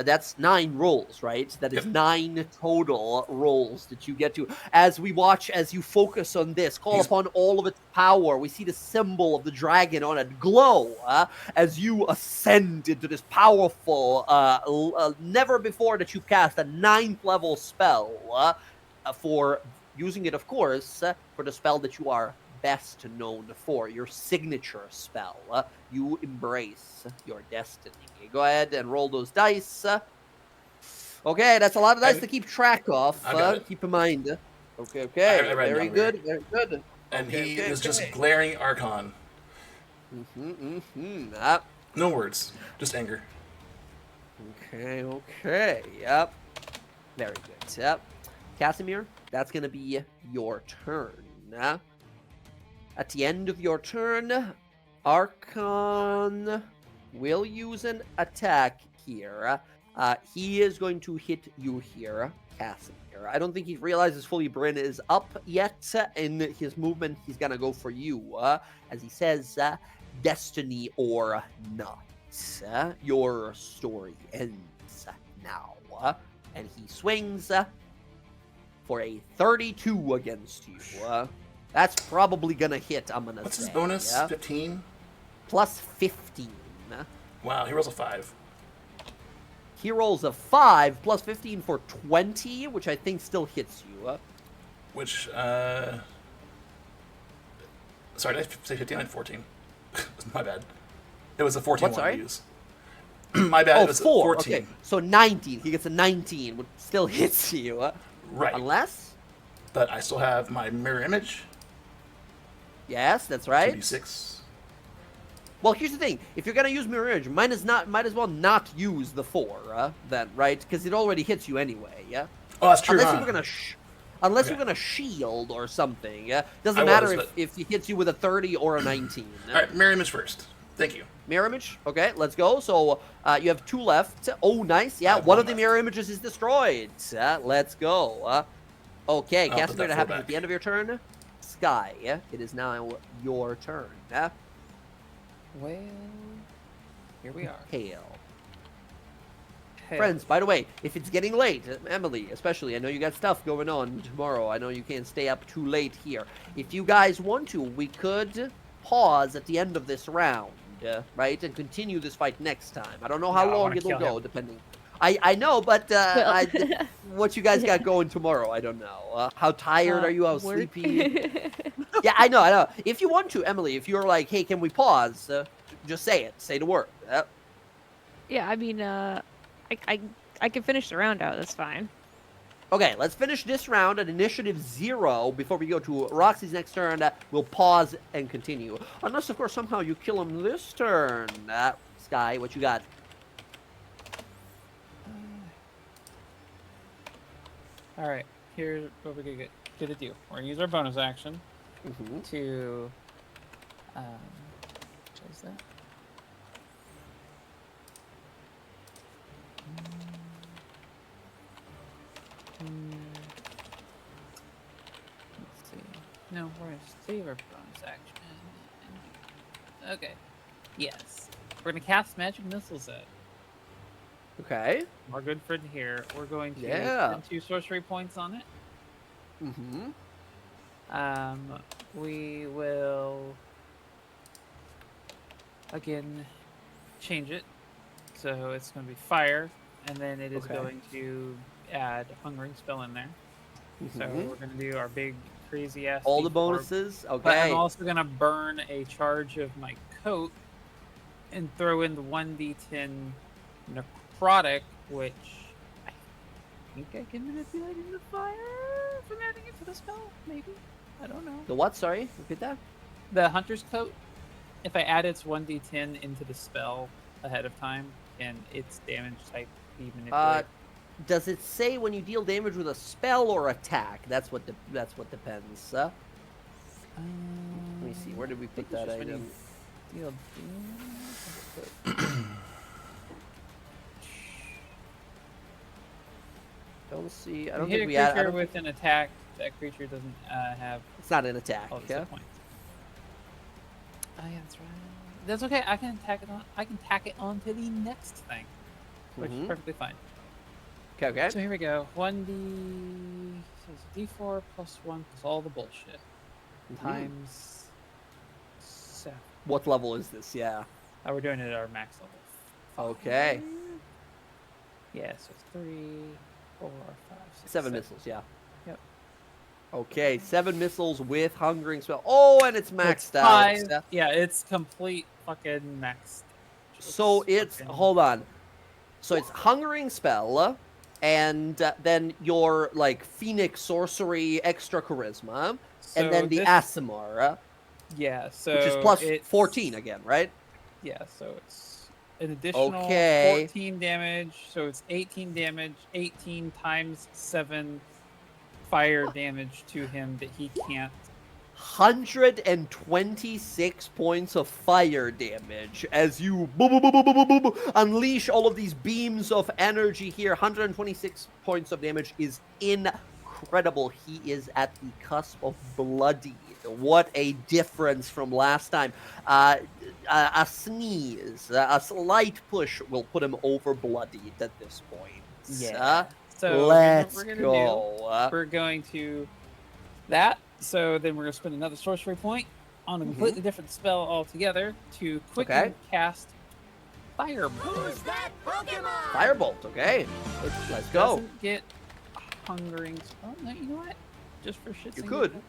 That's 9 rolls, right? That is Yep. 9 total rolls that you get to. As we watch, as you focus on this, call upon all of its power. We see the symbol of the dragon on it glow as you ascend into this powerful, never before that you've cast a 9th level spell for using it, of course, for the spell that you are best known for, your signature spell. You embrace your destiny. Go ahead and roll those dice. Okay, that's a lot of dice to keep track of. I got it. Keep in mind. Okay, I okay. read it Very down good, very good. And Okay, he okay, is just okay. glaring Archon. Mm-hmm. No words, just anger. Okay, okay. Yep. Very good. Yep. Casimir, that's going to be your turn. At the end of your turn, Archon will use an attack here. He is going to hit you here, Casimir. I don't think he realizes fully Bryn is up yet. In his movement, he's going to go for you. As he says, destiny or not. Your story ends now. And he swings for a 32 against you. That's probably gonna hit, I'm gonna What's say. his bonus? Yeah? 15? Plus 15. Wow, he rolls a 5. He rolls a 5 plus 15 for 20, which I think still hits you. Which, sorry, did I say 15? I meant 14. My bad. It was a 14 What, one sorry? to use. My bad, Oh, it was a 4. 14. Okay, so 19. He gets a 19, which still hits you. Right. Unless? But I still have my mirror image. Yes, that's right. 2d6. Well, here's the thing. If you're gonna use mirror image, might as well not use the 4, then, right? Because it already hits you anyway, yeah? Oh, that's true, Unless huh? you were gonna unless you're Okay. gonna shield or something. Doesn't I matter was, if, but- if he hits you with a 30 or a 19. Alright, mirror image first. Thank you. Mirror image. Okay, let's go. So you have 2 left. Oh, nice. Yeah, I have one one of the left. mirror images is destroyed. Let's go. Okay, I'll put Casimir, that that four happens at back. the end of your turn. Sky, it is now your turn. Well, here we are. Hail. Hey, Friends, by the way, if it's getting late, Emily, especially, I know you got stuff going on tomorrow. I know you can't stay up too late here. If you guys want to, we could pause at the end of this round, right, and continue this fight next time. I don't know how No, I long wanna it'll kill go, him. depending. I know, but Well- what you guys got going tomorrow, I don't know. How tired are you? How Work. sleepy? Yeah, I know. If you want to, Emily, if you're like, hey, can we pause? Just say it. Say the word. Yeah, I mean, I can finish the round out. That's fine. Okay, let's finish this round at initiative 0 before we go to Roxy's next turn. We'll pause and continue. Unless, of course, somehow you kill him this turn. Sky, what you got? all right. Here's what we're gonna do. We're gonna use our bonus action Mm-hmm. to, what is that? No, we're gonna save our bonus action. Okay. Yes. We're gonna cast magic missiles at. Okay. Our good friend here. We're going to Yeah. spend 2 sorcery points on it. Mm-hmm. We will again change it. So it's going to be fire, and then it is Okay. going to add hungering spell in there. So we're going to do our big crazy ass. All the D4, bonuses. But Okay. I'm also going to burn a charge of my coat and throw in the 1d10 necrotic, which I think I can manipulate into fire from adding it to the spell. Maybe, I don't know. The what? Sorry, repeat that. The hunter's coat. If I add its 1d10 into the spell ahead of time, and its damage type be manipulated. Does it say when you deal damage with a spell or attack? That's what depends. Let me see. Where did we put that item? Deal Don't see. I don't hit think a we add. creature with an attack. That creature doesn't have It's not an attack. all the Yeah. hit points. Oh yeah, that's right. That's okay. I can tack it on. I can tack it on to the next thing, which is perfectly fine. Okay. Okay. So here we go. 1d. So it's d4 plus 1 plus all the bullshit times 7. What level is this? Yeah. We're doing it at our max level. Okay. Yeah, so it's 3, 4, 5, 6, 7 missiles. Yeah. Yep. Okay. 7 missiles with hungering spell. Oh, and it's maxed out. 5. Yeah, it's complete fucking maxed. So it's hold on. So it's hungering spell, and then your like Phoenix sorcery extra charisma, and then the Aasimar, Yeah, so which is plus it's 14 again, right? Yeah, so it's an additional 14 damage. So it's 18 damage, 18 times 7 fire damage to him that he can't. 126 points of fire damage as you unleash all of these beams of energy here. 126 points of damage is incredible. He is at the cusp of bloody. What a difference from last time. A sneeze, a slight push will put him over bloodied at this point. Yeah. So let's what we're go. gonna do, we're going to that. So then we're going to spend another sorcery point on a completely different spell altogether to quickly cast Firebolt. Who's that Pokemon? Firebolt, okay. Let's go. Doesn't get hungering spell. No, you know what? Just for shits. You and could. giggles,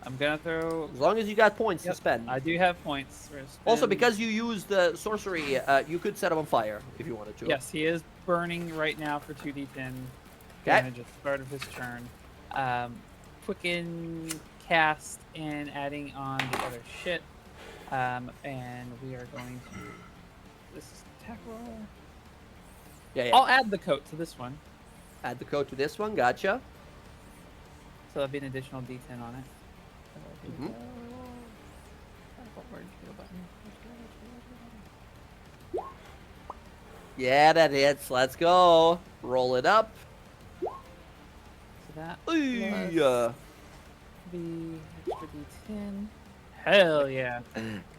I'm going to throw... As long as you got points to spend. I do have points. Also, because you used the sorcery, you could set him on fire if you wanted to. Yes, he is burning right now for 2d10 damage at the start of his turn. Quicken cast and adding on the other shit. And we are going to... This is attack roll. Yeah. I'll add the coat to this one. Add the code to this one, gotcha. So that'll be an additional d10 on it. Mhm. Yeah, that hits. Let's go. Roll it up. So that Ooh, plus the extra d10. Hell yeah.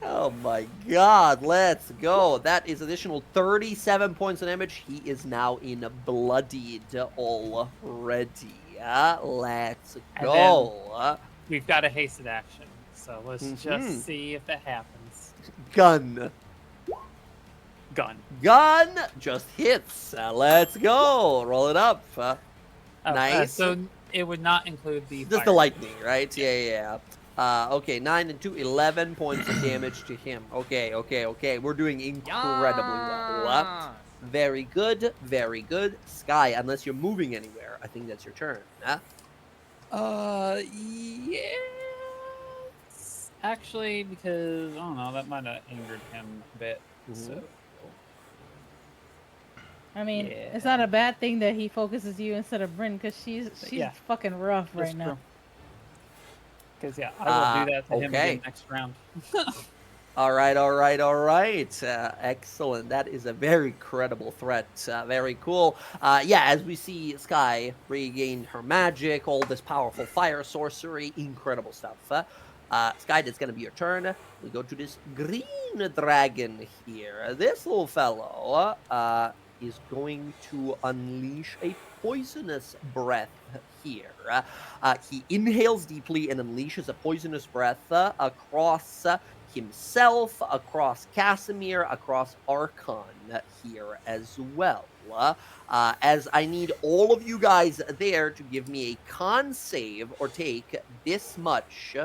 Oh my god, let's go. That is additional 37 points of damage. He is now in bloodied already. Let's go. We've got a hasted action. So let's just see if that happens. Gun. Gun just hits. Let's go. Roll it up. Nice. So it would not include the Just the lightning, right? Yeah. Okay, 9 and 2, 11 points of damage to him. Okay. We're doing incredibly well. Very good. Sky, unless you're moving anywhere, I think that's your turn. Yes. Actually, because, I don't know, that might have angered him a bit. So. I mean, Yeah. it's not a bad thing that he focuses you instead of Bryn, because she's fucking rough right now. Because, I will do that to him okay. again next round. All right, all right, all right. Excellent. That is a very credible threat. Very cool. Yeah, as we see Sky regain her magic, all this powerful fire sorcery, incredible stuff. Sky, that's going to be your turn. We go to this green dragon here. This little fellow is going to unleash a poisonous breath here. He inhales deeply and unleashes a poisonous breath across himself, across Casimir, across Archon here as well. As I need all of you guys there to give me a con save or take this much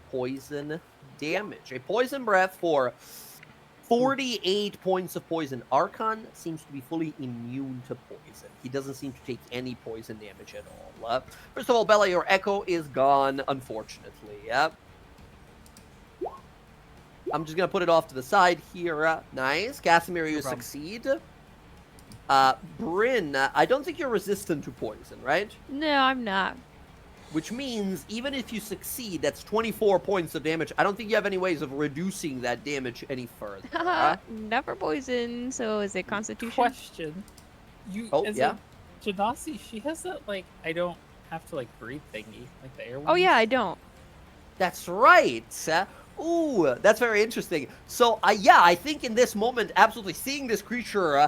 poison damage. A poison breath for 48 points of poison. Archon seems to be fully immune to poison. He doesn't seem to take any poison damage at all. First of all, Bella, your echo is gone, unfortunately. I'm just going to put it off to the side here. Nice. Casimir, you succeed. Bryn, I don't think you're resistant to poison, right? No, I'm not. Which means, even if you succeed, that's 24 points of damage. I don't think you have any ways of reducing that damage any further. Never poison, so is it Constitution? Question. Yeah? Janasi, she has that, like, I don't have to, like, breathe thingy, like the air one. Oh, yeah, I don't. That's right. Ooh, that's very interesting. So, yeah, I think in this moment, absolutely seeing this creature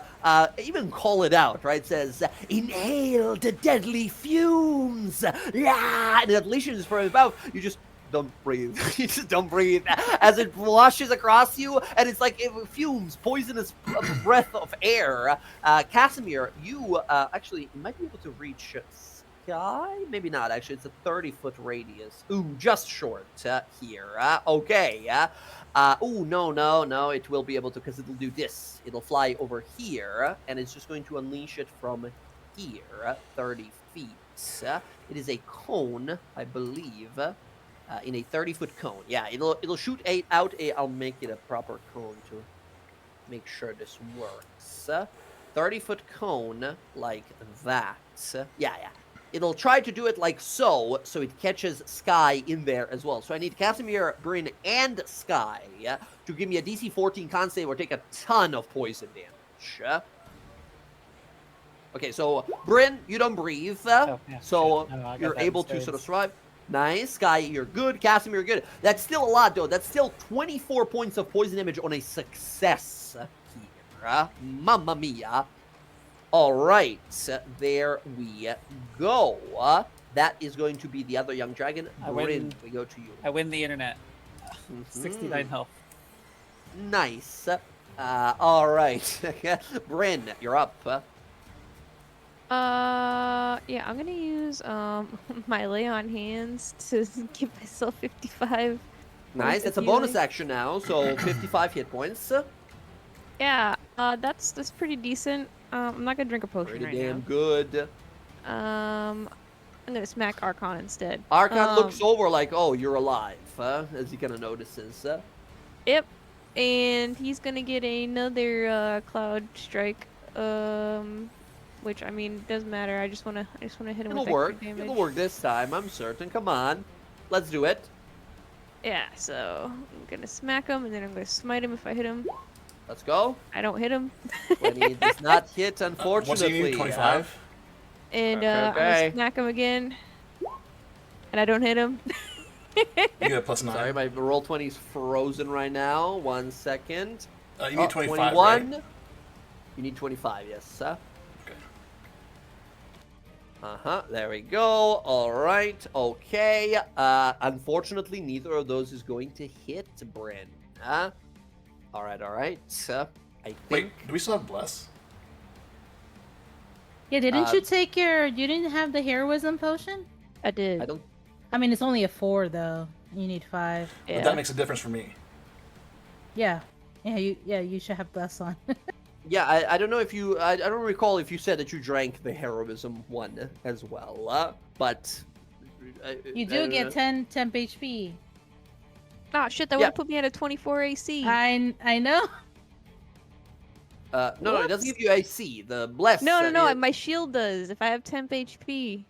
even call it out, right? It says, inhale the deadly fumes. Yeah, and it unleashes from his mouth. You just don't breathe. You just don't breathe as it flushes across you, and it's like it fumes, poisonous breath of air. Casimir, you actually might be able to reach Sky? Maybe not, actually. It's a 30-foot radius. Ooh, just short here. Okay. Ooh, no. It will be able to, because it'll do this. It'll fly over here, and it's just going to unleash it from here, 30 feet. It is a cone, I believe, in a 30-foot cone. Yeah, it'll shoot out a... I'll make it a proper cone to make sure this works. 30-foot cone like that. Yeah. It'll try to do it like so it catches Sky in there as well. So I need Casimir, Bryn, and Sky to give me a DC 14 con save or take a ton of poison damage. Okay, so Bryn, you don't breathe, so you're able to sort of survive. Nice. Sky, you're good. Casimir, you're good. That's still a lot, though. That's still 24 points of poison damage on a success here. Mamma mia. All right, there we go. That is going to be the other young dragon. Bryn, we go to you. I win the internet. 69 health. Nice. All right. Bryn, you're up. Yeah, I'm gonna use my lay on hands to give myself 55. Nice. That's a bonus action now, so 55 hit points. Yeah, that's pretty decent. I'm not gonna drink a potion pretty right damn now. Good. I'm gonna smack Archon instead. Archon looks over like, oh, you're alive, as he kind of notices. Yep, and he's gonna get another cloud strike. Which I mean doesn't matter. I just wanna hit him It'll with work. extra damage. It'll work this time. I'm certain. Come on, let's do it. Yeah, so I'm gonna smack him and then I'm gonna smite him if I hit him. Let's go. I don't hit him. 20 does not hit, unfortunately. What's he need? 25. And Okay. I'm gonna smack him again. And I don't hit him. You get a +9. Sorry, my roll 20 is frozen right now. 1 second. You need 25. 21. Right? You need 25, yes. Okay. There we go. All right. Okay. Unfortunately, neither of those is going to hit Bryn. All right. I think. Wait, do we still have Bless? Yeah, didn't you take you didn't have the heroism potion? I did. I don't. I mean, it's only a 4 though. You need 5. Yeah. But that makes a difference for me. Yeah, you should have bless on. Yeah, I don't know if you. I don't recall if you said that you drank the heroism one as well. But You do get 10 temp HP. Oh shit, that would have put me at a 24 AC. I know. No, it doesn't give you AC. The bless. No, my shield does if I have temp HP.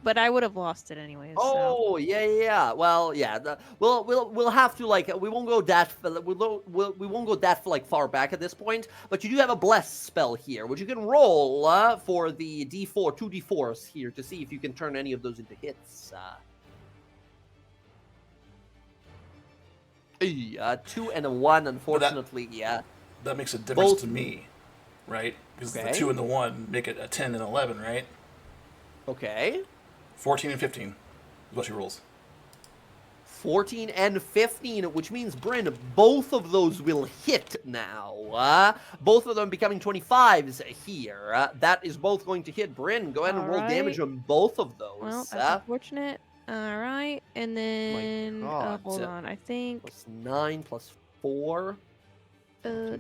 but I would have lost it anyways. So. Oh yeah. Well, yeah. We'll have to like we won't go that we won't go that like far back at this point. But you do have a bless spell here, which you can roll for the D4 2d4s here to see if you can turn any of those into hits. 2 and a 1, unfortunately. That makes a difference to me, right? Because the 2 and the 1 make it a 10 and 11, right? Okay. 14 and 15 is what she rolls. 14 and 15, which means, Bryn, both of those will hit now. Both of them becoming 25s here. That is both going to hit. Bryn, go ahead and roll damage on both of those. Well, that's unfortunate. All right, and then hold on. I think plus 9 plus 4. Take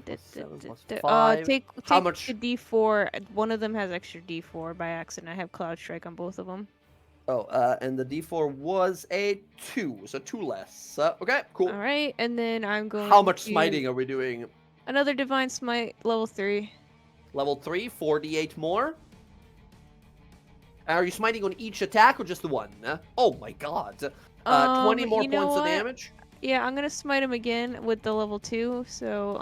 How much? the D4. One of them has extra D4 by accident. I have Cloud Strike on both of them. Oh, and the D4 was a 2, so 2 less. Okay, cool. All right, and then I'm going. How much smiting are we doing? Another Divine Smite, level 3. Level 3, 4d8 more. Are you smiting on each attack or just the one? Oh my god. 20 more points of damage. Yeah, I'm gonna smite him again with the level 2. So,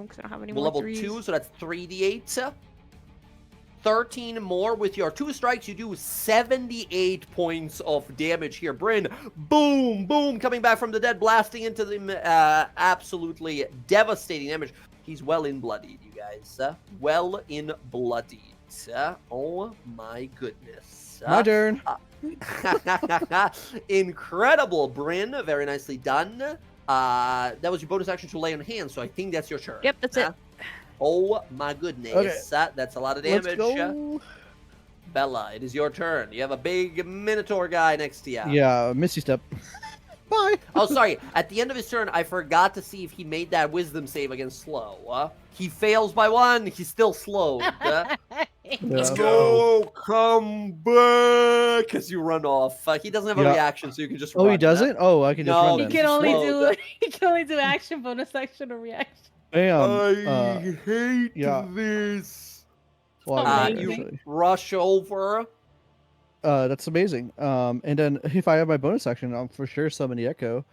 because I don't have any more level 3s. 2, so that's 3d8. 13 more with your 2 strikes. You do 78 points of damage here. Bryn, boom, boom, coming back from the dead, blasting into them. Absolutely devastating damage. He's well in bloodied, you guys. Well in bloodied. Oh my goodness. My turn. Incredible, Bryn. Very nicely done. That was your bonus action to lay on hands, so I think that's your turn. Yep, that's it. Oh my goodness. Okay. That's a lot of damage. Let's go. Bella, it is your turn. You have a big Minotaur guy next to you. Yeah, Misty Step. Bye. Oh, sorry. At the end of his turn, I forgot to see if he made that wisdom save against slow. He fails by 1. He's still slowed. Let's go. Come back as you run off. He doesn't have a reaction, so you can just run. Oh, he doesn't? Oh, I can just run He then. can only Slowed. do action, bonus action, or reaction. I hate yeah. this. Well, you actually. rush over. That's amazing. And then if I have my bonus action, I'll for sure summon the Echo.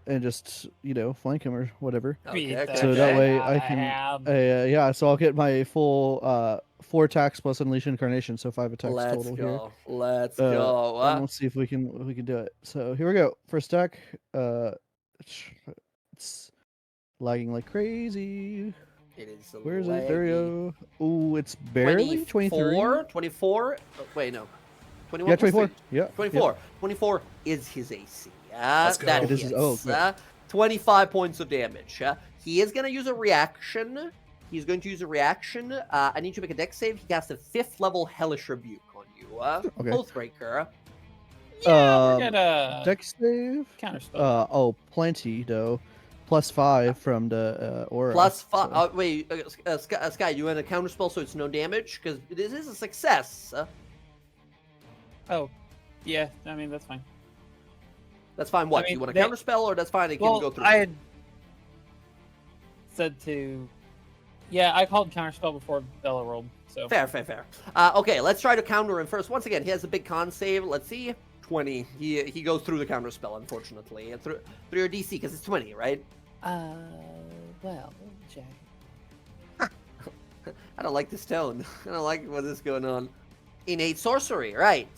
And just, flank him or whatever. Okay. So that way I can, so I'll get my full 4 attacks plus Unleash Incarnation, so 5 attacks total here. Let's go. And let's see if we can do it. So here we go. First attack. It's lagging like crazy. It is. Where is it? There we go. Ooh, it's barely 23. 24. Oh, wait, no. 21. Yeah, 24. Yeah. 24. Yeah. 24 is his AC. Let's go. That It is hits. his- great. 25 points of damage. He is going to use a reaction. He's going to use a reaction. I need to make a dex save. He casts a 5th level Hellish Rebuke on you. Okay. Oathbreaker. Get a Dex save. counterspell. Plenty though. +5 from the aura. Plus 5. so- Wait, Sky, you want a counterspell so it's no damage? Because this is a success. Oh, yeah. I mean, that's fine. That's fine. What? I mean, you want a they- counterspell or that's fine? It can Well, go through. I had said to. Yeah, I called counterspell before Bella rolled. So Fair. Okay, let's try to counter him first. Once again, he has a big con save. Let's see. 20. He goes through the counterspell, unfortunately. Through your DC, because it's 20, right? well, Jack. I don't like this tone. I don't like what is going on. Innate sorcery, right.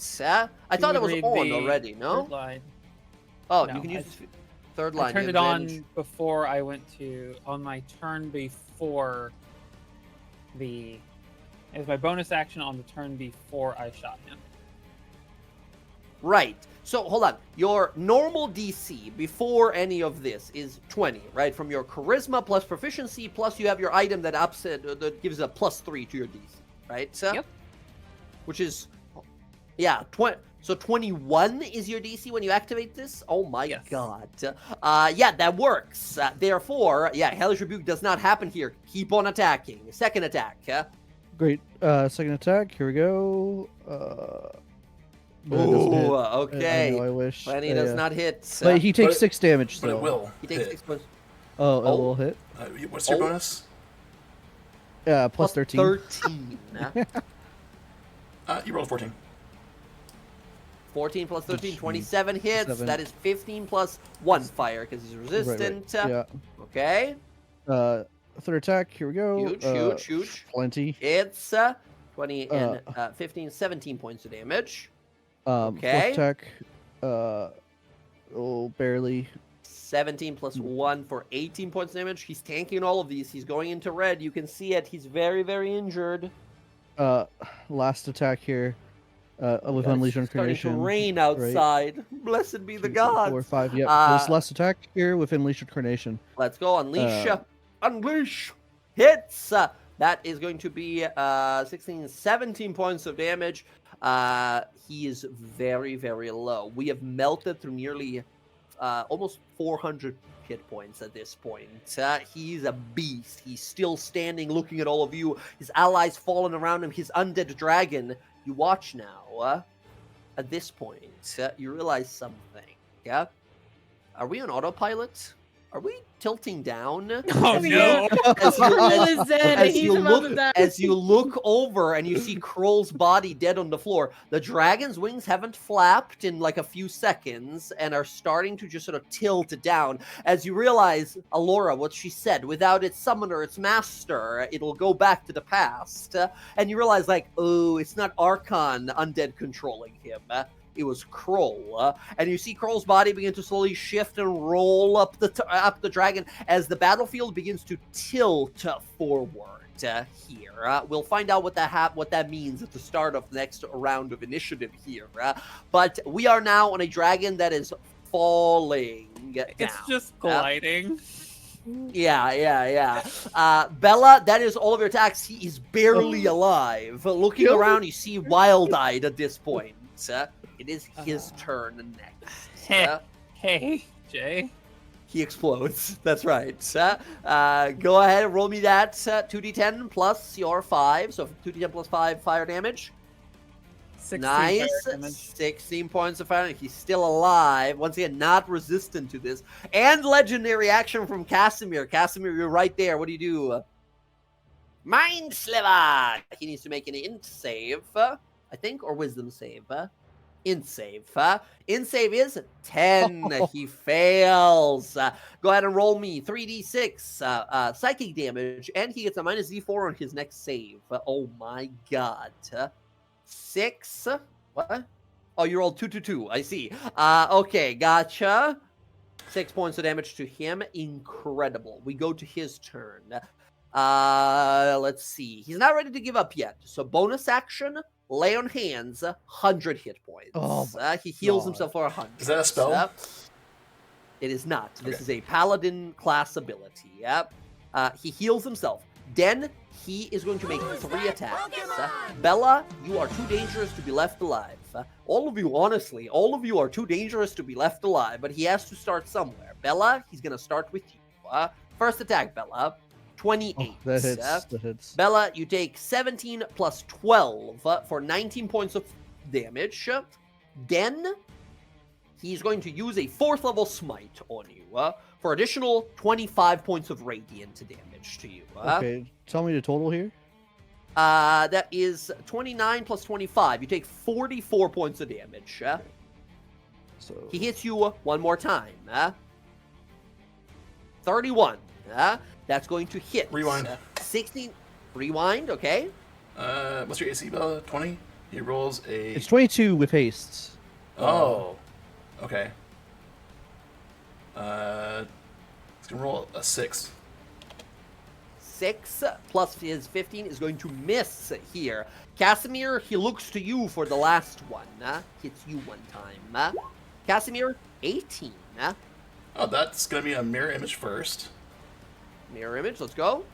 I thought it was on already, no? Third line. Oh, No, you can I- use third line. I turned you it have on advantage. before I went to on my turn before the. It was my bonus action on the turn before I shot him. Right. So, hold on. Your normal DC before any of this is 20, right? From your charisma plus proficiency, plus you have your item that ups it, that gives a +3 to your DC, right? So, Yep. Which is, yeah, 20. So 21 is your DC when you activate this? Oh my Yes. god. Yeah, that works. Therefore, yeah, Hellish Rebuke does not happen here. Keep on attacking. Second attack. Great. Second attack. Here we go. But it doesn't hit. Ooh, I okay. know, I wish. 20 does not hit. But he takes But- 6 damage But still. it will. He takes hit. 6 points. Oh, it Oh. will hit. What's your Oh. bonus? Yeah, plus 13. 13. You rolled 14. 14 plus 13, 27 hits. 7. That is 15 plus 1 fire because he's resistant. Yeah. Okay. Third attack. Here we go. Huge. Plenty. It's 20 and 15, 17 points of damage. Okay. Fourth attack. Barely. 17 plus 1 for 18 points of damage. He's tanking all of these. He's going into red. You can see it. He's very, very injured. Last attack here. With Unleash Incarnation. Starting to rain outside. Right. Blessed be the gods. 4, 5. Yep. This last attack here with Unleash Incarnation. Let's go. Unleash. Unleash. Hits. That is going to be 16, 17 points of damage. He is very, very low. We have melted through nearly almost 400 hit points at this point. He's a beast. He's still standing looking at all of you. His allies falling around him. His undead dragon. You watch now. At this point, you realize something. Yeah? Are we on autopilot? Are we tilting down? Oh no! As you look over and you see Kroll's body dead on the floor, the dragon's wings haven't flapped in like a few seconds and are starting to just sort of tilt down. As you realize, Alora, what she said, without its summoner, its master, it'll go back to the past. And you realize, like, oh, it's not Archon undead controlling him. It was Kroll, and you see Kroll's body begin to slowly shift and roll up the dragon as the battlefield begins to tilt forward. Here, we'll find out what that means at the start of the next round of initiative here. But we are now on a dragon that is falling down. It's just gliding. Yeah. Bella, that is all of your attacks. He is barely alive. Looking around, you see wild-eyed at this point. It is his turn next. Hey, Jay. He explodes. That's right. Go ahead and roll me that 2d10 plus your 5. So 2d10 plus 5 fire damage. 16 nice. fire damage. 16 points of fire damage. He's still alive. Once again, not resistant to this. And legendary action from Casimir. Casimir, you're right there. What do you do? Mind Sliver! He needs to make an int save, I think, or wisdom save. Int save. Int save is 10. He fails. Go ahead and roll me 3d6 psychic damage, and he gets a minus d4 on his next save. Oh my god. 6. What? Oh, you rolled 2. I see. Okay, gotcha. 6 points of damage to him. Incredible. We go to his turn. Let's see. He's not ready to give up yet. So bonus action. Lay on hands, 100 hit points. Oh he heals himself for 100. Is that a spell? It is not. This is a paladin class ability. Yep. He heals himself. Then he is going to make 3 attacks. Bella, you are too dangerous to be left alive. All of you, honestly, all of you are too dangerous to be left alive, but he has to start somewhere. Bella, he's going to start with you. First attack, Bella. 28. Oh, that hits. Bella, you take 17 plus 12 for 19 points of damage. Then he's going to use a 4th level smite on you for additional 25 points of radiant damage to you. Okay, tell me the total here. That is 29 plus 25. You take 44 points of damage. So he hits you one more time. 31. That's going to hit. Rewind. 16. Rewind, okay. What's your AC, Bella? 20? He rolls a... It's 22 with haste. Oh. Okay. It's going to roll a 6. 6 plus his 15 is going to miss here. Casimir, he looks to you for the last one. Hits you one time. Casimir, 18. Oh, that's going to be a mirror image first. Mirror image, let's go.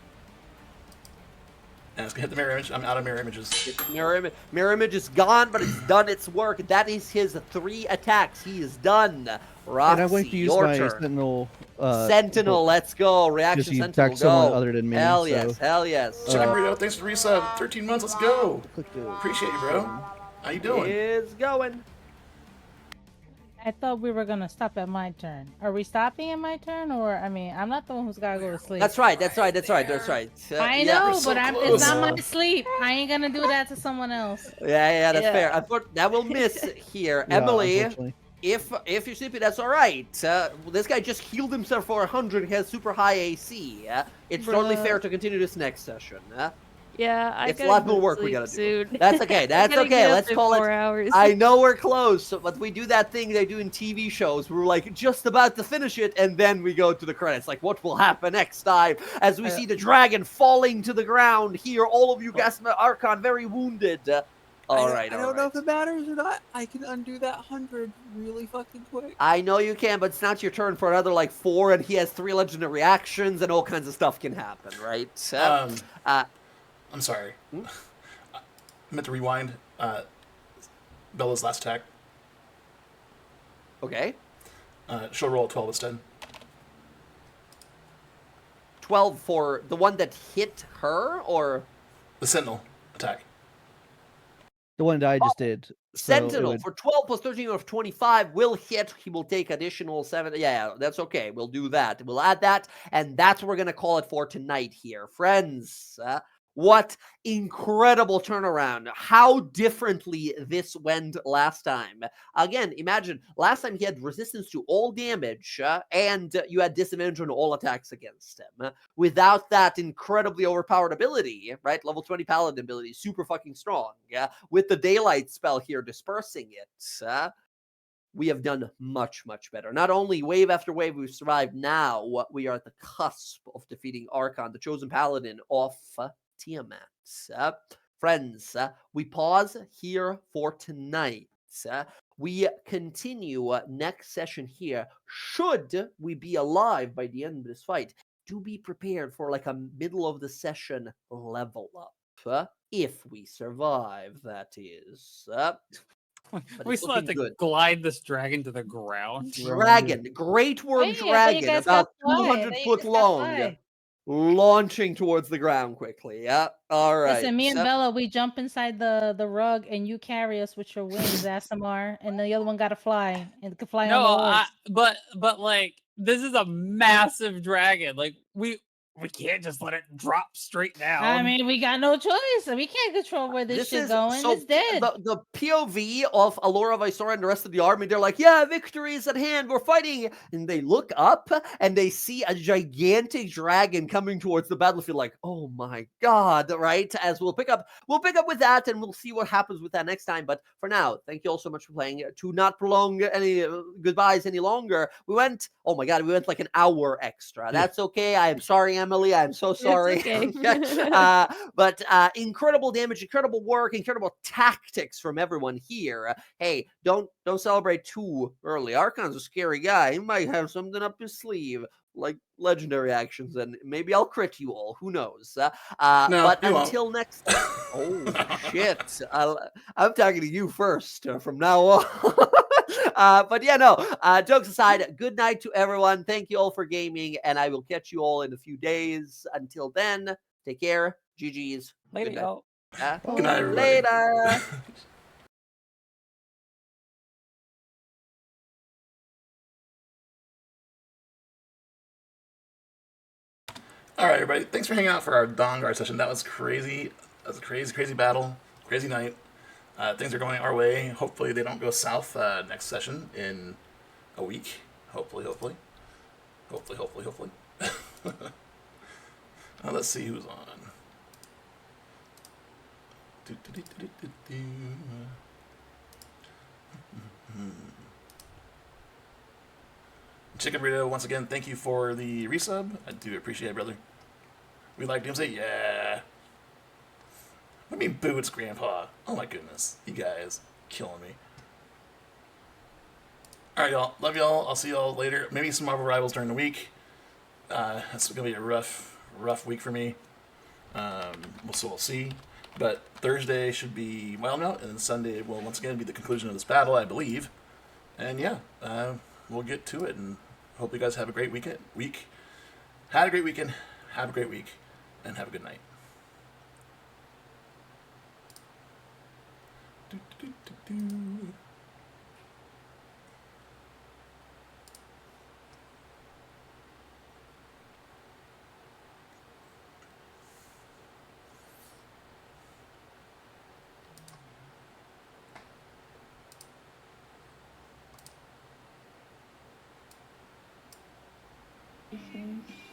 And it's going to hit the mirror image. I'm out of mirror images. Mirror image is gone, but it's done its work. That is his 3 attacks. He is done. Roxy, and I'm going to use my Sentinel. Sentinel, let's go. Reaction Sentinel, Sentinel, go. someone other than me. Hell yes, hell yes. Rito, thanks for the resub. 13 months, let's go. Appreciate you, bro. How you doing? It's going. I thought we were gonna stop at my turn. Are we stopping at my turn, or I mean, I'm not the one who's gotta go to sleep. That's right. I Yeah. know, so but it's close. not my sleep. I ain't gonna do that to someone else. Yeah, that's Yeah. fair. That will miss here. Yeah, Emily, unfortunately. if you're sleepy, that's all right. This guy just healed himself for 100. He has super high AC. It's totally Bruh. fair to continue this next session. Yeah, I It's a gotta lot go more to work we sleep gotta do. soon. That's okay. I That's gotta okay. get up Let's in call it. 4 hours. I know we're close, but we do that thing they do in TV shows. We're like just about to finish it, and then we go to the credits. Like, what will happen next time? As we see the dragon falling to the ground here, all of you guys, Archon, very wounded. All right. I don't know if it matters or not. I can undo that 100 really fucking quick. I know you can, but it's not your turn for another like 4, and he has 3 legendary actions, and all kinds of stuff can happen, right? I'm sorry. I meant to rewind. Bella's last attack. Okay. She'll roll a 12 instead. 12 for the one that hit her, or The Sentinel attack. The one that I just did. So it Sentinel would- for 12 plus 13 of 25 will hit. He will take additional 7. Yeah, that's okay. We'll do that. We'll add that, and that's what we're gonna call it for tonight here, friends. What incredible turnaround. How differently this went last time. Again, imagine last time he had resistance to all damage and you had disadvantage on all attacks against him. Without that incredibly overpowered ability, right? Level 20 paladin ability, super fucking strong. With the daylight spell here dispersing it. We have done much, much better. Not only wave after wave we've survived, now we are at the cusp of defeating Archon, the chosen paladin of Tiamat. Friends, we pause here for tonight. We continue next session here. Should we be alive by the end of this fight, do be prepared for like a middle of the session level up. If we survive, that is. We still have to glide this dragon to the ground. Dragon, great worm dragon, about 200 foot long, launching towards the ground quickly. Yeah, all right. Listen, me and Bella, we jump inside the rug, and you carry us with your wings, Asimar, and the other one got to fly and could fly on the horse. But like this is a massive dragon. Like we can't just let it drop straight down. I mean, we got no choice. We can't control where this shit's going. So it's dead. The POV of Alora Visora and the rest of the army, they're like, yeah, victory is at hand. We're fighting. And they look up and they see a gigantic dragon coming towards the battlefield like, oh my God, right? As we'll pick up with that and we'll see what happens with that next time. But for now, thank you all so much for playing. To not prolong any goodbyes any longer, we went like an hour extra. That's okay. I am sorry, Emily. I'm so sorry. It's okay. But incredible damage, incredible work, incredible tactics from everyone here. Hey, don't celebrate too early. Archon's a scary guy. He might have something up his sleeve, like legendary actions, and maybe I'll crit you all. Who knows? But until next time. Oh, shit. I'm talking to you first from now on. But yeah, no, jokes aside, good night to everyone. Thank you all for gaming, and I will catch you all in a few days. Until then, take care. GG's. Later, y'all. Good night, everybody. Later. All right, everybody. Thanks for hanging out for our DawnGuard session. That was crazy. That was a crazy, crazy battle. Crazy night. Things are going our way. Hopefully they don't go south next session in a week. Hopefully. Now let's see who's on. Chicken Burrito, once again, thank you for the resub. I do appreciate it, brother. We like Doomsday? Yeah. What do you mean, boo, it's Grandpa? Oh my goodness. You guys killing me. Alright, y'all. Love y'all. I'll see y'all later. Maybe some Marvel Rivals during the week. It's going to be a rough week for me. We'll see. But Thursday should be Wild Note, and then Sunday will once again be the conclusion of this battle, I believe. And yeah, we'll get to it, and hope you guys have a great weekend. Had a great weekend, have a great week, and have a good night. This is-